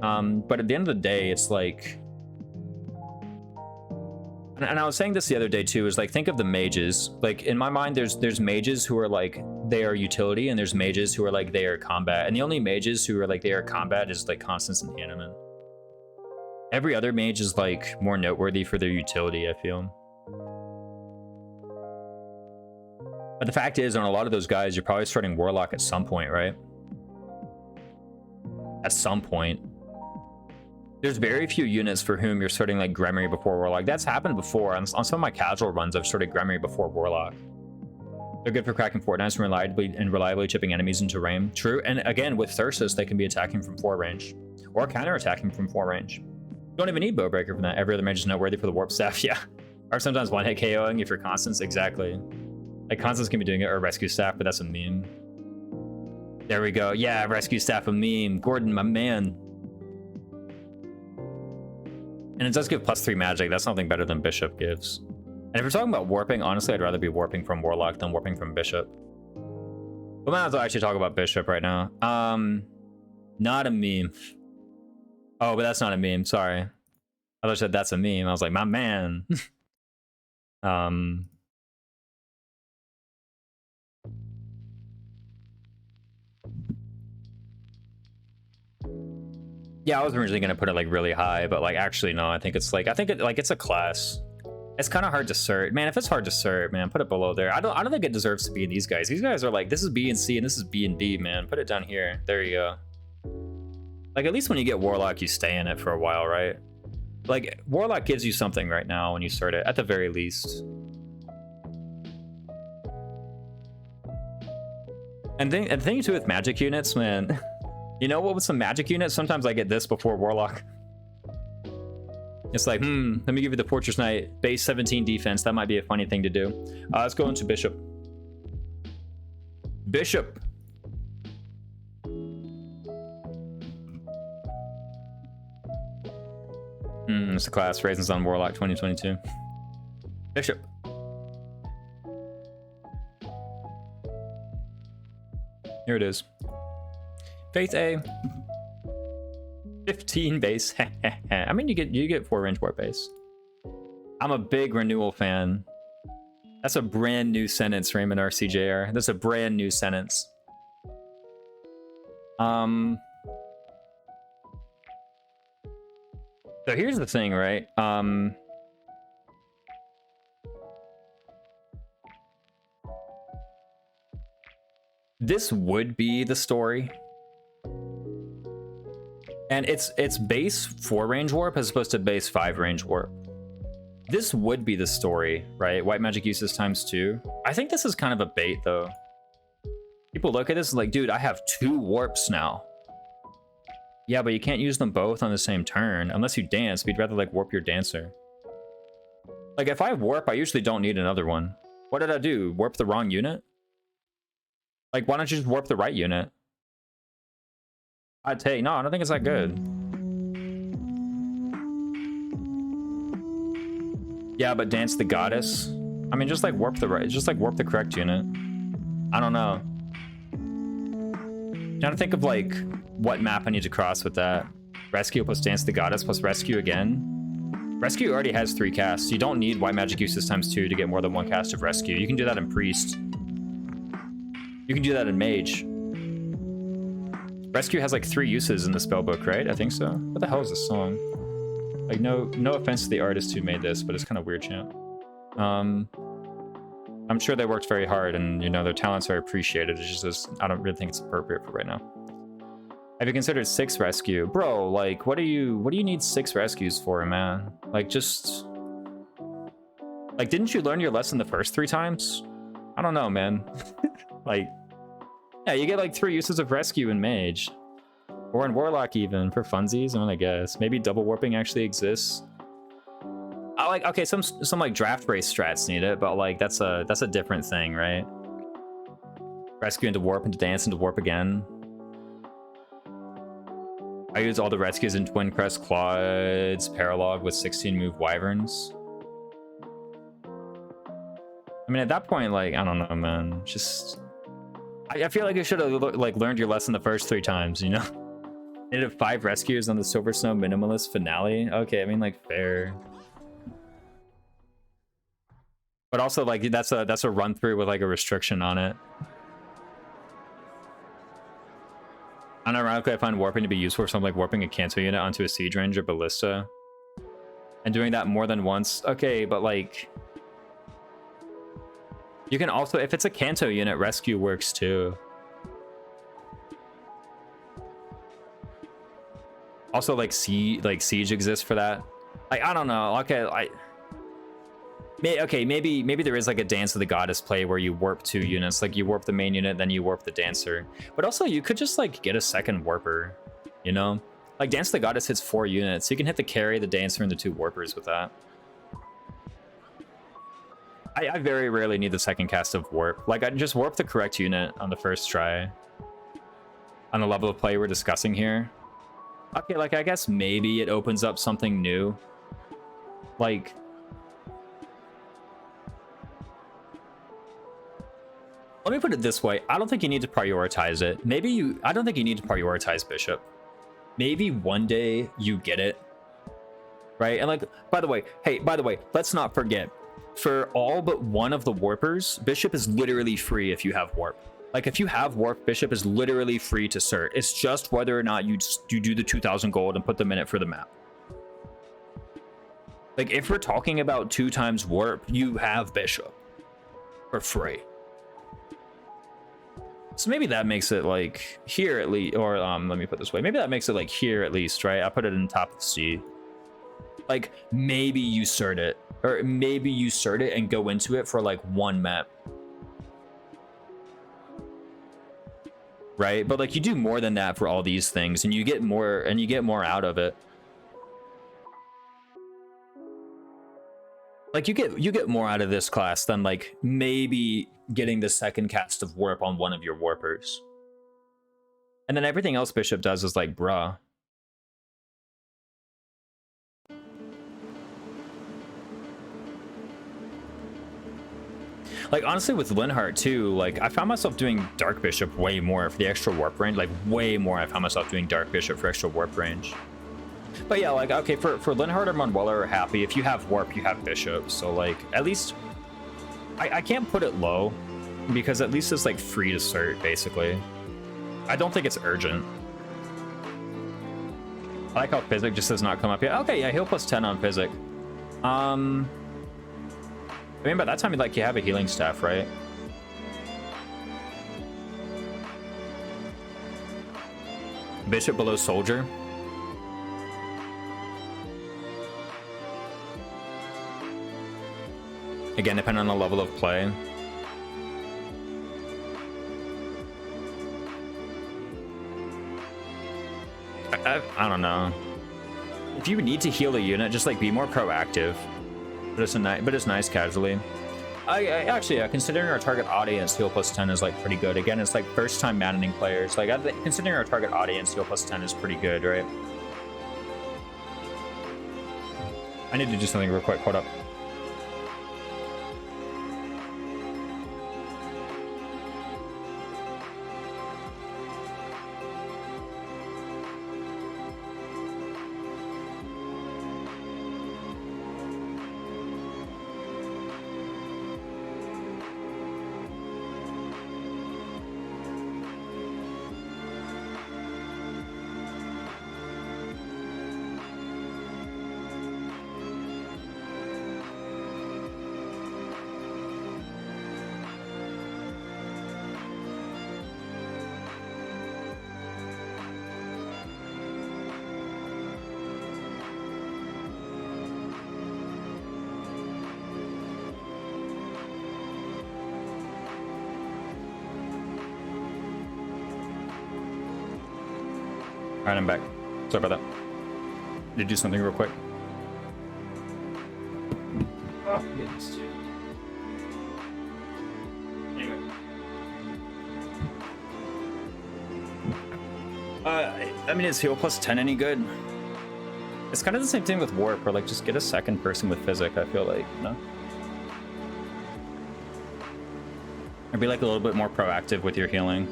But at the end of the day, it's like, and I was saying this the other day too, is like think of the mages. Like in my mind, there's mages who are like they are utility, and there's mages who are like they are combat. And the only mages who are like they are combat is like Constance and Hanneman. Every other mage is like more noteworthy for their utility, I feel. But the fact is, on a lot of those guys, you're probably starting Warlock at some point, right? At some point. There's very few units for whom you're starting like Gremory before Warlock. That's happened before. On some of my casual runs, I've started Gremory before Warlock. They're good for cracking Fortnights and reliably chipping enemies into range. True, and again, with Thyrsus, they can be attacking from 4 range. Or counter-attacking from 4 range. You don't even need Bowbreaker for that. Every other mage is noteworthy for the Warp Staff, yeah. Or sometimes one-hit KOing if you're Constance, exactly. Like, Constance can be doing it, or Rescue Staff, but that's a meme. There we go. Yeah, Rescue Staff, a meme. Gordon, my man. And it does give +3 magic. That's something better than Bishop gives. And if you're talking about warping, honestly, I'd rather be warping from Warlock than warping from Bishop. We might as well actually talk about Bishop right now. Not a meme. Oh, but that's not a meme. Sorry. I thought I said that's a meme. I was like, my man. Yeah, I was originally gonna put it like really high, but like actually no, I think it's a class. It's kind of hard to cert, man. If it's hard to cert, man, put it below there. I don't think it deserves to be in these guys. These guys are like, this is B and C and this is B and D, man. Put it down here. There you go. Like at least when you get Warlock, you stay in it for a while, right? Like Warlock gives you something right now when you cert it, at the very least. And the thing too with magic units, man. You know what, with some magic units, sometimes I get this before Warlock. It's like, let me give you the Fortress Knight, base 17 defense. That might be a funny thing to do. Let's go into Bishop. Bishop. It's a class, Raisins on Warlock 2022. Bishop. Here it is. Faith A. 15 base. I mean, you get 4 range warp base. I'm a big renewal fan. That's a brand new sentence, Raymond RCJR. That's a brand new sentence. So here's the thing, right? This would be the story. And it's base 4 range warp as opposed to base 5 range warp. This would be the story, right? White magic uses ×2. I think this is kind of a bait though. People look at this like, dude, I have 2 warps now. Yeah, but you can't use them both on the same turn unless you dance. We'd rather like warp your dancer. Like if I warp, I usually don't need another one. What did I do? Warp the wrong unit? Like why don't you just warp the right unit? I'd take, no, I don't think it's that good. Yeah, but dance the goddess. I mean, just like warp the right, just like warp the correct unit. I don't know. Trying to think of like what map I need to cross with that. Rescue plus dance the goddess plus rescue again. Rescue already has 3 casts. You don't need white magic uses ×2 to get more than 1 cast of rescue. You can do that in priest. You can do that in mage. Rescue has like 3 uses in the spellbook, right? I think so. What the hell is this song? Like, no offense to the artist who made this, but it's kind of weird, champ. I'm sure they worked very hard, and you know their talents are appreciated. It's just I don't really think it's appropriate for right now. Have you considered 6 rescue? Bro, like, what do you need 6 rescues for, man? Like, just... Like, didn't you learn your lesson the first 3 times? I don't know, man. Like, yeah, you get like 3 uses of rescue in Mage. Or in Warlock even, for funsies, I mean, I guess. Maybe double warping actually exists. I like, okay, some like draft race strats need it, but like, that's a different thing, right? Rescue into warp, into dance, into warp again. I use all the rescues in Twin Crest Clods, Paralog with 16 move Wyverns. I mean, at that point, like, I don't know, man. Just, I feel like you should have like learned your lesson the first 3 times, you know? Needed 5 rescues on the Silver Snow Minimalist finale. Okay, I mean, like, fair. But also, like, that's a run through with like a restriction on it. Unironically, I find warping to be useful for something like warping a Canto unit onto a siege range or ballista. And doing that more than once. Okay, but like... You can also, if it's a Canto unit, rescue works too. Also, like, siege exists for that. Like, I don't know. Okay, maybe there is like a Dance of the Goddess play where you warp 2 units. Like, you warp the main unit, then you warp the Dancer. But also, you could just like get a second warper, you know? Like, Dance of the Goddess hits 4 units. So you can hit the carry, the Dancer, and the 2 warpers with that. I very rarely need the second cast of warp. Like, I just warp the correct unit on the first try. On the level of play we're discussing here. Okay, like, I guess maybe it opens up something new. Like... Let me put it this way. I don't think you need to prioritize it. I don't think you need to prioritize Bishop. Maybe one day you get it. Right? And like, by the way, let's not forget. For all but one of the warpers, Bishop is literally free if you have warp. Like, if you have warp, Bishop is literally free to cert. It's just whether or not you do the 2,000 gold and put them in it for the map. Like, if we're talking about 2 times warp, you have Bishop for free. So maybe that makes it like here at least, or let me put it this way. Maybe that makes it like here at least, right? I put it in top of C. Like, maybe you cert it. Or maybe you cert it and go into it for like 1 map. Right? But like, you do more than that for all these things, and you get more out of it. Like, you get more out of this class than like maybe getting the second cast of warp on one of your warpers. And then everything else Bishop does is like, bruh. Like, honestly, with Linhardt too, like, I found myself doing Dark Bishop way more for the extra warp range. Like, way more I found myself doing Dark Bishop for extra warp range. But yeah, like, okay, for Linhardt or Manuela are happy. If you have warp, you have Bishop. So, like, at least... I can't put it low, because at least it's, like, free to cert, basically. I don't think it's urgent. I like how Physic just does not come up yet. Okay, yeah, heal plus 10 on Physic. I mean, by that time, like, you have a healing staff, right? Bishop below Soldier. Again, depending on the level of play. I don't know. If you need to heal a unit, just like be more proactive. But it's nice casually. I actually, considering our target audience, heal plus 10 is like pretty good. Again, it's like first time maddening players. Like, considering our target audience, heal plus 10 is pretty good, right? I need to do something real quick. Hold up. Alright, I'm back. Sorry about that. Did do something real quick. Oh, goodness, dude. Anyway. I mean, is heal plus 10 any good? It's kind of the same thing with warp, or like just get a second person with physic, I feel like, you know? Or be like a little bit more proactive with your healing.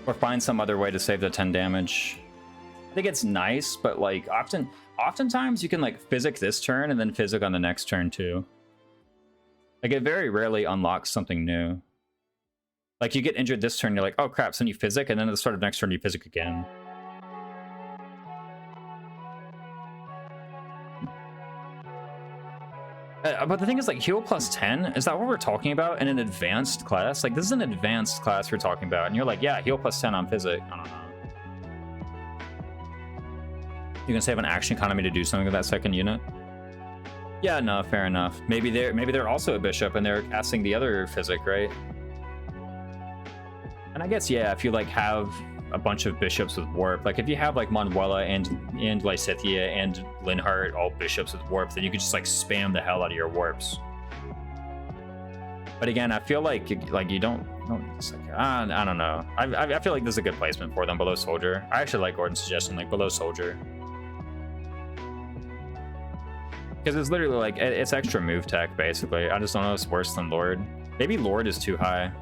Or find some other way to save the 10 damage. I think it's nice, but like oftentimes you can like physic this turn and then physic on the next turn too. Like it very rarely unlocks something new. Like you get injured this turn, you're like, oh crap, so then you physic, and then at the start of next turn you physic again. But the thing is, like, heal plus 10, is that what we're talking about in an advanced class? Like, this is an advanced class we're talking about, and you're like, yeah, heal plus 10 on physic. I don't know. You can save an action economy to do something with that second unit. Yeah, no, fair enough. Maybe they're also a bishop and they're casting the other physic, right? And I guess, yeah, if you like have a bunch of bishops with warp, like if you have like Manuela and Lysithea and Linhardt all bishops with warp, then you could just like spam the hell out of your warps. But again, I feel like you don't like, I don't know. I feel like this is a good placement for them below soldier. I actually like Gordon's suggestion, like below soldier, because it's literally like it's extra move tech basically. I just don't know if it's worse than Lord. Maybe Lord is too high.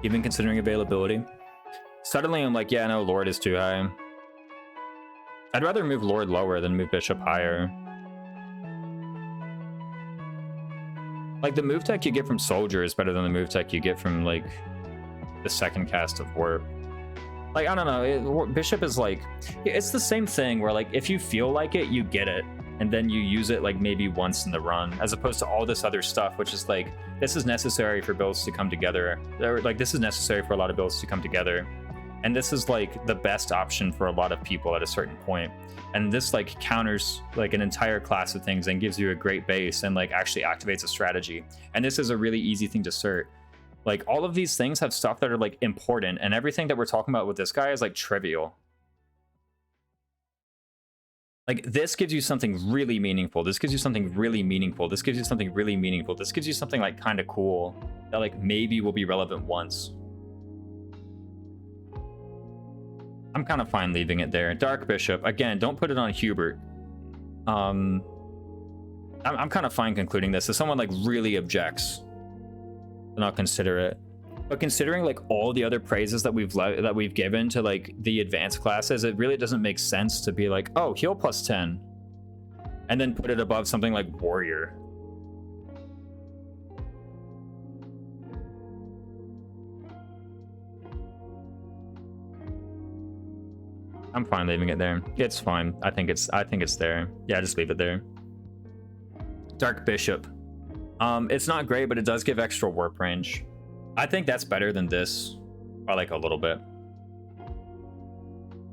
Even considering availability. Suddenly I'm like, yeah, no, Lord is too high. I'd rather move Lord lower than move Bishop higher. Like the move tech you get from Soldier is better than the move tech you get from like the second cast of Warp. Like, I don't know, Bishop is like, it's the same thing where like if you feel like it, you get it. And then you use it like maybe once in the run, as opposed to all this other stuff, which is like, this is necessary for builds to come together. Like this is necessary for a lot of builds to come together. And this is like the best option for a lot of people at a certain point. And this like counters like an entire class of things and gives you a great base and like actually activates a strategy. And this is a really easy thing to cert. Like all of these things have stuff that are like important, and everything that we're talking about with this guy is like trivial. Like this gives you something really meaningful. This gives you something really meaningful. This gives you something really meaningful. This gives you something like kind of cool that like maybe will be relevant once. I'm kind of fine leaving it there. Dark Bishop, again, don't put it on Hubert. I'm kind of fine concluding this. If someone like really objects, then I'll consider it. But considering like all the other praises that we've given to like the advanced classes, it really doesn't make sense to be like, oh, heal plus 10, and then put it above something like Warrior. I'm fine leaving it there. It's fine. I think it's there. Yeah, just leave it there. Dark Bishop. It's not great, but it does give extra warp range. I think that's better than this, by like a little bit.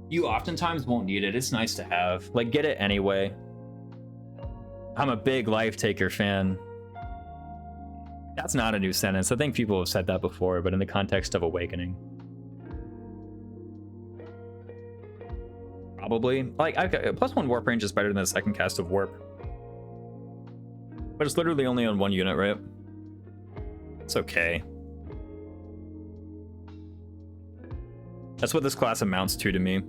You oftentimes won't need it. It's nice to have. Like, get it anyway. I'm a big Life Taker fan. That's not a new sentence. I think people have said that before, but in the context of Awakening. Probably. Like, plus 1 warp range is better than the second cast of Warp. But it's literally only on 1 unit, right? It's okay. That's what this class amounts to me.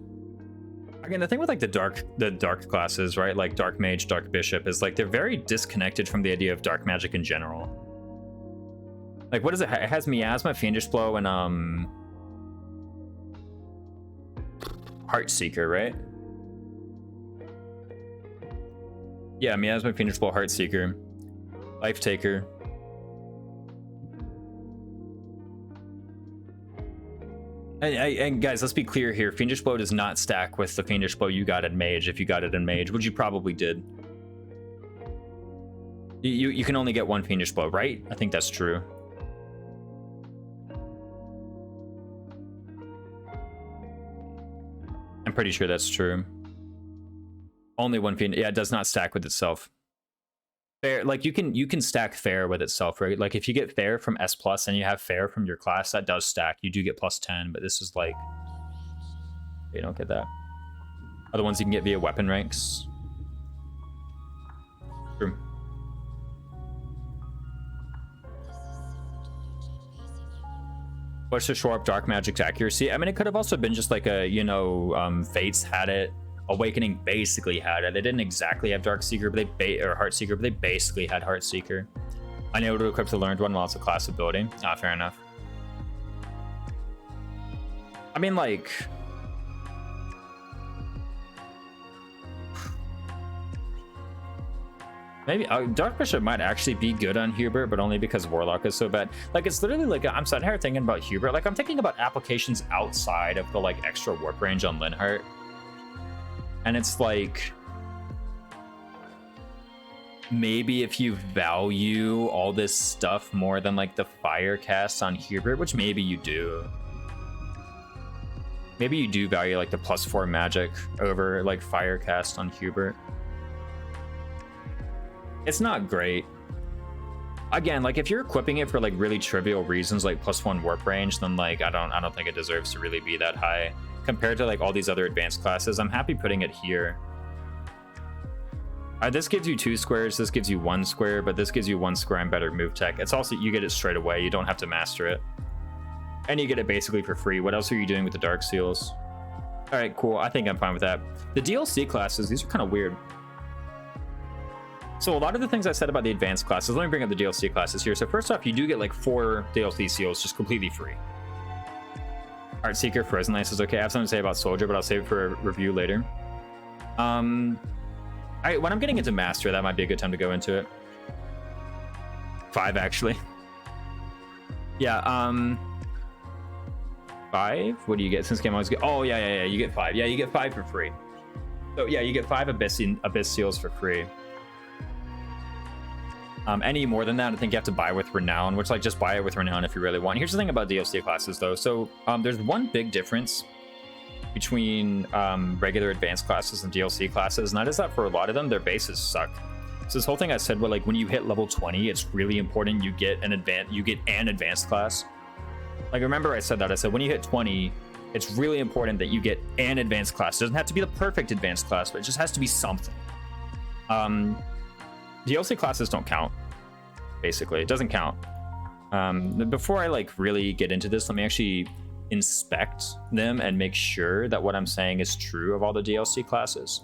Again, the thing with like the dark classes, right? Like Dark Mage, Dark Bishop, is like they're very disconnected from the idea of dark magic in general. Like, what is it? It has Miasma, Fiendish Blow, and Heartseeker, right? Yeah, Miasma, Fiendish Blow, Heartseeker, Life Taker. And guys, let's be clear here. Fiendish Blow does not stack with the Fiendish Blow you got in Mage if you got it in Mage, which you probably did. You can only get 1 Fiendish Blow, right? I think that's true. I'm pretty sure that's true. Only 1 Fiendish... Yeah, it does not stack with itself. Fair, like you can stack fair with itself, right? Like if you get fair from S plus and you have fair from your class, that does stack. You do get plus 10, but this is like, you don't get that. Other ones you can get via weapon ranks. True. What's to shore up dark magic's accuracy? I mean, it could have also been just like a, you know, Fates had it. Awakening basically had it. They didn't exactly have Dark Seeker, but or Heart Seeker, but they basically had Heart Seeker. Unable to equip the learned one while it's a class ability. Ah, fair enough. I mean, like, maybe Dark Bishop might actually be good on Hubert, but only because Warlock is so bad. Like, it's literally like, I'm sitting here thinking about Hubert. Like, I'm thinking about applications outside of the like extra warp range on Linhardt. And it's like, maybe if you value all this stuff more than like the fire cast on Hubert, which maybe you do. Maybe you do value like the +4 magic over like fire cast on Hubert. It's not great. Again, like if you're equipping it for like really trivial reasons like +1 warp range, then like I don't think it deserves to really be that high. Compared to like all these other advanced classes, I'm happy putting it here. This gives you 2 squares, this gives you 1 square, but this gives you 1 square and better move tech. It's also, you get it straight away, you don't have to master it. And you get it basically for free. What else are you doing with the Dark Seals? All right, cool, I think I'm fine with that. The DLC classes, these are kind of weird. So a lot of the things I said about the advanced classes, let me bring up the DLC classes here. So first off, you do get like 4 DLC seals just completely free. Heart Seeker, Frozen Lance is okay. I have something to say about Soldier, but I'll save it for a review later. When I'm getting into Master, that might be a good time to go into it. 5, actually. Yeah, 5? What do you get? Since game always get... Oh, yeah, you get 5. Yeah, you get 5 for free. So, yeah, you get 5 Abyss Seals for free. Any more than that, I think you have to buy with Renown, which, like, just buy it with Renown if you really want. Here's the thing about DLC classes, though. So, there's one big difference between regular advanced classes and DLC classes, and that is that for a lot of them, their bases suck. So this whole thing I said, where, like, when you hit level 20, it's really important you get an advanced class. Like, remember I said that. I said when you hit 20, it's really important that you get an advanced class. It doesn't have to be the perfect advanced class, but it just has to be something. DLC classes don't count, basically. It doesn't count. Before I like really get into this, let me actually inspect them and make sure that what I'm saying is true of all the DLC classes.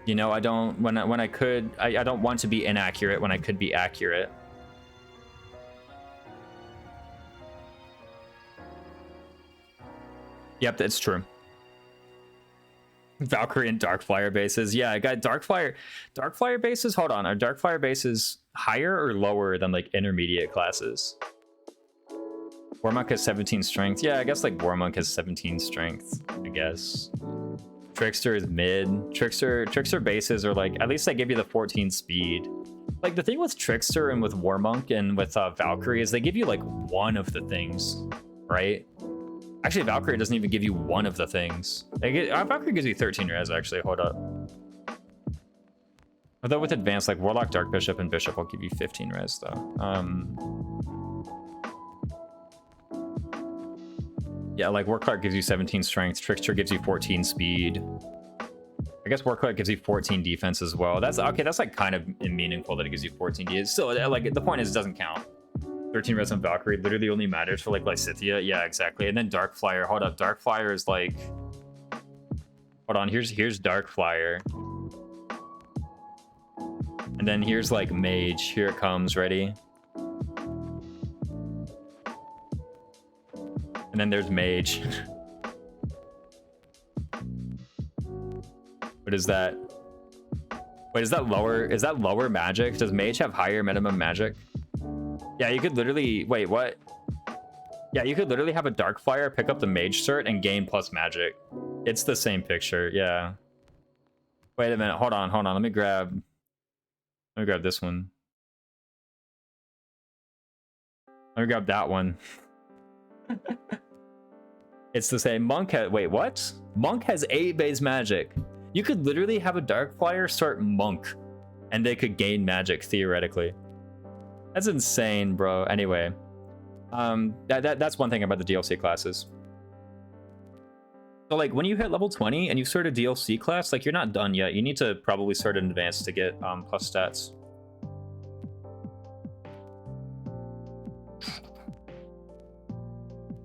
You know, I don't want to be inaccurate when I could be accurate. Yep, that's true. Valkyrie and Darkflyer bases. Yeah, I got Darkflyer bases. Hold on, are Darkflyer bases higher or lower than like intermediate classes? Warmonk has 17 strength. Yeah, I guess like Warmonk has 17 strength, I guess. Trickster is mid. Trickster bases are like, at least they give you the 14 speed. Like the thing with Trickster and with Warmonk and with Valkyrie is they give you like one of the things, right? Actually, Valkyrie doesn't even give you one of the things. Valkyrie gives you 13 res, actually. Hold up. Although with advanced, like Warlock, Dark Bishop, and Bishop will give you 15 res, though. Yeah, like Warclart gives you 17 strength. Trickster gives you 14 speed. I guess Warclart gives you 14 defense as well. That's okay. That's like kind of meaningful that it gives you 14 defense. Still, like the point is it doesn't count. 13 res on Valkyrie literally only matters for like Lysithea. Yeah, exactly. And then Darkflyer. Hold up. Darkflyer is like... Hold on. Here's Darkflyer. And then here's like Mage. Here it comes. Ready? And then there's Mage. What is that? Wait, is that lower magic? Does Mage have higher minimum magic? Yeah, you could literally... Wait, what? Yeah, you could literally have a Darkflyer, pick up the Mage cert, and gain plus magic. It's the same picture, yeah. Wait a minute, hold on. Let me grab this one. Let me grab that one. It's the same. Monk has... Wait, what? Monk has 8 base magic. You could literally have a Darkflyer start Monk and they could gain magic theoretically. That's insane, bro. Anyway, that's one thing about the DLC classes. So like when you hit level 20 and you start a DLC class, like you're not done yet. You need to probably start in advance to get plus stats.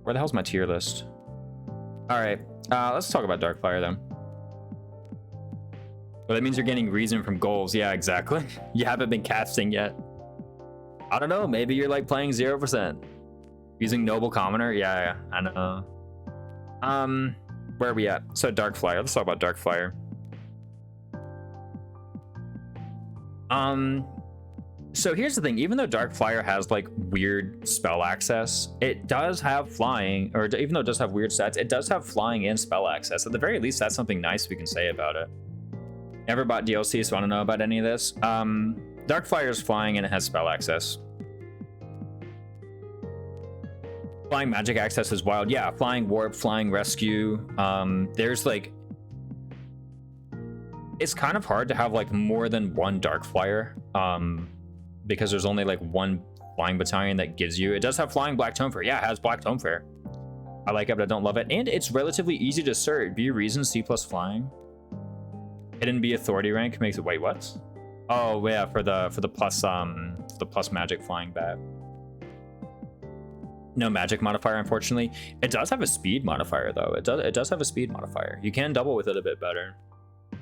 Where the hell's my tier list? All right, let's talk about Darkfire then. Well, that means you're getting reason from goals. Yeah, exactly. You haven't been casting yet. I don't know. Maybe you're like playing 0%. Using Noble Commoner. Yeah, I know. Where are we at? So Darkfire. Let's talk about Darkfire. So here's the thing. Even though Darkfire has like weird spell access, it does have flying, or even though it does have weird stats, it does have flying and spell access. At the very least, that's something nice we can say about it. Never bought DLC, so I don't know about any of this. Darkfire is flying and it has spell access. Flying magic access is wild. Yeah, flying warp, flying rescue. There's like, it's kind of hard to have like more than one Darkfire, because there's only like one flying battalion that gives you. It does have flying Black Tonefair. Yeah, it has Black Tonefair. I like it, but I don't love it. And it's relatively easy to cert. B reason C plus flying. Hidden B authority rank makes it. Wait, what? Oh yeah, for the plus magic flying bat. No magic modifier, unfortunately. It does have a speed modifier though. It does have a speed modifier. You can double with it a bit better.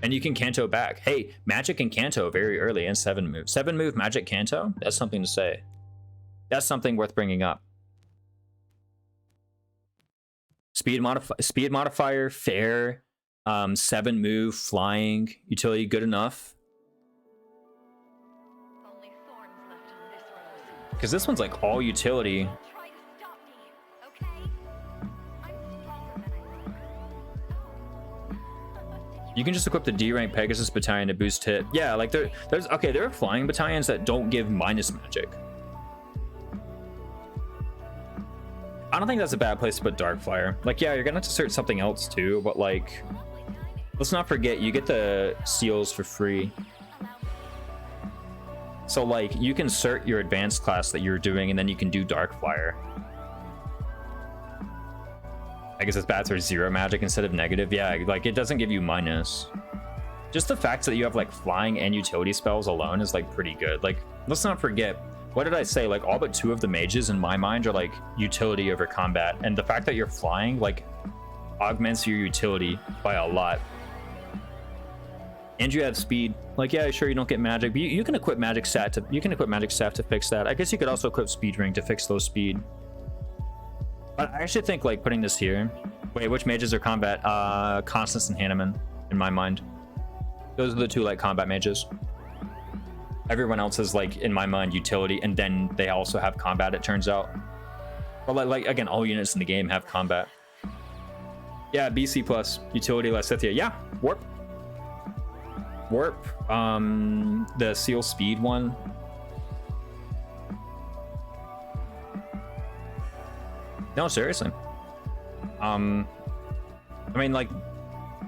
And you can Canto back. Hey, magic and Canto very early and 7 move. 7 move magic Canto. That's something to say. That's something worth bringing up. Speed modifier, fair. 7 move, flying, utility good enough. Because this one's like all utility. You can just equip the D rank Pegasus battalion to boost hit. Yeah, like there are flying battalions that don't give minus magic. I don't think that's a bad place to put Darkfire. Like, yeah, you're gonna have to search something else too, but like, let's not forget you get the seals for free. So like, you can cert your advanced class that you're doing, and then you can do Darkfire. I guess it's bad for 0 magic instead of negative. Yeah, like it doesn't give you minus. Just the fact that you have like flying and utility spells alone is like pretty good. Like, let's not forget, what did I say? Like all but 2 of the mages in my mind are like utility over combat. And the fact that you're flying like augments your utility by a lot. And you have speed. Like, yeah, sure, you don't get magic, but you can equip magic staff to fix that. I guess you could also equip speed ring to fix those speed. But I actually think like putting this here. Wait, which mages are combat? Constance and Hanneman, in my mind. Those are the 2 like combat mages. Everyone else is like, in my mind, utility, and then they also have combat, it turns out. But like again, all units in the game have combat. Yeah, BC plus utility Lysithea. Yeah, warp. The seal speed one. No, seriously. I mean, like,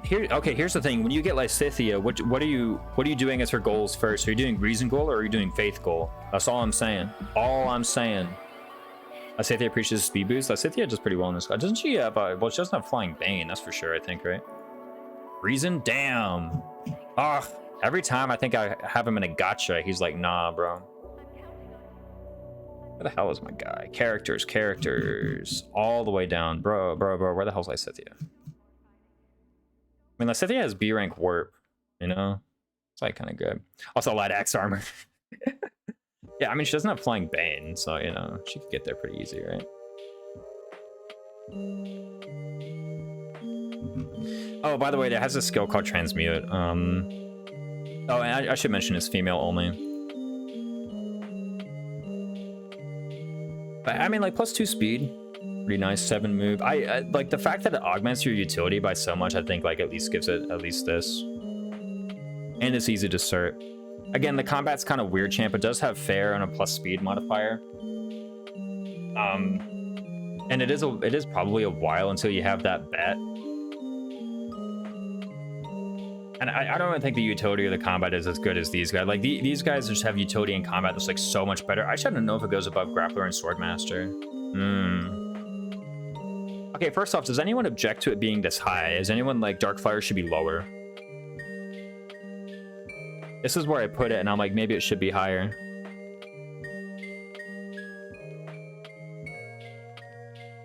here's the thing. When you get Lysithea, what are you doing as her goals first? Are you doing reason goal or are you doing faith goal? That's all I'm saying. Lysithea appreciates speed boost. Lysithea does pretty well in this class. Doesn't she have well, she doesn't have flying bane, that's for sure, I think, right? Reason? Damn. Ugh. Every time I think I have him in a gotcha, he's like, nah, bro. Where the hell is my guy? Characters. All the way down. Bro. Where the hell's Lysithea? I mean, Lysithea has B rank warp, you know? It's like kind of good. Also, light axe armor. Yeah, I mean, she doesn't have flying bane, so, you know, she could get there pretty easy, right? Oh, by the way, there has a skill called Transmute. Oh, and I should mention it's female only. But I mean, like, +2 speed, pretty nice. 7 move. I like the fact that it augments your utility by so much. I think like at least gives it at least this, and it's easy to cert. Again, the combat's kind of weird. Champ, it does have fair and a plus speed modifier. And it is probably a while until you have that bet. And I don't even think the utility of the combat is as good as these guys. Like these guys just have utility in combat that's like so much better. I should know if it goes above Grappler and Swordmaster. Okay, first off, does anyone object to it being this high? Is anyone like Darkfire should be lower? This is where I put it, and I'm like, maybe it should be higher.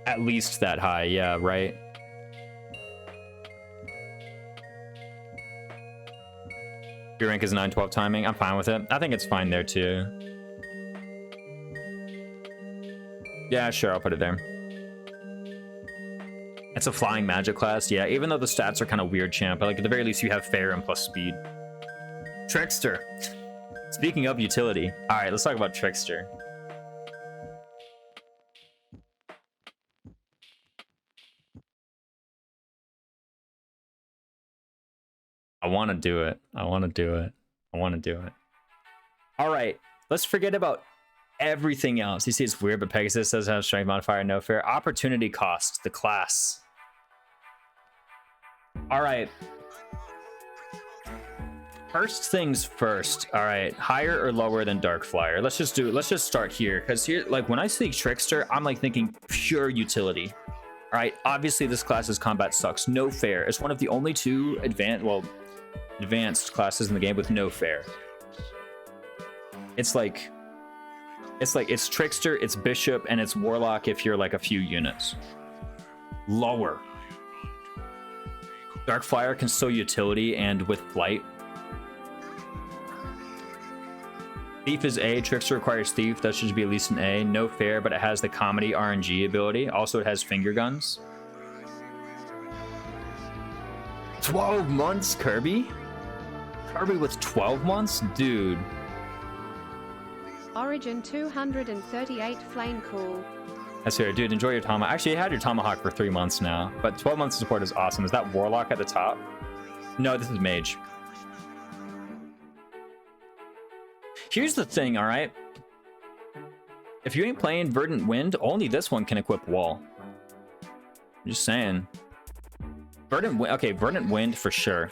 At least that high, yeah, right? Your rank is 912 timing. I'm fine with it. I think it's fine there too. Yeah, sure, I'll put it there. It's a flying magic class, yeah, even though the stats are kind of weird, champ, but like at the very least you have fair and plus speed. Trickster. Speaking of utility. All right, let's talk about Trickster. I want to do it. I want to do it. I want to do it. All right, let's forget about everything else. You see, it's weird, but Pegasus does have strength modifier, no fair. Opportunity cost, the class. All right. First things first. All right, higher or lower than Darkflyer? Let's just start here, because here, like when I see Trickster, I'm like thinking pure utility. All right, obviously this class's combat sucks. No fair. It's one of the only two advanced classes in the game with no fair. It's Trickster, it's Bishop, and it's Warlock if you're like a few units. Lower. Darkflyer can still utility and with flight. Thief is A. Trickster requires Thief. That should be at least an A. No fair, but it has the comedy RNG ability. Also, it has finger guns. 12 months, Kirby? Kirby with 12 months? Dude. Origin 238 Flame Cool. That's fair. Dude, enjoy your Tomahawk. Actually, you had your Tomahawk for 3 months now, but 12 months of support is awesome. Is that Warlock at the top? No, this is Mage. Here's the thing, all right? If you ain't playing Verdant Wind, only this one can equip Wall. I'm just saying. Verdant Wind, okay, Verdant Wind for sure.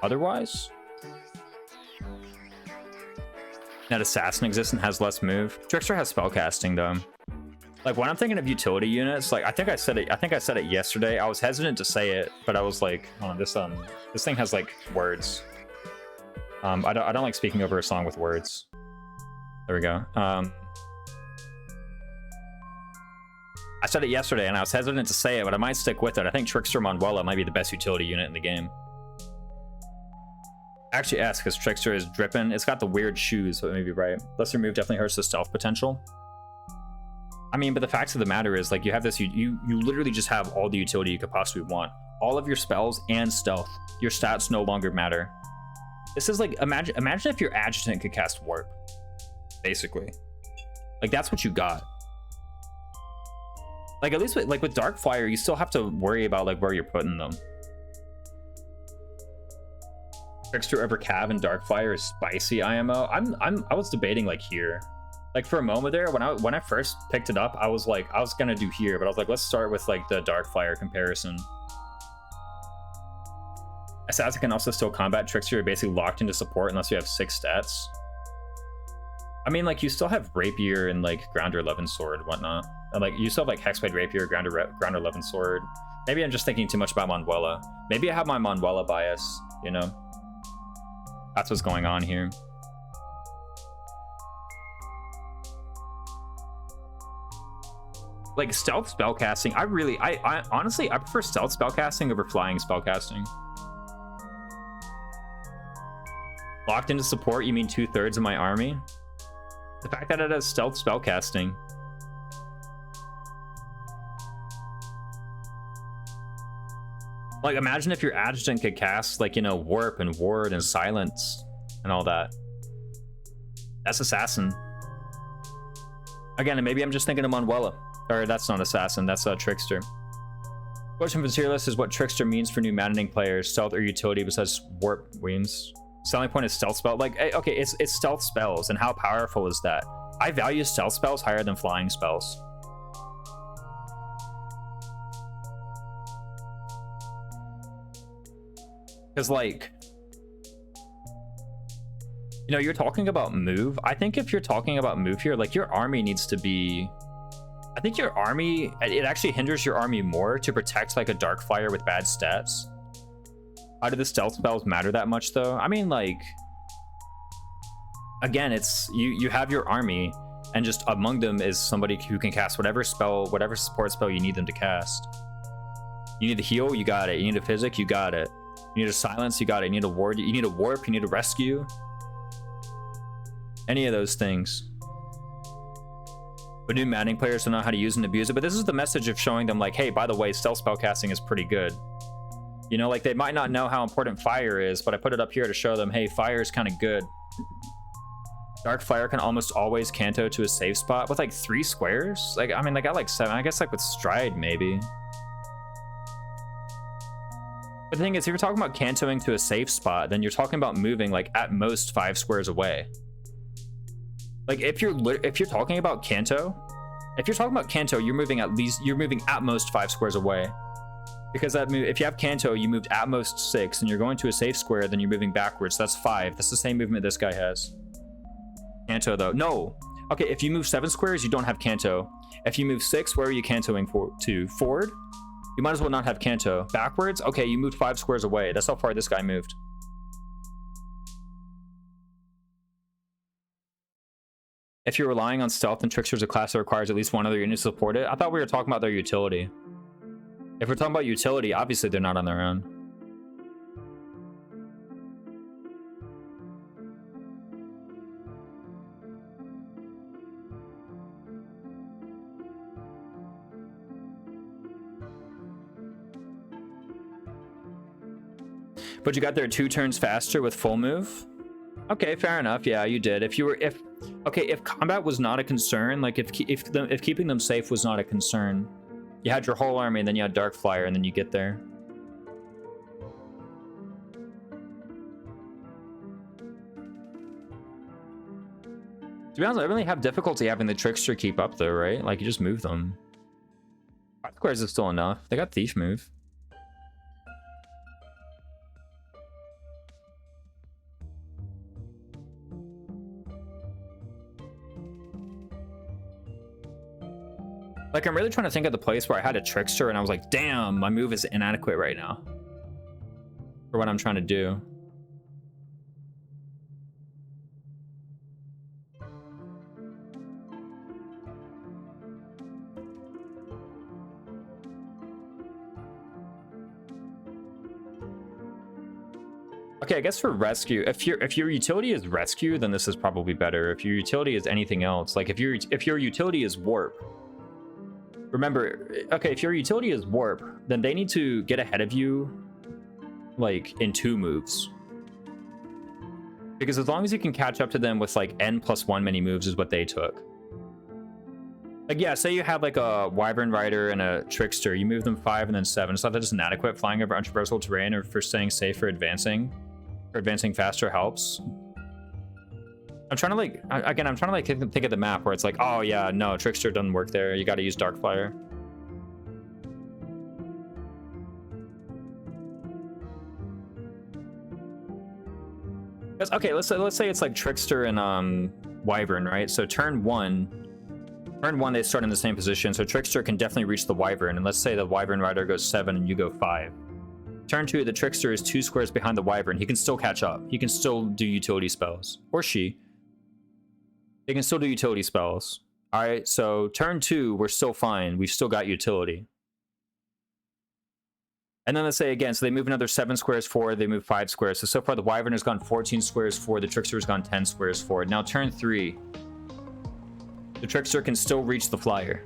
Otherwise? That Assassin exists and has less move. Trickster has spellcasting though. Like when I'm thinking of utility units, like I think I said it yesterday. I was hesitant to say it, but I was like, oh, this thing has like words. I don't like speaking over a song with words. There we go. I said it yesterday and I was hesitant to say it, but I might stick with it. I think Trickster Manuela might be the best utility unit in the game. Actually, S, because Trickster is dripping. It's got the weird shoes, so it may be right. Lesser move definitely hurts the stealth potential. I mean, but the fact of the matter is, like, you have this, you literally just have all the utility you could possibly want. All of your spells and stealth. Your stats no longer matter. This is like, imagine if your adjutant could cast warp. Basically. Like, that's what you got. Like, at least with Darkflyer, you still have to worry about, like, where you're putting them. Trickster over Cav and Darkflyer is spicy IMO. I was debating, like, here. Like, for a moment there, when I first picked it up, I was like, I was gonna do here, but I was like, let's start with, like, the Darkflyer comparison. Assassin can also still combat. Trickster, you're basically locked into support unless you have 6 stats. I mean, like, you still have Rapier and, like, Grounder 11 Sword and whatnot. And, like, you still have, like, Hexblade Rapier, Grounder 11 Sword. Maybe I'm just thinking too much about Manuela. Maybe I have my Manuela bias, you know? That's what's going on here. Like, stealth spellcasting, I honestly, I prefer stealth spellcasting over flying spellcasting. Locked into support, you mean 2/3 of my army? The fact that it has stealth spellcasting. Like, imagine if your adjutant could cast, like, you know, warp and ward and silence and all that. That's Assassin. Again, and maybe I'm just thinking of Manuela. Or that's not Assassin, that's Trickster. Question from tier list is what Trickster means for new maddening players. Stealth or utility besides warp wings. Selling point is stealth spell. Like, okay, it's stealth spells, and how powerful is that? I value stealth spells higher than flying spells. Because, like, You know, you're talking about move. I think if you're talking about move here, like your army needs to be... I think your army, it actually hinders your army more to protect like a dark flyer with bad stats. How do the stealth spells matter that much though? I mean, like, again, it's you have your army, and just among them is somebody who can cast whatever spell, whatever support spell you need them to cast. You need a heal, you got it. You need a physic, you got it. You need a silence, you got it. You need a ward, you need a warp, you need a rescue. Any of those things. But new Maddening players don't know how to use and abuse it. But this is the message of showing them like, hey, by the way, stealth spellcasting is pretty good. You know, like they might not know how important fire is, but I put it up here to show them, hey, fire is kind of good. Dark fire can almost always canto to a safe spot with like 3 squares. Like, I mean, they got like 7. I guess like with stride, maybe. But the thing is, if you're talking about cantoing to a safe spot, then you're talking about moving like at most 5 squares away. Like if you're talking about canto, you're moving at most 5 squares away. Because that move, if you have canto, you moved at most 6, and you're going to a safe square, then you're moving backwards. So that's 5. That's the same movement this guy has. Canto though, no. Okay, if you move 7 squares, you don't have canto. If you move 6, where are you cantoing to? Forward? You might as well not have canto. Backwards? Okay, you moved 5 squares away. That's how far this guy moved. If you're relying on stealth and trickster's a class that requires at least one other unit to support it, I thought we were talking about their utility. If we're talking about utility, obviously they're not on their own. But you got there 2 turns faster with full move? Okay, fair enough. Yeah, you did. If combat was not a concern, like if keeping them safe was not a concern, you had your whole army and then you had dark flyer and then you get there. To be honest, I really have difficulty having the trickster keep up though, right? Like you just move them. 5 squares is still enough. They got thief move. Like, I'm really trying to think of the place where I had a trickster and I was like, damn, my move is inadequate right now for what I'm trying to do. Okay, I guess for rescue, if your utility is rescue, then this is probably better. If your utility is anything else, like if your utility is warp, remember, okay, if your utility is warp, then they need to get ahead of you, like, in 2 moves. Because as long as you can catch up to them with, like, n+1 many moves is what they took. Like, yeah, say you have, like, a Wyvern Rider and a Trickster. You move them 5 and then 7. It's not that it's inadequate flying over untraversable terrain or for staying safe or advancing. Or advancing faster helps. I'm trying to like, again, I'm trying to like think of the map where it's like, oh yeah, no, Trickster doesn't work there. You got to use Dark Flyer. Okay, let's say it's like Trickster and Wyvern, right? So turn one, they start in the same position. So Trickster can definitely reach the Wyvern, and let's say the Wyvern Rider goes 7 and you go 5. Turn 2, the Trickster is 2 squares behind the Wyvern. He can still catch up. He can still do utility spells, or she. They can still do utility spells. All right, so turn 2, we're still fine. We've still got utility. And then let's say again, so they move another 7 squares forward, they move 5 squares. So far the Wyvern has gone 14 squares forward, the Trickster has gone 10 squares forward. Now turn 3, the Trickster can still reach the Flyer.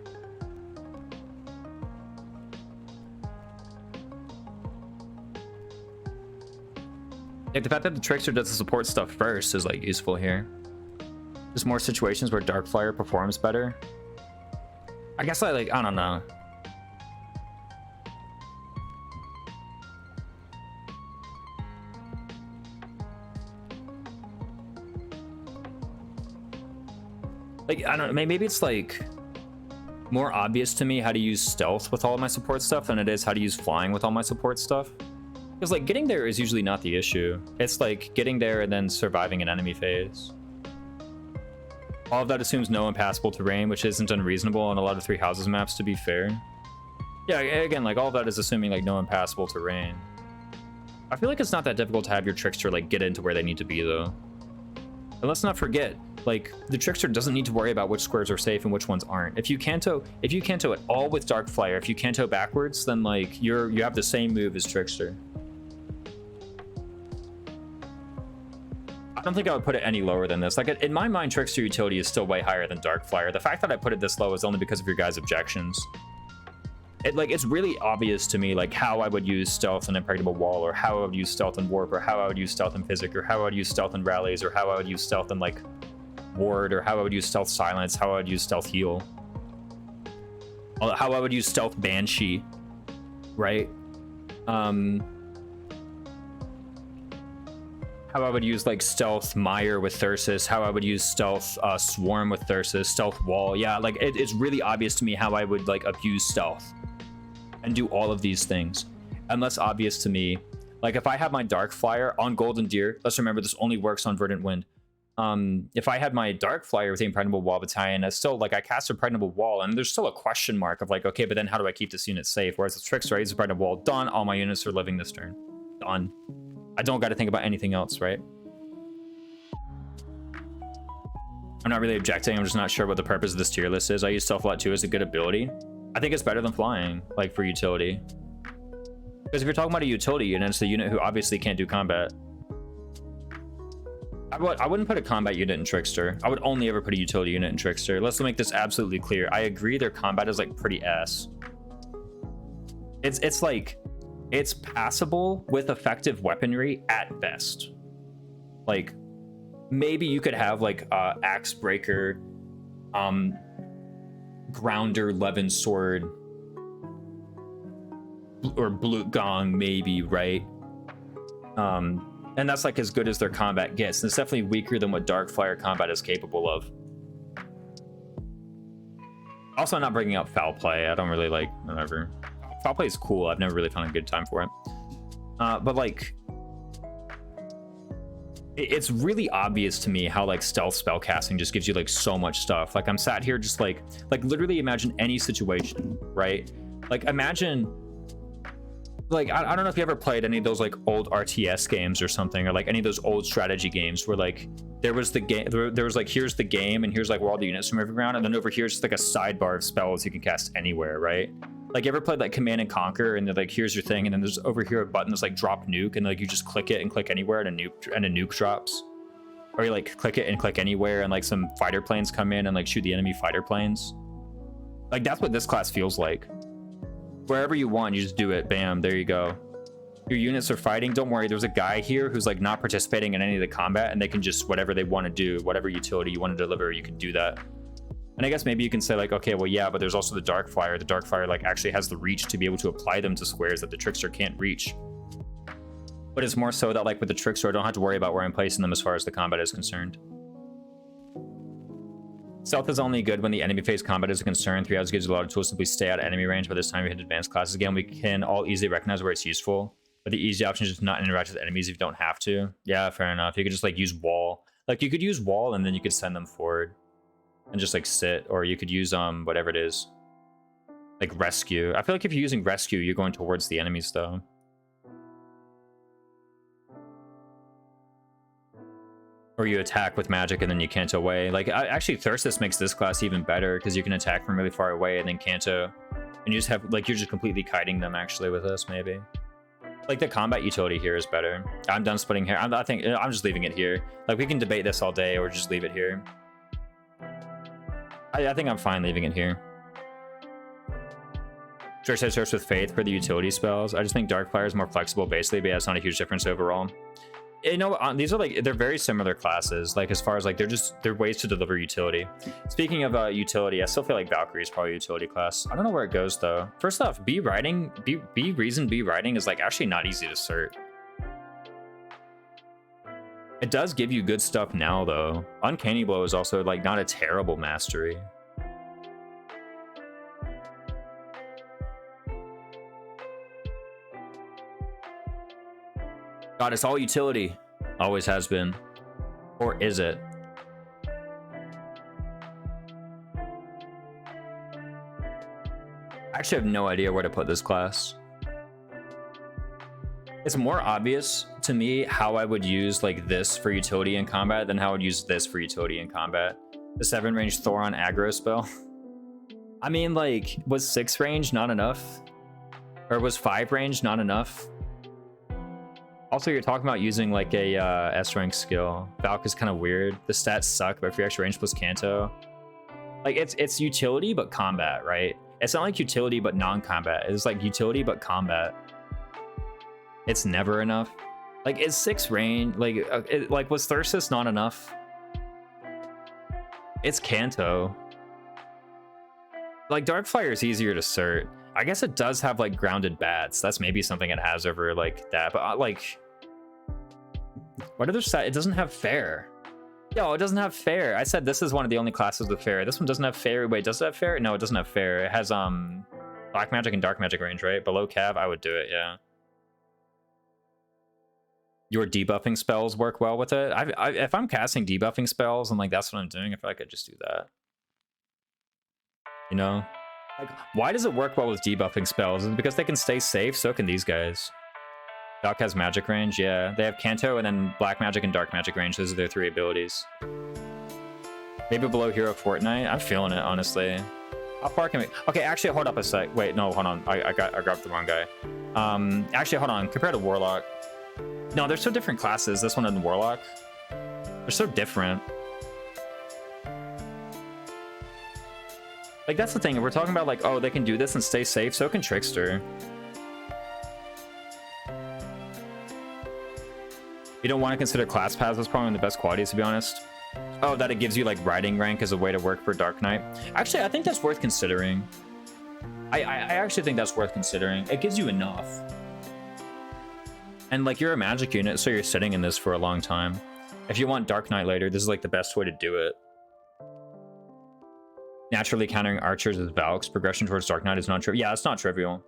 Like the fact that the Trickster does the support stuff first is like useful here. There's more situations where Dark Flyer performs better. I guess I don't know. Like, I don't know, maybe it's like more obvious to me how to use stealth with all of my support stuff than it is how to use flying with all my support stuff. Because like getting there is usually not the issue. It's like getting there and then surviving an enemy phase. All of that assumes no impassable terrain, which isn't unreasonable on a lot of three houses maps, to be fair. Yeah, again, like all of that is assuming like no impassable terrain. I feel like it's not that difficult to have your trickster like get into where they need to be though. And let's not forget, like the trickster doesn't need to worry about which squares are safe and which ones aren't. If you canto at all with Dark Flyer, if you canto backwards, then like you have the same move as trickster. I don't think I would put it any lower than this. Like in my mind, trickster utility is still way higher than Dark Flyer. The fact that I put it this low is only because of your guys' objections. It's really obvious to me like how I would use stealth and impregnable wall, or how I would use stealth and warp, or how I would use stealth and physic, or how I would use stealth and rallies, or how I would use stealth and like ward, or how I would use stealth silence, how I would use stealth heal, how I would use stealth banshee, right? How I would use like stealth mire with Thyrsus, how I would use stealth swarm with Thyrsus, stealth wall. Yeah, like it's really obvious to me how I would like abuse stealth and do all of these things. And less obvious to me, like if I have my Dark Flyer on Golden Deer, let's remember this only works on Verdant Wind. If I had my Dark Flyer with the Impregnable Wall Battalion, it's still like I cast Impregnable Wall, and there's still a question mark of like, okay, but then how do I keep this unit safe? Whereas the Trickster, I use Impregnable Wall, done, all my units are living this turn. Done. I don't got to think about anything else, right? I'm not really objecting, I'm just not sure what the purpose of this tier list is. I use Stealth a lot too as a good ability. I think it's better than flying, like for utility. Because if you're talking about a utility unit, it's the unit who obviously can't do combat. I wouldn't put a combat unit in Trickster. I would only ever put a utility unit in Trickster. Let's make this absolutely clear. I agree their combat is like pretty ass. It's like, it's passable with effective weaponry at best. Like, maybe you could have like Axe Breaker, Grounder, Levin Sword, or Blue Gong, maybe, right? And that's like as good as their combat gets. And it's definitely weaker than what Dark Flyer combat is capable of. Also, I'm not bringing up Foul Play. I don't really like, whatever. Foul Play is cool. I've never really found a good time for it. But like, it's really obvious to me how like stealth spellcasting just gives you like so much stuff. Like I'm sat here just like literally imagine any situation, right? Like imagine, like I don't know if you ever played any of those like old RTS games or something, or like any of those old strategy games where like there was the game, there was like here's the game and here's like where all the units from moving around, and then over here is just like a sidebar of spells you can cast anywhere, right? Like you ever played like Command and Conquer, and they're like here's your thing, and then there's over here a button that's like drop nuke, and like you just click it and click anywhere, and a nuke drops. Or you like click it and click anywhere, and like some fighter planes come in and like shoot the enemy fighter planes. Like that's what this class feels like. Wherever you want, you just do it. Bam, there you go. Your units are fighting. Don't worry, there's a guy here who's like not participating in any of the combat, and they can just whatever they want to do, whatever utility you want to deliver, you can do that. And I guess maybe you can say like, okay, well, yeah, but there's also the Dark Flyer. The Dark Flyer like actually has the reach to be able to apply them to squares that the Trickster can't reach. But it's more so that like with the Trickster, I don't have to worry about where I'm placing them as far as the combat is concerned. Stealth is only good when the enemy phase combat is a concern. 3 hours gives you a lot of tools to simply stay out of enemy range. By this time we hit advanced classes again. We can all easily recognize where it's useful. But the easy option is just not interact with enemies if you don't have to. Yeah, fair enough. You could just like use wall. Like you could use wall and then you could send them forward and just like sit, or you could use whatever it is, like rescue. I feel like if you're using rescue, you're going towards the enemies though. Or you attack with magic and then you canto away. Like actually Thyrsus makes this class even better because you can attack from really far away and then canto, and you just have like you're just completely kiting them actually with this. Maybe like the combat utility here is better. I'm done splitting hair. I think I'm just leaving it here. Like we can debate this all day or just leave it here. I think I'm fine leaving it here. Trickster starts with Faith for the utility spells. I just think Dark Flyer is more flexible basically, but yeah, it's not a huge difference overall. You know, these are like, they're very similar classes, like as far as like they're ways to deliver utility. Speaking of utility, I still feel like Valkyrie is probably a utility class. I don't know where it goes though. First off, B riding is like actually not easy to cert. It does give you good stuff now though. Uncanny Blow is also like not a terrible mastery. God, it's all utility. Always has been. Or is it? I actually have no idea where to put this class. It's more obvious to me how I would use like this for utility in combat than how I would use this for utility in combat. The 7 range Thoron aggro spell. I mean, like, was 6 range not enough? Or was 5 range not enough? Also, you're talking about using like a S rank skill. Valk is kind of weird. The stats suck, but free extra range plus Kanto. Like, it's utility but combat, right? It's not like utility but non-combat. It's like utility but combat. It's never enough. Like, is 6 range like was Thyrsus not enough? It's Kanto. Like, Darkfire is easier to cert. I guess it does have like grounded bats. That's maybe something it has over like that. But like, what other stat? It doesn't have fair. Yo, it doesn't have fair. I said this is one of the only classes with fair. This one doesn't have fair. Wait, does it have fair? No, it doesn't have fair. It has black magic and dark magic range, right? Below cav, I would do it. Yeah. Your debuffing spells work well with it. If I'm casting debuffing spells and like that's what I'm doing, I feel like I just do that. You know, like, why does it work well with debuffing spells? Is it because they can stay safe? So can these guys. Doc has magic range. Yeah, they have Kanto and then black magic and dark magic range. Those are their 3 abilities. Maybe below Hero Fortnite. I'm feeling it, honestly. How far can we? Okay, actually, hold up a sec. Wait, no, hold on. I grabbed the wrong guy. Actually, hold on. Compared to Warlock. No, they're so different classes, this one and Warlock. They're so different. Like, that's the thing. We're talking about, like, oh, they can do this and stay safe. So can Trickster. You don't want to consider class paths as probably one of the best qualities, to be honest. Oh, that it gives you, like, riding rank as a way to work for Dark Knight. Actually, I think that's worth considering. I actually think that's worth considering. It gives you enough. And like, you're a magic unit, so you're sitting in this for a long time. If you want Dark Knight later, this is like the best way to do it. Naturally countering archers with Valk's progression towards Dark Knight is not trivial. Yeah, it's not trivial.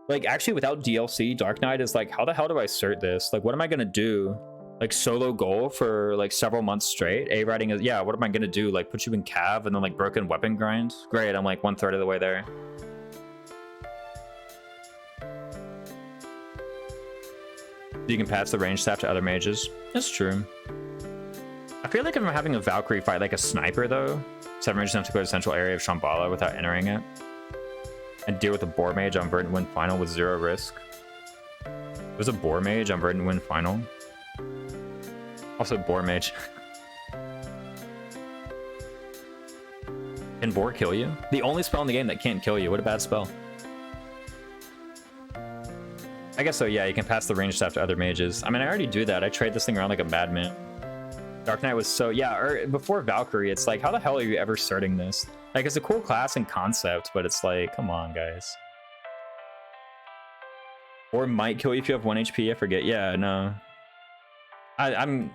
Like, actually, without DLC, Dark Knight is like, how the hell do I cert this? Like, what am I gonna do? Like, solo goal for like several months straight? A-writing is, yeah, what am I gonna do? Like, put you in cav and then like broken weapon grind? Great, I'm like 1/3 of the way there. You can pass the range staff to other mages. That's true. I feel like if I'm having a Valkyrie fight like a sniper though, 7 range enough to go to the central area of Shambhala without entering it. And deal with a Boar Mage on Verdant Wind Final with 0 risk. There's a Boar Mage on Verdant Wind Final. Also Boar Mage. Can Boar kill you? The only spell in the game that can't kill you. What a bad spell. I guess so, yeah, you can pass the range staff to other mages. I mean, I already do that. I trade this thing around like a madman. Dark Knight was so, yeah, or before Valkyrie, it's like, how the hell are you ever starting this? Like, it's a cool class and concept, but it's like, come on, guys. Or might kill you if you have 1 HP, I forget. Yeah, no. I'm...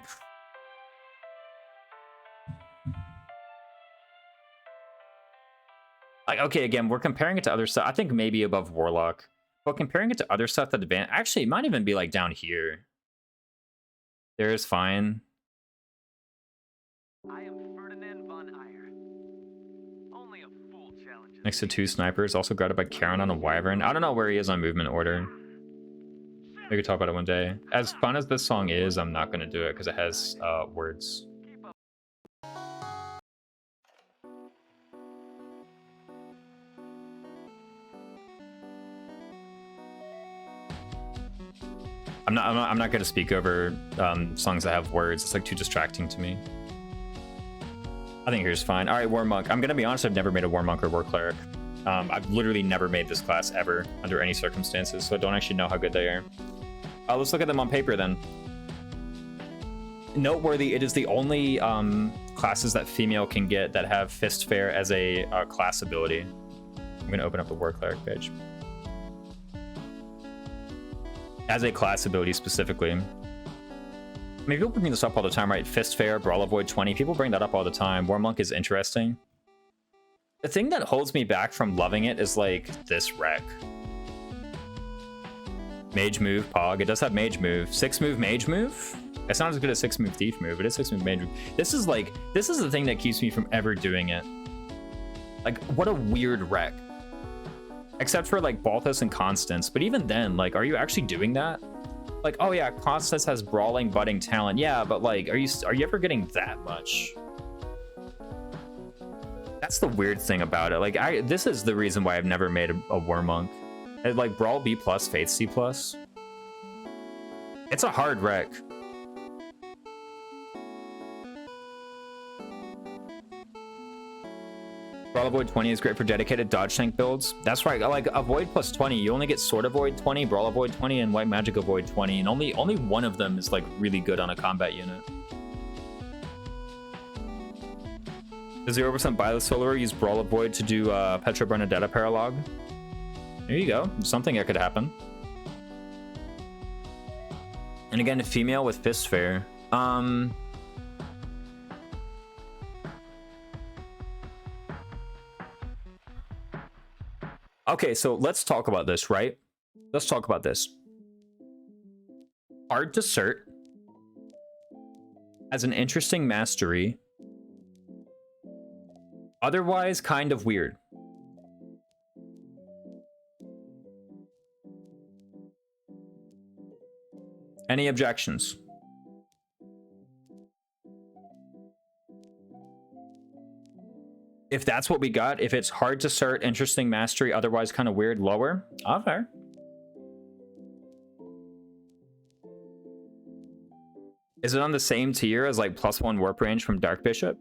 Like, okay, again, we're comparing it to other stuff. I think maybe above Warlock. But comparing it to other stuff that advance, actually, it might even be like down here. There is fine. I am Ferdinand von Eyre. Only a fool challenges. Next to 2 snipers, also guarded by Charon on a Wyvern. I don't know where he is on movement order. We could talk about it one day. As fun as this song is, I'm not going to do it because it has words. I'm not going to speak over songs that have words. It's like too distracting to me. I think here's fine. All right, War Monk. I'm going to be honest, I've never made a War Monk or War Cleric. I've literally never made this class ever under any circumstances, so I don't actually know how good they are. Let's look at them on paper then. Noteworthy, it is the only classes that female can get that have Fist Fair as a class ability. I'm going to open up the War Cleric page. As a class ability specifically. I mean, people bring this up all the time, right? Fist Fair, Brawl Avoid 20. People bring that up all the time. War Monk is interesting. The thing that holds me back from loving it is like this wreck. Mage move, Pog. It does have mage move. 6-move mage move? It's not as good as 6-move thief move, but it's 6-move mage move. This is the thing that keeps me from ever doing it. Like, what a weird wreck. Except for like Balthus and Constance, but even then, like, are you actually doing that? Like, oh yeah, Constance has brawling, budding talent. Yeah, but like, are you ever getting that much? That's the weird thing about it. Like, this is the reason why I've never made a War Monk. Like, Brawl B+, Faith C+. It's a hard wreck. Brawl Avoid 20 is great for dedicated dodge tank builds. That's right. Like, Avoid plus 20, you only get Sword Avoid 20, Brawl Avoid 20, and White Magic Avoid 20, and only one of them is like really good on a combat unit. The 0% Byleth Solar use Brawl Avoid to do Petra Bernadetta Paralog. There you go. Something that could happen. And again, a female with Fist Fair. Okay, so let's talk about this, right? Let's talk about this. Hard to cert as an interesting mastery. Otherwise, kind of weird. Any objections? If that's what we got, if it's hard to cert, interesting mastery, otherwise kind of weird, lower, okay. Is it on the same tier as like +1 warp range from Dark Bishop?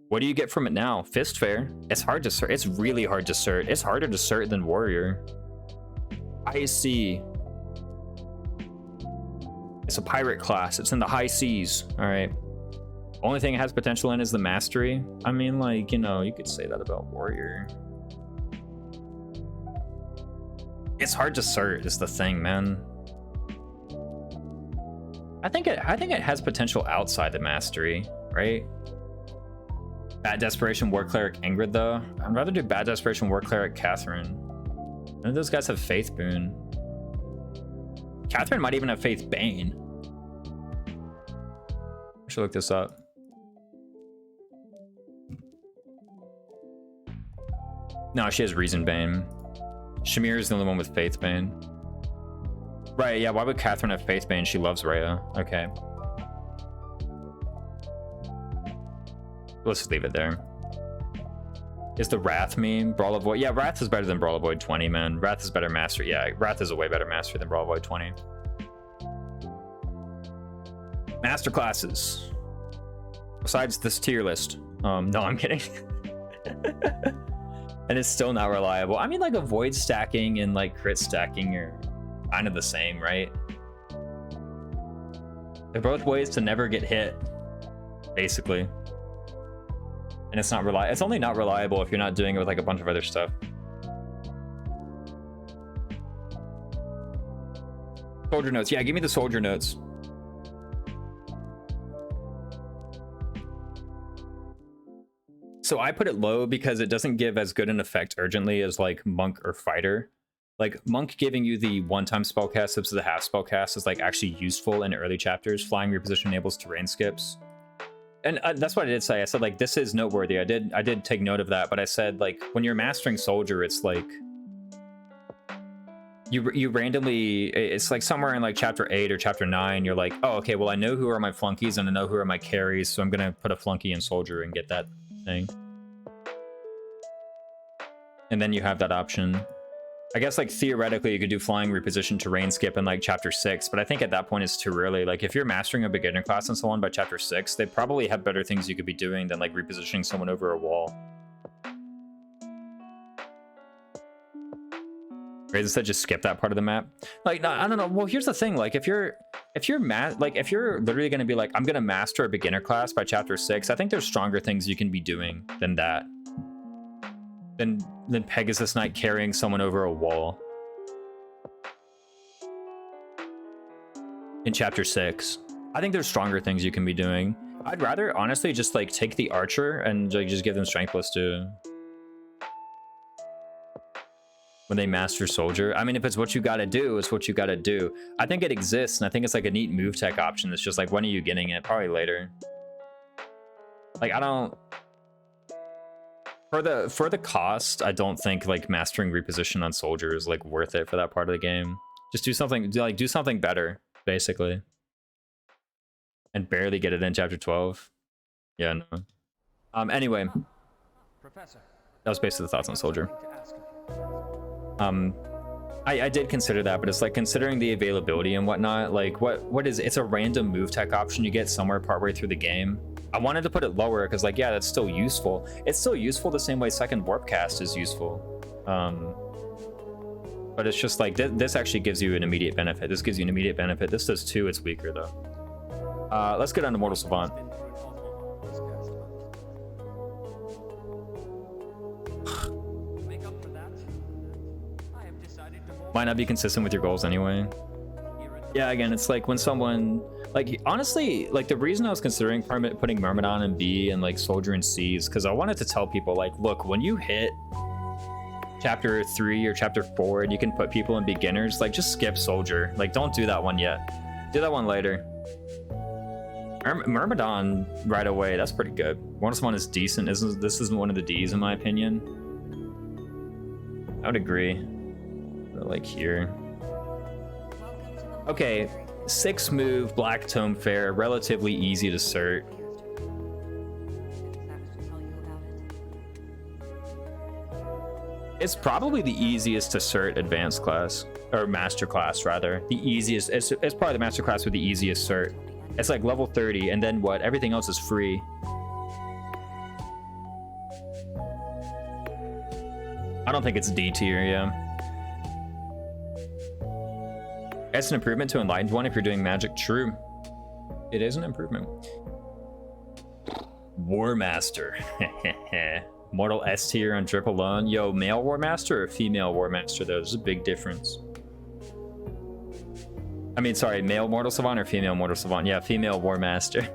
What do you get from it now? Fist Fair. It's hard to cert. It's really hard to cert. It's harder to cert than Warrior. I see. It's a pirate class. It's in the high seas. All right. Only thing it has potential in is the mastery. I mean, like, you know, you could say that about Warrior. It's hard to cert is the thing, man. I think it has potential outside the mastery, right? Bad Desperation War Cleric Ingrid, though. I'd rather do Bad Desperation War Cleric Catherine. None of those guys have Faith Boon. Catherine might even have Faith Bane. I should look this up. No, she has Reason Bane. Shamir is the only one with Faith Bane. Right, yeah, why would Catherine have Faith Bane? She loves Rhea. Okay. Let's just leave it there. Is the Wrath meme Brawl Avoid? Yeah, Wrath is better than Brawl Avoid 20, man. Wrath is better master. Yeah, Wrath is a way better master than Brawl Avoid 20. Master classes. Besides this tier list. No, I'm kidding. And it's still not reliable. I mean, like, Avoid stacking and like crit stacking are kind of the same, right? They're both ways to never get hit, basically. And it's not reliable. It's only not reliable if you're not doing it with like a bunch of other stuff. Soldier notes. Yeah, give me the soldier notes. So I put it low because it doesn't give as good an effect urgently as like Monk or Fighter. Like, Monk giving you the one-time spellcast to the half spellcast is like actually useful in early chapters. Flying reposition enables terrain skips. And that's what I did say. I said, like, this is noteworthy. I did take note of that, but I said, like, when you're mastering soldier, it's like you randomly, it's like somewhere in like chapter 8 or chapter 9, you're like, oh, okay, well, I know who are my flunkies and I know who are my carries, so I'm gonna put a flunky in soldier and get that thing. And then you have that option. I guess, like, theoretically you could do flying reposition terrain skip in like chapter 6, but I think at that point it's too early. Like, if you're mastering a beginner class and so on by chapter 6, they probably have better things you could be doing than like repositioning someone over a wall. Raisin said just skip that part of the map. Like, no, I don't know. Well, here's the thing. Like, if you're literally going to be like, I'm going to master a beginner class by chapter 6, I think there's stronger things you can be doing than that. Than Pegasus Knight carrying someone over a wall in chapter 6. I think there's stronger things you can be doing. I'd rather honestly just like take the archer and like just give them strength plus 2. when they master soldier. I mean, if it's what you gotta do, it's what you gotta do. I think it exists, and I think it's like a neat move tech option. That's just like, when are you getting it? Probably later. Like, I don't, for the cost, I don't think like mastering reposition on soldier is like worth it for that part of the game. Just do something, do something better, basically. And barely get it in chapter 12. Yeah, no. Anyway, Professor, that was basically the thoughts on soldier. I did consider that, but it's like, considering the availability and whatnot, like what is, it's a random move tech option you get somewhere partway through the game. I wanted to put it lower because, like, yeah, that's still useful. It's still useful the same way second warp cast is useful. But it's just like, this actually gives you an immediate benefit. This gives you an immediate benefit. This does too. It's weaker though. Let's get on to Mortal Savant. Might not be consistent with your goals anyway. Yeah, again, it's like when someone, like, honestly, like, the reason I was considering putting Myrmidon in B and like Soldier in C is because I wanted to tell people, like, look, when you hit chapter 3 or chapter 4 and you can put people in beginners, like, just skip Soldier. Like, don't do that one yet. Do that one later. Myrmidon right away, that's pretty good. Mortal Savant is decent. This isn't one of the Ds in my opinion. I would agree. But like here. Okay, 6 move, Black Tome Fair, relatively easy to cert. It's probably the easiest to cert advanced class, or master class rather. The easiest, it's probably the master class with the easiest cert. It's like level 30, and then what? Everything else is free. I don't think it's D tier, yeah. It's an improvement to Enlightened one if you're doing magic. True. It is an improvement. War Master. Mortal S tier on drip alone. Yo, male War Master or female War Master though? There's a big difference. I mean, sorry, male Mortal Savant or female Mortal Savant? Yeah, female War Master.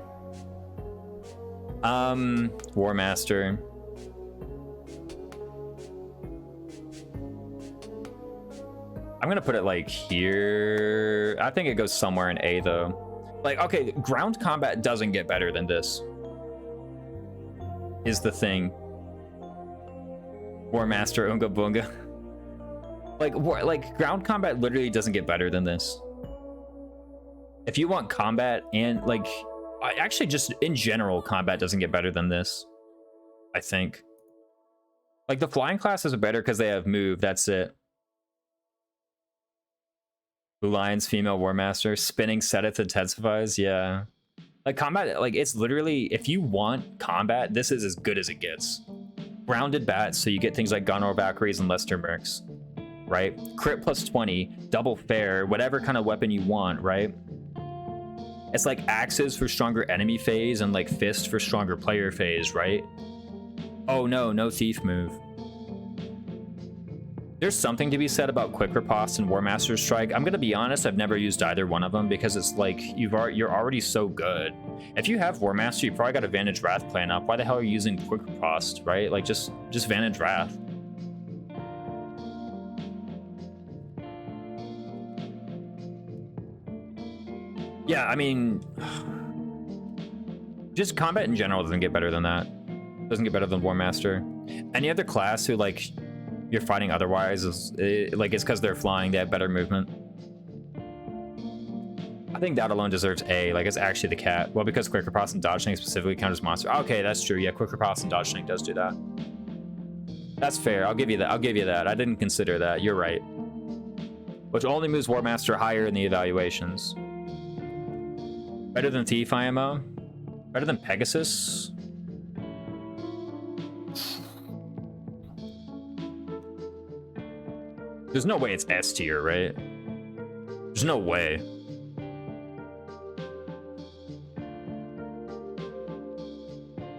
War Master. I'm gonna put it like here. I think it goes somewhere in A though. Like, okay, ground combat doesn't get better than this. Is the thing. War Master Unga Bunga. Like ground combat literally doesn't get better than this. If you want combat and like, actually just in general, combat doesn't get better than this. I think. Like the flying classes are better because they have move. That's it. Blue Lions, female War Master, spinning Seteth intensifies, yeah. Like combat, like it's literally, if you want combat, this is as good as it gets. Grounded bats, so you get things like Gunnar Valkyries and Lester Mercs, right? Crit plus 20, double fair, whatever kind of weapon you want, right? It's like axes for stronger enemy phase and like fist for stronger player phase, right? Oh no, no thief move. There's something to be said about Quick Riposte and War Master Strike. I'm gonna be honest, I've never used either one of them because it's like you're already so good. If you have War Master, you probably got a Vantage Wrath plan up. Why the hell are you using Quick Riposte, right? Like just Vantage Wrath. Yeah, I mean, just combat in general doesn't get better than that. Doesn't get better than War Master. Any other class who like you're fighting otherwise is like it's because they're flying, they have better movement. I think that alone deserves A. Like it's actually the cat. Well, because Quick Riposte and Dodge Tank specifically counters monster. Okay, that's true. Yeah, Quick Riposte and Dodge Tank does do that. That's fair. I'll give you that. I'll give you that. I didn't consider that. You're right. Which only moves War Master higher in the evaluations. Better than Thief IMO? Better than Pegasus? There's no way it's S tier, right? There's no way.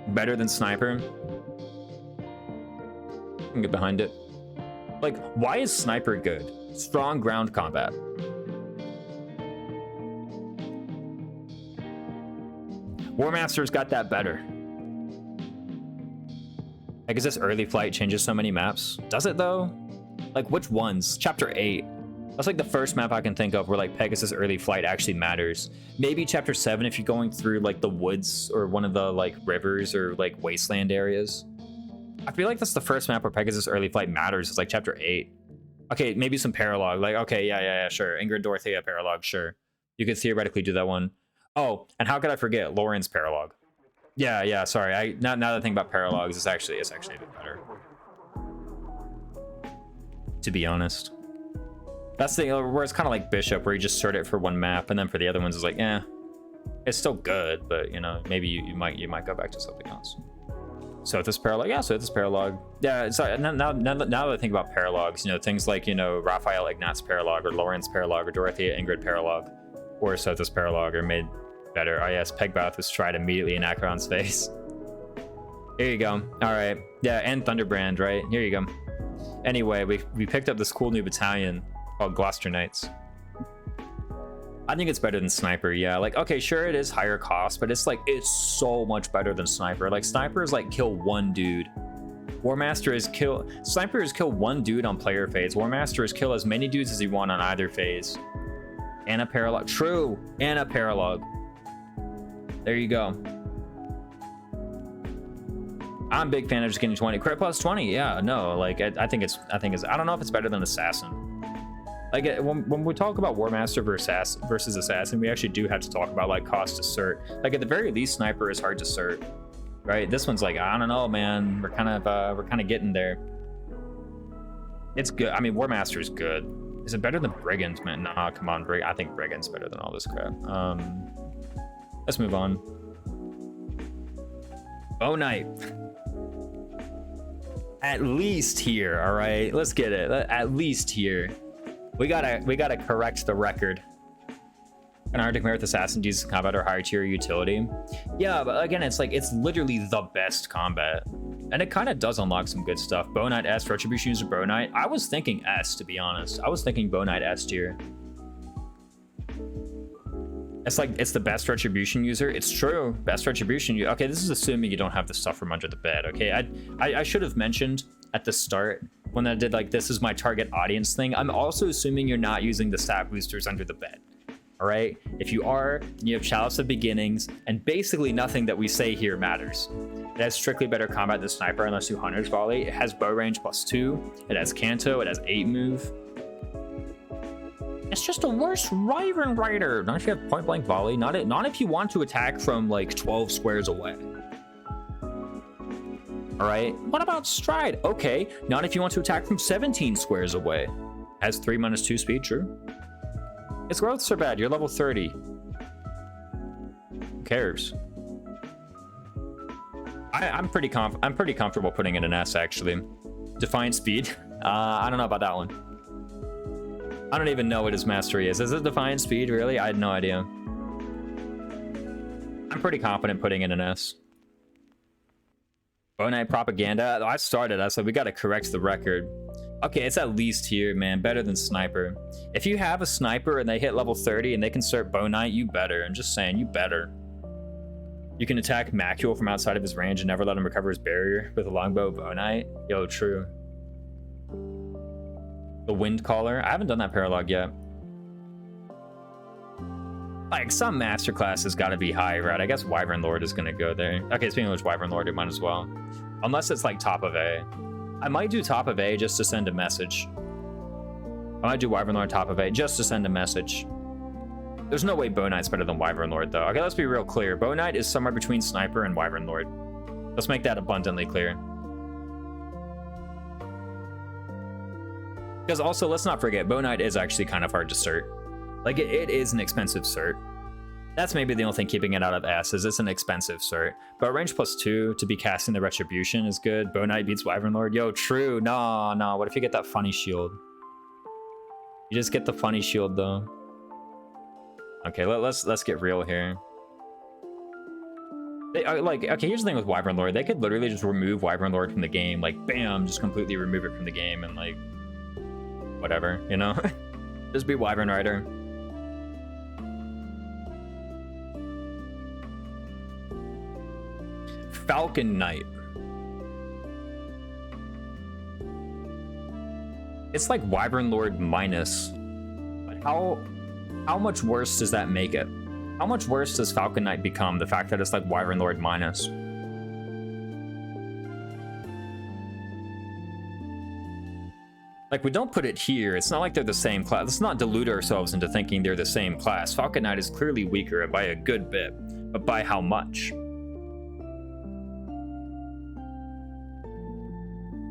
Better than Sniper? I can get behind it. Like, why is Sniper good? Strong ground combat. War Master's got that better. Like, is this early flight changes so many maps? Does it though? Like, which ones? Chapter 8. That's like the first map I can think of where like Pegasus early flight actually matters. Maybe chapter 7 if you're going through like the woods or one of the like rivers or like wasteland areas. I feel like that's the first map where Pegasus early flight matters. It's like chapter 8. Okay, maybe some paralog. Like, okay, yeah, sure. Ingrid Dorothea paralog, sure. You could theoretically do that one. Oh, and how could I forget Lauren's paralog? Yeah, sorry. Now that I think about paralogs, it's actually a bit better. To be honest. That's the where it's kind of like Bishop, where you just sort it for one map, and then for the other ones, it's like, it's still good, but you know, maybe you might go back to something else. So this paralog, yeah. So this paralog, yeah. So now that I think about paralogs, you know, things like Raphael Ignat's paralog or Lauren's paralog or Dorothea Ingrid paralog or Sothis paralog are made better. Oh yes, Pegbath was tried immediately in Acheron's face. Here you go. All right, yeah, and Thunderbrand, right? Here you go. Anyway, we picked up this cool new battalion called Gloucester Knights. I think it's better than Sniper, yeah. Like, okay, sure, it is higher cost, but it's so much better than Sniper. Like, Sniper is like kill one dude. Sniper is kill one dude on player phase. Warmaster is kill as many dudes as you want on either phase. And a paralog. True, and a paralog. There you go. I'm a big fan of just getting 20. Crit plus 20, yeah, no, like, I think it's, I don't know if it's better than Assassin. Like, when we talk about Warmaster versus Assassin, we actually do have to talk about, like, cost to cert. Like, at the very least, Sniper is hard to cert, right? This one's like, I don't know, man. We're kind of getting there. It's good. I mean, Warmaster is good. Is it better than Brigand, man? Nah, come on, I think Brigand's better than all this crap. Let's move on. Bow Knight. At least here, all right? Let's get it. At least here. We gotta correct the record. An Arctic Merit Assassin uses combat or higher tier utility. Yeah, but again, it's like, it's literally the best combat. And it kind of does unlock some good stuff. Bow Knight S, Retribution user Bow Knight. I was thinking S, to be honest. I was thinking Bow Knight S tier. It's like, it's the best Retribution user. It's true, best Retribution. Okay, this is assuming you don't have the stuff from under the bed, okay? I should have mentioned at the start, when I did like, this is my target audience thing, I'm also assuming you're not using the stat boosters under the bed. All right, if you are, you have Chalice of Beginnings, and basically nothing that we say here matters. It has strictly better combat than Sniper unless you Hunter's Volley. It has bow range +2. It has Canto. It has 8 move. It's just a worse Wyvern Rider. Not if you have point blank volley. Not if you want to attack from like 12 squares away. All right. What about Stride? Okay. Not if you want to attack from 17 squares away. Has 3 -2 speed. True. Its growths are bad. You're level 30. Who cares? I'm pretty comfortable putting in an S actually. Defiant speed. I don't know about that one. I don't even know what his mastery is. Is it Defiant speed really? I had no idea. I'm pretty confident putting in an S. Bow Knight Propaganda. I started. I said we got to correct the record. Okay, it's at least here, man. Better than Sniper. If you have a Sniper and they hit level 30 and they can start Bow Knight, you better. I'm just saying, you better. You can attack Macule from outside of his range and never let him recover his barrier with a longbow Bow Knight. Yo, true. The Wind Caller. I haven't done that paralog yet. Like, some masterclass has got to be high, right? I guess Wyvern Lord is going to go there. Okay, speaking of which, Wyvern Lord, it might as well. Unless it's like top of A. I might do top of A just to send a message. I might do Wyvern Lord top of A just to send a message. There's no way Bow Knight's better than Wyvern Lord, though. Okay, let's be real clear. Bow Knight is somewhere between Sniper and Wyvern Lord. Let's make that abundantly clear. Because also, let's not forget, Bow Knight is actually kind of hard to cert. Like, it is an expensive cert. That's maybe the only thing keeping it out of S, is it's an expensive cert. But range +2 to be casting the Retribution is good. Bow Knight beats Wyvern Lord. Yo, true. No. What if you get that funny shield? You just get the funny shield, though. Okay, let's get real here. Okay, here's the thing with Wyvern Lord. They could literally just remove Wyvern Lord from the game. Like, bam, just completely remove it from the game and, like, whatever, you know? Just be Wyvern Rider. Falcon Knight. It's like Wyvern Lord minus. But how much worse does that make it? How much worse does Falcon Knight become? The fact that it's like Wyvern Lord minus. Like, we don't put it here. It's not like they're the same class. Let's not delude ourselves into thinking they're the same class. Falcon Knight is clearly weaker by a good bit, but by how much?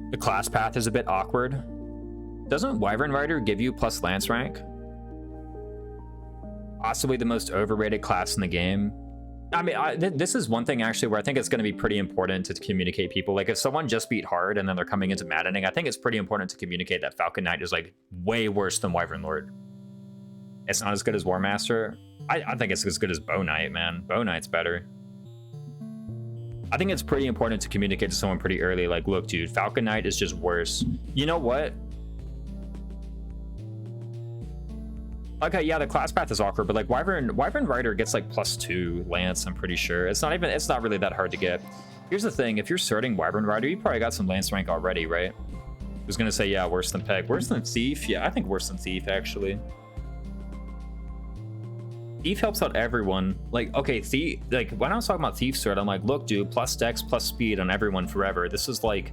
The class path is a bit awkward. Doesn't Wyvern Rider give you plus Lance rank? Possibly the most overrated class in the game. I mean, this is one thing actually where I think it's going to be pretty important to communicate people. Like, if someone just beat hard and then they're coming into maddening, I think it's pretty important to communicate that Falcon Knight is like way worse than Wyvern Lord. It's not as good as War Master. I think it's as good as Bow Knight, man. Bow Knight's better. I think it's pretty important to communicate to someone pretty early, like, look, dude, Falcon Knight is just worse. You know what? Okay, yeah, the class path is awkward, but like Wyvern Rider gets like +2 Lance, I'm pretty sure. It's not really that hard to get. Here's the thing, if you're starting Wyvern Rider, you probably got some Lance rank already, right? I was gonna say, yeah, worse than Peg. Worse than Thief? Yeah, I think worse than Thief, actually. Thief helps out everyone. Like, okay, Thief, like, when I was talking about Thief Sword, I'm like, look, dude, plus Dex, plus Speed on everyone forever. This is like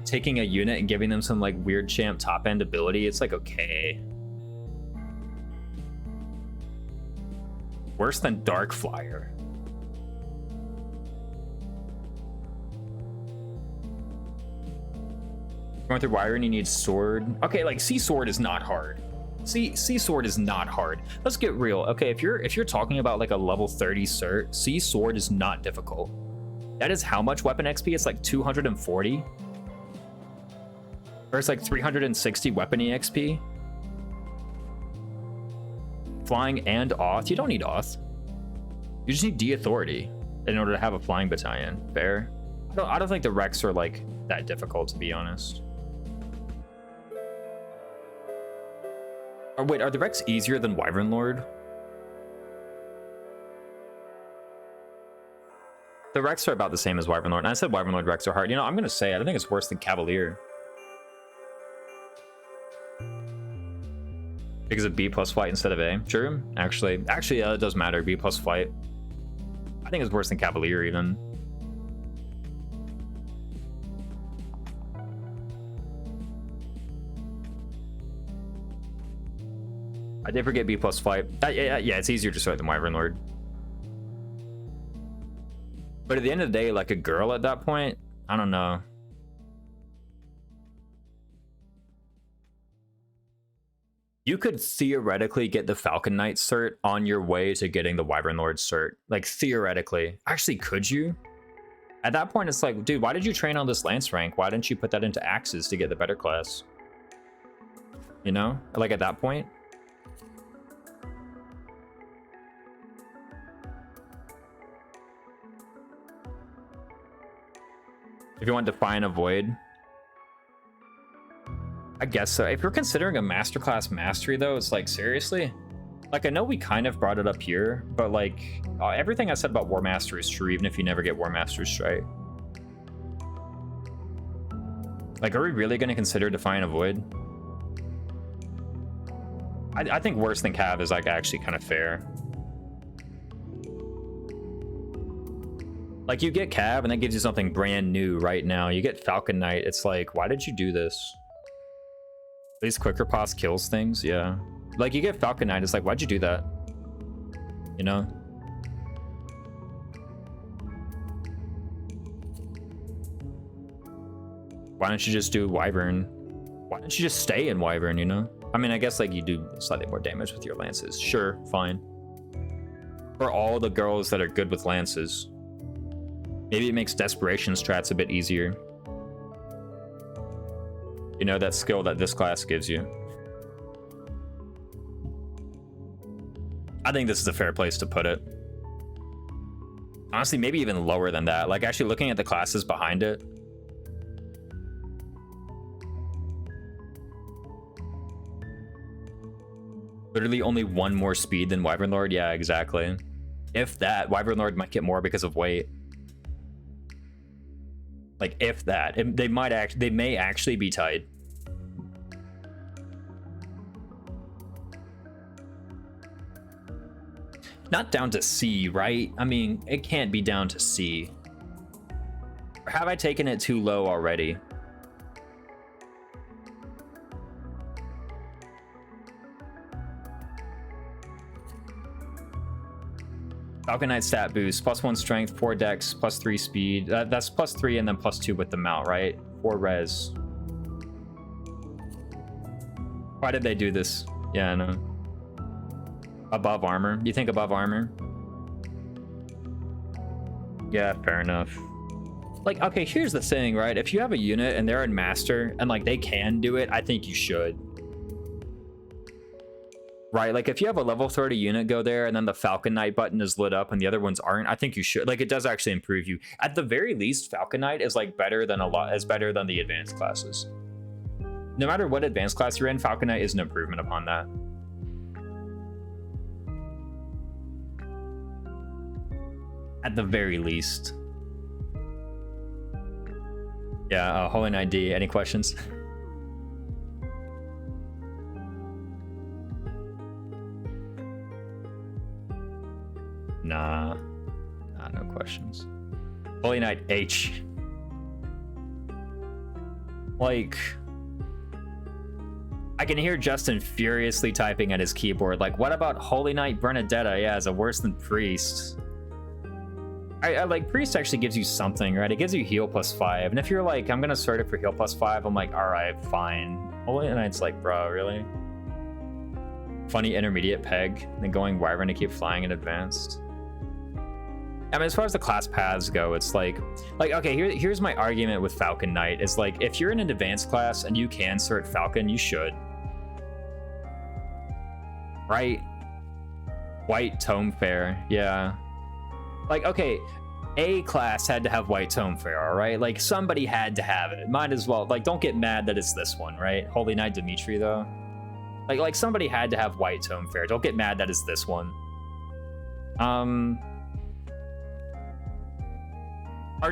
taking a unit and giving them some like weird champ top end ability. It's like, okay. Worse than Dark Flyer. Going through Wyvern, you need Sword. Okay, like Sea Sword is not hard. Sea Sword is not hard. Let's get real. Okay, if you're talking about like a level 30 cert, Sea Sword is not difficult. That is how much weapon XP? It's like 240. Or it's like 360 weapon EXP. Flying and Auth. You don't need Auth. You just need D-Authority in order to have a flying battalion. Fair. I don't think the Rex are like that difficult, to be honest. Or wait, are the Rex easier than Wyvern Lord? The Rex are about the same as Wyvern Lord, and I said Wyvern Lord Rex are hard. You know, I'm gonna say it. I think it's worse than Cavalier. Because of B plus flight instead of A. True. Actually, yeah, it does matter. B plus flight. I think it's worse than Cavalier even. I did forget B plus flight. Yeah, it's easier to start than Wyvern Lord. But at the end of the day, like a girl at that point, I don't know. You could theoretically get the Falcon Knight cert on your way to getting the Wyvern Lord cert. Like, theoretically. Actually, could you? At that point, it's like, dude, why did you train on this Lance rank? Why didn't you put that into Axes to get the better class? You know? Like, at that point? If you want to define a void. I guess so. If you're considering a masterclass mastery, though, it's like, seriously? Like, I know we kind of brought it up here, but like, everything I said about War Master is true, even if you never get War Master straight. Like, are we really going to consider define a void? I think worse than Cav is like actually kind of fair. Like, you get Cav and that gives you something brand new right now. You get Falcon Knight, it's like, why did you do this? At least quicker pause kills things, yeah. Like, you get Falcon Knight, it's like, why'd you do that? You know? Why don't you just do Wyvern? Why don't you just stay in Wyvern, you know? I mean, I guess, like, you do slightly more damage with your lances. Sure, fine. For all the girls that are good with lances. Maybe it makes desperation strats a bit easier. You know, that skill that this class gives you. I think this is a fair place to put it. Honestly, maybe even lower than that. Like, actually looking at the classes behind it. Literally only one more speed than Wyvern Lord? Yeah, exactly. If that, Wyvern Lord might get more because of weight. Like, if that. They may actually be tied. Not down to C, right? I mean, it can't be down to C. Or have I taken it too low already? Falcon Knight stat boost, +1 strength, 4 dex, +3 speed. That's +3 and then +2 with the mount, right? 4 res. Why did they do this? Yeah, I know. Above armor. You think above armor? Yeah, fair enough. Like, okay, here's the thing, right? If you have a unit and they're in master and like they can do it, I think you should. Right, like if you have a level 30 unit go there and then the Falcon Knight button is lit up and the other ones aren't, I think you should. Like, it does actually improve you. At the very least, Falcon Knight is like better than better than the advanced classes. No matter what advanced class you're in, Falcon Knight is an improvement upon that. At the very least. Yeah, Holy Knight D, any questions? Nah, no questions. Holy Knight H. Like, I can hear Justin furiously typing at his keyboard. Like, what about Holy Knight Bernadetta? Yeah, is it worse than Priest? I like, Priest actually gives you something, right? It gives you heal +5. And if you're like, I'm gonna start it for heal +5, I'm like, all right, fine. Holy Knight's like, bro, really? Funny intermediate peg, then going Wyvern to keep flying in advanced. I mean, as far as the class paths go, it's like okay, here's my argument with Falcon Knight. Is like, if you're in an advanced class and you can cert Falcon, you should. Right? White Tome Fair, yeah. Like, okay, A class had to have White Tome Fair, all right? Like, somebody had to have it. Might as well. Like, don't get mad that it's this one, right? Holy Knight Dimitri, though. Like somebody had to have White Tome Fair. Don't get mad that it's this one. Hard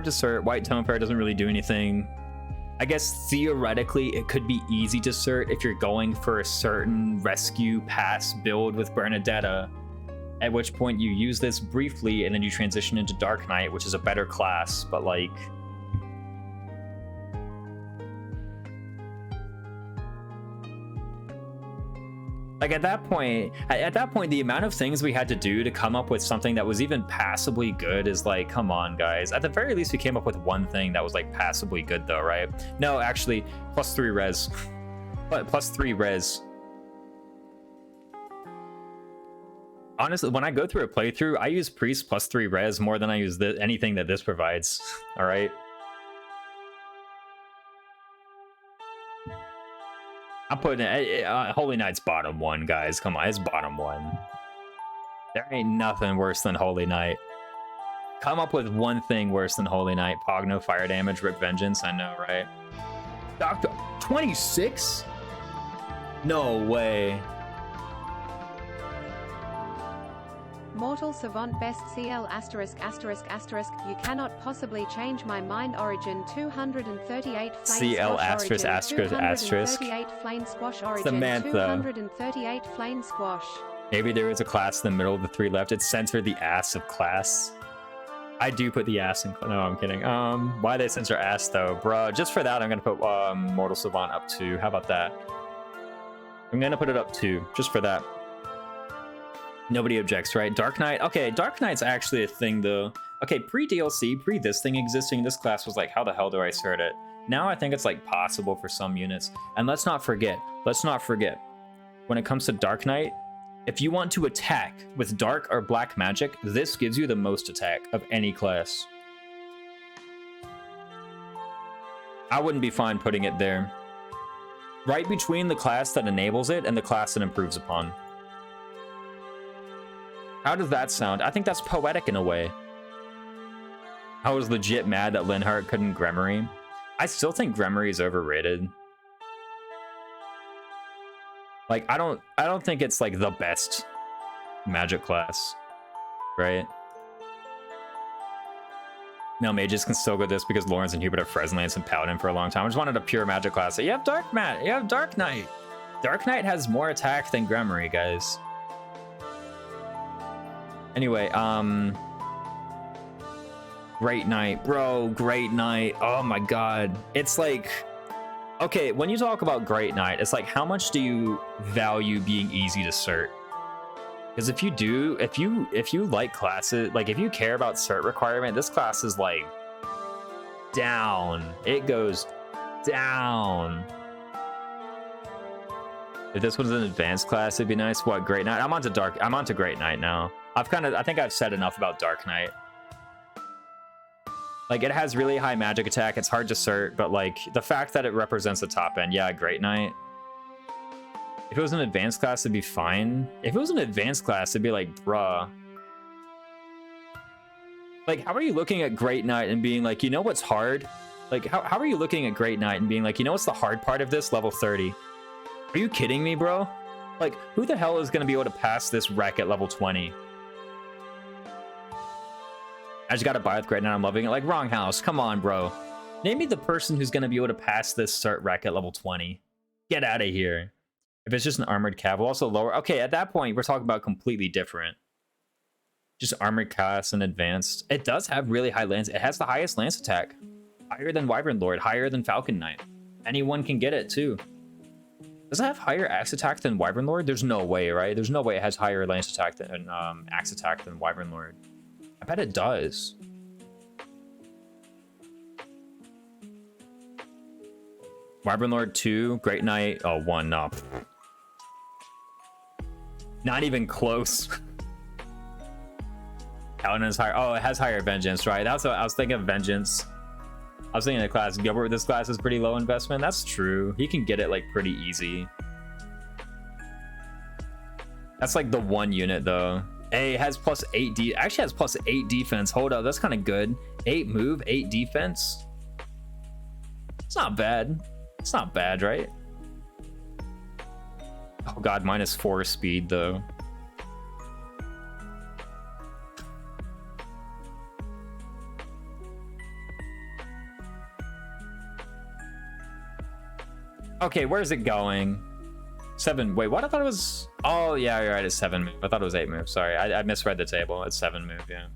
to cert. White Tome Fair doesn't really do anything. I guess theoretically it could be easy to cert if you're going for a certain rescue pass build with Bernadetta, at which point you use this briefly and then you transition into Dark Knight, which is a better class, but like, at that point, the amount of things we had to do to come up with something that was even passably good is like, come on, guys. At the very least, we came up with one thing that was like passably good, though, right? No, actually, +3 res. +3 res. Honestly, when I go through a playthrough, I use Priest +3 res more than I use anything that this provides. All right. I'm putting it, Holy Knight's bottom one, guys. Come on, it's bottom one. There ain't nothing worse than Holy Knight. Come up with one thing worse than Holy Knight. Pogno, fire damage, rip vengeance. I know, right? Doctor, 26? No way. Mortal Savant Best CL ******. You cannot possibly change my mind. Origin 238 Flame CL Squash. Origin 238 Flame Squash. It's the Origin Mantha. 238 Flame Squash. Maybe there is a class in the middle of the 3 left. It's censor the ass of class. I do put the ass in. No, I'm kidding. Why they censor ass though, bro? Just for that, I'm gonna put Mortal Savant up 2. How about that? I'm gonna put it up 2 just for that. Nobody objects, right? Dark Knight. Okay, Dark Knight's actually a thing, though. Okay, pre-DLC, pre this thing existing, this class was like, how the hell do I cert it? Now I think it's like possible for some units. And let's not forget, when it comes to Dark Knight, if you want to attack with dark or black magic, this gives you the most attack of any class. I wouldn't be fine putting it there. Right between the class that enables it and the class that improves upon. How does that sound? I think that's poetic in a way. I was legit mad that Linhardt couldn't Gremory. I still think Gremory is overrated. Like, I don't think it's like the best magic class, right? No, mages can still go this because Lawrence and Hubert have Fresnlance and Paladin for a long time. I just wanted a pure magic class. So you have Dark Knight. Dark Knight has more attack than Gremory, guys. Anyway, great night, bro. Great night. Oh my god. It's like, okay, when you talk about great night, it's like, how much do you value being easy to cert? Because if you do, if you like classes, like if you care about cert requirement, this class is like down. It goes down. If this was an advanced class, it'd be nice. What, Great Knight? I'm onto Great Knight now. I think I've said enough about Dark Knight. Like, it has really high magic attack. It's hard to cert, but like the fact that it represents the top end, yeah, Great Knight. If it was an advanced class, it'd be fine. If it was an advanced class, it'd be like, bruh. Like, how are you looking at Great Knight and being like, you know what's hard? Like, how are you looking at Great Knight and being like, you know what's the hard part of this? Level 30. Are you kidding me, bro? Like, who the hell is going to be able to pass this wreck at level 20? I just got to buy with Great Knight. I'm loving it. Like, wrong house. Come on, bro. Name me the person who's going to be able to pass this cert wreck at level 20. Get out of here. If it's just an armored cav, we'll also lower. Okay, at that point, we're talking about completely different. Just armored class and advanced. It does have really high lance. It has the highest lance attack. Higher than Wyvern Lord. Higher than Falcon Knight. Anyone can get it, too. Does it have higher axe attack than Wyvern Lord? There's no way, right? There's no way it has higher lance attack than axe attack than Wyvern Lord. I bet it does. Wyvern Lord 2, Great Knight, oh, 1, no. Not even close. Paladin is higher. Oh, it has higher Vengeance, right? That's what I was thinking of Vengeance. I was thinking the class. Gilbert, this class is pretty low investment. That's true. He can get it like pretty easy. That's like the one unit though. Hey, it has plus 8 D. Actually has plus 8 defense. Hold up, that's kind of good. 8 move, 8 defense. It's not bad. It's not bad, right? Oh god, minus 4 speed though. Okay, where's it going? 7. Wait, what? I thought it was. Oh, yeah, you're right. It's 7 move. I thought it was 8 move. Sorry, I misread the table. It's 7 move, yeah.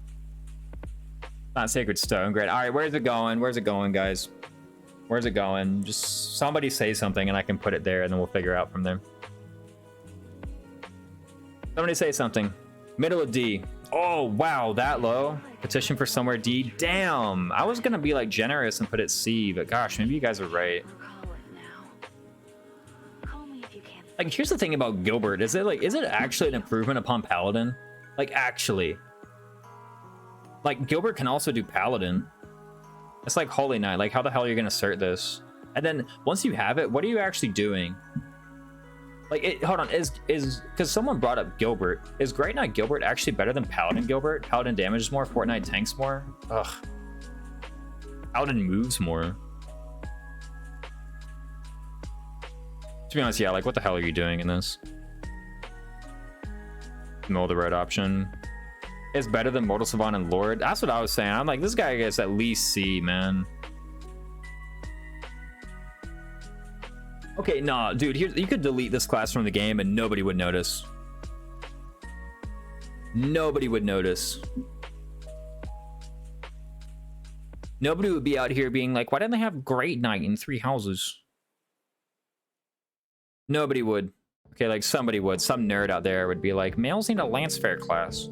Not Sacred Stone. Great. All right, where's it going? Where's it going, guys? Where's it going? Just somebody say something and I can put it there and then we'll figure out from there. Somebody say something. Middle of D. Oh, wow, that low. Petition for somewhere D. Damn. I was going to be like generous and put it C, but gosh, maybe you guys are right. Like, here's the thing about Gilbert. Is it actually an improvement upon Paladin? Like, actually. Like, Gilbert can also do Paladin. It's like Holy Knight. Like, how the hell are you going to cert this? And then, once you have it, what are you actually doing? Like, hold on. Because someone brought up Gilbert. Is Great Knight Gilbert actually better than Paladin Gilbert? Paladin damages more, Fortnite tanks more? Ugh. Paladin moves more. To be honest, yeah, like, what the hell are you doing in this? Middle of the road option. It's better than Mortal Savant and Lord. That's what I was saying. I'm like, this guy gets at least C, man. Okay, nah, dude, you could delete this class from the game and nobody would notice. Nobody would notice. Nobody would be out here being like, why didn't they have Great Knight in 3 houses? Nobody would. Okay, like somebody would. Some nerd out there would be like, males need a Lance Fair class.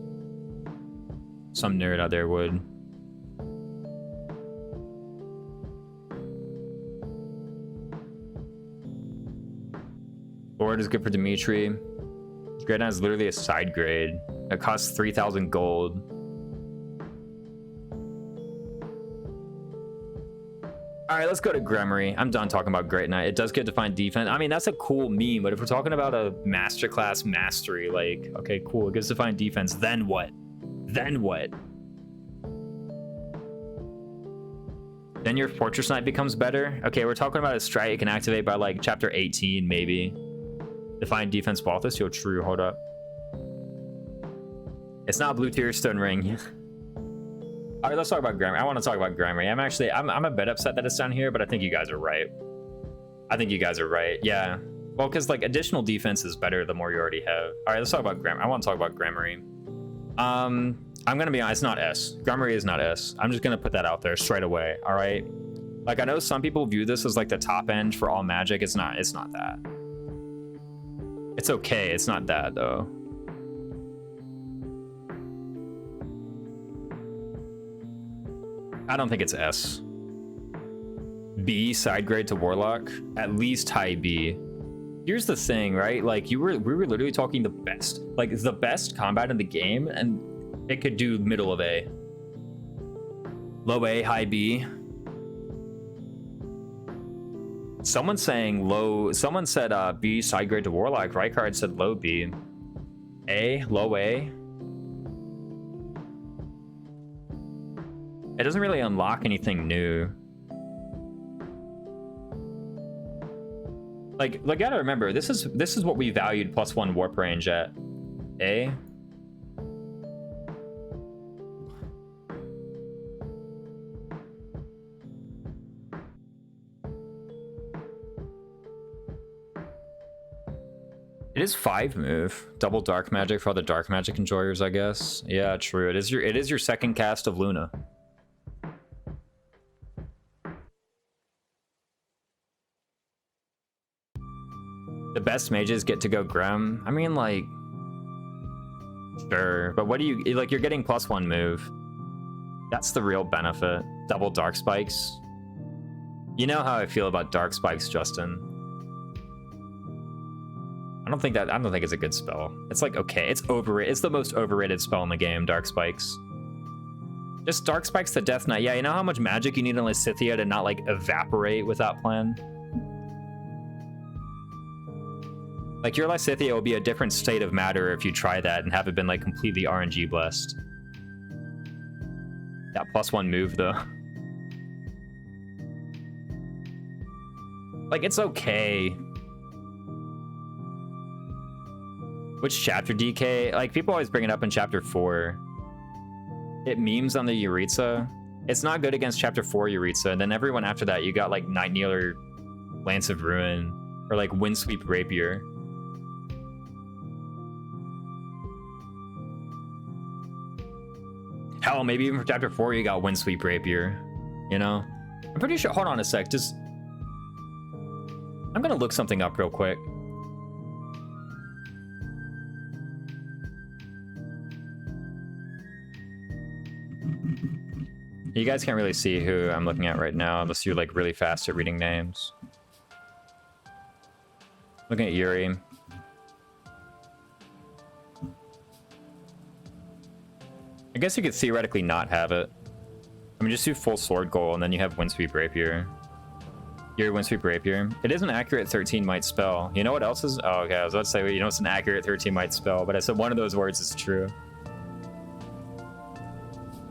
Some nerd out there would. Lord is good for Dimitri. Great Knight is literally a side grade. It costs 3,000 gold. All right, let's go to Gremory. I'm done talking about Great Knight. It does get defined defense. I mean, that's a cool meme, but if we're talking about a masterclass mastery, like, okay, cool, it gets defined defense, then what? Then what? Then your Fortress Knight becomes better? Okay, we're talking about a strat you can activate by, like, chapter 18, maybe. Define defense Balthus? Yo, true, hold up. It's not Blue Tier Stone Ring. All right, let's talk about Gremory. I want to talk about Gremory. I'm a bit upset that it's down here, but I think you guys are right. I think you guys are right. Yeah. Well, because like additional defense is better the more you already have. All right, let's talk about Gremory. I want to talk about Gremory. I'm gonna be honest, it's not S. Grummery is not S. I'm just gonna put that out there straight away. All right. Like, I know some people view this as like the top end for all magic. It's not. It's not that. It's okay. It's not that though. I don't think it's S. B, side grade to Warlock. At least high B. Here's the thing, right? Like, we were literally talking the best. Like, the best combat in the game, and it could do middle of A. Low A, high B. Someone's saying low. Someone said B, side grade to Warlock. Rykard said low B. A, low A. It doesn't really unlock anything new. Like, you gotta remember, this is what we valued +1 warp range at. A. It is 5 move. Double dark magic for all the dark magic enjoyers, I guess. Yeah, true. It is your second cast of Luna. The best mages get to go Grem. I mean, like, sure, but what do you like? You're getting +1 move. That's the real benefit. Double dark spikes. You know how I feel about dark spikes, Justin. I don't think it's a good spell. It's like, okay, it's overrated. It's the most overrated spell in the game, dark spikes. Just dark spikes to Death Knight. Yeah, you know how much magic you need on Lysithea to not like evaporate without plan? Like, your Lysithea will be a different state of matter if you try that and have it been like completely RNG blessed. That +1 move though. Like, it's okay. Which chapter, DK? Like, people always bring it up in chapter 4. It memes on the Yuritsa. It's not good against chapter 4 Yuritsa, and then everyone after that, you got like Night Kneeler, Lance of Ruin, or like Windsweep Rapier. Hell, maybe even for chapter 4 you got Windsweep Rapier, you know? I'm pretty sure, hold on a sec, I'm gonna look something up real quick. You guys can't really see who I'm looking at right now unless you're like really fast at reading names. Looking at Yuri. I guess you could theoretically not have it. I mean, just do full sword goal and then you have Windsweep Rapier. Yuri Windsweep Rapier. It is an accurate 13 might spell. You know what else is? Oh, okay, I was about to say, you know, it's an accurate 13 might spell, but I said one of those words is true.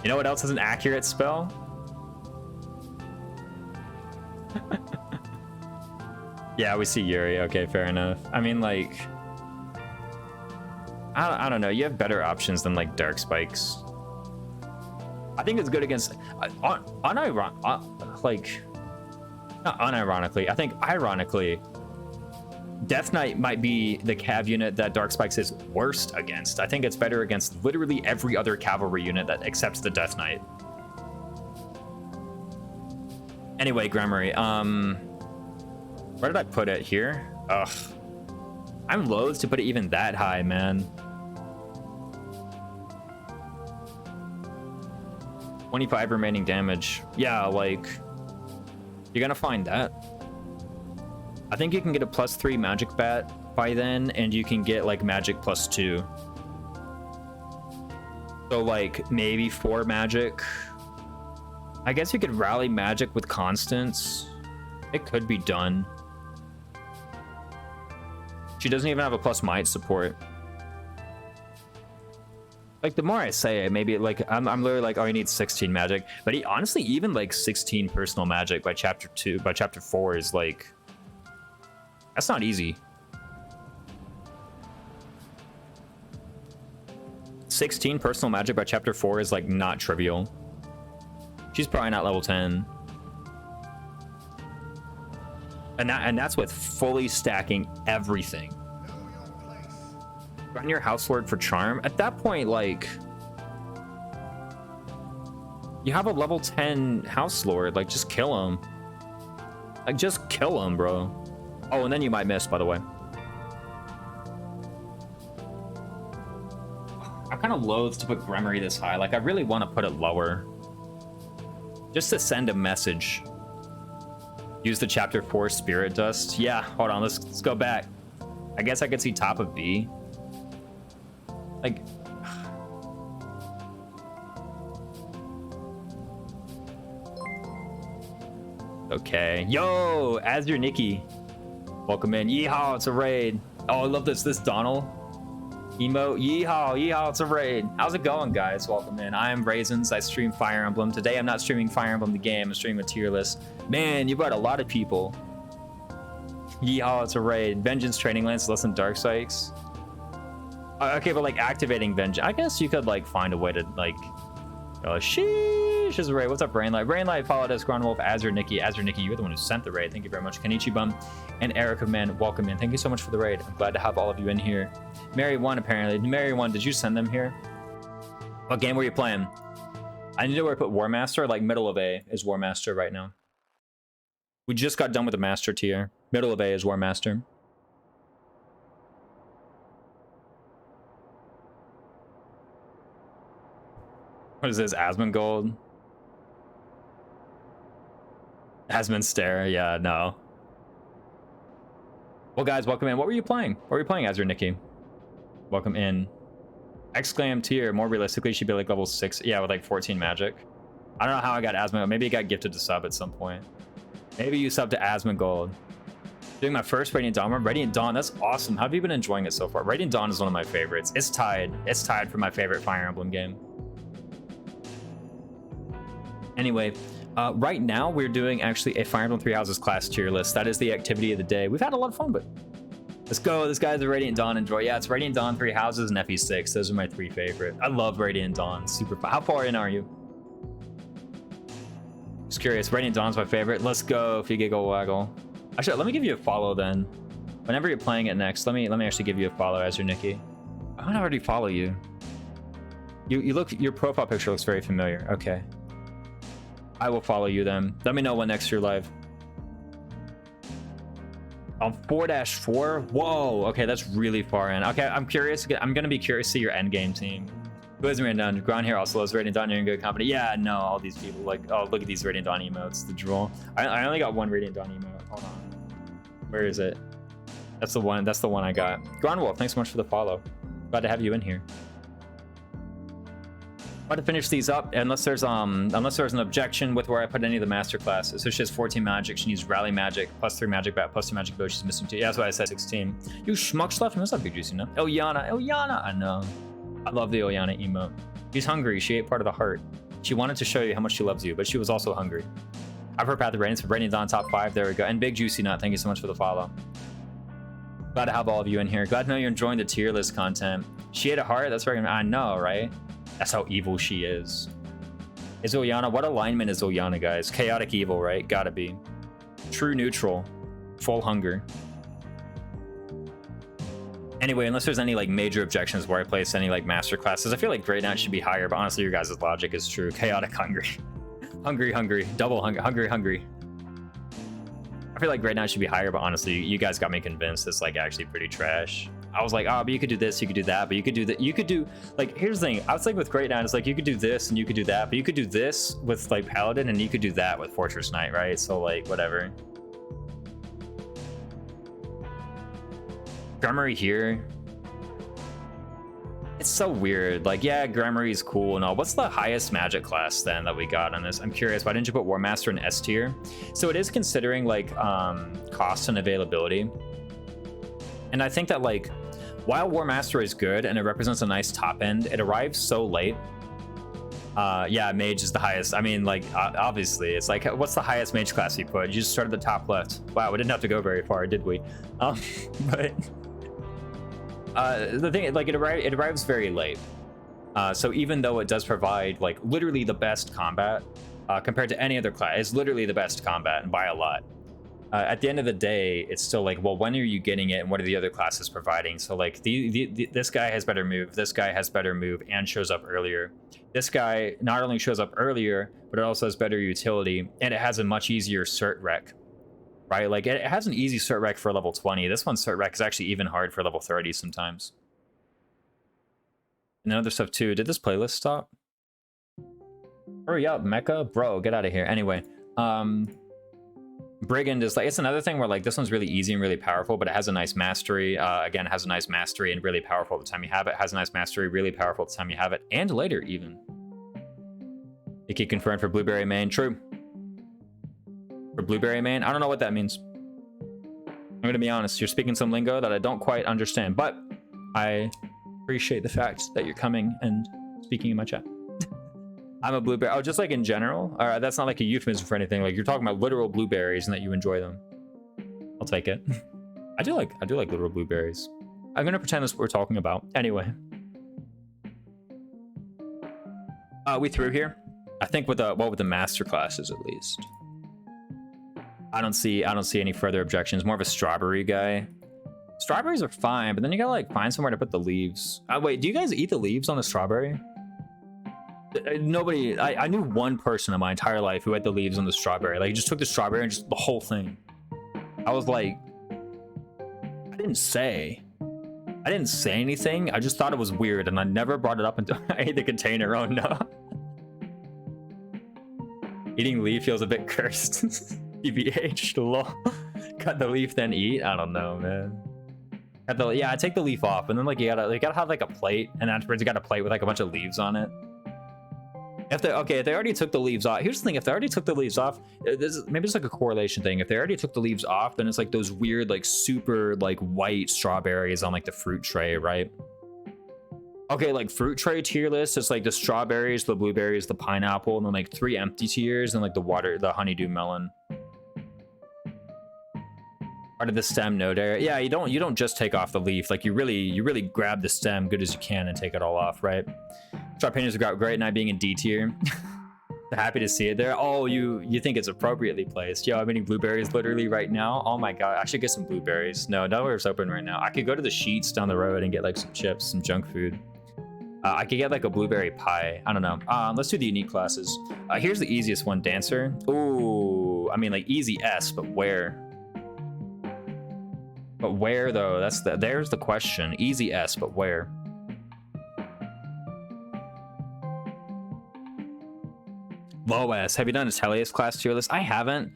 You know what else is an accurate spell? Yeah, we see Yuri. Okay, fair enough. I mean, like, I don't know. You have better options than like dark spikes. I think it's good against not unironically. I think ironically, Death Knight might be the cav unit that Dark Spikes is worst against. I think it's better against literally every other cavalry unit that accepts the Death Knight. Anyway, Grammary, where did I put it? Here? Ugh. I'm loath to put it even that high, man. 25 remaining damage. Yeah, like, you're gonna find that. I think you can get a +3 magic bat by then, and you can get like magic +2. So like maybe 4 magic. I guess you could rally magic with constants. It could be done. She doesn't even have a +might support. Like, the more I say it, maybe like I'm literally like, oh, you need 16 magic. But honestly, even like 16 personal magic by chapter 4 is like, that's not easy. 16 personal magic by chapter 4 is like not trivial. She's probably not level 10. And that's with fully stacking everything. Run your house lord for charm. At that point, like, You have a level 10 House Lord. Like, just kill him. Like, just kill him, bro. Oh, and then you might miss, by the way. I'm kind of loath to put Gremory this high. Like, I really want to put it lower. Just to send a message. Use the chapter 4 Spirit Dust. Yeah, hold on. Let's go back. I guess I could see top of B. Like... Okay. Yo, Azure Nikki. Welcome in. Yeehaw, it's a raid. Oh, I love this Donald emote. Yeehaw, yeehaw, it's a raid. How's it going, guys? Welcome in. I am Raisins. I stream Fire Emblem. Today I'm not streaming Fire Emblem the game. I'm streaming a tier list. Man, you brought a lot of people. Yeehaw, it's a raid. Vengeance Training Lance, less than Dark Sykes. Okay, but like activating Vengeance. I guess you could like find a way to like... sheesh is a raid. What's up, Rainlight? Rainlight followed us. Grunwolf, Azure Nikki. Azure Nikki, you're the one who sent the raid. Thank you very much. Kenichi Bum and Erica Man, welcome in. Thank you so much for the raid. I'm glad to have all of you in here. Mary 1, apparently. Mary 1, did you send them here? What game were you playing? I need to where to put War Master. Like middle of A is War Master right now. We just got done with the Master tier. Middle of A is War Master. What is this? Asmongold? Asmonstare? Yeah, no. Well, guys, welcome in. What were you playing? What were you playing, Azure Nikki? Welcome in. Exclam tier. More realistically, should be like level 6. Yeah, with like 14 magic. I don't know how I got Asmongold. Maybe it got gifted to sub at some point. Maybe you subbed to Asmongold. Doing my first Radiant Dawn. Radiant Dawn, that's awesome. How have you been enjoying it so far? Radiant Dawn is one of my favorites. It's tied. It's tied for my favorite Fire Emblem game. Anyway, right now we're doing actually a Fire Emblem 3 Houses class tier list. That is the activity of the day. We've had a lot of fun, but let's go. This guy's a Radiant Dawn enjoy. Yeah, it's Radiant Dawn, 3 Houses, and FE6. Those are my 3 favorite. I love Radiant Dawn. Super fun. How far in are you? Just curious. Radiant Dawn's my favorite. Let's go, if you giggle waggle. Actually, let me give you a follow then. Whenever you're playing it next, let me actually give you a follow, Azure Nikki. I want to already follow you. You look. Your profile picture looks very familiar. Okay. I will follow you then. Let me know when next you're live. On 4-4? Whoa, okay, that's really far in. Okay, I'm curious. I'm gonna be curious to see your endgame team. Who is Radiant Dawn? Ground here also loves Radiant Dawn. You're in good company. Yeah, no, all these people like, oh, look at these Radiant Dawn emotes. The drool. I only got one Radiant Dawn emote. Hold on. Where is it? That's the one. That's the one I got. Grandwolf, thanks so much for the follow. Glad to have you in here. About to finish these up unless there's an objection with where I put any of the master classes. So she has 14 magic. She needs rally magic, +3 magic bat, +2 magic bow. She's missing 2. Yeah, that's why I said 16. You schmucks left. What's up, big juicy? No. Ilyana. I know. I love the Ilyana emote. She's hungry. She ate part of the heart. She wanted to show you how much she loves you, but she was also hungry. I've heard Path of Radiance for Radiant Dawn top 5. There we go. And Big Juicy Nut, thank you so much for the follow. Glad to have all of you in here. Glad to know you're enjoying the tier list content. She ate a heart. That's right. I know, right? That's how evil she is. Is Ilyana? What alignment is Ilyana, guys? Chaotic evil, right? Gotta be. True neutral. Full hunger. Anyway, unless there's any like major objections where I place any like master classes, I feel like Great Knight should be higher, but honestly, your guys' logic is true. Chaotic hungry. hungry. Double hungry. I feel like Great Knight should be higher, but honestly, you guys got me convinced it's like actually pretty trash. I was like, oh, but you could do this, you could do that, but you could do that. You could do, like, here's the thing. I was like with Great Knight, it's like you could do this and you could do that, but you could do this with like Paladin and you could do that with Fortress Knight, right? So like, whatever. Gremory here. It's so weird. Like, yeah, Gremory is cool and all. What's the highest magic class then that we got on this? I'm curious. Why didn't you put War Master in S tier? So it is considering like cost and availability. And I think that like, while War Master is good and it represents a nice top end, it arrives so late. Yeah, Mage is the highest. I mean, like, obviously, it's like, what's the highest Mage class you put? You just started the top left. Wow, we didn't have to go very far, did we? But the thing, like, it arrives very late. So even though it does provide, like, literally the best combat, compared to any other class, it's literally the best combat, and by a lot. At the end of the day, it's still like, well, when are you getting it and what are the other classes providing? So like this guy has better move, this guy has better move and shows up earlier. This guy not only shows up earlier, but it also has better utility, and it has a much easier cert rec, right? Like it has an easy cert rec for level 20. This one's cert rec is actually even hard for level 30 sometimes. And other stuff too. Did this playlist stop? Hurry up, Mecha, bro, get out of here. Anyway, Brigand is like, it's another thing where like this one's really easy and really powerful, but it has a nice mastery. Again, it has a nice mastery and really powerful at the time you have it. Has a nice mastery, really powerful at the time you have it, and later even. Icky confirmed for Blueberry Main. True. For Blueberry Main, I don't know what that means. I'm gonna be honest. You're speaking some lingo that I don't quite understand, but I appreciate the fact that you're coming and speaking in my chat. I'm a blueberry. Oh, just like in general? All right, that's not like a euphemism for anything. Like you're talking about literal blueberries and that you enjoy them. I'll take it. I do like literal blueberries. I'm gonna pretend that's what we're talking about. Anyway. We through here. I think with the master classes at least. I don't see any further objections. More of a strawberry guy. Strawberries are fine, but then you gotta like find somewhere to put the leaves. Wait, do you guys eat the leaves on the strawberry? Nobody. I knew one person in my entire life who had the leaves on the strawberry. Like he just took the strawberry and just the whole thing. I was like, I didn't say anything. I just thought it was weird, and I never brought it up until I ate the container. Oh no. Eating leaf feels a bit cursed. EBH, lol. Cut the leaf then eat. I don't know, man. Yeah, I take the leaf off, and then like you gotta have like a plate, and afterwards you got a plate with like a bunch of leaves on it. If they already took the leaves off. Here's the thing: if they already took the leaves off, maybe it's like a correlation thing. If they already took the leaves off, then it's like those weird, like super like white strawberries on like the fruit tray, right? Okay, like fruit tray tier list, it's like the strawberries, the blueberries, the pineapple, and then like 3 empty tiers, and like the honeydew melon. Part of the stem node area. Yeah, you don't just take off the leaf. Like you really grab the stem good as you can and take it all off, right? Jalapenos are great, not being in D tier. Happy to see it there. Oh, you think it's appropriately placed. Yo, I'm eating blueberries literally right now. Oh my god, I should get some blueberries. No, nowhere's open right now. I could go to the Sheets down the road and get like some chips, some junk food. I could get like a blueberry pie. I don't know. Let's do the unique classes. Here's the easiest one, Dancer. Ooh, I mean like easy S, but where? But where though? There's the question. Easy S, but where? Low S. Have you done a Teleus class tier list? I haven't.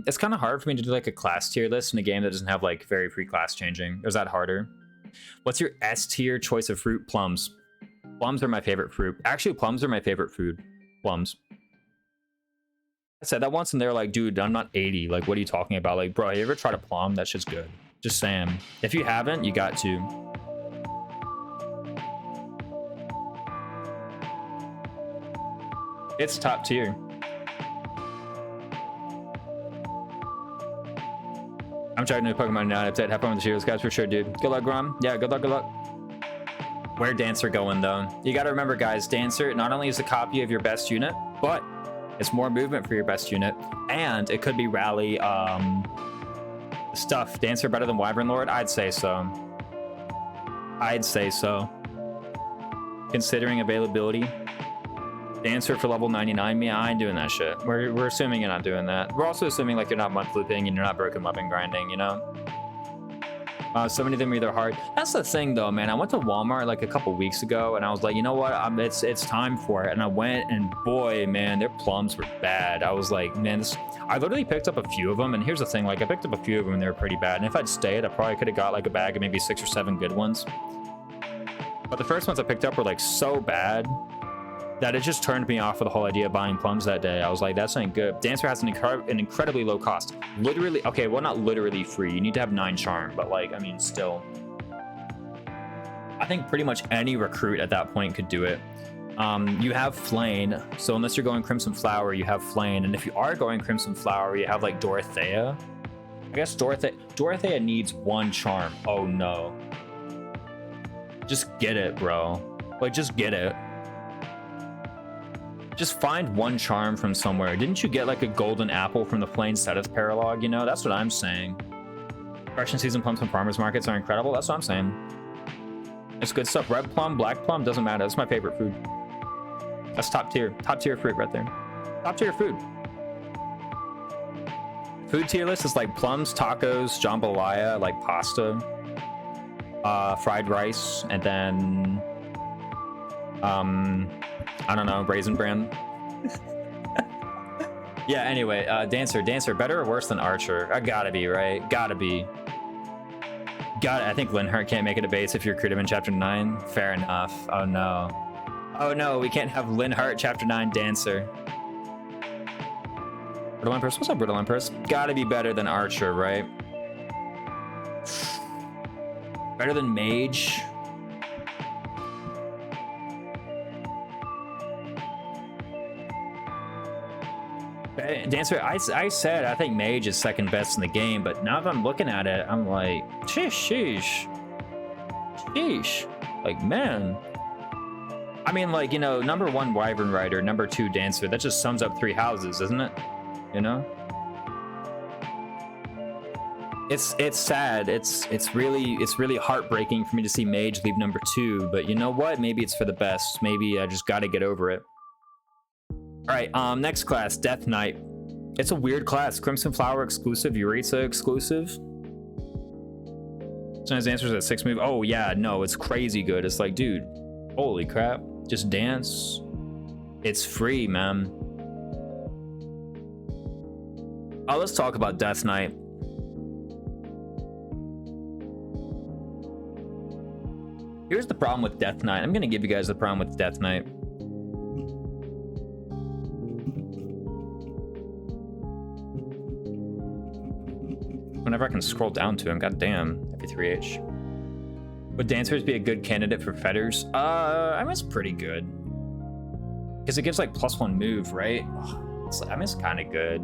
It's kind of hard for me to do like a class tier list in a game that doesn't have like very free class changing. Or is that harder? What's your S tier choice of fruit? Plums. Plums are my favorite fruit. Actually, plums are my favorite food. Plums. I said that once and they're like, dude, I'm not 80. Like, what are you talking about? Like, bro, you ever tried a plum? That shit's good. Just saying. If you haven't, you got to. It's top tier. I'm trying to Pokemon now. Update. Have fun with the Shields, guys, for sure, dude. Good luck, Grom. Yeah, good luck, good luck. Where Dancer going, though? You got to remember, guys, Dancer not only is a copy of your best unit, but it's more movement for your best unit, and it could be rally stuff. Dancer better than Wyvern Lord? I'd say so. I'd say so. Considering availability. Dancer for level 99? Yeah, I ain't doing that shit. We're assuming you're not doing that. We're also assuming like you're not month looping and you're not broken weapon grinding, you know? So many of them are either hard. That's the thing though, man. I went to Walmart like a couple weeks ago and I was like, you know what? It's time for it. And I went and boy, man, their plums were bad. I was like, man, I literally picked up a few of them. And here's the thing, like I picked up a few of them and they were pretty bad. And if I'd stayed, I probably could have got like a bag of maybe 6 or 7 good ones. But the first ones I picked up were like so bad that it just turned me off with the whole idea of buying plums that day. I was like, that's ain't good. Dancer has an incredibly low cost. Literally, okay, well, not literally free. You need to have 9 charm, but like, I mean, still. I think pretty much any recruit at that point could do it. You have Flame, so unless you're going Crimson Flower, you have Flame. And if you are going Crimson Flower, you have like Dorothea. I guess Dorothea needs 1 charm. Oh no. Just get it, bro. Like, just get it. Just find 1 charm from somewhere. Didn't you get like a golden apple from the Plain Seteth Paralog? You know, that's what I'm saying. Freshen season plums from farmers markets are incredible. That's what I'm saying. It's good stuff. Red plum, black plum, doesn't matter. That's my favorite food. That's top tier fruit right there. Top tier food. Food tier list is like plums, tacos, jambalaya, like pasta, fried rice, and then I don't know, Raisin Bran. Yeah, anyway, Dancer, better or worse than Archer? I gotta be, right? Gotta be. I think Linhart can't make it a base if you're creative in Chapter 9. Fair enough. Oh no. Oh no, we can't have Linhart Chapter 9 Dancer. Brittle Empress, what's up, Brittle Empress? Gotta be better than Archer, right? Better than Mage. Dancer, I said I think Mage is second best in the game, but now that I'm looking at it, I'm like, sheesh. Like, man. I mean, like, you know, number 1 Wyvern Rider, number 2 Dancer, that just sums up 3 houses, isn't it? You know? It's sad. It's really heartbreaking for me to see Mage leave number 2, but you know what? Maybe it's for the best. Maybe I just gotta get over it. All right, next class, Death Knight. It's a weird class. Crimson Flower exclusive, Yuritsa exclusive. Sometimes answers at 6 move. Oh yeah, no, it's crazy good. It's like, dude, holy crap. Just dance. It's free, man. Oh, let's talk about Death Knight. Here's the problem with Death Knight. I'm gonna give you guys the problem with Death Knight. Whenever I can scroll down to him, goddamn, every 3H. Would Dancers be a good candidate for Fetters? I mean, it's pretty good. Because it gives like +1 move, right? I mean, it's kind of good.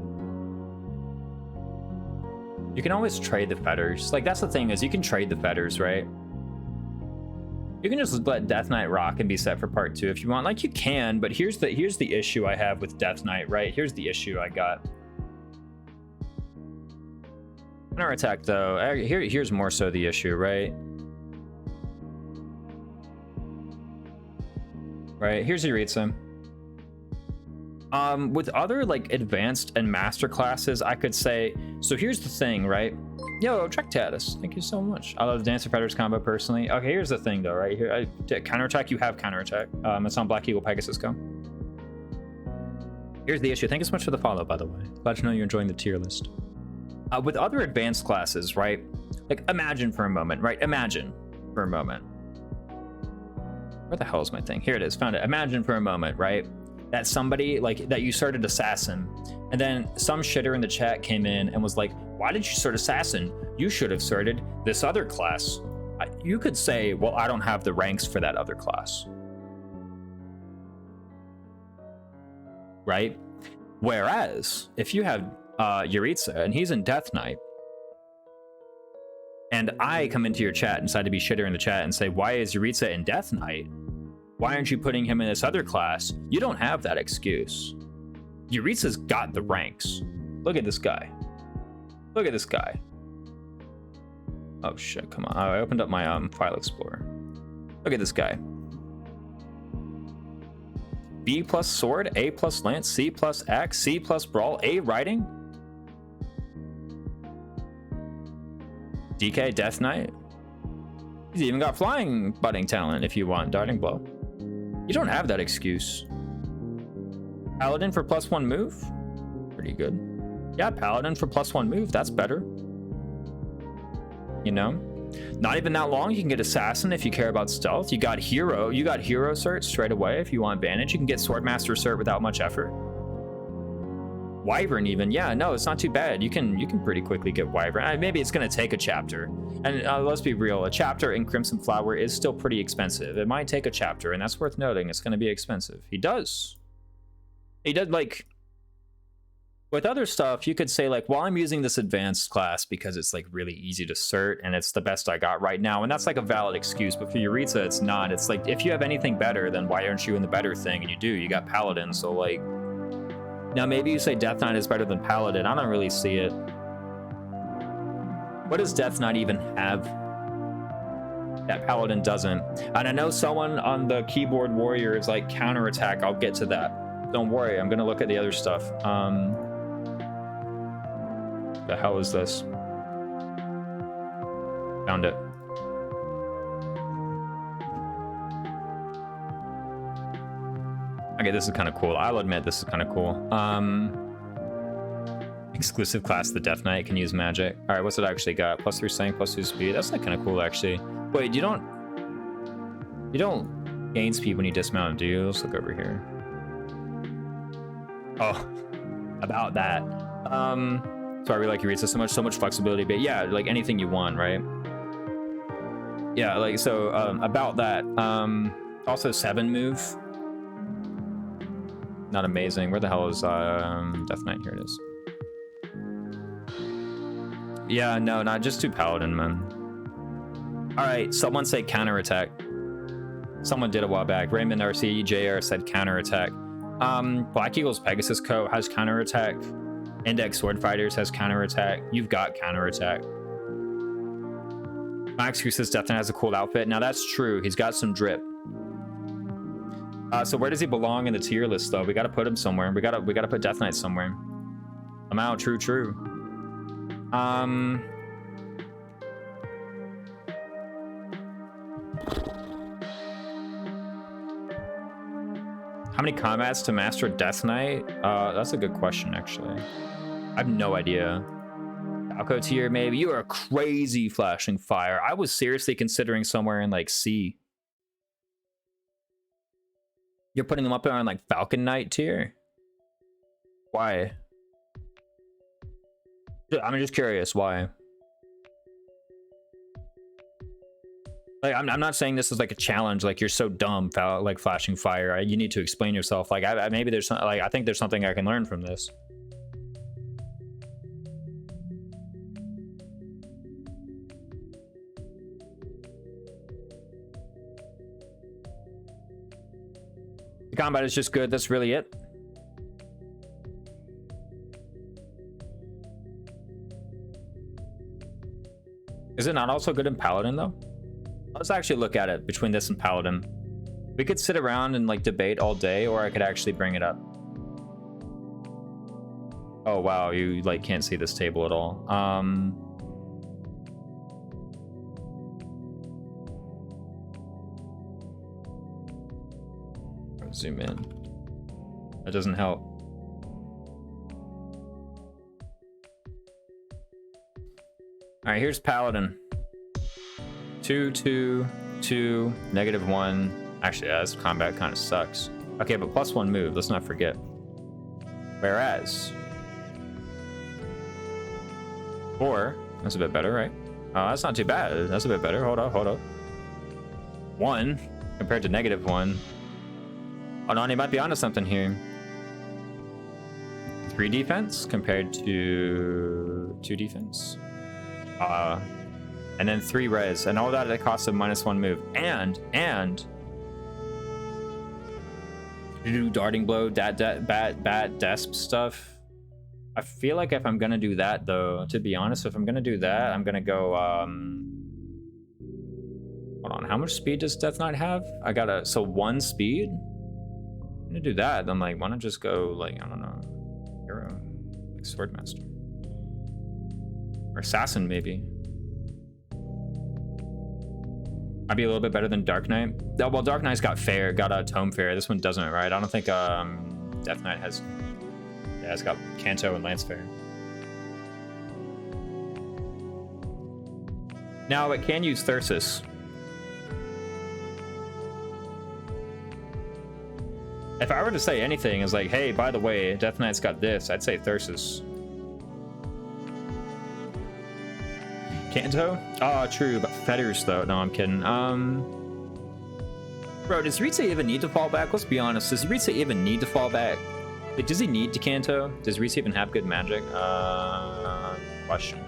You can always trade the Fetters. Like, that's the thing, is you can trade the Fetters, right? You can just let Death Knight rock and be set for part 2 if you want. Like, you can, but here's the issue I have with Death Knight, right? Here's the issue I got. Counter attack, though. Here's more so the issue, right? Right, here's Yuritsa. With other like advanced and master classes, I could say, so here's the thing, right? Yo, Trectatus, thank you so much. I love the Dancer Fetters combo personally. Okay, here's the thing though, right here. Counterattack, you have counterattack. It's on Black Eagle Pegasus Go. Here's the issue. Thank you so much for the follow, by the way. Glad to know you're enjoying the tier list. With other advanced classes, right? Like, imagine for a moment, right? Imagine for a moment. Where the hell is my thing? Here it is, found it. Imagine for a moment, right? That somebody, like, that you started Assassin, and then some shitter in the chat came in and was like, why did you start Assassin? You should have started this other class. You could say, well, I don't have the ranks for that other class. Right? Whereas, if you have Yuritsa, and he's in Death Knight, and I come into your chat and decide to be shitter in the chat and say, why is Yuritsa in Death Knight? Why aren't you putting him in this other class? You don't have that excuse. Yuritsa's got the ranks. Look at this guy. Look at this guy. Oh shit, come on. I opened up my file explorer. Look at this guy. B plus sword, A plus lance, C plus axe, C plus brawl, A riding. DK Death Knight. He's even got flying budding talent if you want darting blow. You don't have that excuse. Paladin for +1 move? Pretty good. Yeah, Paladin for +1 move, that's better. You know? Not even that long, you can get Assassin if you care about stealth. You got Hero cert straight away if you want advantage. You can get Swordmaster cert without much effort. Wyvern even, yeah, no, it's not too bad. You can pretty quickly get Wyvern. Maybe it's gonna take a chapter. And let's be real, a chapter in Crimson Flower is still pretty expensive. It might take a chapter, and that's worth noting. It's gonna be expensive. He does, like, with other stuff, you could say, like, well, I'm using this advanced class because it's, like, really easy to cert, and it's the best I got right now, and that's, like, a valid excuse, but for Yuritsa, it's not. It's, like, if you have anything better, then why aren't you in the better thing? And you do. You got Paladin, so, like... Now, maybe you say Death Knight is better than Paladin. I don't really see it. What does Death Knight even have? That paladin doesn't. And I know someone on the keyboard warrior is like counterattack. I'll get to that. Don't worry, I'm gonna look at the other stuff. The hell is this? Found it. Okay, this is kind of cool. I'll admit this is kind of cool. Exclusive class, the Death Knight can use magic. All right, what's it actually got? +3 strength, +2 speed. That's like kind of cool, actually. Wait, you don't gain speed when you dismount, do you? Let's look over here. Oh, about that. So I really like Eureka so much flexibility, but yeah, like anything you want, right? Yeah, like so about that. Also 7 move. Not amazing. Where the hell is Death Knight? Here it is. Yeah, no, not just 2 paladin, man. All right, someone say counterattack. Someone did a while back. Raymond RC JR said counterattack. Black Eagle's Pegasus Co has counterattack. Index Sword Fighters has counterattack. You've got counterattack. Max Cruz says Death Knight has a cool outfit. Now that's true. He's got some drip. So where does he belong in the tier list though? We gotta put him somewhere. We gotta put Death Knight somewhere. Somehow, true. How many combats to master Death Knight? That's a good question, actually. I have no idea. Falco tier, maybe. You are crazy, Flashing Fire. I was seriously considering somewhere in like C. You're putting them up there on like Falcon Knight tier? Why? I'm just curious why. Like, I'm not saying this is like a challenge. Like you're so dumb, like Flashing Fire. You need to explain yourself. Like maybe there's some, like I think there's something I can learn from this. The combat is just good. That's really it. Is it not also good in Paladin though? Let's actually look at it between this and Paladin. We could sit around and like debate all day, or I could actually bring it up. Oh wow, you like can't see this table at all. Zoom in. That doesn't help. All right, here's Paladin. 2, 2, 2, -1. Actually, yeah, this combat kind of sucks. Okay, but +1 move. Let's not forget. Whereas 4, that's a bit better, right? That's not too bad. That's a bit better. Hold up. 1 compared to -1. Oh no, he might be onto something here. 3 defense compared to 2 defense. And then 3 res, and all that at a cost of -1 move. And do darting blow, bat desp stuff. I feel like if I'm gonna do that though, to be honest, if I'm gonna do that, I'm gonna go hold on, how much speed does Death Knight have? I gotta, so 1 speed? I'm gonna do that, then like why not just go like, I don't know, hero, like Swordmaster. Or Assassin maybe. I'd be a little bit better than Dark Knight. Oh, well, Dark Knight's got a Tome Fair. This one doesn't, right? I don't think Death Knight has. Yeah, it's got Canto and Lance Fair. Now it can use Thyrsus. If I were to say anything, is like, hey, by the way, Death Knight's got this, I'd say Thyrsus. Kanto? Oh, true, but Fetters though. No, I'm kidding. Bro, does Ritsu even need to fall back? Let's be honest. Does Ritsu even need to fall back? Like, does he need to Kanto? Does Ritsu even have good magic? Question.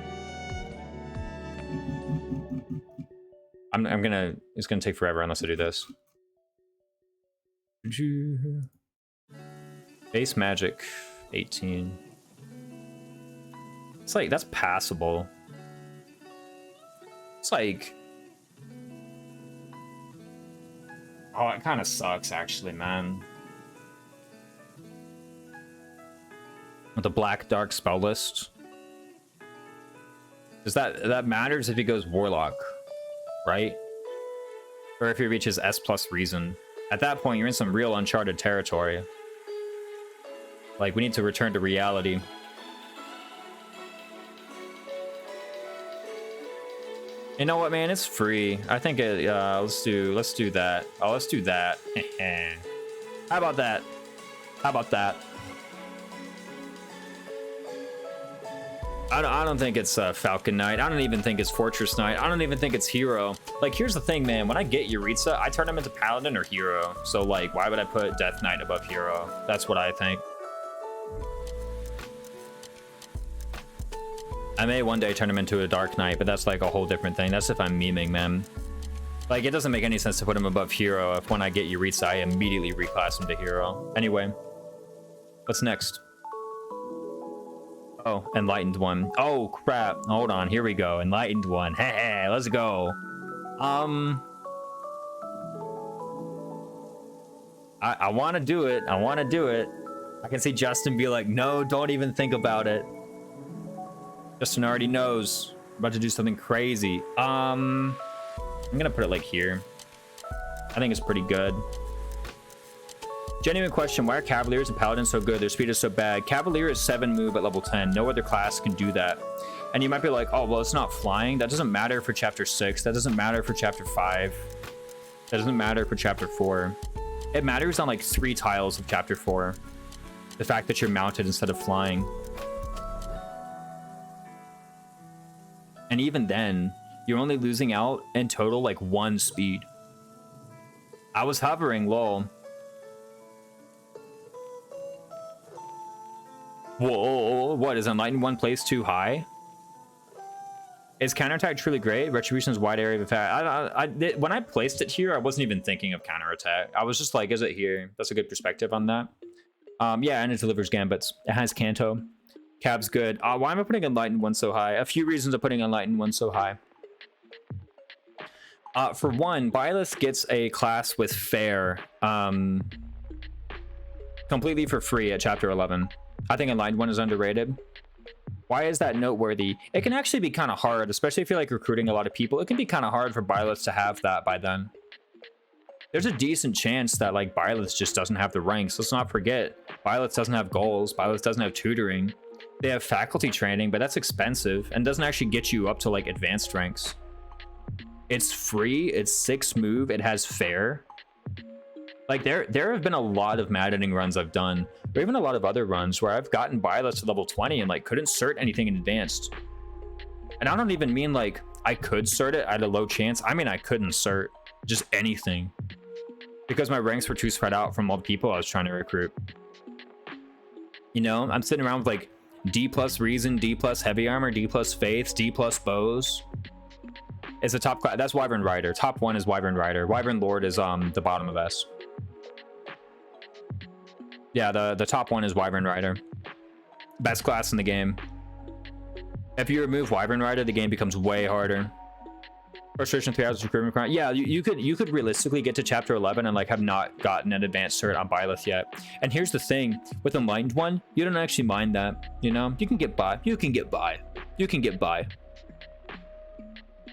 It's gonna take forever unless I do this. Base magic, 18. It's like, that's passable. It's like, Oh, it kind of sucks, actually, man. With the black dark spell list. Does that matters if he goes Warlock, right? Or if he reaches S plus Reason. At that point, you're in some real uncharted territory. Like, we need to return to reality. You know what, man? It's free. I think it. Let's do that. Oh, let's do that. How about that? How about that? I don't think it's Falcon Knight. I don't even think it's Fortress Knight. I don't even think it's Hero. Like, here's the thing, man. When I get Yuritsa, I turn him into Paladin or Hero. So, like, why would I put Death Knight above Hero? That's what I think. I may one day turn him into a Dark Knight, but that's like a whole different thing. That's if I'm memeing, man. Like, it doesn't make any sense to put him above Hero if when I get Yuritsa, I immediately reclass him to Hero. Anyway, what's next? Oh, Enlightened One. Oh, crap. Hold on. Here we go. Enlightened One. Hey, let's go. I want to do it. I want to do it. I can see Justin be like, no, don't even think about it. Justin already knows. I'm about to do something crazy. I'm going to put it like here. I think it's pretty good. Genuine question, why are Cavaliers and Paladins so good? Their speed is so bad. Cavalier is 7 move at level 10. No other class can do that. And you might be like, oh, well, it's not flying. That doesn't matter for chapter 6. That doesn't matter for chapter 5. That doesn't matter for chapter 4. It matters on like 3 tiles of chapter 4. The fact that you're mounted instead of flying. And even then, you're only losing out in total like 1 speed. I was hovering, lol. Whoa, what, is Enlightened One place too high? Is counterattack truly great? Retribution's wide area of effect. When I placed it here, I wasn't even thinking of counterattack. I was just like, is it here? That's a good perspective on that. Yeah, and it delivers gambits. It has Kanto. Cab's good. Why am I putting Enlightened One so high? A few reasons of putting Enlightened One so high. For one, Byleth gets a class with Fair completely for free at chapter 11. I think Enlightened One is underrated. Why is that noteworthy? It can actually be kind of hard, especially if you're like recruiting a lot of people. It can be kind of hard for Byleth to have that by then. There's a decent chance that like Byleth just doesn't have the ranks. Let's not forget, Byleth doesn't have goals. Byleth doesn't have tutoring. They have faculty training, but that's expensive and doesn't actually get you up to like advanced ranks. It's free. It's 6 move. It has Fair. Like there have been a lot of maddening runs I've done, or even a lot of other runs where I've gotten Byleth to level 20 and like couldn't cert anything in advanced. And I don't even mean like I could cert it at a low chance. I mean I couldn't cert just anything because my ranks were too spread out from all the people I was trying to recruit. You know, I'm sitting around with like D plus Reason, D plus Heavy Armor, D plus Faiths, D plus Bows. It's a top class. That's Wyvern Rider. Top 1 is Wyvern Rider. Wyvern Lord is the bottom of S. Yeah, the top 1 is Wyvern Rider. Best class in the game. If you remove Wyvern Rider, the game becomes way harder. Frustration 3000 recruitment requirement. Yeah, you could realistically get to chapter 11 and like have not gotten an advanced cert on Byleth yet. And here's the thing, with Enlightened One, you don't actually mind that, you know? You can get by. You can get by. You can get by.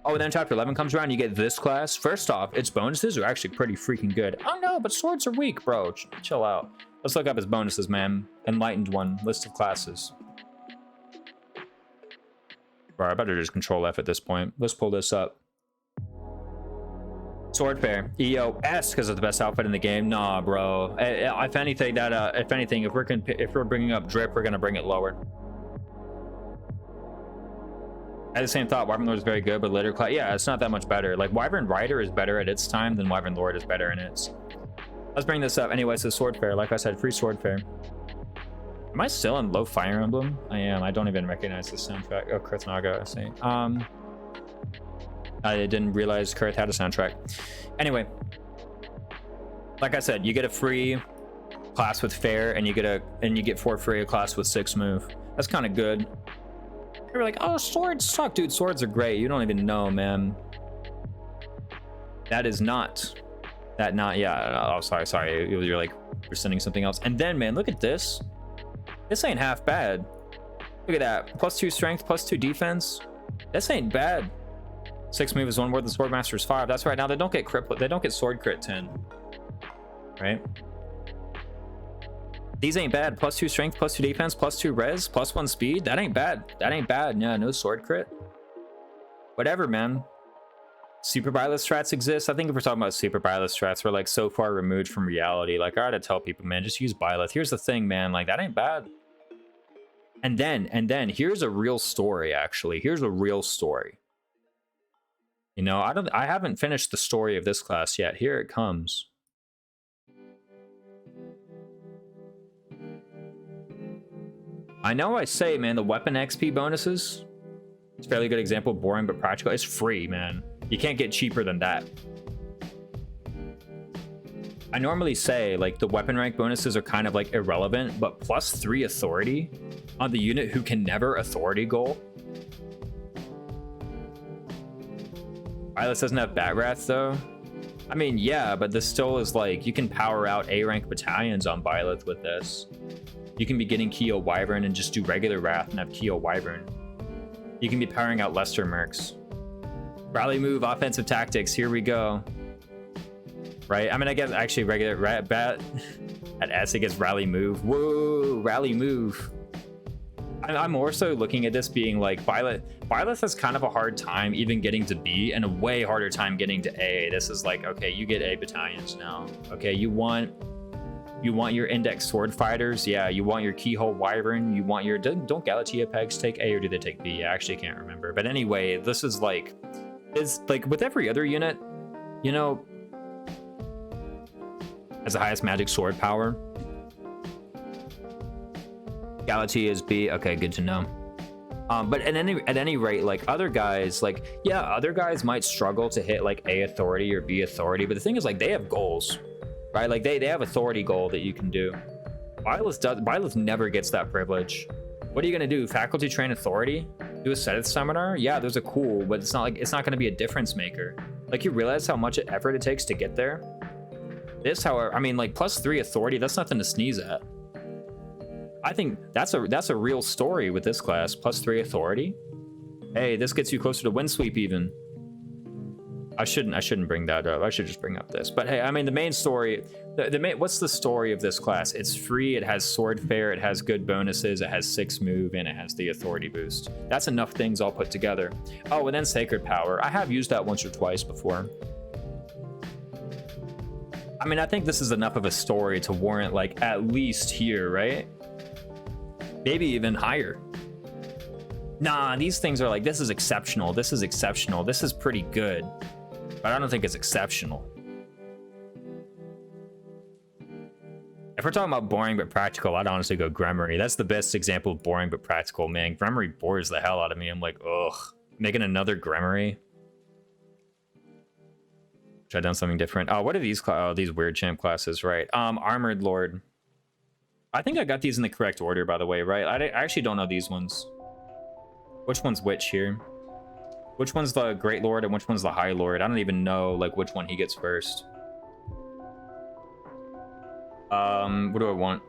Oh, and then chapter 11 comes around, you get this class. First off, its bonuses are actually pretty freaking good. Oh no, but swords are weak, bro. Chill out. Let's look up his bonuses, man. Enlightened One, list of classes. Bro, I better just control F at this point. Let's pull this up. Sword Fair, EOS, because it's the best outfit in the game. Nah, bro. If anything, if we're bringing up drip, we're gonna bring it lower. I had the same thought. Wyvern Lord is very good, but later class, yeah, it's not that much better. Like Wyvern Rider is better at its time than Wyvern Lord is better in its. Let's bring this up. Anyway, so Sword Fair, like I said, free Sword Fair. Am I still in low Fire Emblem? I am. I don't even recognize the soundtrack. Oh, Kurth Naga, I see. I didn't realize Kurth had a soundtrack. Anyway, like I said, you get a free class with Fair, and you get for free a class with 6 move. That's kind of good. You're like, oh, swords suck, dude. Swords are great. You don't even know, man. That is not That not, yeah, oh, sorry. You're like, you're sending something else. And then, man, look at this. This ain't half bad. Look at that. +2 strength, +2 defense. This ain't bad. 6 move is 1 more than Swordmaster's 5. That's right. Now they don't get crit, they don't get sword crit 10. Right? These ain't bad. +2 strength, +2 defense, +2 res, +1 speed. That ain't bad. That ain't bad. Yeah, no sword crit. Whatever, man. Super Byleth strats exist. I think if we're talking about Super Byleth strats, we're like so far removed from reality. Like, I gotta tell people, man, just use Byleth. Here's the thing, man. Like, that ain't bad. And then here's a real story, actually. Here's a real story. You know, I haven't finished the story of this class yet. Here it comes. I know I say, man, the weapon XP bonuses. It's a fairly good example, boring but practical. It's free, man. You can't get cheaper than that. I normally say, like, the weapon rank bonuses are kind of, like, irrelevant, but +3 authority on the unit who can never authority goal. Byleth doesn't have Batrath, though. I mean, yeah, but this still is, like, you can power out A-rank battalions on Byleth with this. You can be getting Keo Wyvern and just do regular Wrath and have Keo Wyvern. You can be powering out Lester Mercs. Rally move, offensive tactics, here we go. Right? I mean, I guess actually regular bat at S, it gets rally move. Whoa, rally move. I'm more so looking at this being like Byleth has kind of a hard time even getting to B and a way harder time getting to A. This is like, okay, you get A battalions now. Okay, you want your index sword fighters. Yeah, you want your keyhole wyvern. You want your, don't Galatea pegs take A or do they take B? I actually can't remember. But anyway, this is like, it's like with every other unit, you know, has the highest magic sword power. Galatea is B. Okay, good to know. But at any rate, like other guys, like, yeah, other guys might struggle to hit like A authority or B authority. But the thing is, like, they have goals, right? Like they have authority goal that you can do. Byleth never gets that privilege. What are you gonna do? Faculty train authority? Do a Setith seminar? Yeah, those are cool, but it's not gonna be a difference maker. Like, you realize how much effort it takes to get there? This, however, I mean, like +3 authority, that's nothing to sneeze at. I think that's a real story with this class. +3 authority. Hey, this gets you closer to Windsweep even. I shouldn't bring that up. I should just bring up this. But hey, I mean, the main story, what's the story of this class? It's free, it has sword fair, it has good bonuses, it has 6 move, and it has the authority boost. That's enough things all put together. Oh, and then sacred power. I have used that once or twice before. I mean, I think this is enough of a story to warrant like at least here, right? Maybe even higher. Nah, these things are like, this is exceptional. This is exceptional. This is pretty good. But I don't think it's exceptional. If we're talking about boring but practical, I'd honestly go Gremory. That's the best example of boring but practical, man. Gremory bores the hell out of me. I'm like, ugh. Making another Gremory? Should I have done something different? Oh, what are these these weird champ classes, right? Armored Lord. I think I got these in the correct order, by the way, right? I actually don't know these ones. Which one's which here? Which one's the Great Lord and which one's the High Lord? I don't even know like which one he gets first. What do I want?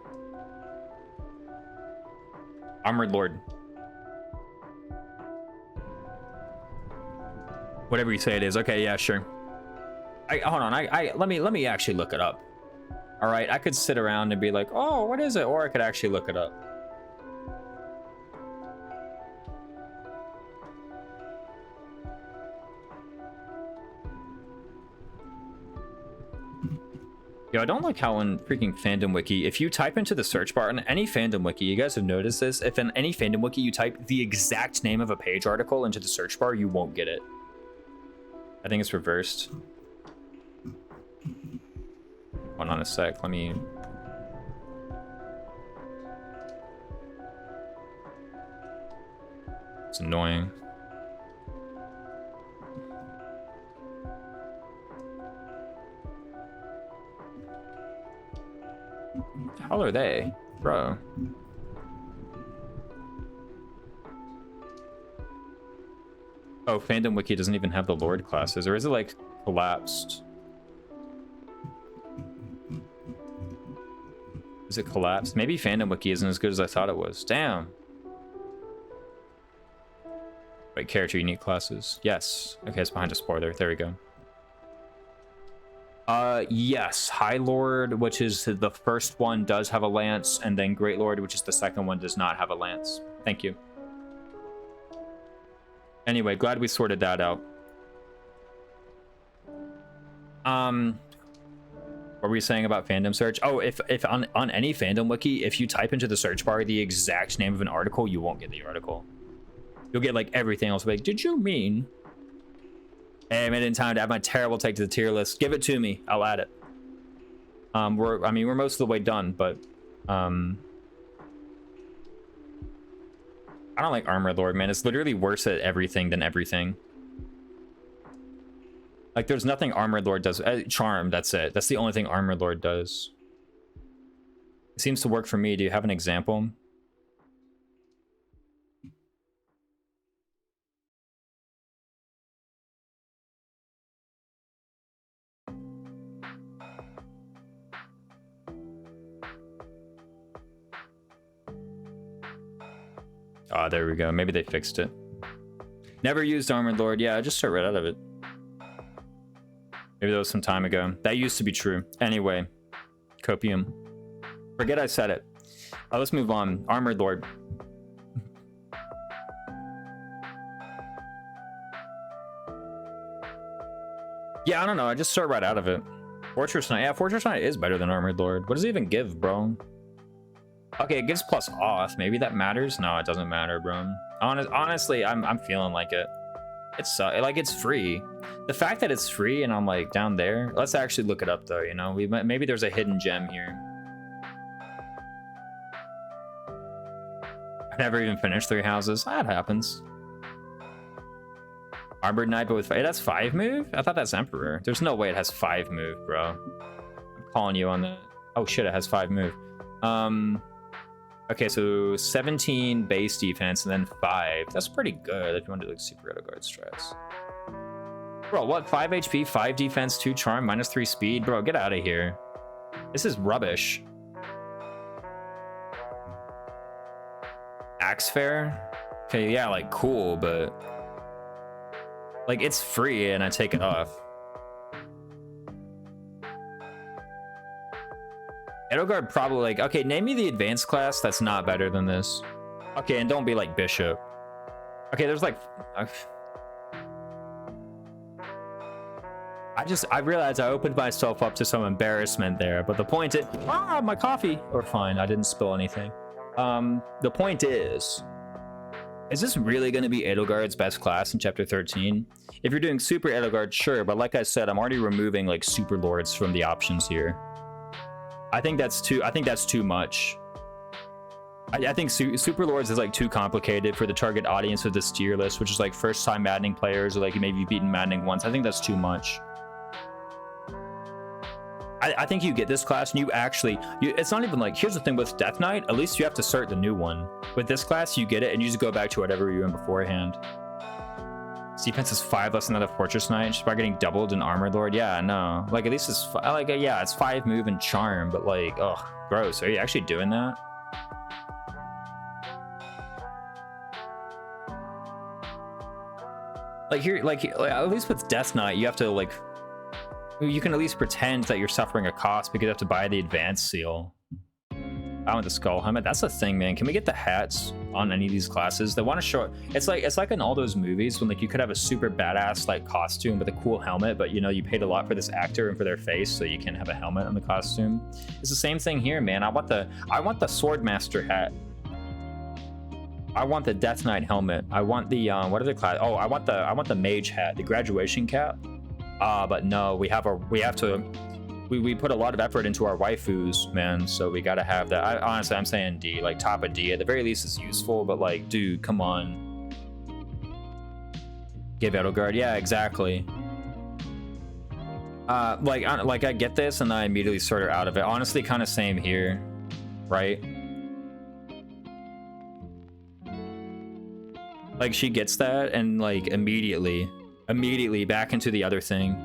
Armored Lord. Whatever you say it is. Okay, yeah, sure. Hold on. Let me actually look it up. All right, I could sit around and be like, oh, what is it? Or I could actually look it up. Yo, I don't like how in freaking fandom wiki, if you type into the search bar in any fandom wiki, you guys have noticed this, if in any fandom wiki you type the exact name of a page article into the search bar, you won't get it. I think it's reversed. Hold on a sec, let me... It's annoying. What the hell are they? Bro. Oh, Fandom Wiki doesn't even have the Lord classes, or is it like collapsed? Is it collapsed? Maybe Fandom Wiki isn't as good as I thought it was. Damn. Wait, character unique classes. Yes. Okay, it's behind a spoiler. There we go. Yes. High Lord, which is the first one, does have a lance, and then Great Lord, which is the second one, does not have a lance. Thank you. Anyway, glad we sorted that out. What were we saying about fandom search? Oh, if on any fandom wiki, if you type into the search bar the exact name of an article, you won't get the article. You'll get like everything else. Like, did you mean? Hey, I made it in time to add my terrible take to the tier list. Give it to me. I'll add it. We're most of the way done, but I don't like Armor Lord, man. It's literally worse at everything than everything. Like, there's nothing Armor Lord does. Charm, that's it. That's the only thing Armor Lord does. It seems to work for me. Do you have an example? Ah, there we go. Maybe they fixed it. Never used Armored Lord. Yeah, I just start right out of it. Maybe that was some time ago. That used to be true. Anyway, Copium. Forget I said it. Let's move on. Armored Lord. Yeah, I don't know. I just start right out of it. Fortress Knight. Yeah, Fortress Knight is better than Armored Lord. What does it even give, bro? Okay, it gives plus auth. Maybe that matters. No, it doesn't matter, bro. Honestly, I'm feeling like it. It's like it's free. The fact that it's free and I'm like down there. Let's actually look it up though. You know, maybe there's a hidden gem here. I never even finished 3 houses. That happens. Armored Knight, but with it has 5 move. I thought that's Emperor. There's no way it has 5 move, bro. I'm calling you on that. Oh shit, it has 5 move. Okay, so 17 base defense and then 5. That's pretty good if you want to do like super Edelgard strats. Bro, what? 5 HP, 5 defense, 2 charm, minus 3 speed? Bro, get out of here. This is rubbish. Axe Fair? Okay, yeah, like cool, but like it's free and I take it off. Edelgard probably like, okay, name me the advanced class that's not better than this. Okay, and don't be like Bishop. Okay, there's like, I realized I opened myself up to some embarrassment there, but the point is, my coffee, or fine, I didn't spill anything. The point is this really going to be Edelgard's best class in chapter 13? If you're doing super Edelgard, sure, but like I said, I'm already removing like super lords from the options here. I think that's too much. I think Super Lords is like too complicated for the target audience of this tier list, which is like first time maddening players or like maybe you've beaten maddening once. I think that's too much. I think you get this class and it's not even like, here's the thing with Death Knight, at least you have to start the new one. With this class, you get it and you just go back to whatever you were in beforehand. Defense is 5 less than that of Fortress Knight, just by getting doubled in Armored Lord. Yeah, no. Like, at least it's like, yeah, it's 5 move and charm, but like, ugh, gross. Are you actually doing that? Like here, like at least with Death Knight, you have to like, you can at least pretend that you're suffering a cost because you have to buy the advanced seal. I want the skull helmet. That's the thing, man. Can we get the hats on any of these classes? They want to show it's like in all those movies when like you could have a super badass like costume with a cool helmet, but you know you paid a lot for this actor and for their face, so you can't have a helmet on the costume. It's the same thing here, man. I want the Swordmaster hat. I want the Death Knight helmet. I want the what other class? Oh, I want the mage hat, the graduation cap. But no, we put a lot of effort into our waifus, man, so we gotta have that. Honestly, I'm saying D, like top of D. At the very least, it's useful, but like, dude, come on. Give Edelgard, yeah, exactly. Like I get this, and I immediately sort her out of it. Honestly, kind of same here, right? Like she gets that, and like immediately back into the other thing.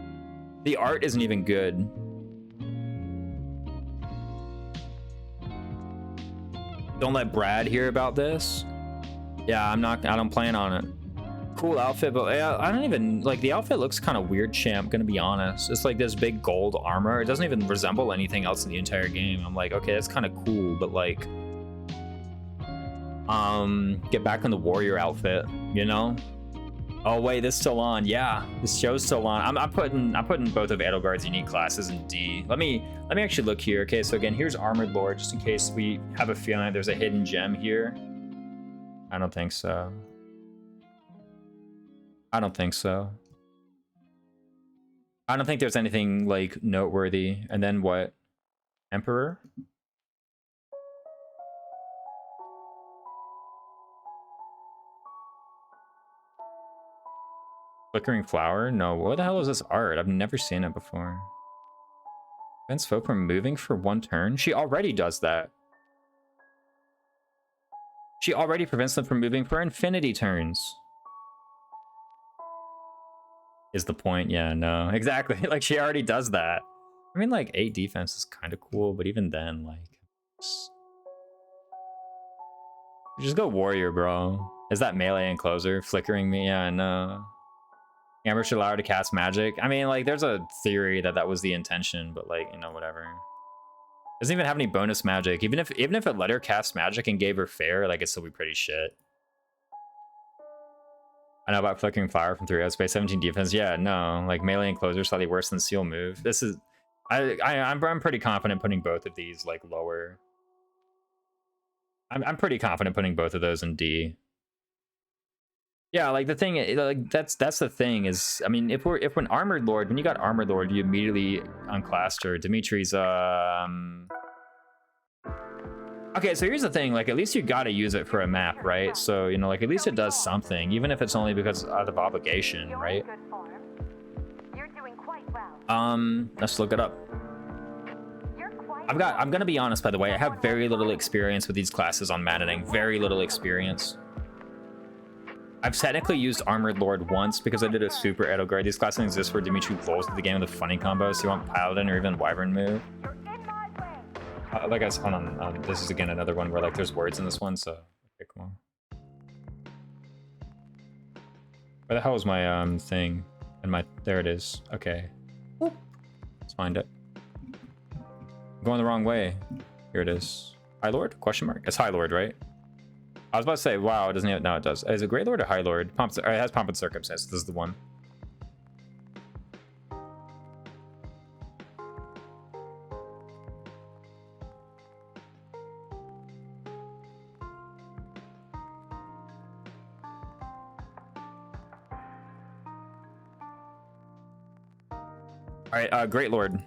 The art isn't even good. Don't let Brad hear about this. Yeah, I don't plan on it. Cool outfit, but I don't even like the outfit. Looks kind of weird, champ, gonna be honest. It's like this big gold armor. It doesn't even resemble anything else in the entire game. I'm like, okay, that's kind of cool, but like get back in the warrior outfit, you know? Oh wait, this still on. Yeah, this show's still on. I'm putting both of Edelgard's unique classes in D. Let me actually look here. Okay, so again, here's Armored Lord, just in case we have a feeling that there's a hidden gem here. I don't think so. I don't think so. I don't think there's anything like noteworthy. And then what? Emperor? Flickering flower? No, what the hell is this art? I've never seen it before. Prevents foe from moving for 1 turn? She already does that. She already prevents them from moving for infinity turns. Is the point? Yeah, no, exactly. Like, she already does that. I mean, like, 8 defense is kind of cool, but even then, like... Just go warrior, bro. Is that melee and closer? Flickering me? Yeah, no. Amber should allow her to cast magic. I mean, like, there's a theory that that was the intention, but, like, you know, whatever. Doesn't even have any bonus magic. Even if it let her cast magic and gave her fair, like, it'd still be pretty shit. I know about flickering flower from 3 outspace, 17 defense. Yeah, no, like melee and closer slightly worse than seal move. This is, I'm pretty confident putting both of these like lower. I'm pretty confident putting both of those in D. Yeah, like the thing, like that's the thing is, I mean, if we're an Armored Lord, when you got Armored Lord, you immediately unclassed her. Dimitri's Okay, so here's the thing, like, at least you gotta use it for a map, right? So, you know, like, at least it does something, even if it's only because out of obligation, right? Let's look it up. I'm gonna be honest, by the way, I have very little experience with these classes on Maddening, very little experience. I've technically used Armored Lord once because I did a super Edelgard. These classes exist where Dimitri rolls to the game with a funny combo, so you want Paladin or even Wyvern move. Like I was on, this is again another one where like there's words in this one, so okay, come on. Where the hell is my thing? And my there it is. Okay, let's find it. I'm going the wrong way. Here it is. High Lord? Question mark. It's High Lord, right? I was about to say, wow, it doesn't even. No, it does. Is it Great Lord or High Lord? It has Pomp and Circumstance. This is the one. All right, Great Lord.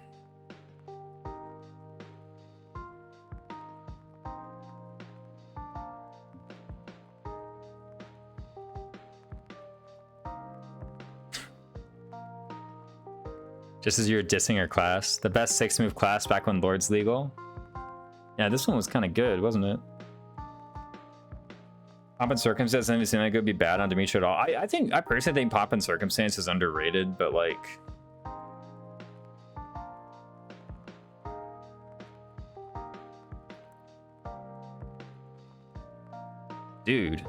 Just as you were dissing her class, the best 6-move class back when Lord's legal. Yeah, this one was kind of good, wasn't it? Pomp and Circumstance doesn't seem like it would be bad on Dimitri at all. I personally think Pomp and Circumstance is underrated, but like. Dude.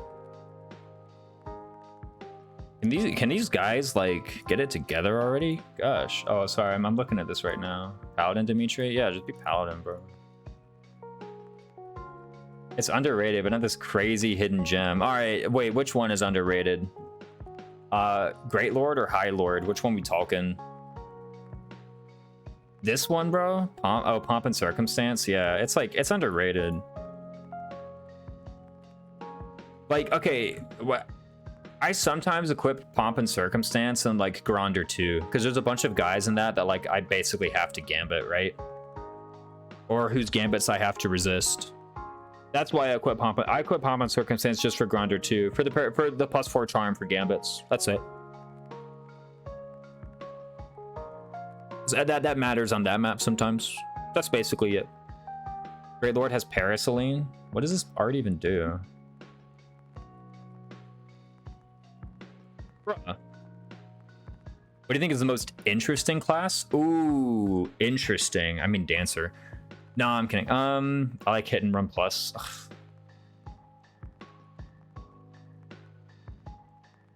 Can these guys like get it together already? Gosh. Oh, sorry. I'm looking at this right now. Paladin Dimitri? Yeah, just be Paladin, bro. It's underrated, but not this crazy hidden gem. All right, wait, which one is underrated? Great Lord or High Lord? Which one we talking? This one, bro? Pomp and Circumstance? Yeah, it's like, it's underrated. Like, okay, what? I sometimes equip Pomp and Circumstance and like Gronder too, because there's a bunch of guys in that like I basically have to gambit, right? Or whose gambits I have to resist. That's why I equip Pomp and Circumstance just for Gronder too, for the +4 charm for gambits. That's it. So that matters on that map sometimes. That's basically it. Great Lord has Paraceline. What does this art even do? What do you think is the most interesting class? Ooh, interesting. I mean, Dancer. No, I'm kidding. I like Hit and Run Plus. Ugh.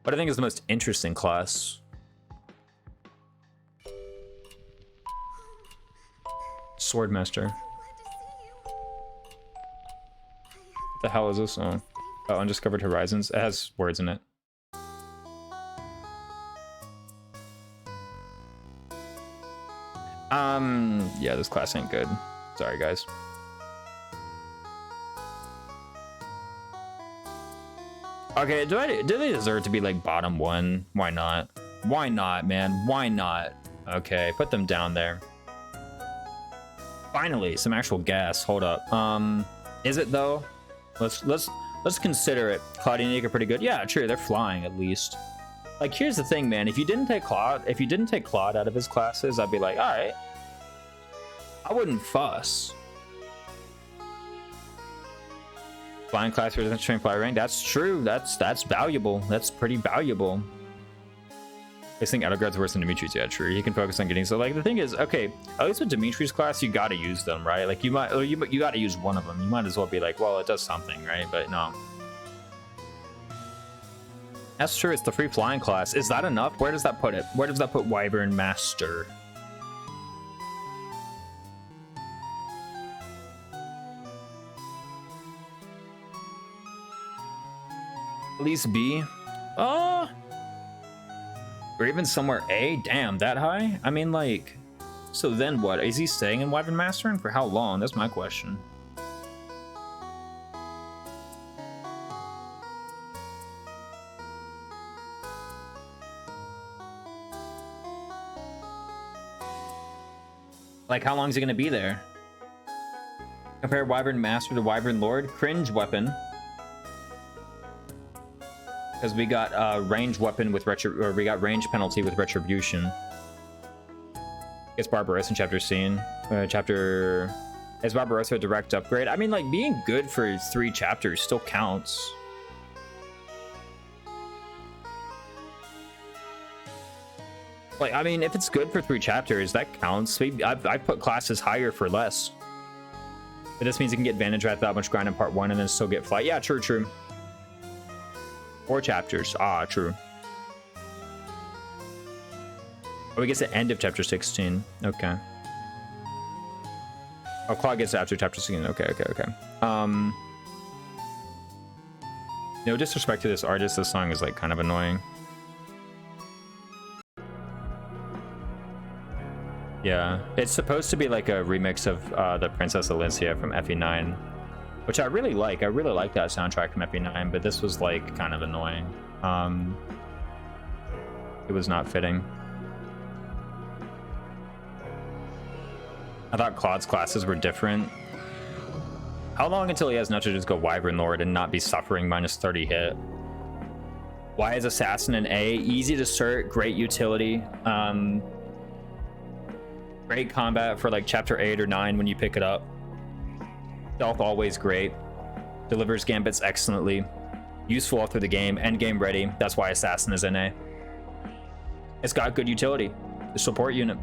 What I think is the most interesting class. Swordmaster. What the hell is this? Oh, Undiscovered Horizons. It has words in it. Yeah, this class ain't good. Sorry, guys. Okay, do they deserve to be like bottom one? Why not? Why not, man? Why not? Okay, put them down there. Finally, some actual gas. Hold up. Is it though? Let's consider it. Claudia and Nick are pretty good. Yeah, true. They're flying at least. Like, here's the thing, man. If you didn't take Claude out of his classes, I'd be like, all right. I wouldn't fuss. Flying class for the train fly rank. That's true. That's valuable. That's pretty valuable. I think Edelgard's worse than Dimitri's. Yeah, true. He can focus on getting. So, like, the thing is, okay, at least with Dimitri's class, you got to use them, right? Like, you got to use one of them. You might as well be like, well, it does something, right? But no. That's true. It's the free flying class. Is that enough? Where does that put it? Where does that put Wyvern Master? At least B. Or even somewhere A. Damn, that high? I mean, like, so then what? Is he staying in Wyvern Master, and for how long? That's my question. Like, how long is he gonna be there? Compare Wyvern Master to Wyvern Lord. Cringe weapon. Because we got range weapon with we got range penalty with retribution. Gets Barbarossa in chapter scene. Is Barbarossa a direct upgrade? I mean, like, being good for 3 chapters still counts. Like, I mean, if it's good for 3 chapters, that counts. Maybe I put classes higher for less. But this means you can get advantage right that much grind in part 1 and then still get flight. Yeah, true. 4 chapters. Ah, true. Oh, we get the end of chapter 16. Okay. Oh, Claude gets after chapter 16. Okay. No disrespect to this artist, this song is like kind of annoying. Yeah, it's supposed to be like a remix of the Princess Alicia from FE9. Which I really like. I really like that soundtrack from FE9, but this was like kind of annoying. It was not fitting. I thought Claude's classes were different. How long until he has enough to just go Wyvern Lord and not be suffering minus 30 hit? Why is Assassin an A? Easy to cert, great utility. Great combat for like chapter 8 or 9 when you pick it up. Stealth always great. Delivers gambits excellently. Useful all through the game. End game ready. That's why Assassin is NA. It's got good utility. The support unit.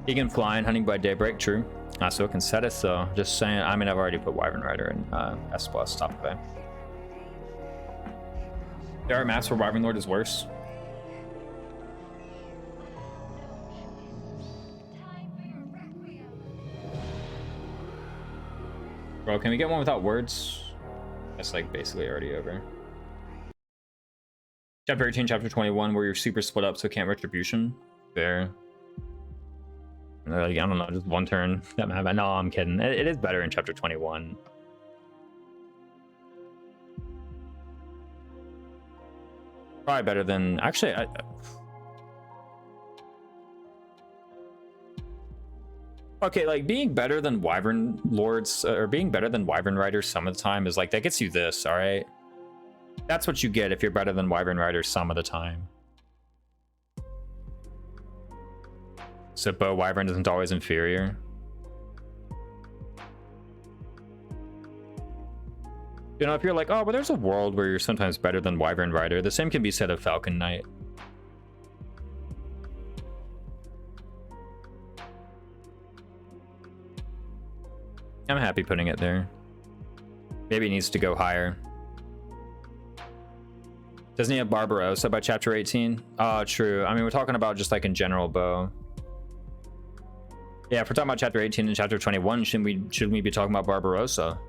He can fly and hunting by daybreak. True. So can set it though. Just saying. I mean, I've already put Wyvern Rider in S+. Top of A. There are maps where Wyvern Lord is worse. Bro, can we get one without words? That's like basically already over. Chapter 18, chapter 21, where you're super split up, so can't retribution. Fair. Like, I don't know, just one turn. That map. No, I'm kidding. It is better in chapter 21. Probably better than actually. Okay, like being better than Wyvern Lords or being better than Wyvern Riders some of the time is like that gets you this, all right? That's what you get if you're better than Wyvern Riders some of the time. Sippo Wyvern isn't always inferior. You know, if you're like, oh, but there's a world where you're sometimes better than Wyvern Rider, the same can be said of Falcon Knight. I'm happy putting it there. Maybe it needs to go higher. Doesn't he have Barbarossa by chapter 18? Oh, true. I mean, we're talking about just like in general bow. Yeah, if we're talking about chapter 18 and chapter 21, shouldn't we be talking about Barbarossa?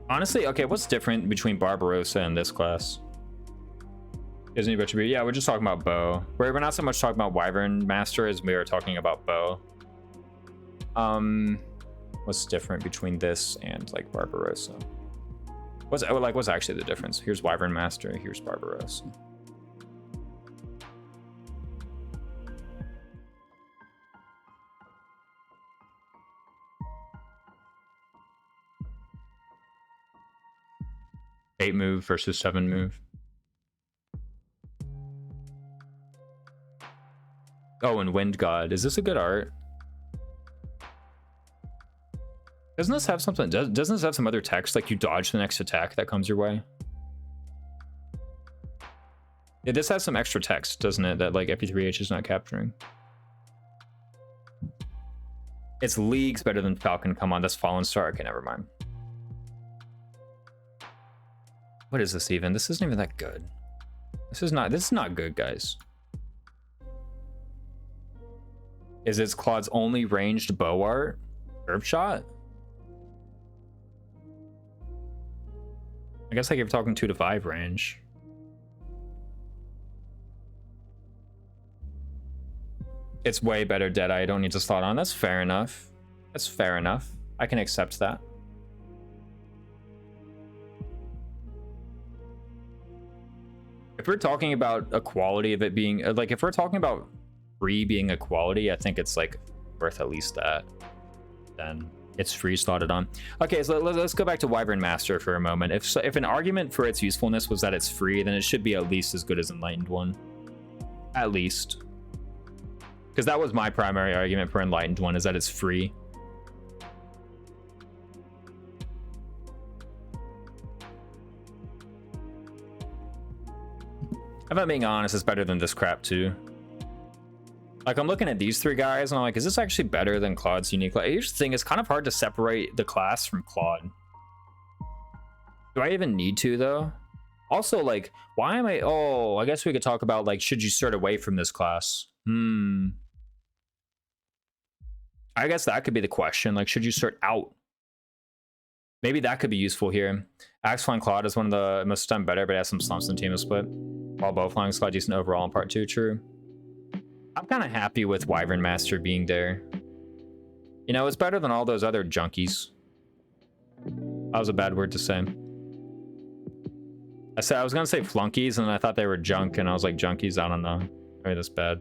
Honestly, okay, what's different between Barbarossa and this class? Isn't it Retribution? Yeah, we're just talking about bow. We're not so much talking about Wyvern Master as we are talking about bow. What's different between this and like Barbarossa? What's actually the difference? Here's Wyvern Master, here's Barbarossa. Eight move versus 7 move. Oh, and Wind God. Is this a good art? Doesn't this have something? Doesn't this have some other text? Like you dodge the next attack that comes your way? Yeah, this has some extra text, doesn't it? That like FP3H is not capturing. It's leagues better than Falcon. Come on, that's Fallen Star. Okay, never mind. What is this even? This isn't even that good. This is not good, guys. Is this Claude's only ranged bow art? Herb shot? I guess like if you're talking 2 to 5 range. It's way better Deadeye. I don't need to slot on. That's fair enough. That's fair enough. I can accept that. If we're talking about a quality of it being like, if we're talking about free being a quality, I think it's like worth at least that. Then it's free slotted on. Okay, so let's go back to Wyvern Master for a moment. If an argument for its usefulness was that it's free, then it should be at least as good as Enlightened One. At least. Because that was my primary argument for Enlightened One, is that it's free. If I'm being honest, it's better than this crap too. Like I'm looking at these 3 guys and I'm like, is this actually better than Claude's unique? Here's the thing, it's kind of hard to separate the class from Claude. Do I even need to though? Also, like, why am I, oh, I guess we could talk about like, should you start away from this class? I guess that could be the question. Like, should you start out? Maybe that could be useful here. Axe Flying Claude is one of the most done better, but it has some slumps in the team of split. While Bow Flying Claude decent overall in part 2, true. I'm kind of happy with Wyvern Master being there. You know, it's better than all those other junkies. That was a bad word to say. I was gonna say flunkies, and I thought they were junk, and I was like, junkies, I don't know. Maybe that's bad.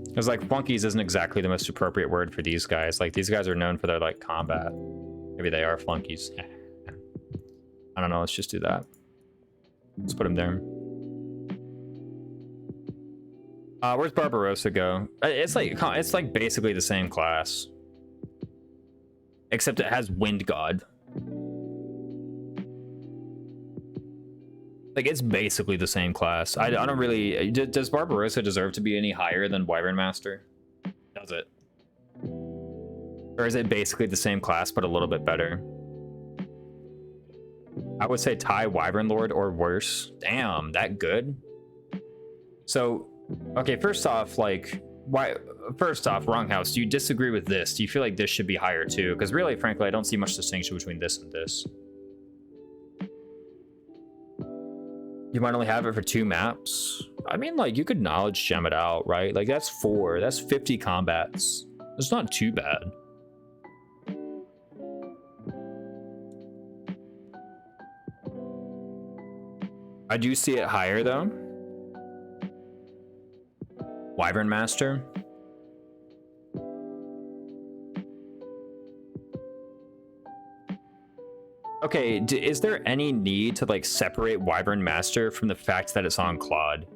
Because like flunkies isn't exactly the most appropriate word for these guys. Like these guys are known for their like combat. Maybe they are flunkies. I don't know, let's just do that. Let's put him there. Where's Barbarossa go? It's like basically the same class. Except it has Wind God. Like it's basically the same class. I don't really, does Barbarossa deserve to be any higher than Wyvern Master? Does it? Or is it basically the same class but a little bit better? I would say tie Wyvern Lord or worse. Damn, that good? So, okay, first off, like, first off, Wronghouse, do you disagree with this? Do you feel like this should be higher too? Because really, frankly, I don't see much distinction between this and this. You might only have it for 2 maps. I mean, like, you could knowledge gem it out, right? Like, that's 4. That's 50 combats. It's not too bad. I do see it higher, though. Wyvern Master. Okay, is there any need to like separate Wyvern Master from the fact that it's on Claude?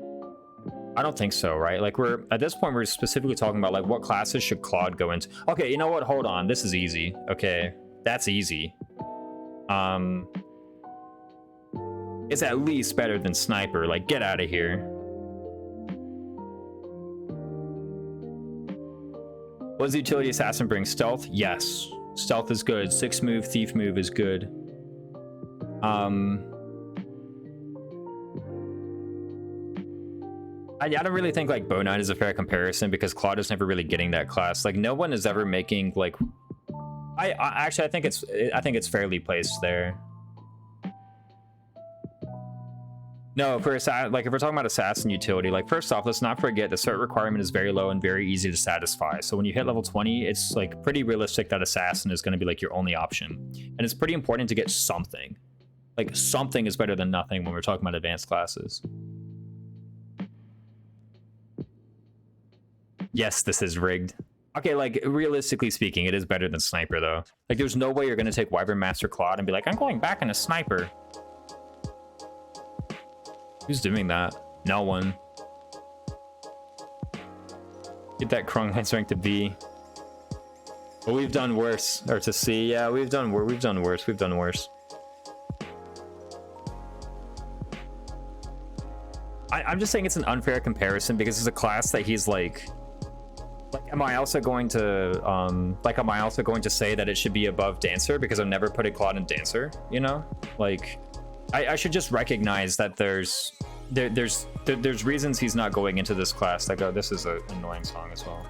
I don't think so, right? Like we're at this point, we're specifically talking about like what classes should Claude go into. Okay, you know what? Hold on, this is easy. Okay, that's easy. It's at least better than Sniper. Like, get out of here. What does the utility assassin bring? Stealth? Yes. Stealth is good. 6 move, thief move is good. I don't really think like Bow Knight is a fair comparison because Claude is never really getting that class. Like no one is ever making like. I actually I think it's fairly placed there. No, for like if we're talking about assassin utility, like first off, let's not forget the cert requirement is very low and very easy to satisfy. So when you hit level 20, it's like pretty realistic that assassin is going to be like your only option, and it's pretty important to get something. Like something is better than nothing when we're talking about advanced classes. Yes, this is rigged. Okay, like realistically speaking, it is better than sniper though. Like there's no way you're gonna take Wyvern Master Claude and be like, I'm going back into sniper. Who's doing that? No one. Get that Krung Knight's rank to B. But we've done worse. Or to C. Yeah, we've done worse. We've done worse. I'm just saying it's an unfair comparison because it's a class that he's like am I also going to say that it should be above Dancer because I've never put a Claude in Dancer, you know? Like I should just recognize that there's reasons he's not going into this class. Like, oh, this is an annoying song as well.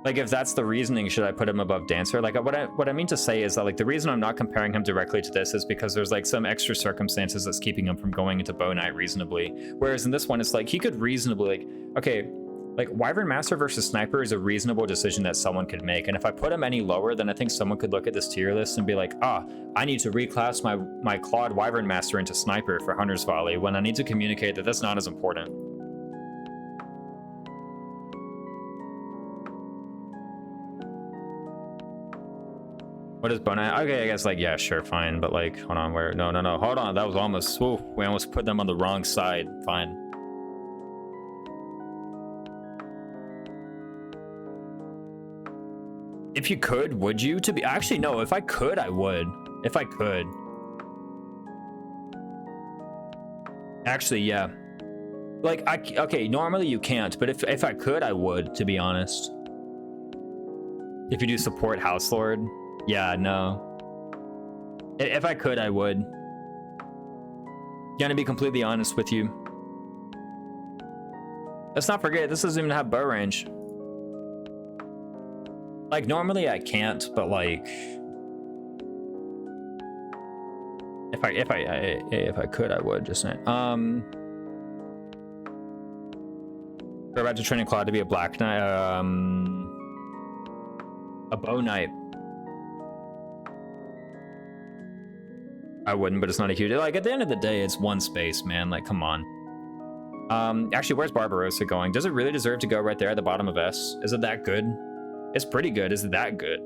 Like if that's the reasoning, should I put him above Dancer? Like what I mean to say is that like the reason I'm not comparing him directly to this is because there's like some extra circumstances that's keeping him from going into Bow Knight reasonably. Whereas in this one, it's like he could reasonably like, okay, like Wyvern Master versus Sniper is a reasonable decision that someone could make. And if I put him any lower, then I think someone could look at this tier list and be like, I need to reclass my Claude Wyvern Master into Sniper for Hunter's Volley when I need to communicate that that's not as important. What is Bow Knight? Okay, I guess like, yeah, sure, fine. But like, hold on, where? No, hold on. That was almost, whoa, we almost put them on the wrong side. Fine. If you could, would you? To be actually, no, if I could, I would. If I could. Actually, yeah. Like, okay, normally you can't, but if I could, I would, to be honest. If you do support House Lord. Yeah, no. If I could, I would. Gonna be completely honest with you. Let's not forget, this doesn't even have bow range. Like, normally I can't, but like... If I could, I would, just saying. We're about to train a Claude to be a Black Knight, a Bow Knight. I wouldn't, but it's not a huge... Like, at the end of the day, it's one space, man. Like, come on. Actually, where's Barbarossa going? Does it really deserve to go right there at the bottom of S? Is it that good? It's pretty good. Is it that good?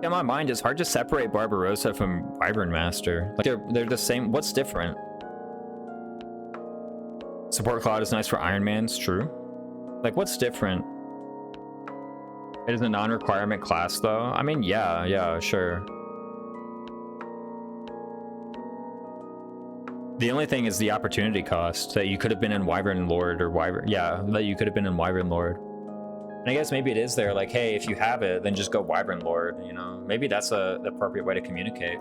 In my mind, it's hard to separate Barbarossa from Wyvern Master. Like, they're the same. What's different? Support Claude is nice for Iron Man. It's true. Like, what's different? It is a non-requirement class, though. I mean, yeah, sure. The only thing is the opportunity cost that you could have been in Wyvern Lord or Wyvern. Yeah, that you could have been in Wyvern Lord. And I guess maybe it is there. Like, hey, if you have it, then just go Wyvern Lord. You know, maybe that's the appropriate way to communicate.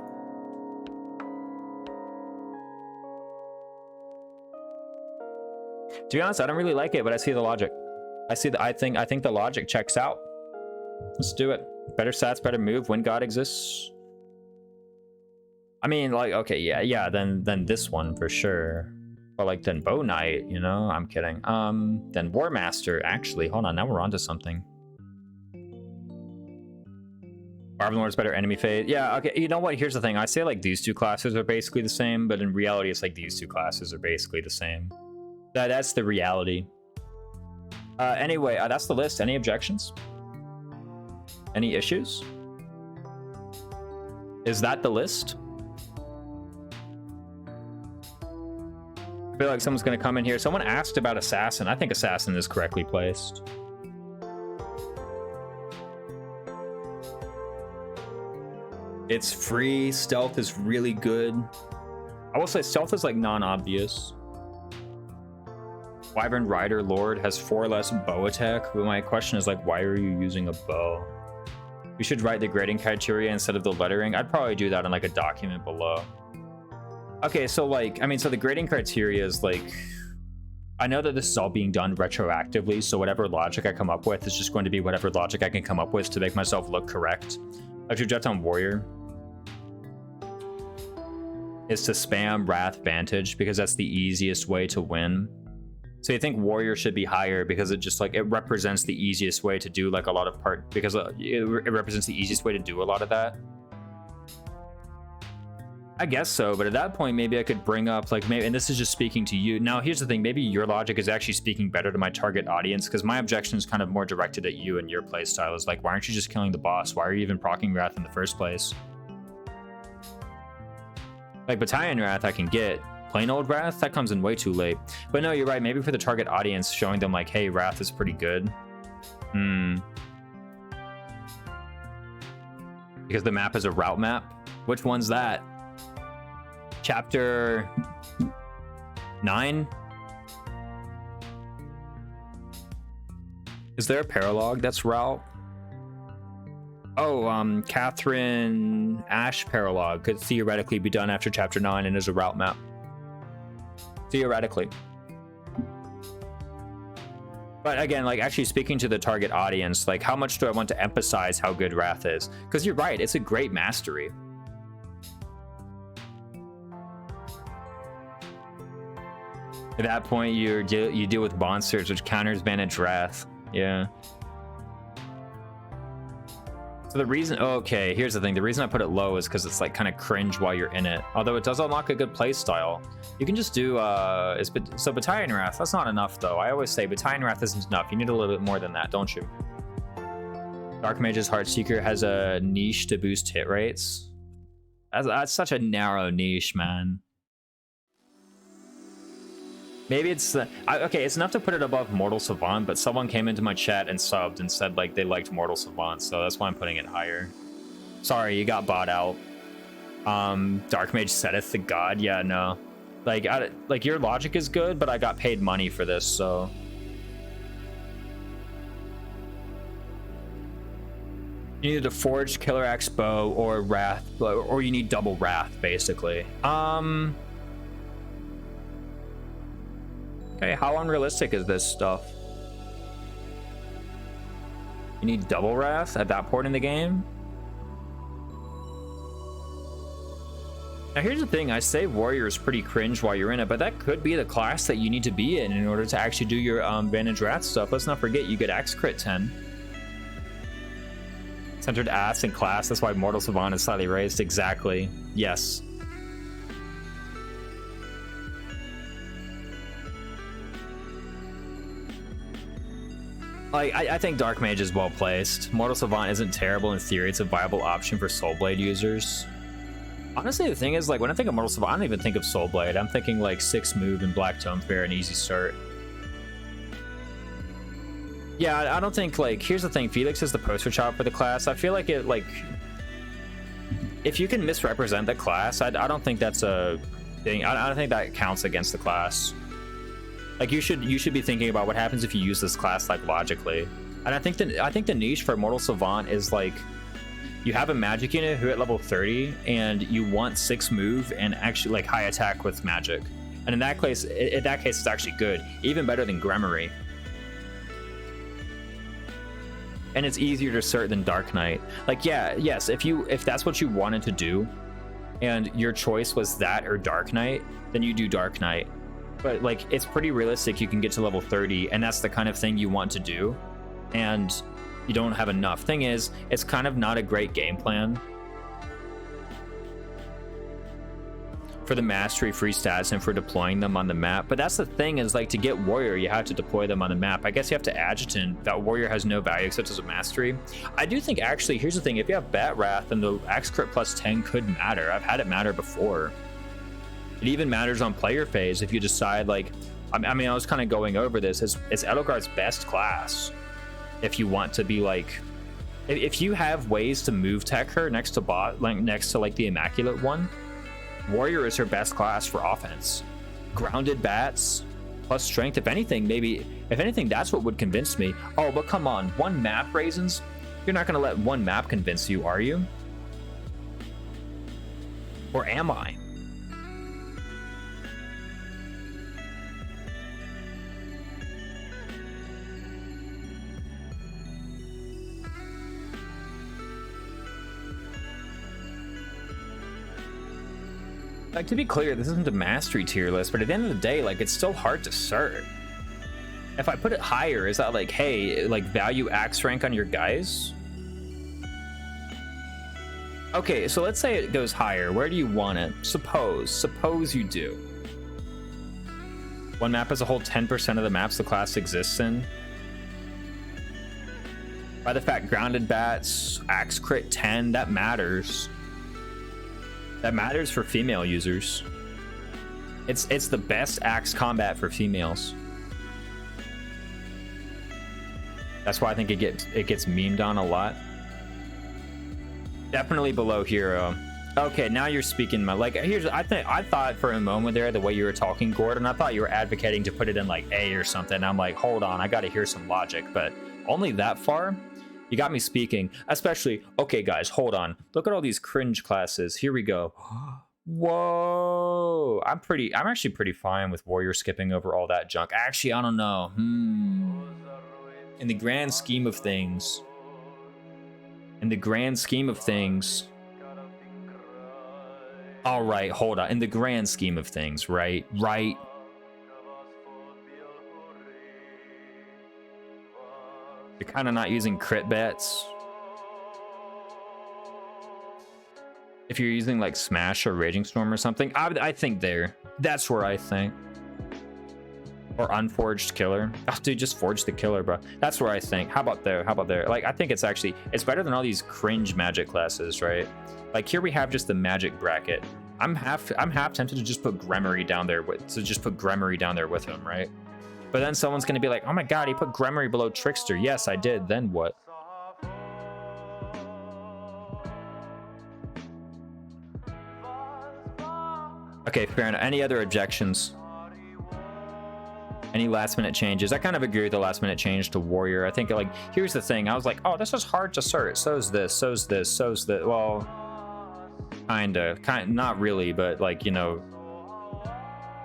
To be honest, I don't really like it, but I see the logic. I think the logic checks out. Let's do it. Better stats, better move. When God exists. I mean, like, okay, yeah. Then this one for sure. Or like then Bow Knight, you know. I'm kidding. Then War Master. Actually, hold on. Now we're onto something. Wyvern Lord's better enemy phase. Yeah. Okay. You know what? Here's the thing. I say like these two classes are basically the same, but in reality, it's like these two classes are basically the same. That's the reality. Anyway, that's the list. Any objections? Any issues? Is that the list? I feel like someone's going to come in here. Someone asked about Assassin. I think Assassin is correctly placed. It's free. Stealth is really good. I will say stealth is like non-obvious. Wyvern Rider Lord has 4 less bow attack, but my question is like, why are you using a bow? We should write the grading criteria instead of the lettering. I'd probably do that in like a document below. Okay, so like, I mean, so the grading criteria is like, I know that this is all being done retroactively, so whatever logic I come up with is just going to be whatever logic I can come up with to make myself look correct. Like your jet on Warrior is to spam Wrath Vantage because that's the easiest way to win. So you think Warrior should be higher because it just like, it represents the easiest way to do like a lot of because it represents the easiest way to do a lot of that. I guess so, but at that point, maybe I could bring up like, maybe, and this is just speaking to you. Now, here's the thing, maybe your logic is actually speaking better to my target audience because my objection is kind of more directed at you and your playstyle is like, why aren't you just killing the boss? Why are you even proccing Wrath in the first place? Like Battalion Wrath I can get. Plain old Wrath, that comes in way too late. But no, you're right. Maybe for the target audience, showing them like, hey, Wrath is pretty good. Because the map is a route map. Which one's that? Chapter 9? Is there a paralogue that's route? Oh, Catherine Ash paralogue could theoretically be done after chapter 9 and is a route map. Theoretically. But again, like actually speaking to the target audience, like how much do I want to emphasize how good Wrath is? Because you're right, it's a great mastery. At that point, you deal with monsters, which counters Vantage Wrath. Yeah. So the reason, okay, here's the thing. The reason I put it low is because it's like kind of cringe while you're in it. Although it does unlock a good play style. You can just do, so Battalion Wrath, that's not enough though. I always say Battalion Wrath isn't enough. You need a little bit more than that, don't you? Dark Mage's Heartseeker has a niche to boost hit rates. That's such a narrow niche, man. Maybe it's okay, it's enough to put it above Mortal Savant, but someone came into my chat and subbed and said like they liked Mortal Savant, so that's why I'm putting it higher. Sorry, you got bought out. Dark Mage setteth the god. Yeah, no. Like your logic is good, but I got paid money for this, so you need a forged killer axe bow or wrath, or you need double wrath basically. Okay, how unrealistic is this stuff? You need double wrath at that point in the game? Now here's the thing, I say Warrior is pretty cringe while you're in it, but that could be the class that you need to be in order to actually do your Vantage Wrath stuff. Let's not forget, you get Axe Crit 10. Centered ass and class, that's why Mortal Savant is slightly raised. Exactly, yes. I think Dark Mage is well placed. Mortal Savant isn't terrible in theory. It's a viable option for Soul Blade users. Honestly, the thing is, like, when I think of Mortal Savant, I don't even think of Soul Blade. I'm thinking like 6 move and Black Tome Fair and easy start. Yeah, I don't think, like, here's the thing. Felix is the poster child for the class. I feel like it, like, if you can misrepresent the class, I don't think that's a thing. I don't think that counts against the class. Like you should be thinking about what happens if you use this class like logically. And I think the niche for Mortal Savant is like you have a magic unit who at level 30 and you want 6 move and actually like high attack with magic. And in that case it's actually good, even better than Gremory. And it's easier to cert than Dark Knight. Like yes, if that's what you wanted to do and your choice was that or Dark Knight, then you do Dark Knight. But like it's pretty realistic you can get to level 30 and that's the kind of thing you want to do and you don't have enough. Thing is, it's kind of not a great game plan for the mastery free stats and for deploying them on the map. But that's the thing is, like, to get Warrior you have to deploy them on the map. I guess you have to Adjutant. That Warrior has no value except as a mastery. I do think actually, here's the thing, if you have Bat Wrath then the Axe Crit plus 10 could matter. I've had it matter before. It even matters on player phase if you decide, like, I mean, I was kind of going over this. It's Edelgard's best class if you want to be, like, If you have ways to move tech her next to bot, like next to like the Immaculate one, Warrior is her best class for offense. Grounded bats plus strength. If anything, that's what would convince me. Oh, but come on, one map, Raisins? You're not gonna let one map convince you, are you? Or am I? Like, to be clear, this isn't a mastery tier list, but at the end of the day, like, it's still hard to cert. If I put it higher, is that like, hey, like, value axe rank on your guys? Okay, so let's say it goes higher. Where do you want it? Suppose you do. One map as a whole, 10% of the maps the class exists in. By the fact, grounded bats, axe crit 10, that matters. That matters for female users. It's the best axe combat for females. That's why I think it gets memed on a lot. Definitely below hero. Okay, now you're speaking my like. I thought for a moment there, the way you were talking, Gordon, I thought you were advocating to put it in like A or something. I'm like, hold on, I got to hear some logic, but only that far. You got me speaking, especially, okay guys, hold on. Look at all these cringe classes. Here we go. Whoa. I'm actually pretty fine with Warrior skipping over all that junk. Actually, I don't know. In the grand scheme of things. All right, hold on. In the grand scheme of things, right? You're kind of not using crit bets. If you're using like Smash or Raging Storm or something, I think that's where I think. Or Unforged Killer. Oh, dude, just forge the killer, bro. That's where I think. How about there? Like, I think it's better than all these cringe magic classes, right? Like, here we have just the magic bracket. I'm half tempted to just put Gremory down there with him, right? But then someone's gonna be like, oh my god, he put Gremory below Trickster. Yes, I did. Then what? Okay, fair enough. Any other objections? Any last minute changes? I kind of agree with the last minute change to Warrior. I think, like, here's the thing. I was like, oh, this is hard to cert. So's this. Well, kinda, not really, but like, you know,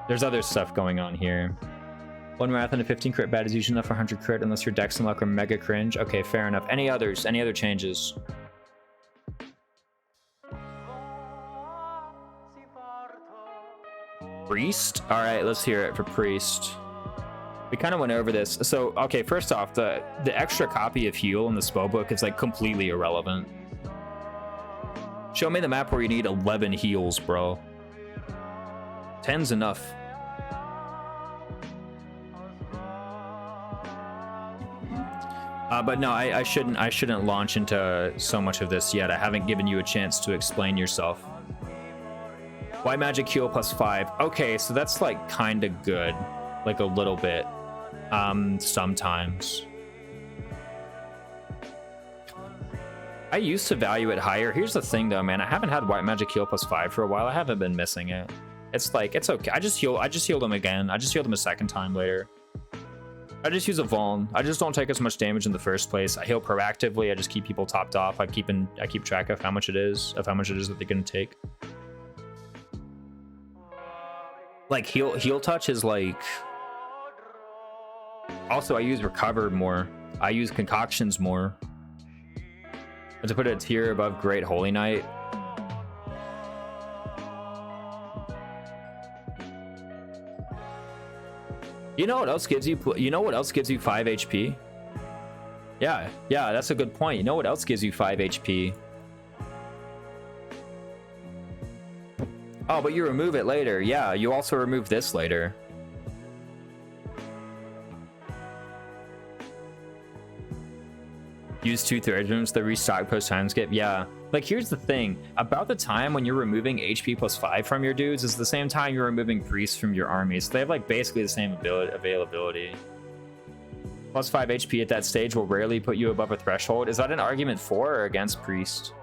there's other stuff going on here. One marathon to 15 crit bat is usually enough for 100 crit unless your Dex and Luck are mega cringe. Okay, fair enough. Any others? Any other changes? Priest? All right, let's hear it for Priest. We kind of went over this. So, okay, first off, the extra copy of Heal in the spell book is like completely irrelevant. Show me the map where you need 11 heals, bro. 10's enough. But no, I shouldn't launch into so much of this yet. I haven't given you a chance to explain yourself. White magic heal plus 5. Okay, so that's like kind of good, like a little bit. Sometimes. I used to value it higher. Here's the thing though, man. I haven't had white magic heal plus 5 for a while. I haven't been missing it. It's like, it's okay. I just healed him again. I just healed him a second time later. I just use a Vuln. I just don't take as much damage in the first place. I heal proactively. I just keep people topped off. I keep track of how much it is that they're gonna take. Like heal touch is like. Also, I use Recover more. I use Concoctions more. And to put it a tier above Great Holy Night. You know what else gives you 5 HP? Yeah, that's a good point. You know what else gives you 5 HP? Oh, but you remove it later. Yeah, you also remove this later. Use 2/3 rooms to restock post time skip. Yeah, like here's the thing. About the time when you're removing HP plus 5 from your dudes is the same time you're removing priests from your armies. So they have like basically the same availability. Plus 5 HP at that stage will rarely put you above a threshold. Is that an argument for or against priest?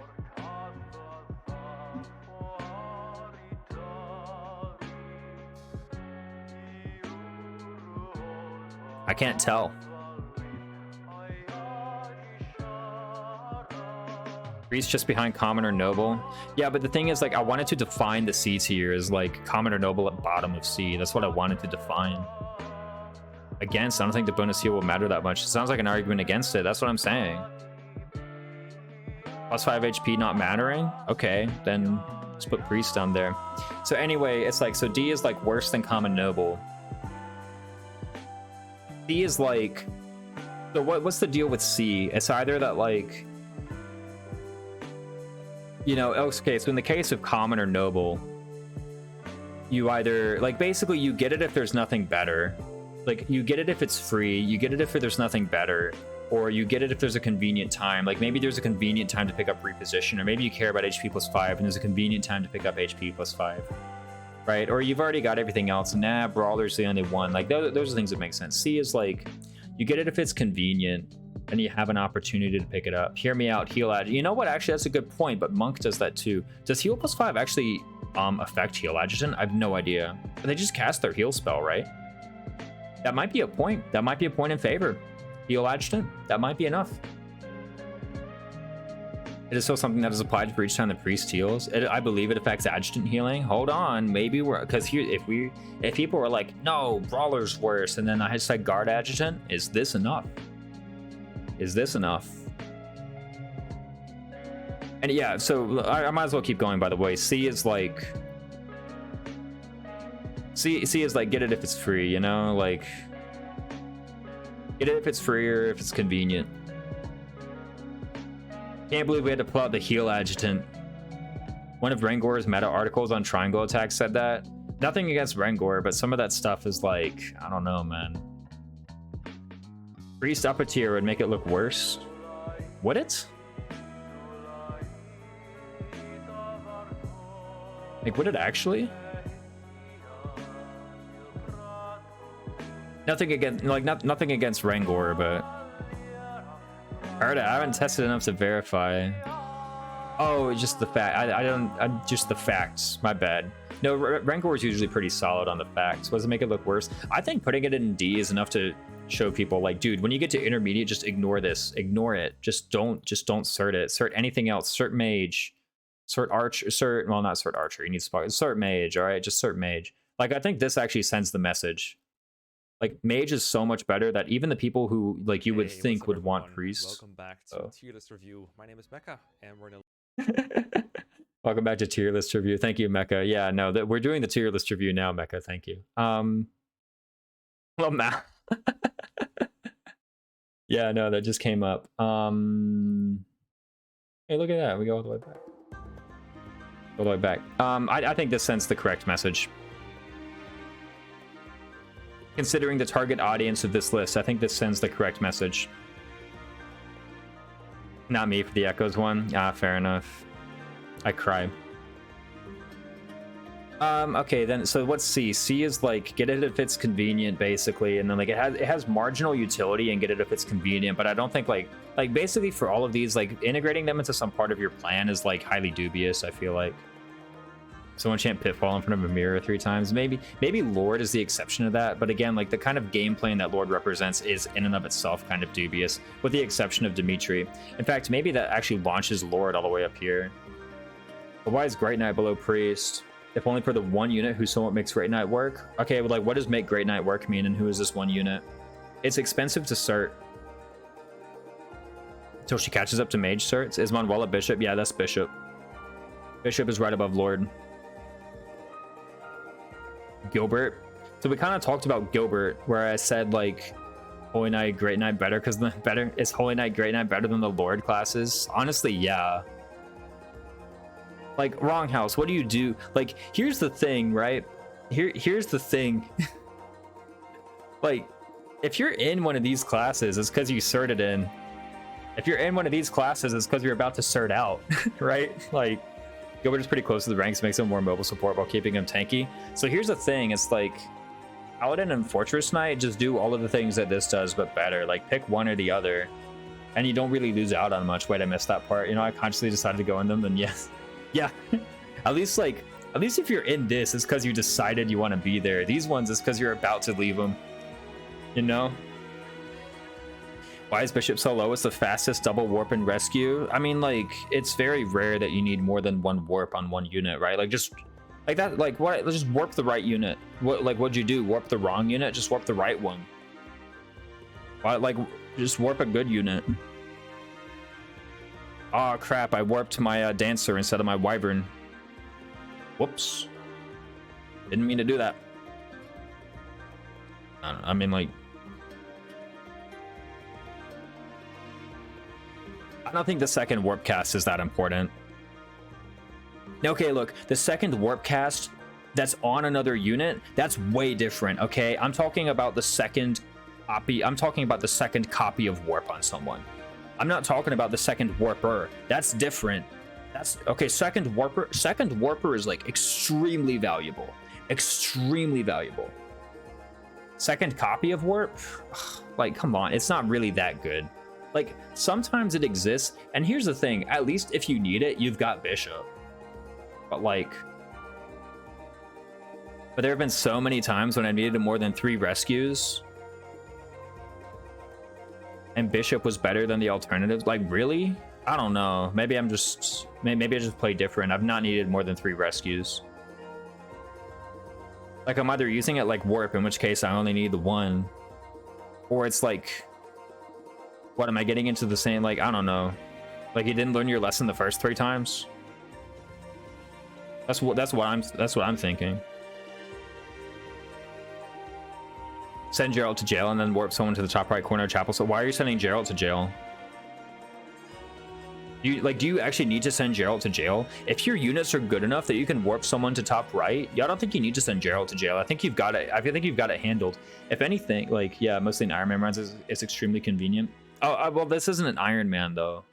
I can't tell. Priest just behind common or noble. Yeah, but the thing is, like, I wanted to define the C tier as like common or noble at bottom of C. That's what I wanted to define. Against, I don't think the bonus heal will matter that much. It sounds like an argument against it. That's what I'm saying. Plus 5 HP not mattering? Okay, then let's put priest down there. So anyway, it's like, so D is like worse than common noble. C is like, so what's the deal with C? It's either that, like, you know, okay, so in the case of common or noble, you either, like, basically you get it if there's nothing better. Like, you get it if it's free, you get it if there's nothing better, or you get it if there's a convenient time. Like, maybe there's a convenient time to pick up reposition, or maybe you care about HP plus 5 and there's a convenient time to pick up HP plus 5. Right? Or you've already got everything else, and nah, Brawler's the only one. Like, those are things that make sense. C is like, you get it if it's convenient, and you have an opportunity to pick it up. Hear me out, heal adjutant. You know what? Actually, that's a good point, but Monk does that too. Does heal plus 5 actually affect heal adjutant? I have no idea. But they just cast their heal spell, right? That might be a point. That might be a point in favor. Heal adjutant. That might be enough. It is still something that is applied for each time the priest heals. I believe it affects adjutant healing. Hold on, maybe we're, because here, if people were like, no, Brawler's worse, and then I just said guard adjutant, is this enough? Is this enough? And yeah, so I might as well keep going. By the way, C is like, C is like, get it if it's free, you know, like, get it if it's free or if it's convenient. Can't believe we had to pull out the heal adjutant. One of Rengor's meta articles on triangle attacks said that. Nothing against Rengor, but some of that stuff is like, I don't know, man. Priest up a tier would make it look worse. Would it? Like, would it actually? Nothing against, like, nothing against Rengor, but I haven't tested enough to verify. Oh, it's just the fact. I'm just the facts. My bad. No, Rengor is usually pretty solid on the facts. What does it make it look worse? I think putting it in D is enough to show people, like, dude, when you get to intermediate, just ignore this. Ignore it. Just don't cert it. Cert anything else. Cert mage. Cert archer. Cert, well, not cert archer. You need spark. Cert mage. All right, just cert mage. Like, I think this actually sends the message. Like, mage is so much better that even the people who, like, you would think would want priest. Welcome back to Tier List Review. My name is Mecca, and we're gonna... Welcome back to Tier List Review. Thank you, Mecca. Yeah, no, we're doing the Tier List Review now, Mecca. Thank you. Well, Matt. Yeah, no, that just came up. Hey, look at that. We go all the way back. All the way back. I think this sends the correct message. Considering the target audience of this list, I think this sends the correct message. Not me for the Echoes one. Ah, fair enough. I cry. Okay, then, so what's C? C is like, get it if it's convenient, basically, and then like it has marginal utility and get it if it's convenient, but I don't think like basically for all of these, like integrating them into some part of your plan is like highly dubious, I feel like. Someone chant Pitfall in front of a mirror 3 times. Maybe Lord is the exception to that, but again, like the kind of game plan that Lord represents is in and of itself kind of dubious, with the exception of Dimitri. In fact, maybe that actually launches Lord all the way up here. But why is Great Knight below Priest? If only for the one unit who somewhat makes Great Knight work? Okay, but like what does make Great Knight work mean, and who is this one unit? It's expensive to cert. Until she catches up to Mage certs. Is Manuela Bishop? Yeah, that's Bishop. Bishop is right above Lord. Gilbert. So we kind of talked about Gilbert, where I said like Holy Knight, Great Knight better because the better is Holy Knight, Great Knight better than the Lord classes? Honestly, yeah. Like, wrong house, what do you do? Like, here's the thing, right? Here's the thing. Like, if you're in one of these classes, it's because you certed in. If you're in one of these classes, it's because you're about to cert out, right? Like, Gilbert is pretty close to the ranks, makes him more mobile support while keeping him tanky. So here's the thing, it's like, Paladin and Fortress Knight just do all of the things that this does, but better. Like, pick one or the other, and you don't really lose out on much. Wait, I missed that part. You know, I consciously decided to go in them, then yes. Yeah. At least if you're in this, it's because you decided you want to be there. These ones, it's because you're about to leave them. You know? Why is Bishop so low? It's the fastest double warp and rescue. I mean, like, it's very rare that you need more than one warp on one unit, right? Like, just like that, like, what? Just warp the right unit. What'd you do? Warp the wrong unit? Just warp the right one. Why, like, just warp a good unit. Oh crap! I warped my dancer instead of my wyvern. Whoops. Didn't mean to do that. I mean, like, I don't think the second warp cast is that important. Okay, look, the second warp cast that's on another unit, that's way different, okay? I'm talking about the second copy. I'm talking about the second copy of warp on someone. I'm not talking about the second warper. That's different. That's okay. Second warper is like extremely valuable. Extremely valuable. Second copy of warp, like, come on, it's not really that good. Like, sometimes it exists, and here's the thing, at least if you need it, you've got Bishop. But there have been so many times when I needed more than 3 rescues and Bishop was better than the alternatives. Like, really? I don't know. Maybe I just play different. I've not needed more than 3 rescues. Like, I'm either using it like warp, in which case I only need the 1, or it's like, what am I getting into the same, like, I don't know, like, you didn't learn your lesson the first 3 times. That's what I'm thinking. Send Gerald to jail and then warp someone to the top right corner of chapel. So why are you sending Gerald to jail? Do you actually need to send Gerald to jail? If your units are good enough that you can warp someone to top right, yeah, I don't think you need to send Gerald to jail. I think you've got it. I think you've got it handled. If anything, like, yeah, mostly in Iron Man runs is extremely convenient. Oh, well, this isn't an Iron Man though.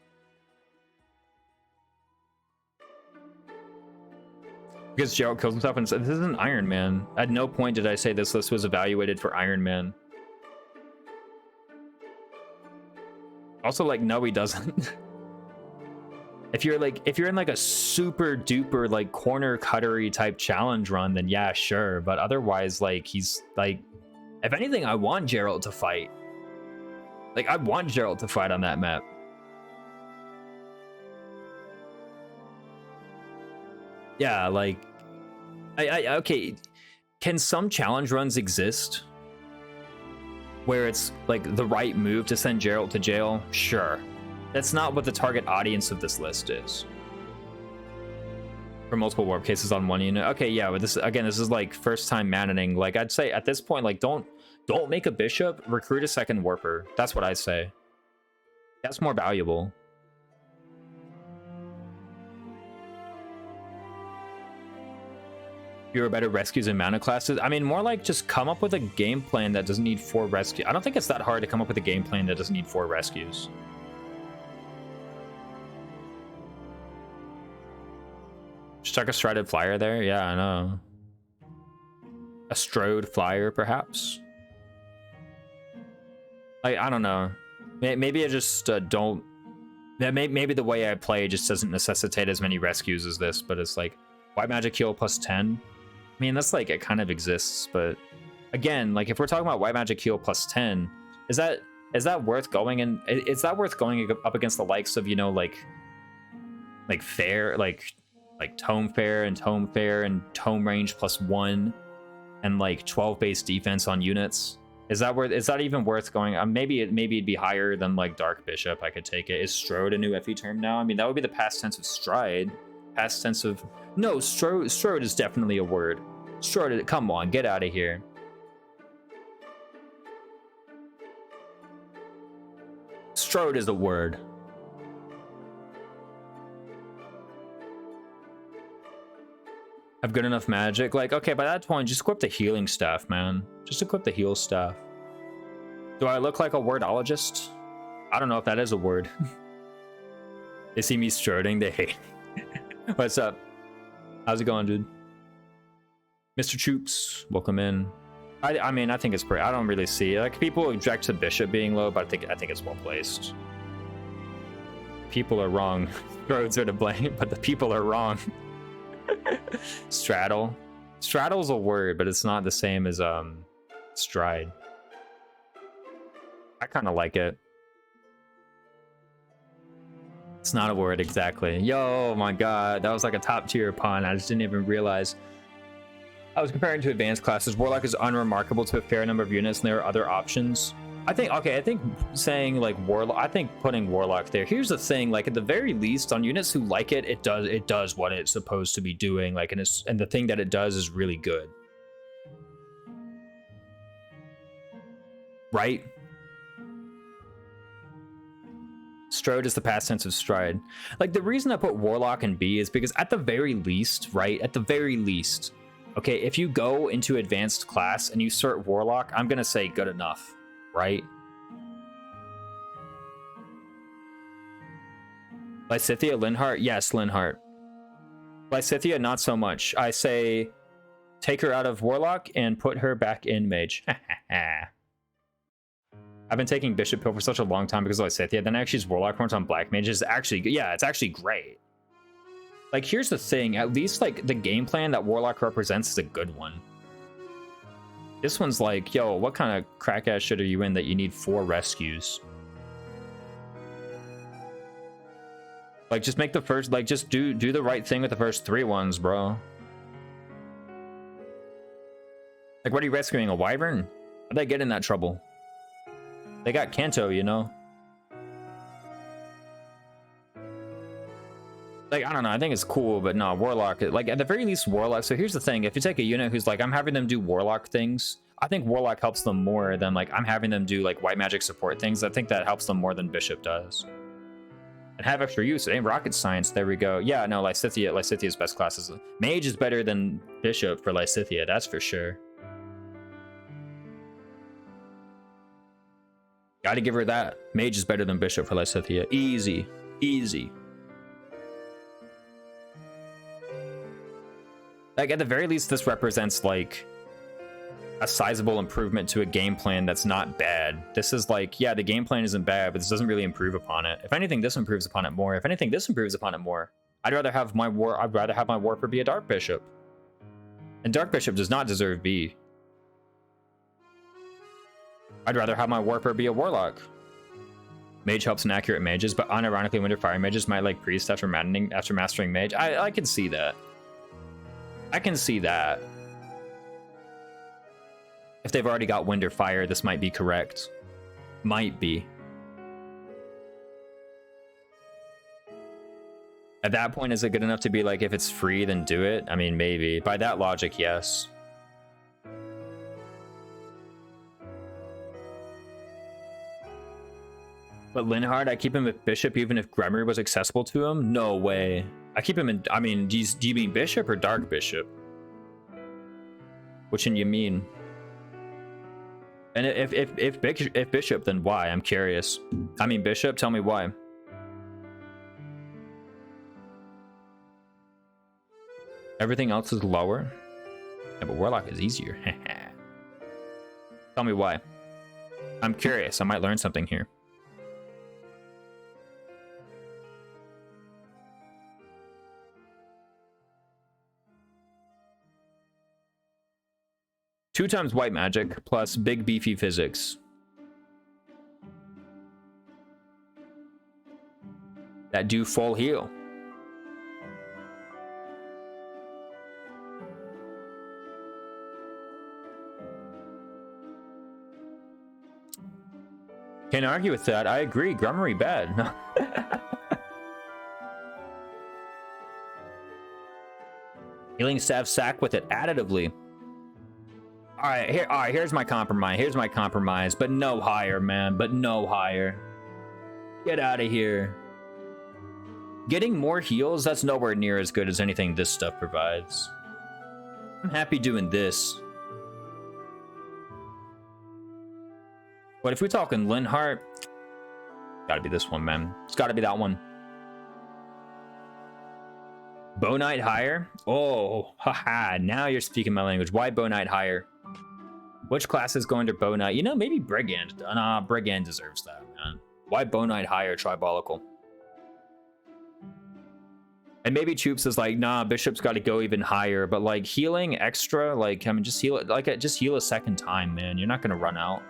Because Gerald kills himself and says, this isn't Iron Man. At no point did I say this list was evaluated for Iron Man. Also, like, no, he doesn't. If you're in like a super duper like corner cuttery type challenge run, then yeah, sure. But otherwise, like, he's like, if anything, I want Gerald to fight. Like, I want Gerald to fight on that map. Yeah, like, okay, can some challenge runs exist where it's like the right move to send Gerald to jail? Sure. That's not what the target audience of this list is. For multiple warp cases on one unit. Okay, yeah, but this is like first time manning. Like, I'd say at this point, like, don't make a bishop, recruit a second warper. That's what I'd say. That's more valuable. Fewer better rescues and mana classes. I mean, more like just come up with a game plan that doesn't need 4 rescues. I don't think it's that hard to come up with a game plan that doesn't need 4 rescues. Stuck a strided flyer there? Yeah, I know. A strode flyer, perhaps? Like, I don't know. Maybe I just don't... Maybe the way I play just doesn't necessitate as many rescues as this, but it's like, white magic heal plus 10? I mean, that's like, it kind of exists, but again, like, if we're talking about white magic heal plus 10, is that worth going in? Is that worth going up against the likes of, you know, like fair, like tome fair and tome range plus 1 and like 12 base defense on units? Is that even worth going? Maybe it'd be higher than like Dark Bishop. I could take it. Is Strode a new FE term now? I mean, that would be the past tense of stride. Past tense of... No, Strode is definitely a word. Strode, come on, get out of here. Strode is a word. Have good enough magic? Like, okay, by that point, just equip the healing staff, man. Just equip the heal staff. Do I look like a wordologist? I don't know if that is a word. They see me stroding, they hate me. What's up? How's it going, dude? Mr. Troops, welcome in. I mean, I think it's pretty. I don't really see, like, people object to bishop being low, but I think it's well placed. People are wrong. Roads are to blame, but the people are wrong. Straddle. Straddle's a word, but it's not the same as stride. I kind of like it. It's not a word exactly. Yo, my god, that was like a top tier pun. I just didn't even realize. I was comparing to advanced classes. Warlock is unremarkable to a fair number of units, and there are other options. I think, okay, I think saying like Warlock, I think putting Warlock there. Here's the thing, like at the very least, on units who like it, it does what it's supposed to be doing, like, and the thing that it does is really good. Right? Strode is the past tense of stride. Like, the reason I put Warlock in B is because at the very least, right, at the very least, okay, if you go into advanced class and you cert Warlock, I'm gonna say good enough, right? Lysithia, Linhart? Yes, Linhart. Lysithia, not so much. I say take her out of Warlock and put her back in Mage. I've been taking Bishop Pill for such a long time because of Lysithia. Then I actually use Warlock once on Black Mage. It's actually, yeah, it's actually great. Like, here's the thing. At least, like, the game plan that Warlock represents is a good one. This one's like, yo, what kind of crack-ass shit are you in that you need 4 rescues? Like, just make the first, like, just do the right thing with the first 3 ones, bro. Like, what are you rescuing? A Wyvern? How'd they get in that trouble? They got Kanto, you know? Like, I don't know, I think it's cool, but no, Warlock, like, at the very least, Warlock. So here's the thing, if you take a unit who's like, I'm having them do Warlock things, I think Warlock helps them more than, like, I'm having them do, like, white magic support things. I think that helps them more than Bishop does. And have extra use. It ain't rocket science. There we go. Yeah, no, Lysithia's best classes. Mage is better than Bishop for Lysithia, that's for sure. Gotta give her that. Mage is better than Bishop for Lysithia. Easy. Easy. Like, at the very least, this represents, like, a sizable improvement to a game plan that's not bad. This is like, yeah, the game plan isn't bad, but this doesn't really improve upon it. If anything, this improves upon it more. If anything, this improves upon it more. I'd rather have my Warper be a Dark Bishop. And Dark Bishop does not deserve B. I'd rather have my Warper be a Warlock. Mage helps inaccurate mages, but unironically, Winter Fire mages might like Priest after mastering Mage. I can see that. I can see that. If they've already got Wind or Fire, this might be correct. Might be. At that point, is it good enough to be like, if it's free, then do it? I mean, maybe. By that logic, yes. But Linhard, I keep him with Bishop even if Gremory was accessible to him? No way. I keep him in, I mean, do you mean Bishop or Dark Bishop? Which one you mean? And if Bishop, then why? I'm curious. I mean Bishop, tell me why. Everything else is lower? Yeah, but Warlock is easier. Tell me why. I'm curious, I might learn something here. Two times white magic plus big beefy physics. That do full heal. Can't argue with that. I agree. Gremory bad. Healing staff sack with it additively. All right, here's my compromise. But no higher, man. But no higher. Get out of here. Getting more heals, that's nowhere near as good as anything this stuff provides. I'm happy doing this. But if we're talking Linhart, gotta be this one, man. It's gotta be that one. Bow Knight higher? Oh, haha, now you're speaking my language. Why Bow Knight higher? Which class is going to Bow Knight? You know, maybe Brigand. Nah, Brigand deserves that, man. Why Bow Knight higher Tribolical? And maybe Choops is like, nah, Bishop's got to go even higher. But like healing extra, like, I mean, just heal it. Like, just heal a second time, man. You're not gonna run out.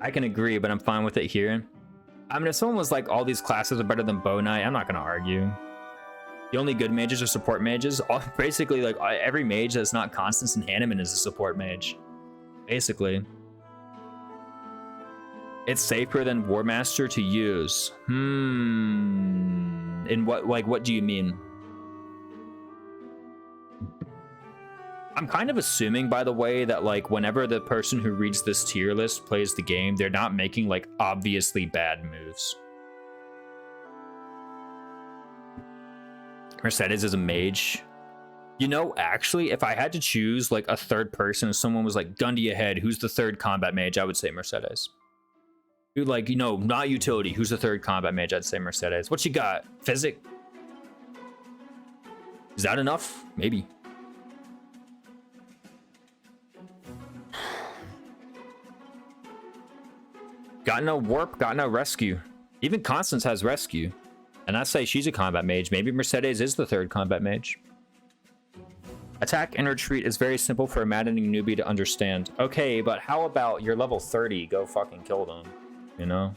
I can agree, but I'm fine with it here. I mean, if someone was like, all these classes are better than Bow Knight, I'm not gonna argue. The only good mages are support mages. Basically, like every mage that's not Constance and Hanneman is a support mage. Basically. It's safer than War Master to use. In what do you mean? I'm kind of assuming, by the way, that like whenever the person who reads this tier list plays the game, they're not making like obviously bad moves. Mercedes is a mage. You know, actually, if I had to choose like a third person, if someone was like, gun to your head, who's the third combat mage, I would say Mercedes. Dude, like, you know, not utility, who's the third combat mage, I'd say Mercedes. What you got? Physic? Is that enough? Maybe. Got no warp, got no rescue. Even Constance has rescue. And I say she's a combat mage. Maybe Mercedes is the third combat mage. Attack and retreat is very simple for a maddening newbie to understand. Okay, but how about you're level 30? Go fucking kill them. You know?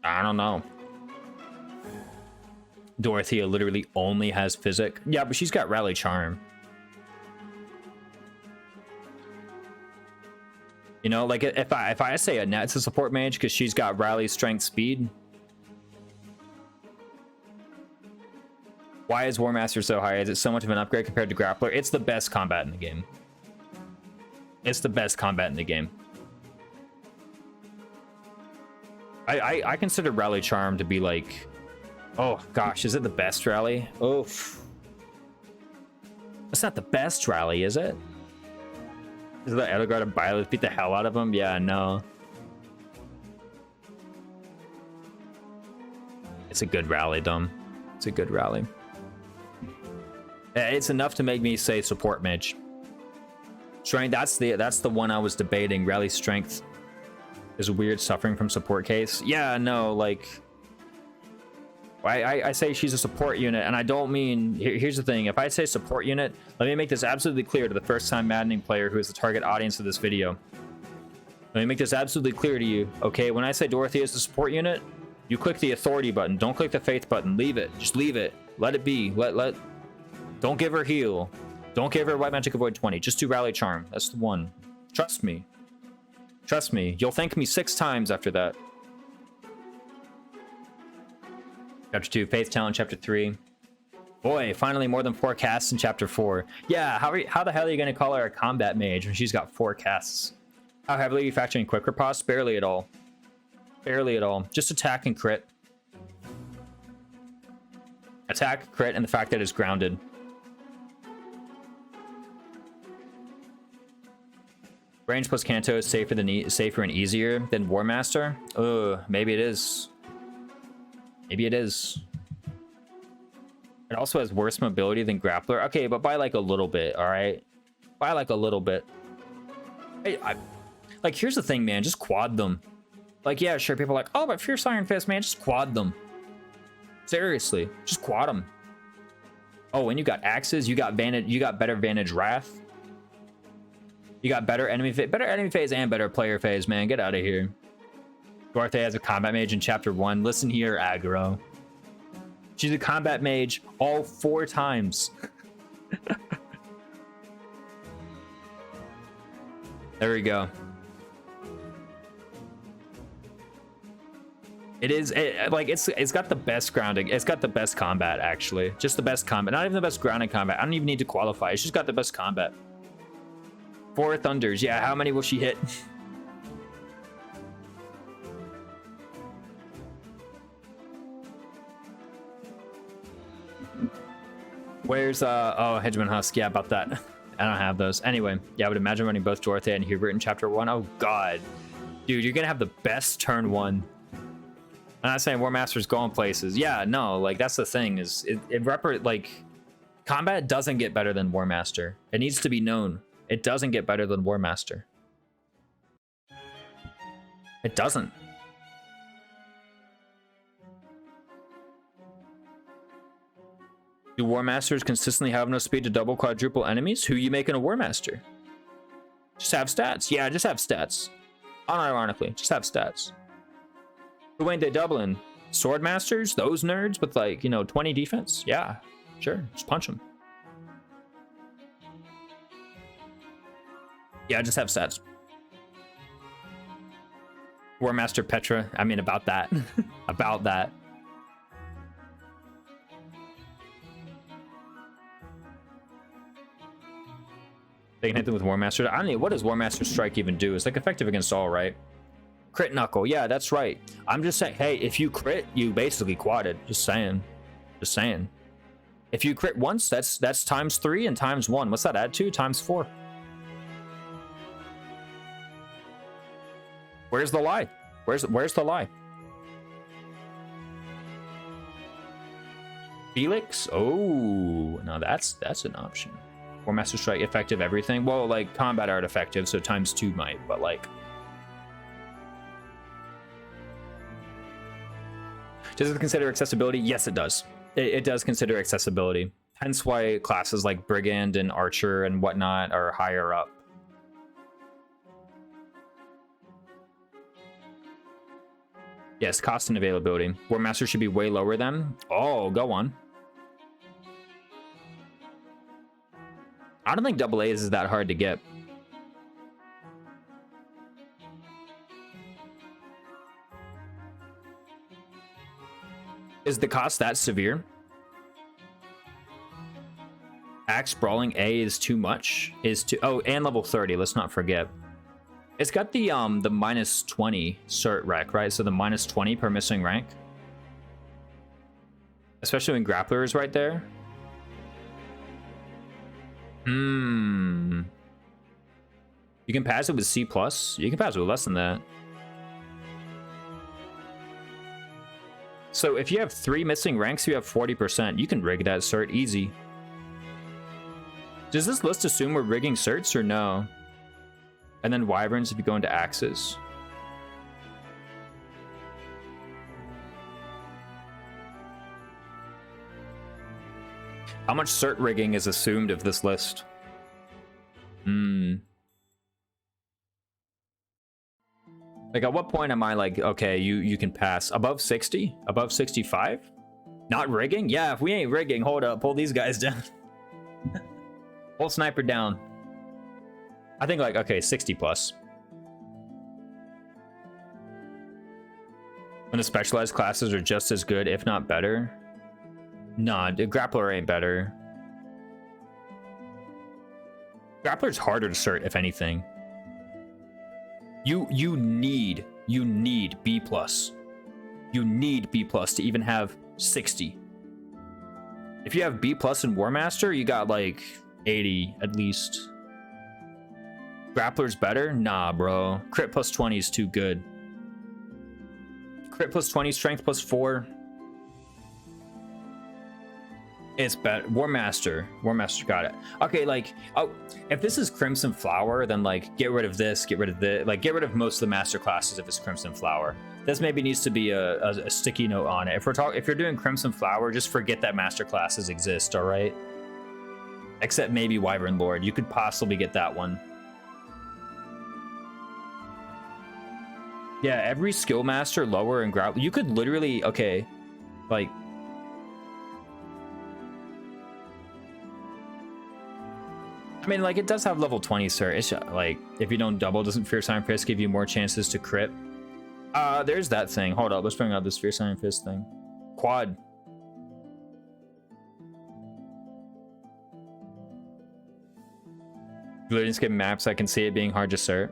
I don't know. Dorothea literally only has physic. Yeah, but she's got rally charm. You know, like if I say Annette's a support mage because she's got rally, strength, speed. Why is War Master so high? Is it so much of an upgrade compared to Grappler? It's the best combat in the game. It's the best combat in the game. I consider rally charm to be like, oh gosh, is it the best rally? Oof. It's not the best rally, is it? Is the Edelgard and Byleth beat the hell out of him? Yeah, no. It's a good rally, Dom. It's a good rally. It's enough to make me say support mage. Strength, that's the one I was debating. Rally strength is weird, suffering from support case. Yeah, no, like I say she's a support unit, and I don't mean, here's the thing, if I say support unit, let me make this absolutely clear to the first time Maddening player who is the target audience of this video. Let me make this absolutely clear to you, okay? When I say Dorothea is the support unit, you click the authority button, don't click the faith button, leave it, just leave it, let it be, don't give her heal, don't give her white magic avoid 20, just do rally charm, that's the one. Trust me, you'll thank me 6 times after that. Chapter 2, Faith Talent, Chapter 3. Boy, finally more than 4 casts in Chapter 4. Yeah, how the hell are you going to call her a combat mage when she's got 4 casts? How heavily are you factoring quick riposte? Barely at all. Barely at all. Just attack and crit. Attack, crit, and the fact that it's grounded. Range plus Kanto is safer and easier than War Master? Maybe it is. Maybe it is. It also has worse mobility than Grappler. Okay, but by like a little bit, all right? By like a little bit. Like, here's the thing, man. Just quad them. Like, yeah, sure, people are like, oh, but Fierce Iron Fist, man, just quad them. Seriously, just quad them. Oh, and you got axes. You got better Vantage Wrath. You got better enemy phase and better player phase, man. Get out of here. Dorothea has a combat mage in Chapter 1. Listen here, aggro. She's a combat mage all 4 times. There we go. It's got the best grounding. It's got the best combat, actually. Just the best combat. Not even the best grounding combat. I don't even need to qualify. It's just got the best combat. 4 thunders. Yeah, how many will she hit? Where's oh, Hedgeman Husk? Yeah, about that. I don't have those. Anyway, yeah, I would imagine running both Dorothea and Hubert in chapter 1. Oh god. Dude, you're gonna have the best turn 1. I'm not saying War Master's going places. Yeah, no, like that's the thing, is like combat doesn't get better than War Master. It needs to be known. It doesn't get better than War Master. It doesn't. Do War Masters consistently have enough speed to double quadruple enemies? Who you making a War Master? Just have stats. Yeah, just have stats. Unironically, just have stats. Who ain't they doubling? Sword Masters? Those nerds with like, you know, 20 defense? Yeah, sure. Just punch them. Yeah, just have stats. War Master Petra. I mean, about that. About that. They can hit them with War Master. I don't know, what does War Master Strike even do? It's like effective against all, right? Crit Knuckle. Yeah, that's right. I'm just saying, hey, if you crit, you basically quadded. Just saying. Just saying. If you crit once, that's times 3 and times 1. What's that add to? Times 4. Where's the lie? Where's the lie? Felix? Oh, no, that's an option. War Master Strike effective everything. Well, like combat art effective, so times 2 might, but like. Does it consider accessibility? Yes, it does. It does consider accessibility. Hence why classes like Brigand and Archer and whatnot are higher up. Yes, cost and availability. War Master should be way lower than. Oh, go on. I don't think double A's is that hard to get. Is the cost that severe? Axe Brawling A is too much? Oh, and level 30, let's not forget. It's got the minus 20 cert rec, right? So the minus 20 per missing rank. Especially when Grappler is right there. You can pass it with C+. You can pass it with less than that. So if you have 3 missing ranks, you have 40%. You can rig that cert easy. Does this list assume we're rigging certs or no? And then Wyverns if you go into axes. How much cert rigging is assumed of this list? Like at what point am I like, okay, you can pass above 60? Above 65? Not rigging? Yeah, if we ain't rigging, hold up, pull these guys down. Hold Sniper down. I think like, okay, 60 plus. When the specialized classes are just as good, if not better. Nah, the Grappler ain't better. Grappler's harder to cert, if anything. You need B+. You need B+ to even have 60. If you have B+ in War Master, you got like 80 at least. Grappler's better? Nah, bro. Crit plus 20 is too good. Crit plus 20, strength plus 4. It's better. War Master got it. Okay, like, oh, if this is Crimson Flower, then like get rid of this, get rid of this, like get rid of most of the master classes if it's Crimson Flower. This maybe needs to be a sticky note on it. If you're doing Crimson Flower, just forget that master classes exist, all right? Except maybe Wyvern Lord. You could possibly get that one. Yeah, every skill master lower and grapple. You could literally, okay, like. I mean, like, it does have level 20, sir. It's like, if you don't double, doesn't Fierce Iron Fist give you more chances to crit? There's that thing. Hold up, let's bring out this Fierce Iron Fist thing. Quad. Looting skip maps, I can see it being hard to cert.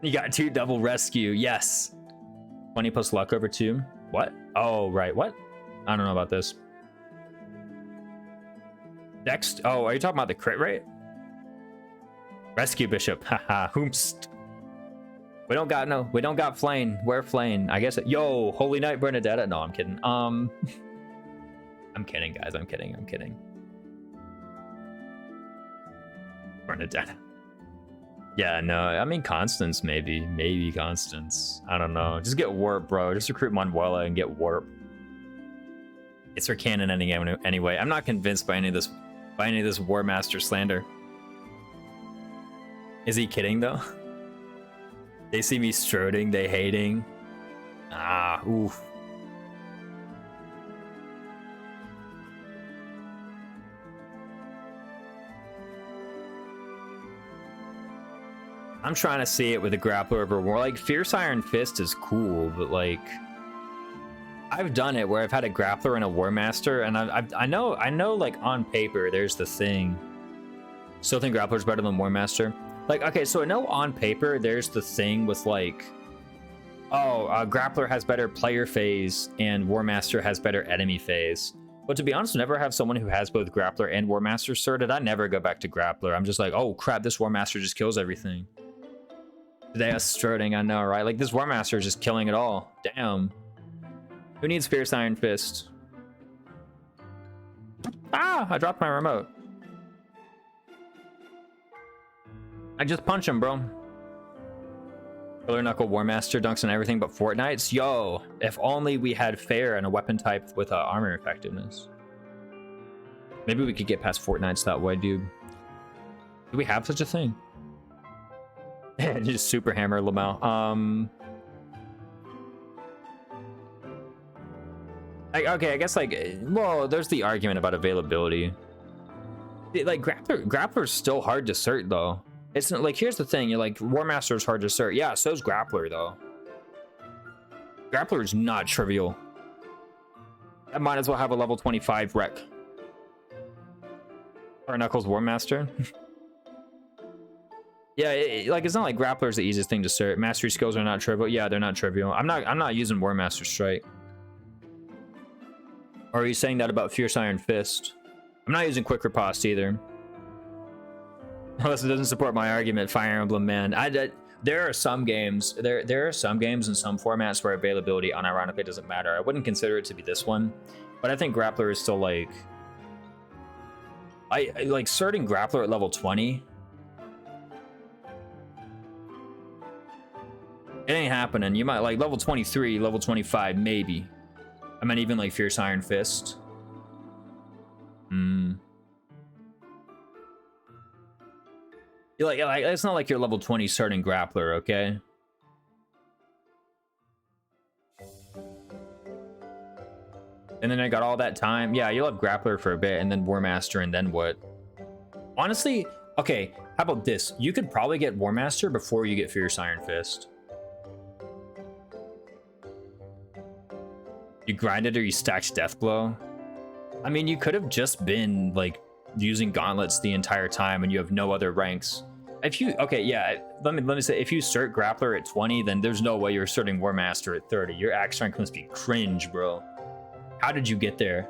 You got 2 double rescue, yes. 20 plus luck over 2. What? Oh, right, what? I don't know about this. Next, oh, are you talking about the crit rate? Rescue Bishop, haha, hoomst. We don't got Flame. Where Flame? I guess, yo, Holy Knight Bernadetta. No, I'm kidding. I'm kidding, guys, I'm kidding. Bernadetta. Yeah, no, I mean, Constance, maybe Constance. I don't know. Just get Warp, bro. Just recruit Manuela and get Warp. It's her canon ending anyway. I'm not convinced by any of this War Master slander. Is he kidding though? They see me stroding, they hating. Ah, oof. I'm trying to see it with a grappler over war. Like, Fierce Iron Fist is cool, but like, I've done it where I've had a grappler and a War Master, and I know like on paper there's the thing. Still think grappler's better than War Master. Like, okay, so I know on paper there's the thing with like, oh, grappler has better player phase and War Master has better enemy phase. But to be honest, whenever I have someone who has both grappler and War Master sorted, I never go back to grappler. I'm just like, oh crap, this War Master just kills everything. Today I was stroding, I know, right? Like, this War Master is just killing it all. Damn. Who needs Fierce Iron Fist? Ah, I dropped my remote. I just punch him, bro. Killer Knuckle War Master dunks on everything but Fortnites. Yo, if only we had fair and a weapon type with armor effectiveness. Maybe we could get past Fortnites that way, dude. Do we have such a thing? Just super hammer Lamau. Okay, I guess like, well, there's the argument about availability. Like, grappler's still hard to cert though. It's not like, here's the thing, you're like, War Master is hard to cert. Yeah, so's grappler though. Grappler is not trivial. I might as well have a level 25 wreck. Or Knuckles War Master. Yeah, like, it's not like grappler is the easiest thing to cert. Mastery skills are not trivial. Yeah, they're not trivial. I'm not using War Master Strike. Or are you saying that about Fierce Iron Fist? I'm not using Quick Riposte either. Unless it doesn't support my argument, Fire Emblem, man. There are some games, there are some games in some formats where availability unironically doesn't matter. I wouldn't consider it to be this one, but I think grappler is still like, I like certing grappler at level 20. It ain't happening. You might like level 23, level 25, maybe. I mean, even like Fierce Iron Fist. Like, it's not like you're level 20 starting grappler, okay? And then I got all that time. Yeah, you'll have grappler for a bit, and then War Master, and then what? Honestly, okay, how about this? You could probably get War Master before you get Fierce Iron Fist. You grinded or you stacked Deathblow. I mean, you could have just been like using gauntlets the entire time and you have no other ranks. If you, okay, yeah, let me say, if you cert grappler at 20, then there's no way you're certing War Master at 30. Your axe strength must be cringe, bro. How did you get there?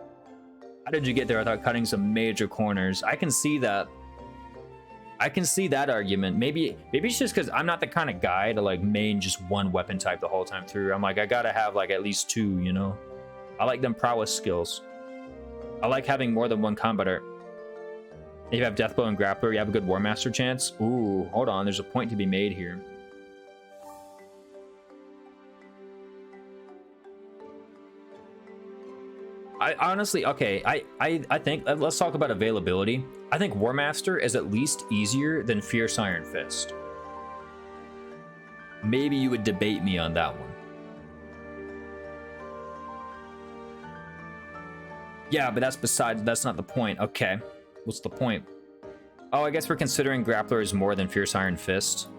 How did you get there without cutting some major corners? I can see that. I can see that argument. Maybe it's just because I'm not the kind of guy to like main just one weapon type the whole time through. I'm like, I gotta have like at least two, you know? I like them prowess skills. I like having more than one combat art. If you have Deathblow and Grappler, you have a good War Master chance. Ooh, hold on, there's a point to be made here. I honestly, okay, I think, let's talk about availability. I think War Master is at least easier than Fierce Iron Fist. Maybe you would debate me on that one. Yeah, but that's not the point. Okay, what's the point? Oh, I guess we're considering Grappler is more than Fierce Iron Fist.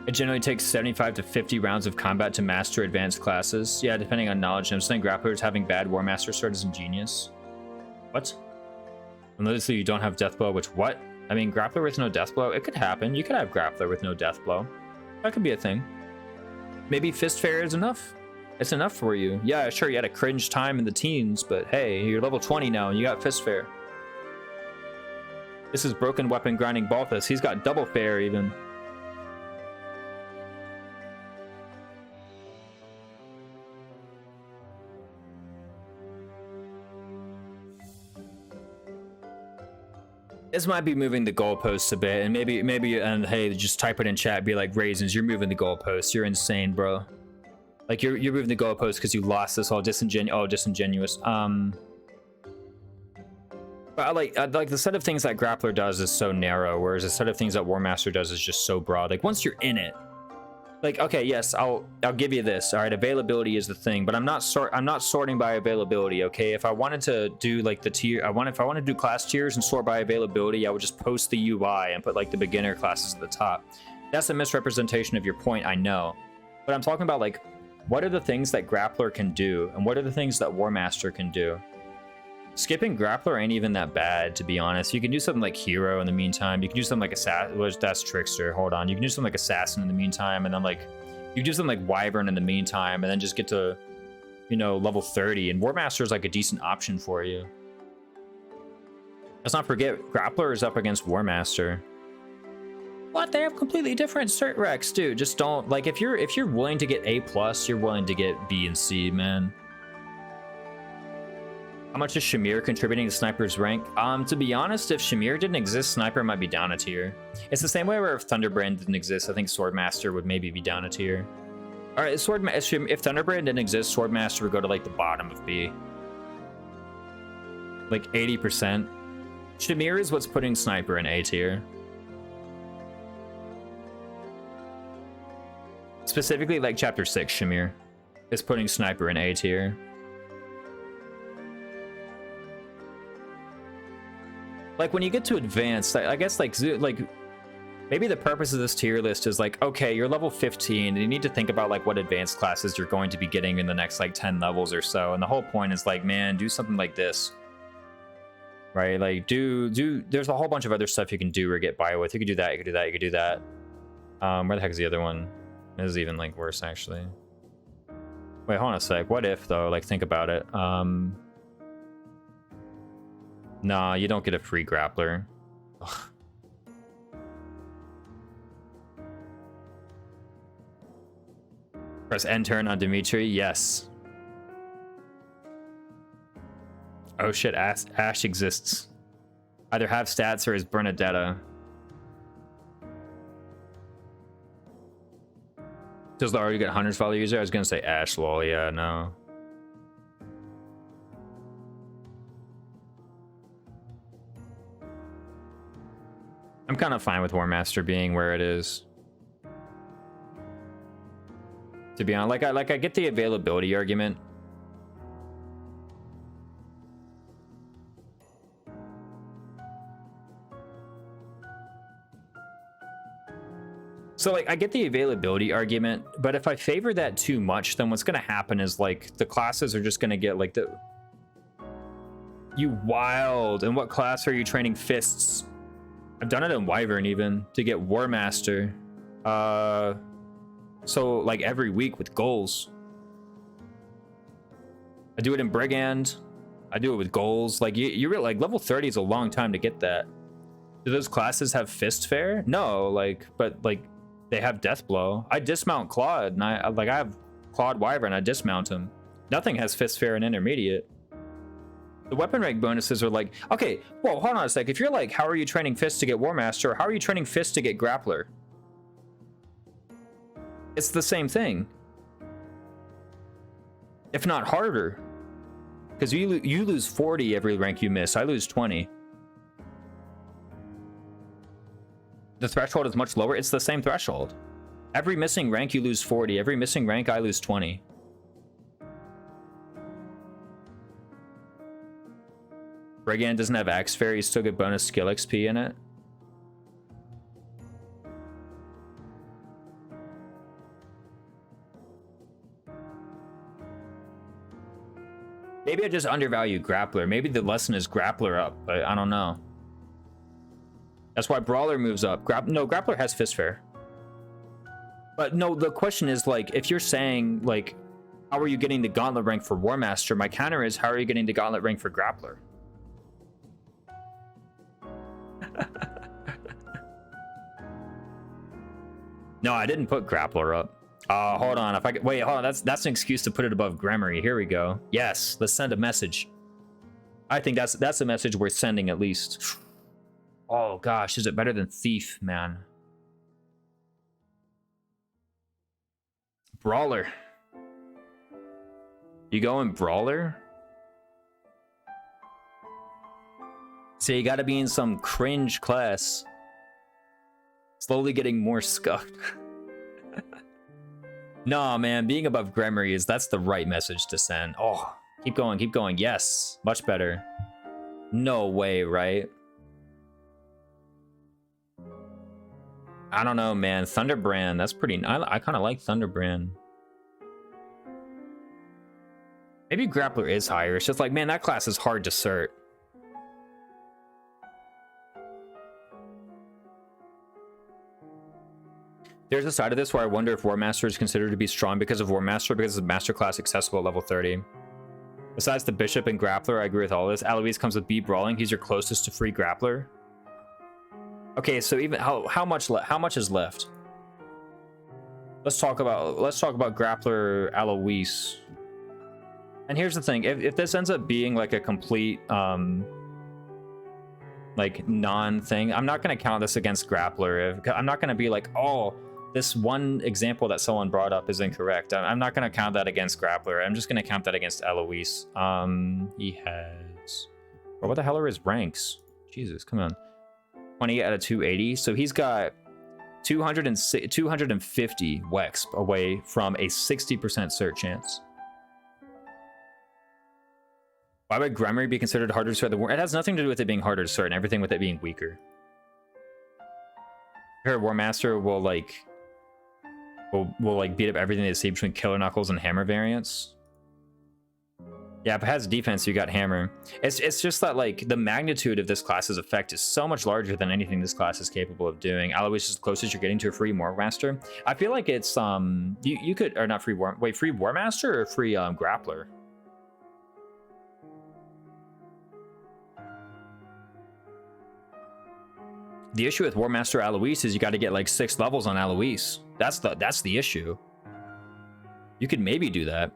It generally takes 75 to 50 rounds of combat to master advanced classes. Yeah, depending on knowledge. I'm saying Grapplers having bad War Master sword is ingenious. What? Unless you don't have Deathblow, which what? I mean, Grappler with no Deathblow? It could happen. You could have Grappler with no Deathblow. That could be a thing. Maybe Fist Fair is enough? It's enough for you. Yeah, sure, you had a cringe time in the teens, but hey, you're level 20 now and you got fist fair. This is broken weapon grinding Balthus. He's got double fair even. This might be moving the goalposts a bit, and and hey, just type it in chat, be like, Raisins, you're moving the goalposts. You're insane, bro. Like you're moving the goalposts because you lost this all disingenuous. But like the set of things that Grappler does is so narrow, whereas the set of things that War Master does is just so broad. Like once you're in it, like okay, yes, I'll give you this. All right, availability is the thing, but I'm not sorting by availability. Okay, if I wanted to do like the tier, if I want to do class tiers and sort by availability, I would just post the UI and put like the beginner classes at the top. That's a misrepresentation of your point, I know, but I'm talking about like what are the things that Grappler can do and what are the things that War Master can do. Skipping Grappler ain't even that bad, to be honest. You can do something like Hero in the meantime. You can do something like Assassin. Well, that's Trickster. Hold on. You can do something like Assassin in the meantime, and then like you can do something like Wyvern in the meantime, and then just get to, you know, level 30. And War Master is like a decent option for you. Let's not forget, Grappler is up against War Master. What? They have completely different cert recs, dude. Just don't like if you're willing to get A+, you're willing to get B and C, man. How much is Shamir contributing to Sniper's rank? To be honest, if Shamir didn't exist, Sniper might be down a tier. It's the same way where if Thunderbrand didn't exist, I think Swordmaster would maybe be down a tier. All right, if Thunderbrand didn't exist, Swordmaster would go to like the bottom of B. Like 80%. Shamir is what's putting Sniper in A tier. Specifically like Chapter 6, Shamir is putting Sniper in A tier. Like when you get to advanced, I guess like maybe the purpose of this tier list is like, okay, you're level 15 and you need to think about like what advanced classes you're going to be getting in the next like 10 levels or so. And the whole point is like, man, do something like this, right? Like there's a whole bunch of other stuff you can do or get by with. You could do that, you could do that, you could do that. Where the heck is the other one? This is even like worse actually. Wait, hold on a sec. What if though? Like think about it. Nah, you don't get a free Grappler. Ugh. Press N turn on Dimitri. Yes. Oh shit, Ash exists. Either have stats or is Bernadetta. Does the already get Hunter's Follow user? I was gonna say Ash, lol. Yeah, no. I'm kind of fine with War Master being where it is. To be honest, I get the availability argument. So like I get the availability argument, but if I favor that too much, then what's gonna happen is like the classes are just gonna get like you wild. And what class are you training fists? I've done it in Wyvern even to get War Master. So like every week with goals. I do it in Brigand. I do it with goals. Like you're like level 30 is a long time to get that. Do those classes have fist fair? No, like, but like they have death blow. I dismount Claude and I have Claude Wyvern. I dismount him. Nothing has fist fair in intermediate. The weapon rank bonuses are like, okay, whoa, hold on a sec. If you're like, how are you training Fist to get War Master? Or how are you training Fist to get Grappler? It's the same thing. If not harder. Because you lose 40 every rank you miss. I lose 20. The threshold is much lower. It's the same threshold. Every missing rank you lose 40. Every missing rank I lose 20. Brigand doesn't have Axe Fair, you still get bonus skill XP in it. Maybe I just undervalue Grappler. Maybe the lesson is Grappler up, but I don't know. That's why Brawler moves up. No, Grappler has Fist Fair. But no, the question is like, if you're saying like, How are you getting the gauntlet rank for War Master? My counter is, how are you getting the gauntlet rank for Grappler? No, I didn't put Grappler up. Hold on. If I wait, hold on. That's an excuse to put it above Grammary. Here we go. Yes, let's send a message. I think that's a message worth sending at least. Oh gosh, is it better than Thief, man? Brawler. You going Brawler? So you gotta be in some cringe class. Slowly getting more scuffed. Nah, man, being above Grammary that's the right message to send. Oh, keep going, keep going. Yes, much better. No way, right? I don't know, man. Thunderbrand, that's pretty... I kind of like Thunderbrand. Maybe Grappler is higher. It's just like, man, that class is hard to cert. There's a side of this where I wonder if War Master is considered to be strong because of War Master, because it's Master class accessible at level 30. Besides the Bishop and Grappler, I agree with all this. Alois comes with B Brawling. He's your closest to free Grappler. Okay, so even how much is left? Let's talk about Grappler Alois. And here's the thing: if this ends up being like a complete like non-thing, I'm not gonna count this against Grappler. I'm not gonna be like, oh, this one example that someone brought up is incorrect. I'm not gonna count that against Grappler. I'm just gonna count that against Alois. He has, or what the hell are his ranks? Jesus, come on. 20 out of 280. So he's got 250 Wex away from a 60% cert chance. Why would Grammary be considered harder to cert than War? It has nothing to do with it being harder to cert and everything with it being weaker. Her War Master will like beat up everything they see between Killer Knuckles and Hammer variants. Yeah, if it has defense, you got Hammer. It's just that like the magnitude of this class's effect is so much larger than anything this class is capable of doing. Alois is the closest you're getting to a free War Master. I feel like it's you could, or not free War, wait, free War Master or free Grappler? The issue with War Master Alois is you got to get like 6 levels on Alois. That's the issue. You could maybe do that.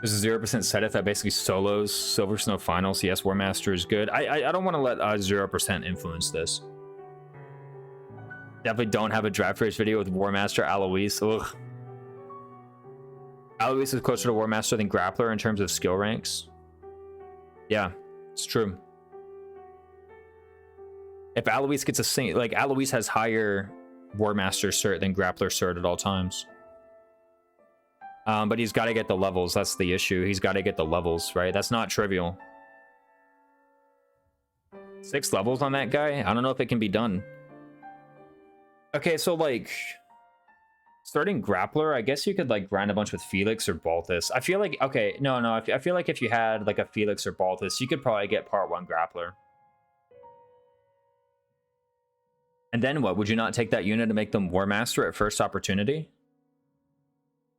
There's a 0% set if that basically solos Silver Snow Finals. Yes, War Master is good. I don't want to let 0% influence this. Definitely don't have a draft race video with War Master Alois. Ugh. Alois is closer to War Master than Grappler in terms of skill ranks. Yeah, it's true. If Alois gets a like Alois has higher War Master cert than Grappler cert at all times. But he's got to get the levels. That's the issue. He's got to get the levels, right? That's not trivial. 6 levels on that guy? I don't know if it can be done. Okay, so like starting Grappler, I guess you could like grind a bunch with Felix or Balthus. I feel like, okay, no, I feel like if you had like a Felix or Balthus, you could probably get part 1 Grappler. And then what? Would you not take that unit to make them War Master at first opportunity?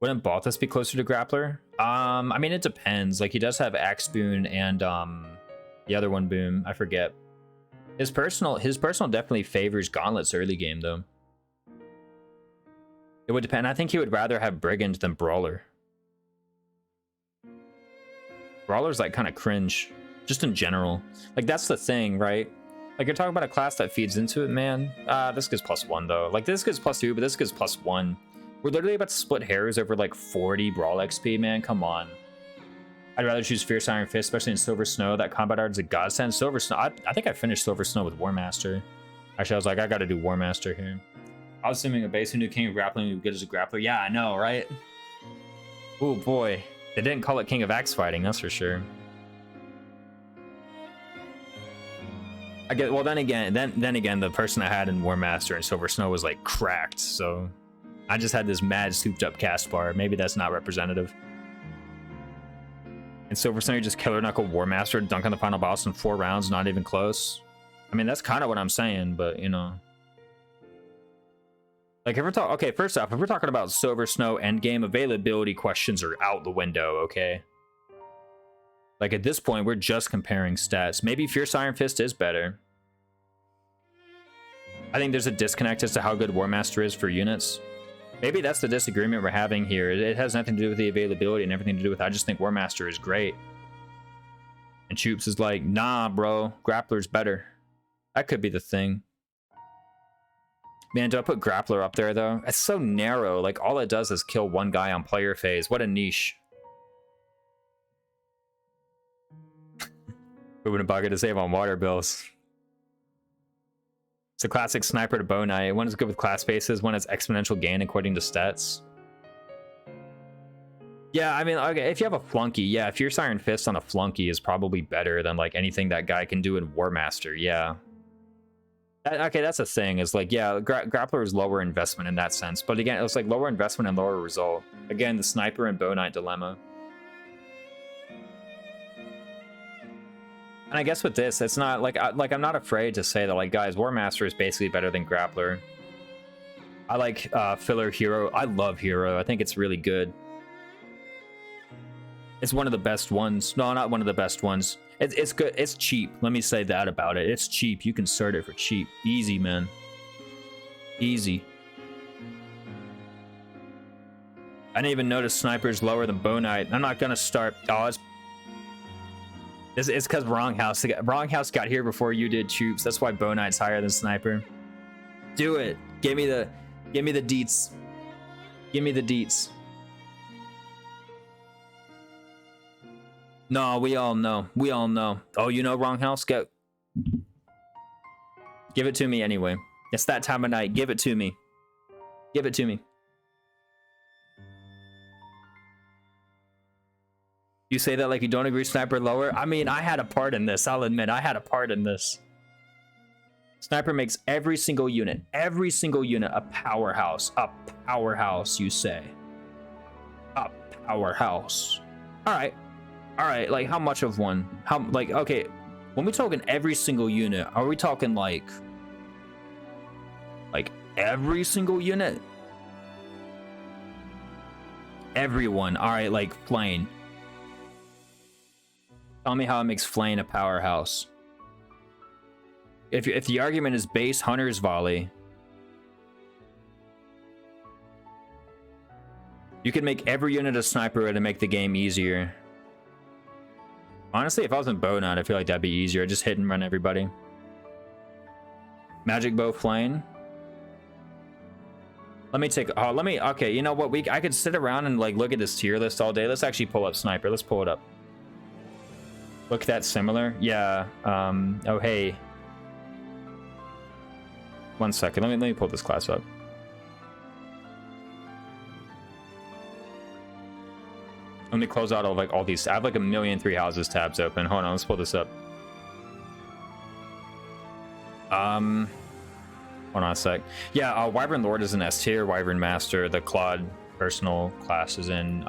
Wouldn't Balthus be closer to Grappler? I mean, it depends. Like, he does have Axe Boon and the other one boom. I forget. His personal definitely favors Gauntlets early game, though. It would depend. I think he would rather have Brigand than Brawler. Brawler's, like, kind of cringe. Just in general. Like, that's the thing, right? Like, you're talking about a class that feeds into it, man. This gives +1, though. Like, this gives +2, but this gives +1. We're literally about to split hairs over like 40 Brawl XP, man. Come on. I'd rather choose Fierce Iron Fist, especially in Silver Snow. That combat art is a godsend. Silver Snow, I think I finished Silver Snow with War Master. Actually, I was like, I gotta do War Master here. I was assuming a base who knew King of Grappling would be good as a grappler. Yeah, I know, right? Oh boy. They didn't call it King of Axe Fighting, that's for sure. I get, well, then again, the person I had in War Master and Silver Snow was like cracked, so I just had this mad souped up cast bar. Maybe that's not representative. In Silver Snow, you just Killer Knuckle War Master, dunk on the final boss in 4 rounds, not even close. I mean, that's kind of what I'm saying, but you know. Like if we're talking, okay, first off, if we're talking about Silver Snow endgame, availability questions are out the window, okay? Like at this point, we're just comparing stats. Maybe Fierce Iron Fist is better. I think there's a disconnect as to how good War Master is for units. Maybe that's the disagreement we're having here. It has nothing to do with the availability and everything to do with, I just think War Master is great. And Choops is like, nah, bro, Grappler's better. That could be the thing. Man, do I put Grappler up there, though? It's so narrow. Like, all it does is kill one guy on player phase. What a niche. Moving a bucket to save on water bills. It's a classic sniper to bow knight. One is good with class bases, one has exponential gain according to stats. Yeah, I mean, okay, if you have a flunky, yeah, Fierce Iron Fist on a flunky is probably better than, like, anything that guy can do in War Master, yeah. Okay, that's a thing, is like, yeah, Grappler is lower investment in that sense. But again, it's like lower investment and lower result. Again, the sniper and bow knight dilemma. And I guess with this, it's not like I'm not afraid to say that, like, guys, War Master is basically better than Grappler. I like filler Hero. I love Hero. I think it's really good. It's one of the best ones. No, not one of the best ones. It's good. It's cheap. Let me say that about it. It's cheap. You can start it for cheap. Easy, man. Easy. I didn't even notice Sniper's lower than Bow Knight. I'm not gonna start. Oh, it's because Wronghouse got here before you did, Troops. That's why Bow Knight's higher than Sniper. Do it. Give me the deets. Give me the deets. No, we all know. We all know. Oh, you know Wronghouse? Go. Give it to me anyway. It's that time of night. Give it to me. Give it to me. You say that like you don't agree Sniper lower? I mean, I had a part in this. I'll admit, I had a part in this. Sniper makes every single unit a powerhouse. A powerhouse, you say. A powerhouse. All right. All right, like how much of one? How, like, okay, when we talking every single unit, are we talking like every single unit? Everyone. All right, like Flane. Tell me how it makes Flane a powerhouse. If the argument is base Hunter's Volley, you could make every unit a sniper to make the game easier. Honestly, if I was in Bow Knight, I feel like that'd be easier. Just hit and run everybody. Magic Bow Flame. Let me take. Oh, let me. Okay, you know what? I could sit around and like look at this tier list all day. Let's actually pull up Sniper. Let's pull it up. Look, that's similar. Yeah. Oh, hey. 1 second. Let me pull this class up. Let me close out all these. I have like 1,000,003 houses tabs open. Hold on, let's pull this up. Hold on a sec. Yeah, Wyvern Lord is in S tier. Wyvern Master, the Claude personal class is in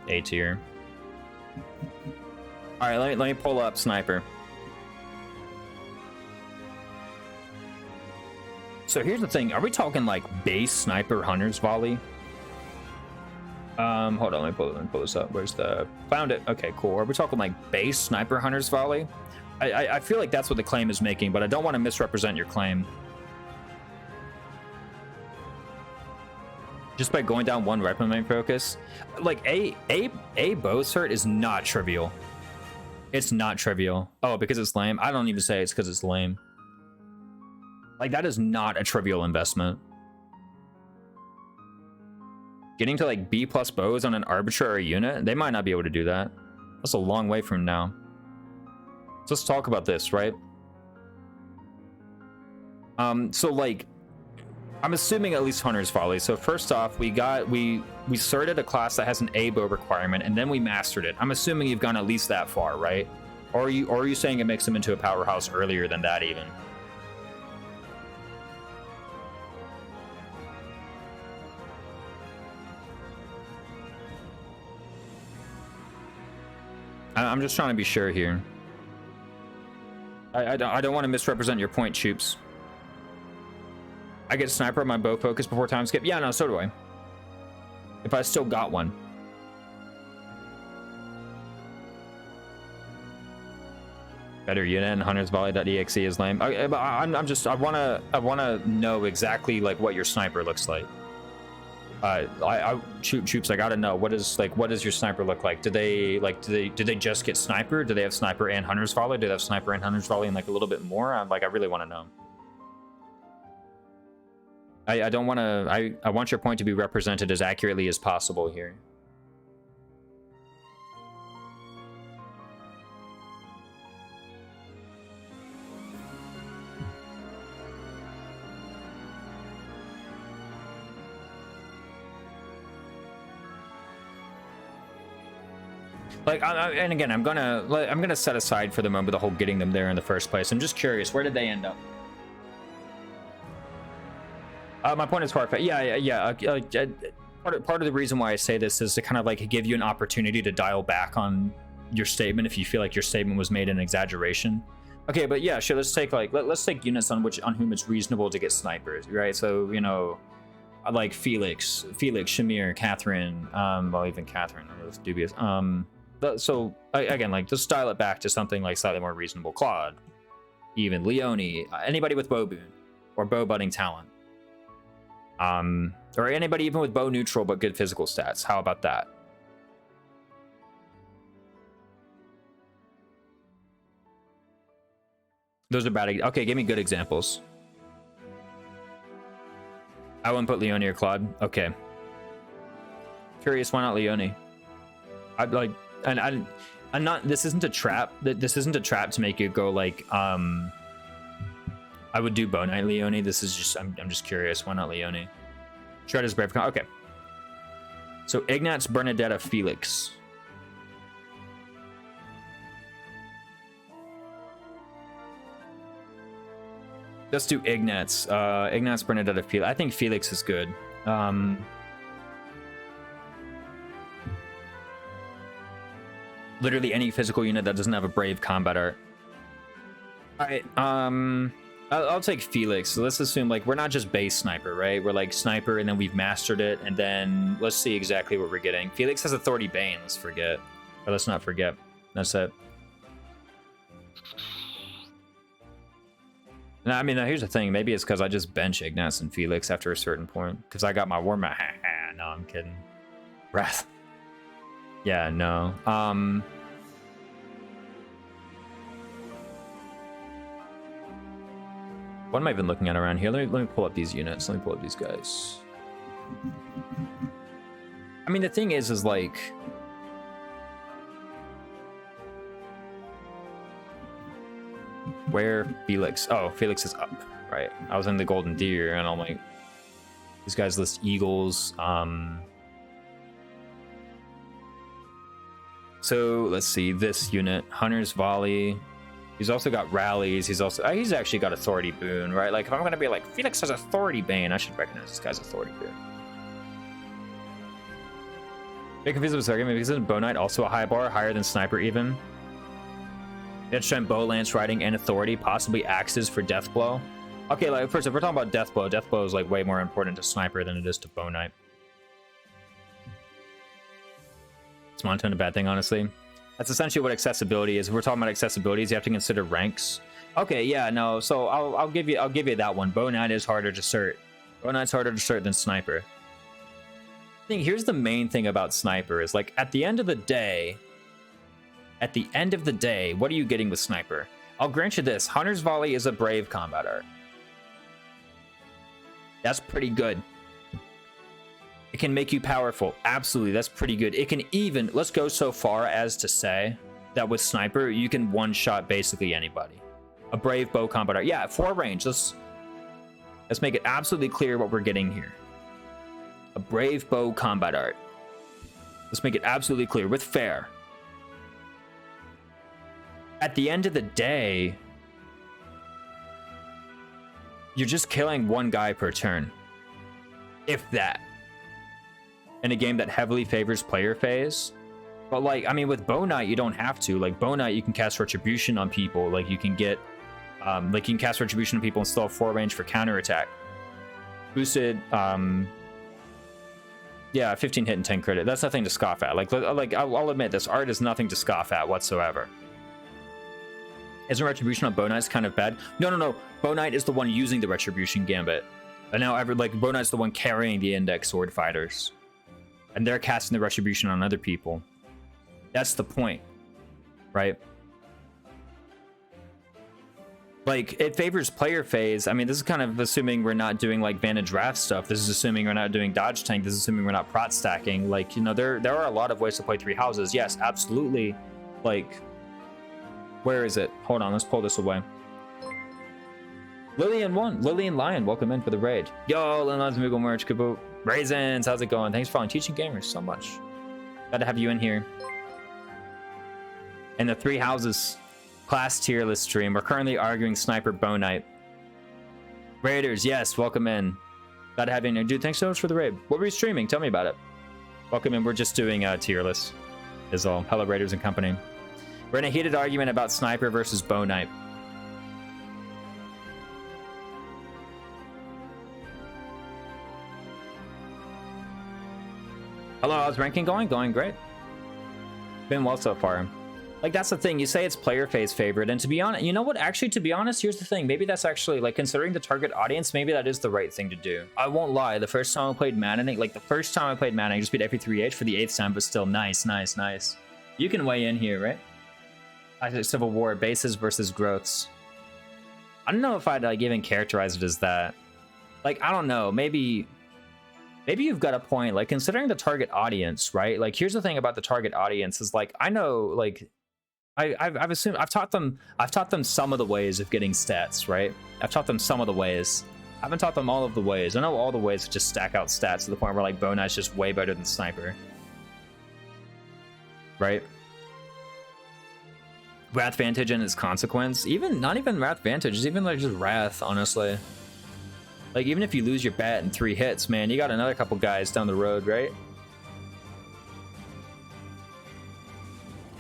A tier. All right, let me pull up Sniper. So here's the thing: are we talking like base Sniper Hunter's Volley? Hold on, let me pull this up. Where's the... Found it. Okay, cool. Are we talking like base Sniper Hunter's Volley? I feel like that's what the claim is making, but I don't want to misrepresent your claim. Just by going down one weapon main focus. Like, a bow cert is not trivial. It's not trivial. Oh, because it's lame? I don't even say it's because it's lame. Like, that is not a trivial investment. Getting to like B+ bows on an arbitrary unit, they might not be able to do that. That's a long way from now. So let's talk about this, right? So like, I'm assuming at least Hunter's Volley. So first off, we started a class that has an A bow requirement, and then we mastered it. I'm assuming you've gone at least that far, right? Or are you saying it makes them into a powerhouse earlier than that even? I'm just trying to be sure here. I don't want to misrepresent your point, Choops. I get sniper on my bow focus before time skip. Yeah, no, so do I. If I still got one. Better unit and Hunter's Volley.exe is lame. I wanna know exactly like what your sniper looks like. Troops, I gotta know what does your sniper look like? Do they just get sniper? Do they have sniper and Hunter's Volley? Do they have sniper and Hunter's Volley and like a little bit more? I really want to know. I don't want to. I want your point to be represented as accurately as possible here. Like, and again, I'm gonna set aside for the moment the whole getting them there in the first place. I'm just curious, where did they end up? My point is far-fetched. Yeah. Part of the reason why I say this is to kind of like give you an opportunity to dial back on your statement if you feel like your statement was made in exaggeration. Okay, but yeah, sure. Let's take units on whom it's reasonable to get snipers, right? So like Felix, Shamir, Catherine. Well, even Catherine was dubious. So again, like just dial it back to something like slightly more reasonable. Claude, even Leone, anybody with bow boon or bow budding talent, or anybody even with bow neutral but good physical stats. How about that? Those are bad. Okay, give me good examples. I wouldn't put Leone or Claude. Okay. Curious, why not Leone? I'd like, and I'm not. This isn't a trap. This isn't a trap to make you go like. I would do Bow Knight Leone. This is just. I'm just curious. Why not Leone? Shredder's Brave. Okay. So Ignatz, Bernadetta, Felix. Let's do Ignatz. Ignatz, Bernadetta, Felix. I think Felix is good. Literally any physical unit that doesn't have a brave combat art. All right. I'll take Felix. So let's assume like we're not just base sniper, right? We're like sniper, and then we've mastered it, and then let's see exactly what we're getting. Felix has Authority Bane. Let's not forget. That's it. Now, I mean, here's the thing. Maybe it's because I just bench Ignatz and Felix after a certain point. Because I got my war mat. No, I'm kidding. Wrath. Yeah, no. What am I even looking at around here? Let me pull up these units. Let me pull up these guys. I mean, the thing is like... Where Felix? Oh, Felix is up. Right. I was in the Golden Deer, and I'm like... These guys list Eagles. So, let's see. This unit. Hunter's Volley. He's also got rallies. He's actually got Authority Boon, right? Like, if I'm gonna be like, Felix has Authority Bane, I should recognize this guy's Authority Boon. Make confused with argument because isn't Bow Knight also a high bar, higher than Sniper even? That's trying Bow, Lance Riding, and Authority, possibly Axes for Death Blow. Okay, like first, if we're talking about Death Blow is like way more important to Sniper than it is to Bow Knight. Is Monotone a bad thing, honestly? That's essentially what accessibility is. If we're talking about accessibilities, you have to consider ranks. Okay, yeah, no. So I'll give you that one. Bow Knight is harder to cert. Bow Knight's harder to cert than Sniper. I think here's the main thing about Sniper is like at the end of the day, what are you getting with Sniper? I'll grant you this. Hunter's Volley is a brave combat art. That's pretty good. It can make you powerful. Absolutely, that's pretty good. It can even, let's go so far as to say that with Sniper, you can one-shot basically anybody. A brave bow combat art. Yeah, 4 range. Let's make it absolutely clear what we're getting here. A brave bow combat art. Let's make it absolutely clear with fair. At the end of the day, you're just killing one guy per turn. If that. In a game that heavily favors player phase. But like, I mean, with Bow Knight, you don't have to. Like, Bow Knight, you can cast Retribution on people. Like, you can get, like, you can cast Retribution on people and still have 4 range for counterattack. Boosted, yeah, 15 hit and 10 credit. That's nothing to scoff at. Like I'll admit this, art is nothing to scoff at whatsoever. Isn't Retribution on Bow Knight's kind of bad? No. Bow Knight is the one using the Retribution Gambit. And now Bow Knight's the one carrying the Index Sword Fighters. And they're casting the Retribution on other people. That's the point, right? Like, it favors player phase. I mean, this is kind of assuming we're not doing like Vantage Wrath stuff. This is assuming we're not doing dodge tank. This is assuming we're not prot stacking. Like, you know, there are a lot of ways to play 3 houses. Yes, absolutely. Like, where is it? Hold on, let's pull this away. Lillian Lion, welcome in for the raid. Yo, Lillian's Moogle merch, Kaboot. Raisins, how's it going? Thanks for following Teaching Gamers so much. Glad to have you in here. And the 3 houses class tier list stream. We're currently arguing Sniper Bow Knight. Raiders, yes, welcome in. Glad to have you in here. Dude, thanks so much for the raid. What were you streaming? Tell me about it. Welcome in. We're just doing a tier list is all. Hello, Raiders and company. We're in a heated argument about Sniper versus Bow Knight. Hello, how's ranking going? Going great. Been well so far. Like, that's the thing. You say it's player phase favorite, and to be honest, you know what? Actually, to be honest, here's the thing. Maybe that's actually, like, considering the target audience, maybe that is the right thing to do. I won't lie. The first time I played Madden, I just beat every 3H for the 8th time, but still nice. You can weigh in here, right? I think Civil War, bases versus growths. I don't know if I'd, like, even characterize it as that. Like, I don't know. Maybe you've got a point. Like, considering the target audience, right? Like, here's the thing about the target audience is, like, I know, like, I've assumed I've taught them some of the ways of getting stats, right? I've taught them some of the ways. I haven't taught them all of the ways. I know all the ways to just stack out stats to the point where, like, Bow Knight's just way better than Sniper, right? Wrath Vantage and its consequence, not even Wrath Vantage, even like just Wrath, honestly. Like, even if you lose your bat in 3 hits, man, you got another couple guys down the road, right?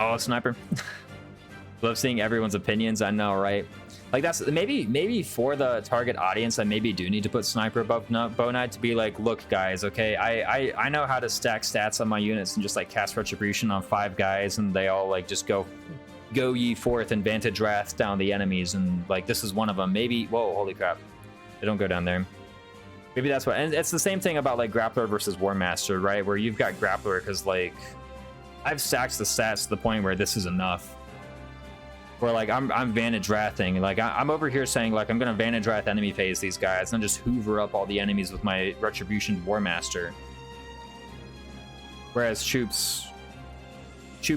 Oh, Sniper. Love seeing everyone's opinions. I know, right? Like, that's maybe for the target audience, I maybe do need to put Sniper above Bow Knight to be like, look, guys, okay, I know how to stack stats on my units and just like cast Retribution on 5 guys, and they all like just go ye forth and Vantage Wrath down the enemies, and like this is one of them. Maybe, whoa, holy crap, they don't go down there. Maybe that's what, and it's the same thing about like Grappler versus War Master, right? Where you've got Grappler because like I've stacked the stats to the point where this is enough. Where like I'm Vantage Wrathing, like I'm over here saying like I'm gonna Vantage Wrath enemy phase these guys and just hoover up all the enemies with my Retribution War Master. Whereas Choops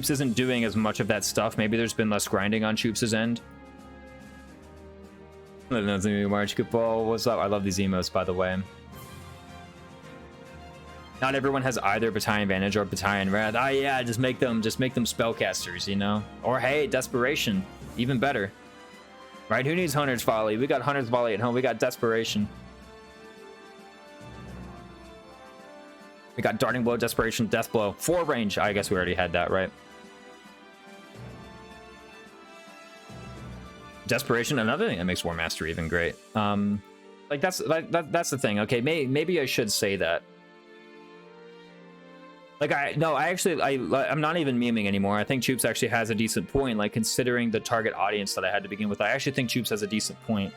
isn't doing as much of that stuff. Maybe there's been less grinding on Choops' end. March Goodball, what's up? I love these emotes, by the way. Not everyone has either Battalion Vantage or Battalion Wrath. Ah, yeah, just make them spellcasters, you know? Or hey, Desperation, even better. Right? Who needs Hunter's Volley? We got Hunter's Volley at home. We got Desperation. We got Darting Blow, Desperation, Death Blow. 4 range. I guess we already had that, right? Desperation, another thing that makes War Master even great. Like that's the thing. Okay, maybe I should say that. Like I'm not even memeing anymore. I think Choops actually has a decent point. Like considering the target audience that I had to begin with, I actually think Choops has a decent point.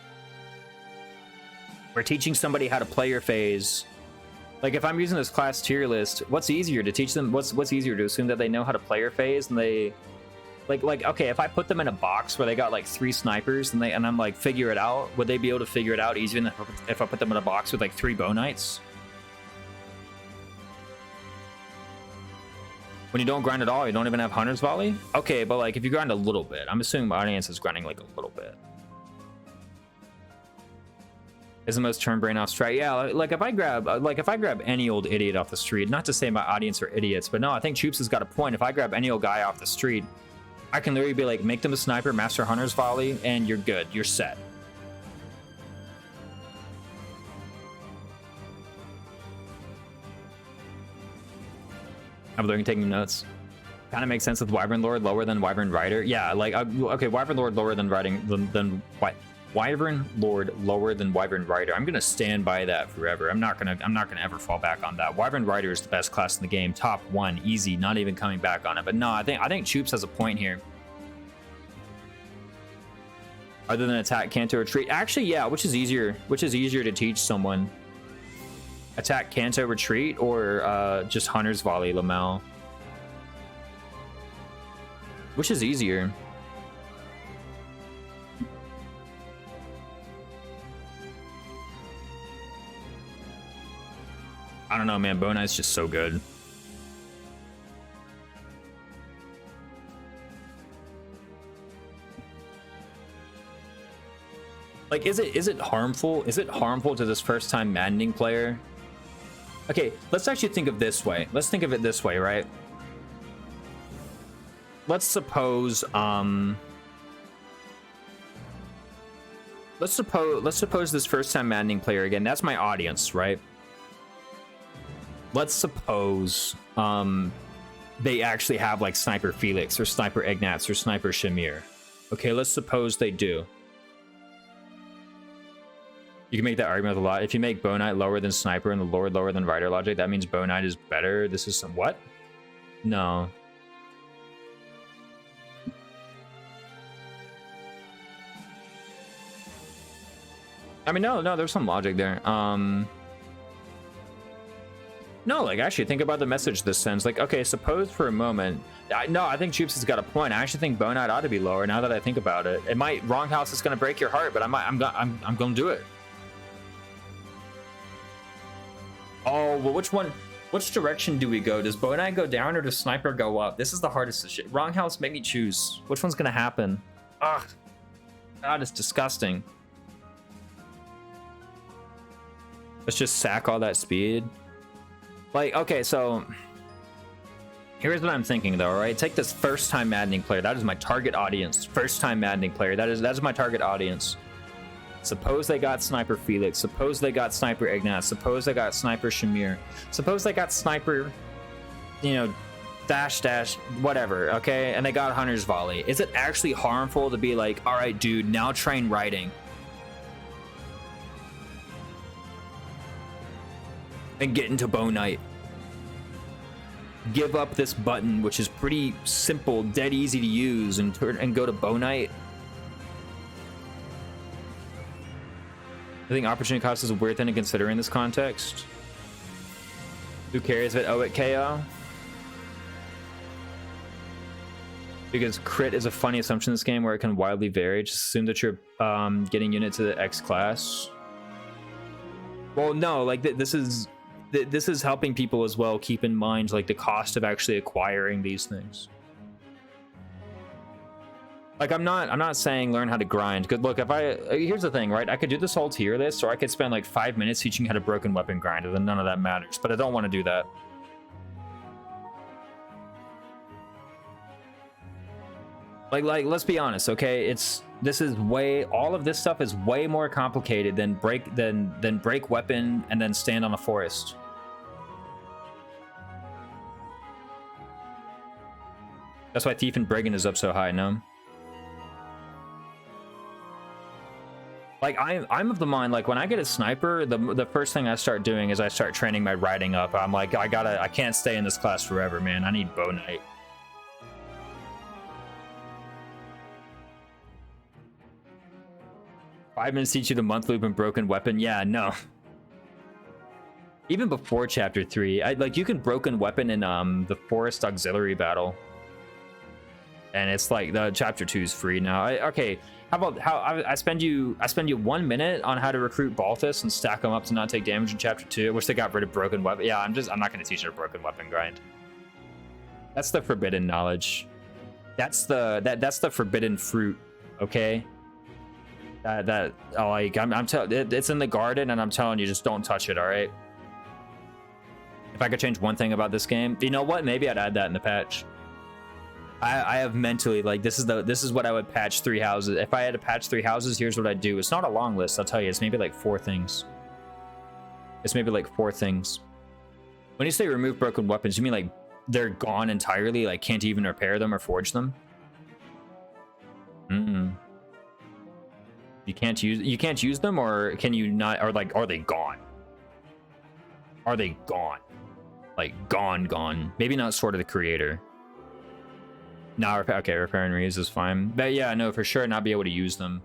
We're teaching somebody how to play your phase. Like if I'm using this class tier list, what's easier to teach them? What's easier to assume that they know how to play your phase and they like okay, if I put them in a box where they got like 3 snipers and I'm like figure it out, would they be able to figure it out easier than if I put them in a box with like 3 Bow Knights? When you don't grind at all, you don't even have Hunter's Volley? Okay, but like if you grind a little bit, I'm assuming my audience is grinding like a little bit. Is the most turn brain off strat? Yeah, like if I grab any old idiot off the street, not to say my audience are idiots, but no, I think Choops has got a point. If I grab any old guy off the street, I can literally be like, make them a sniper, master Hunter's Volley, and you're good. You're set. I'm literally taking notes. Kind of makes sense with Wyvern Lord lower than Wyvern Rider. Yeah, like okay, Wyvern Lord lower than riding than what? Wyvern Lord lower than Wyvern Rider. I'm gonna stand by that forever. I'm not gonna ever fall back on that. Wyvern Rider is the best class in the game. Top 1, easy, not even coming back on it. But no, I think Choops has a point here. Other than attack, canto, retreat. Actually, yeah, which is easier to teach someone? Attack, canto, retreat, or just Hunter's Volley, Lamel? Which is easier? I don't know, man. Bone Knight's just so good. Like, is it harmful? Is it harmful to this first-time maddening player? Okay, let's actually think of this way. Let's think of it this way, right? Let's suppose let's suppose this first-time maddening player, again, that's my audience, right? Let's suppose they actually have like Sniper Felix or Sniper Ignatz or Sniper Shamir. Okay, let's suppose they do. You can make that argument a lot. If you make Bone Knight lower than Sniper and the Lord lower than Rider logic, that means Bone Knight is better. This is some what? No. I mean, no, there's some logic there. No, like, actually, think about the message this sends. Like, okay, suppose for a moment... No, I think Choops has got a point. I actually think Bone Knight ought to be lower now that I think about it. It might... Wrong House is going to break your heart, but I'm going to do it. Oh, well, which direction do we go? Does Bone Knight go down or does Sniper go up? This is the hardest shit. Wrong House, make me choose. Which one's going to happen? Ugh. God, it's disgusting. Let's just sack all that speed. Like, okay, so here's what I'm thinking though, right? Take this first-time maddening player. That is my target audience. First-time maddening player. That's my target audience. Suppose they got Sniper Felix. Suppose they got Sniper Ignatz. Suppose they got Sniper Shamir. Suppose they got Sniper, you know, dash, whatever, okay? And they got Hunter's Volley. Is it actually harmful to be like, all right, dude, now train riding? And get into Bone Knight. Give up this button, which is pretty simple, dead easy to use, and go to Bone Knight. I think opportunity cost is a weird thing to consider in this context. Who cares if it it KO? Because crit is a funny assumption in this game where it can wildly vary. Just assume that you're getting unit to the X class. Well, no, like this is helping people as well keep in mind like the cost of actually acquiring these things. Like I'm not saying learn how to grind. Good, look, here's the thing, right? I could do this whole tier list, or I could spend like 5 minutes teaching how to broken weapon grind, and then none of that matters. But I don't want to do that. Like let's be honest, okay? All of this stuff is way more complicated than break weapon and then stand on a forest. That's why Thief and Brigand is up so high, no? Like I'm of the mind, like when I get a sniper, the first thing I start doing is I start training my riding up. I'm like, I can't stay in this class forever, man. I need Bone Knight. Five minutes teach you the month loop and broken weapon. Yeah, no. Even before chapter 3, like you can broken weapon in the forest auxiliary battle, and it's like the chapter 2 is free now. Okay, how about I spend you 1 minute on how to recruit Balthus and stack them up to not take damage in chapter 2. I wish they got rid of broken weapon. Yeah, I'm not going to teach you a broken weapon grind. That's the forbidden knowledge. That's the forbidden fruit. Okay. It's in the garden, and I'm telling you, just don't touch it. All right. If I could change one thing about this game, you know what? Maybe I'd add that in the patch. I have mentally, like, this is what I would patch 3 houses. If I had to patch 3 houses, here's what I'd do. It's not a long list, I'll tell you. It's maybe like 4 things. When you say remove broken weapons, you mean like they're gone entirely, like can't even repair them or forge them? You can't use them, or can you not? Or like, are they gone? Are they gone? Like gone? Maybe not Sword of the Creator. No, okay, repair and reuse is fine. But yeah, no, for sure not be able to use them.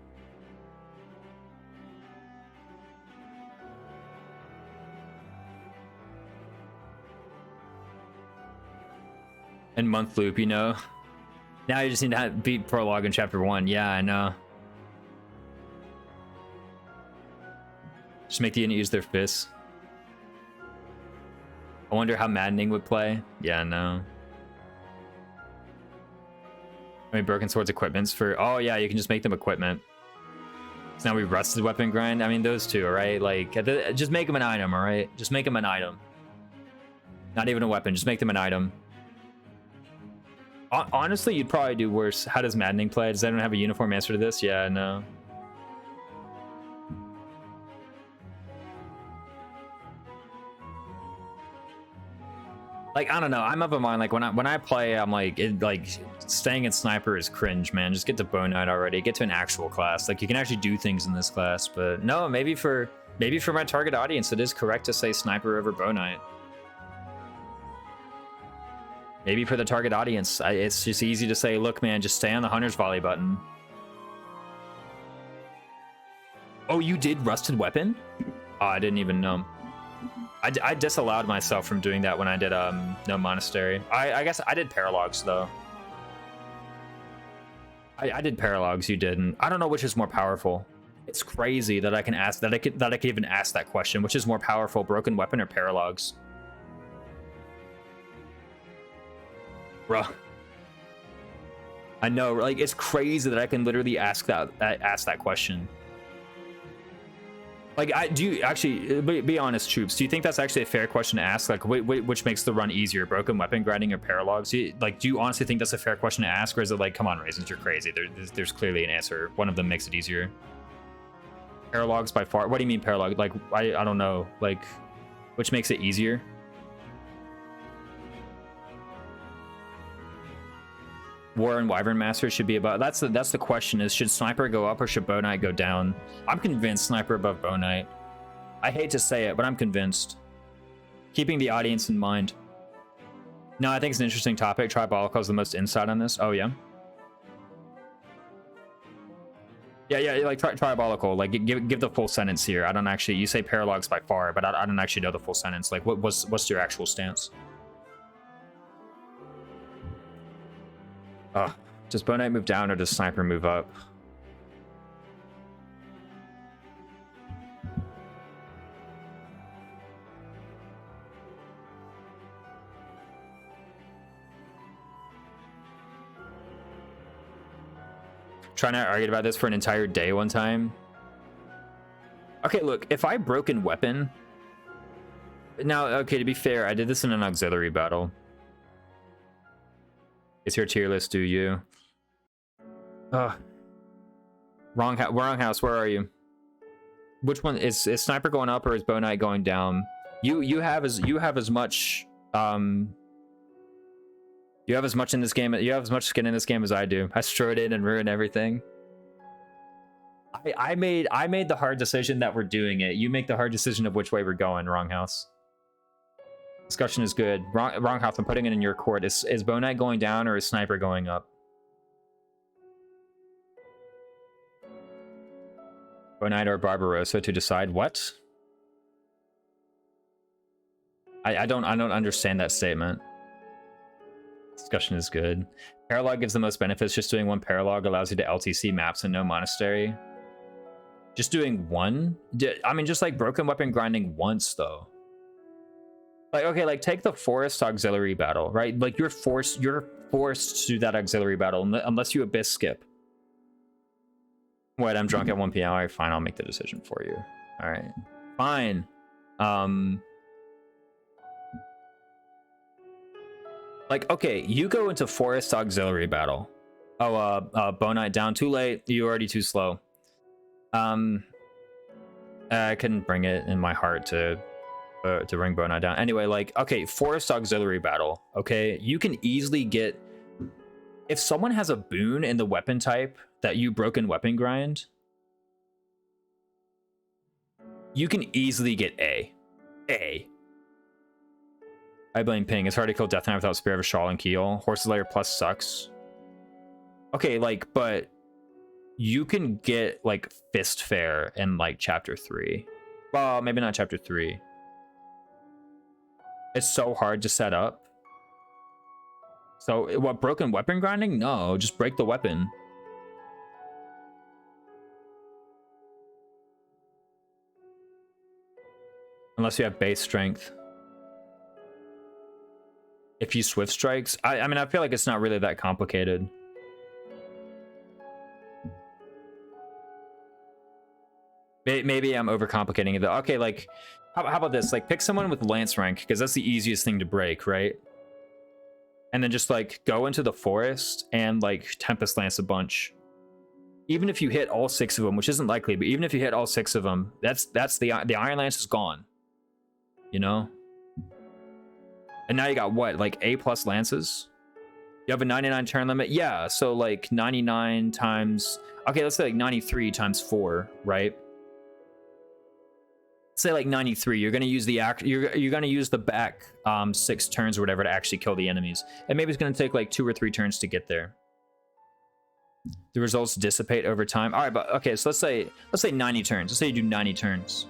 And month loop, you know. Now you just need to beat prologue in chapter 1. Yeah, I know. Just make the unit use their fists. I wonder how maddening would play. Yeah, no. I mean, broken swords equipments for... Oh, yeah, you can just make them equipment. So now we rusted weapon grind. I mean, those two, right? Like, just make them an item, all right? Just make them an item. Not even a weapon. Just make them an item. Honestly, you'd probably do worse. How does maddening play? Does anyone have a uniform answer to this? Yeah, no. Like, I don't know. I'm of a mind, like, when I play, I'm like, staying in sniper is cringe, man. Just get to Bone Knight already. Get to an actual class. Like, you can actually do things in this class. But no, maybe for my target audience, it is correct to say sniper over Bone Knight. Maybe for the target audience, it's just easy to say, look, man, just stay on the Hunter's Volley button. Oh, you did Rusted Weapon? Oh, I didn't even know. I disallowed myself from doing that when I did No Monastery. I guess I did Paralogs though. I did Paralogs, you didn't. I don't know which is more powerful. It's crazy that I can ask that I could even ask that question. Which is more powerful, Broken Weapon or Paralogs? Bruh. I know, like, it's crazy that I can literally ask that question. Like, do you actually, be honest, Troops, do you think that's actually a fair question to ask? Like, which makes the run easier, Broken Weapon grinding or Paralogs? Do you honestly think that's a fair question to ask, or is it like, come on, Raisins, you're crazy? There's clearly an answer. One of them makes it easier. Paralogs by far. What do you mean Paralog? Like, I don't know. Like, which makes it easier? War and Wyvern Master should be about... That's the question, is should Sniper go up or should Bow Knight go down? I'm convinced Sniper above Bow Knight. I hate to say it, but I'm convinced. Keeping the audience in mind. No, I think it's an interesting topic. Tribalical is the most insight on this. Oh, yeah? Yeah, like Tribalical. Like, give the full sentence here. I don't actually... You say Paralogs by far, but I don't actually know the full sentence. Like, what's your actual stance? Oh, does Bow Knight move down or does Sniper move up? Trying to argue about this for an entire day one time. Okay, look, if I Broken Weapon... Now, okay, to be fair, I did this in an auxiliary battle. It's your tier list, do you? Wrong house, where are you? Which one is Sniper going up or is Bow Knight going down? You have as much you have as much in this game, you have as much skin in this game as I do. I strode in and ruined everything. I made the hard decision that we're doing it. You make the hard decision of which way we're going, Wrong house. Discussion is good. Wrong house, I'm putting it in your court. Is Bow Knight going down or is Sniper going up? Bow Knight or Barbarossa to decide what? I don't understand that statement. Discussion is good. Paralog gives the most benefits. Just doing one Paralog allows you to LTC maps and No Monastery. Just doing one? I mean, just like Broken Weapon grinding once though. Like, okay, like take the Forest Auxiliary battle, right? Like you're forced to do that auxiliary battle unless you Abyss skip. Wait, I'm drunk at 1 p.m. All right, fine, I'll make the decision for you. All right, fine. Like, okay, you go into Forest Auxiliary battle. Oh, Bow Knight down, too late. You're already too slow. I couldn't bring it in my heart to bring Bow Knight down. Anyway, like, okay, Forest Auxiliary battle. Okay, you can easily get... If someone has a boon in the weapon type that you Broken Weapon grind, You can easily get A. I blame ping. It's hard to kill Death Knight without Spear of a Shawl and Keel. Horse's Lair plus sucks. Okay, like, but you can get like Fist Fair in like chapter 3. Well, maybe not chapter 3. It's so hard to set up. So what, broken weapon grinding? No, just break the weapon. Unless you have base strength. If you swift strikes, I mean, I feel like it's not really that complicated. Maybe I'm overcomplicating it though. Okay, like, how about this? Like, pick someone with Lance rank, because that's the easiest thing to break, right? And then just like go into the forest and like Tempest Lance a bunch. Even if you hit all 6 of them, which isn't likely, but even if you hit all 6 of them, that's the Iron Lance is gone. You know? And now you got what? Like A+ lances? You have a 99 turn limit? Yeah, so like 99 times... Okay, let's say like 93 times 4, right? Say like 93, you're gonna use the you're gonna use the back 6 turns or whatever to actually kill the enemies, and maybe it's gonna take like 2 or 3 turns to get there. The results dissipate over time. All right, but okay, so let's say 90 turns. Let's say you do 90 turns.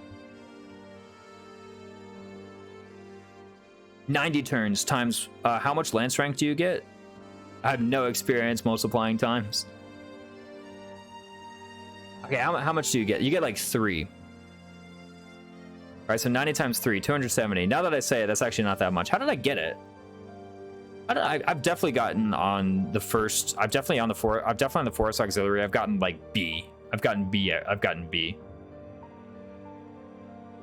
90 turns times how much lance rank do you get? I have no experience multiplying times. Okay, how much do you get? You get like 3. All right, so 90 times 3, 270. Now that I say it, that's actually not that much. How did I get it? I've definitely gotten on the first. I've definitely on the Forest Auxiliary. I've gotten like B. I've gotten B.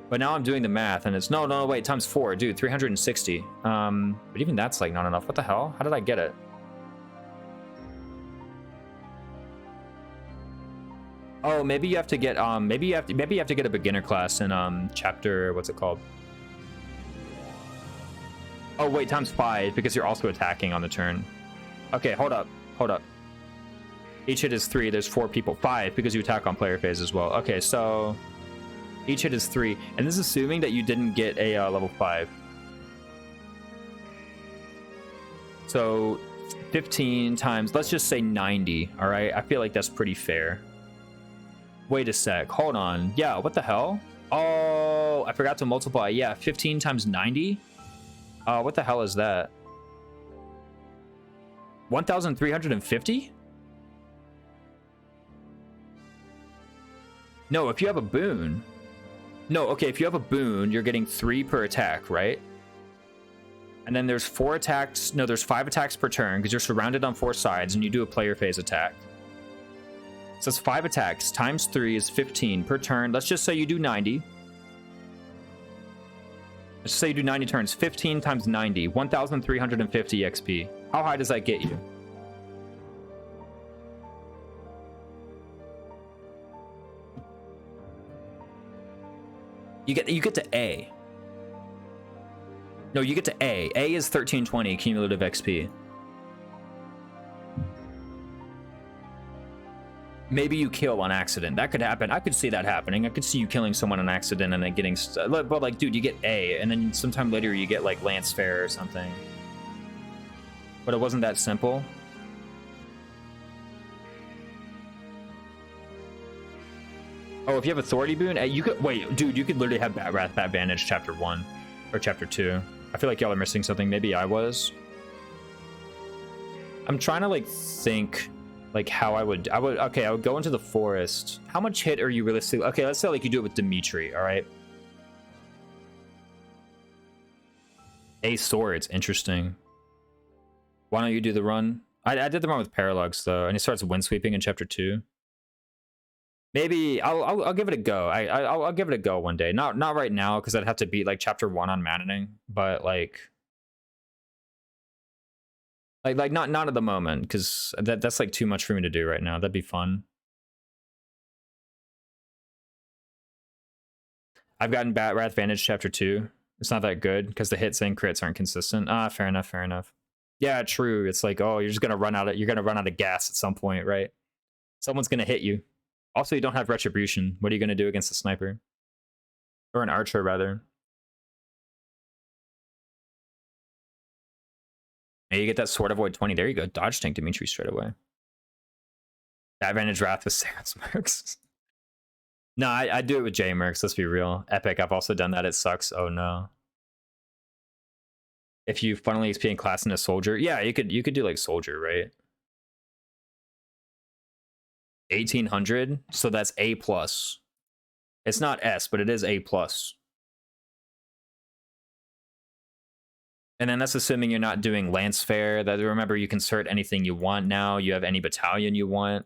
But now I'm doing the math, and it's no wait, times 4, dude, 360. But even that's like not enough. What the hell? How did I get it? Oh, maybe you have to get maybe you have to get a beginner class in chapter, what's it called? Oh wait, times 5 because you're also attacking on the turn. Okay, hold up. Each hit is 3. There's 4 people. 5 because you attack on player phase as well. Okay, so each hit is 3, and this is assuming that you didn't get a level 5. So 15 times, let's just say 90. All right, I feel like that's pretty fair. Wait a sec, hold on. Yeah, what the hell? Oh, I forgot to multiply. Yeah, 15 times 90. What the hell is that? 1,350? No, if you have a boon. No, okay, if you have a boon, you're getting 3 per attack, right? And then there's 4 attacks. No, there's 5 attacks per turn because you're surrounded on 4 sides and you do a player phase attack. So it's 5 attacks times 3 is 15 per turn. Let's just say you do 90. Let's say you do 90 turns. 15 times 90, 1,350 XP. How high does that get you? You get to A. No, you get to A. A is 1320 cumulative XP. Maybe you kill on accident. That could happen. I could see that happening. I could see you killing someone on accident and then getting... But like, dude, you get A, and then sometime later you get like Lance Fair or something. But it wasn't that simple. Oh, if you have Authority Boon, you could... Wait, dude, you could literally have Bat Wrath, Bat Bandage Chapter 1. Or Chapter 2. I feel like y'all are missing something. Maybe I was. I'm trying to like think... Like how I would okay, I would go into the forest. How much hit are you realistically? Okay, let's say like you do it with Dimitri, all right? A swords, interesting. Why don't you do the run? I did the run with Parallax though, and he starts windsweeping in chapter 2. Maybe I'll give it a go. I'll give it a go one day. Not right now because I'd have to beat like chapter 1 on Maddening, but like not at the moment because that's like too much for me to do right now. That'd be fun. I've gotten Bat Wrath Vantage Chapter 2. It's not that good because the hits and crits aren't consistent. Fair enough. Yeah, true. It's like, oh, you're gonna run out of gas at some point, right? Someone's gonna hit you. Also, you don't have retribution. What are you gonna do against the sniper? Or an archer, rather. And you get that sword avoid 20. There you go. Dodge tank Dimitri straight away. Advantage Wrath with Sarah's Mercs. No, I do it with J Mercs, let's be real. Epic, I've also done that. It sucks. Oh no. If you funnel XP in class in a soldier, yeah, you could do like soldier, right? 1800, so that's A plus. It's not S, but it is A plus. And then that's assuming you're not doing Lance Fair. That, remember, you can insert anything you want now. You have any battalion you want.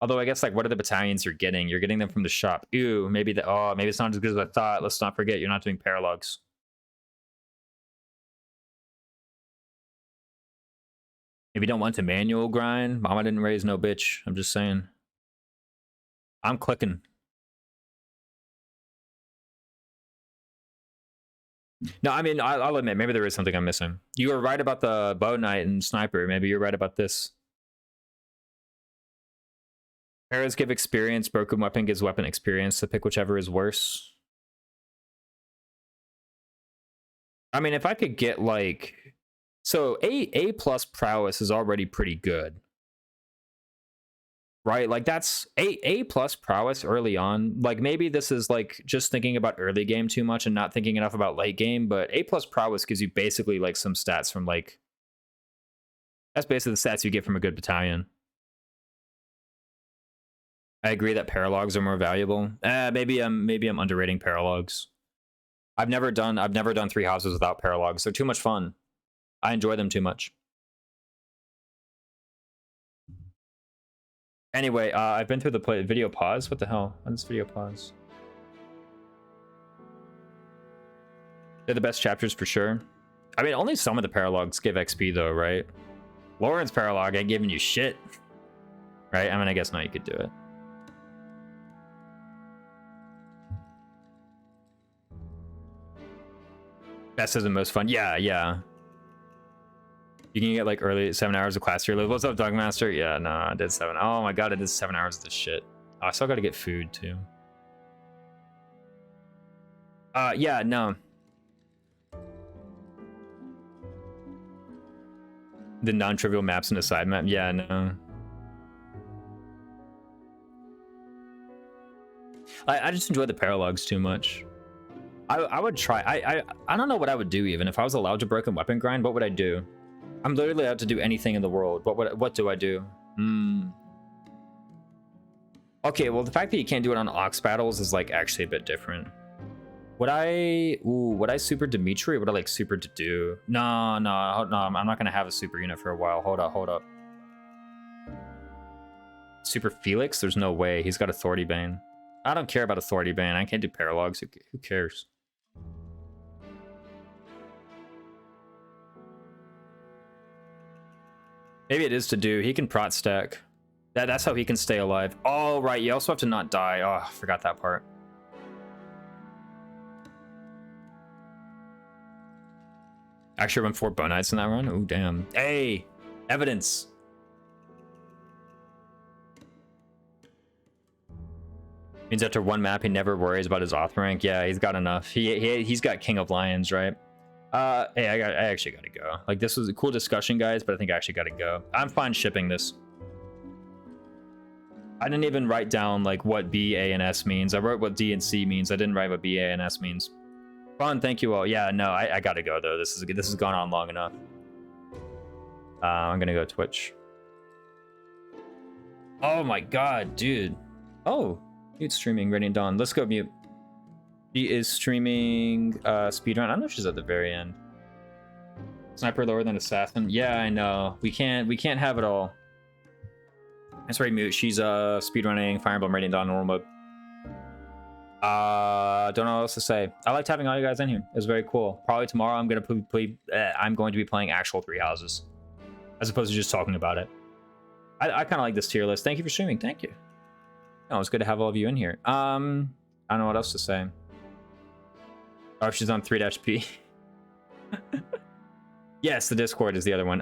Although I guess, like, what are the battalions you're getting? You're getting them from the shop. Ew, maybe maybe it's not as good as I thought. Let's not forget you're not doing paralogs. If you don't want to manual grind, mama didn't raise no bitch. I'm just saying. I'm clicking. No, I mean, I'll admit, maybe there is something I'm missing. You were right about the bow knight and sniper. Maybe you're right about this. Arrows give experience. Broken weapon gives weapon experience. So pick whichever is worse. I mean, if I could get like... So A plus prowess is already pretty good. Right? Like that's A plus prowess early on. Like maybe this is like just thinking about early game too much and not thinking enough about late game, but A plus prowess gives you basically like some stats from like... That's basically the stats you get from a good battalion. I agree that paralogs are more valuable. Maybe I'm underrating paralogs. I've never done 3 houses without paralogs. They're too much fun. I enjoy them too much. Anyway, I've been through the video pause. What the hell? Why does video pause? They're the best chapters for sure. I mean, only some of the paralogs give XP though, right? Lauren's paralog ain't giving you shit. Right? I mean, I guess now you could do it. Best is the most fun. Yeah, yeah. You can get like early 7 hours of class here. What's up, Dogmaster? Yeah, no, I did 7. Oh my god, I did 7 hours of this shit. Oh, I still gotta get food too. Yeah, no. The non-trivial maps in the side map. Yeah, no. I just enjoy the paralogs too much. I would try. I don't know what I would do even if I was allowed to broken weapon grind. What would I do? I'm literally allowed to do anything in the world. What do I do? Okay, well the fact that you can't do it on Ox battles is like actually a bit different. Would I super Dimitri? Or would I like super to do? No, I'm not gonna have a super unit for a while. Hold up. Super Felix? There's no way. He's got Authority Bane. I don't care about Authority Bane. I can't do paralogs. Who cares? Maybe it is to do. He can prot stack. That's how he can stay alive. Oh, right. You also have to not die. Oh, I forgot that part. Actually, run 4 bow knights in that run? Oh, damn. Hey! Evidence! Means after one map, he never worries about his auth rank. Yeah, he's got enough. He's got King of Lions, right? Hey, I actually gotta go. Like, this was a cool discussion, guys, but I think I actually gotta go. I'm fine shipping this. I didn't even write down, like, what B, A, and S means. I wrote what D and C means. I didn't write what B, A, and S means. Fun, thank you all. Yeah, no, I gotta go, though. This has gone on long enough. I'm gonna go Twitch. Oh my god, dude. Oh, dude, streaming Radiant Dawn. Let's go mute. She is streaming speedrun. I don't know if she's at the very end. Sniper lower than assassin. Yeah, I know. We can't have it all. That's right, mute. She's speedrunning Fire Emblem Radiant Dawn normal mode. Don't know what else to say. I liked having all you guys in here. It was very cool. Probably tomorrow I'm going to be playing actual 3 houses as opposed to just talking about it. I kind of like this tier list. Thank you for streaming. Thank you. Oh, it's good to have all of you in here. I don't know what else to say. Oh, she's on 3-P. Yes, the Discord is the other one.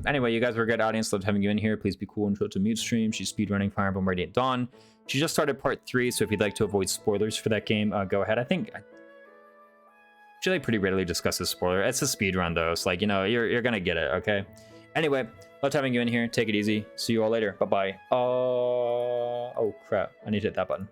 Anyway, you guys were a good audience. Loved having you in here. Please be cool and chill to mute stream. She's speedrunning Fire Emblem Radiant Dawn. She just started part 3, so if you'd like to avoid spoilers for that game, go ahead. I think she like pretty readily discusses spoiler. It's a speedrun though, so like, you know, you're gonna get it, okay? Anyway, loved having you in here. Take it easy. See you all later. Bye-bye. Oh crap, I need to hit that button.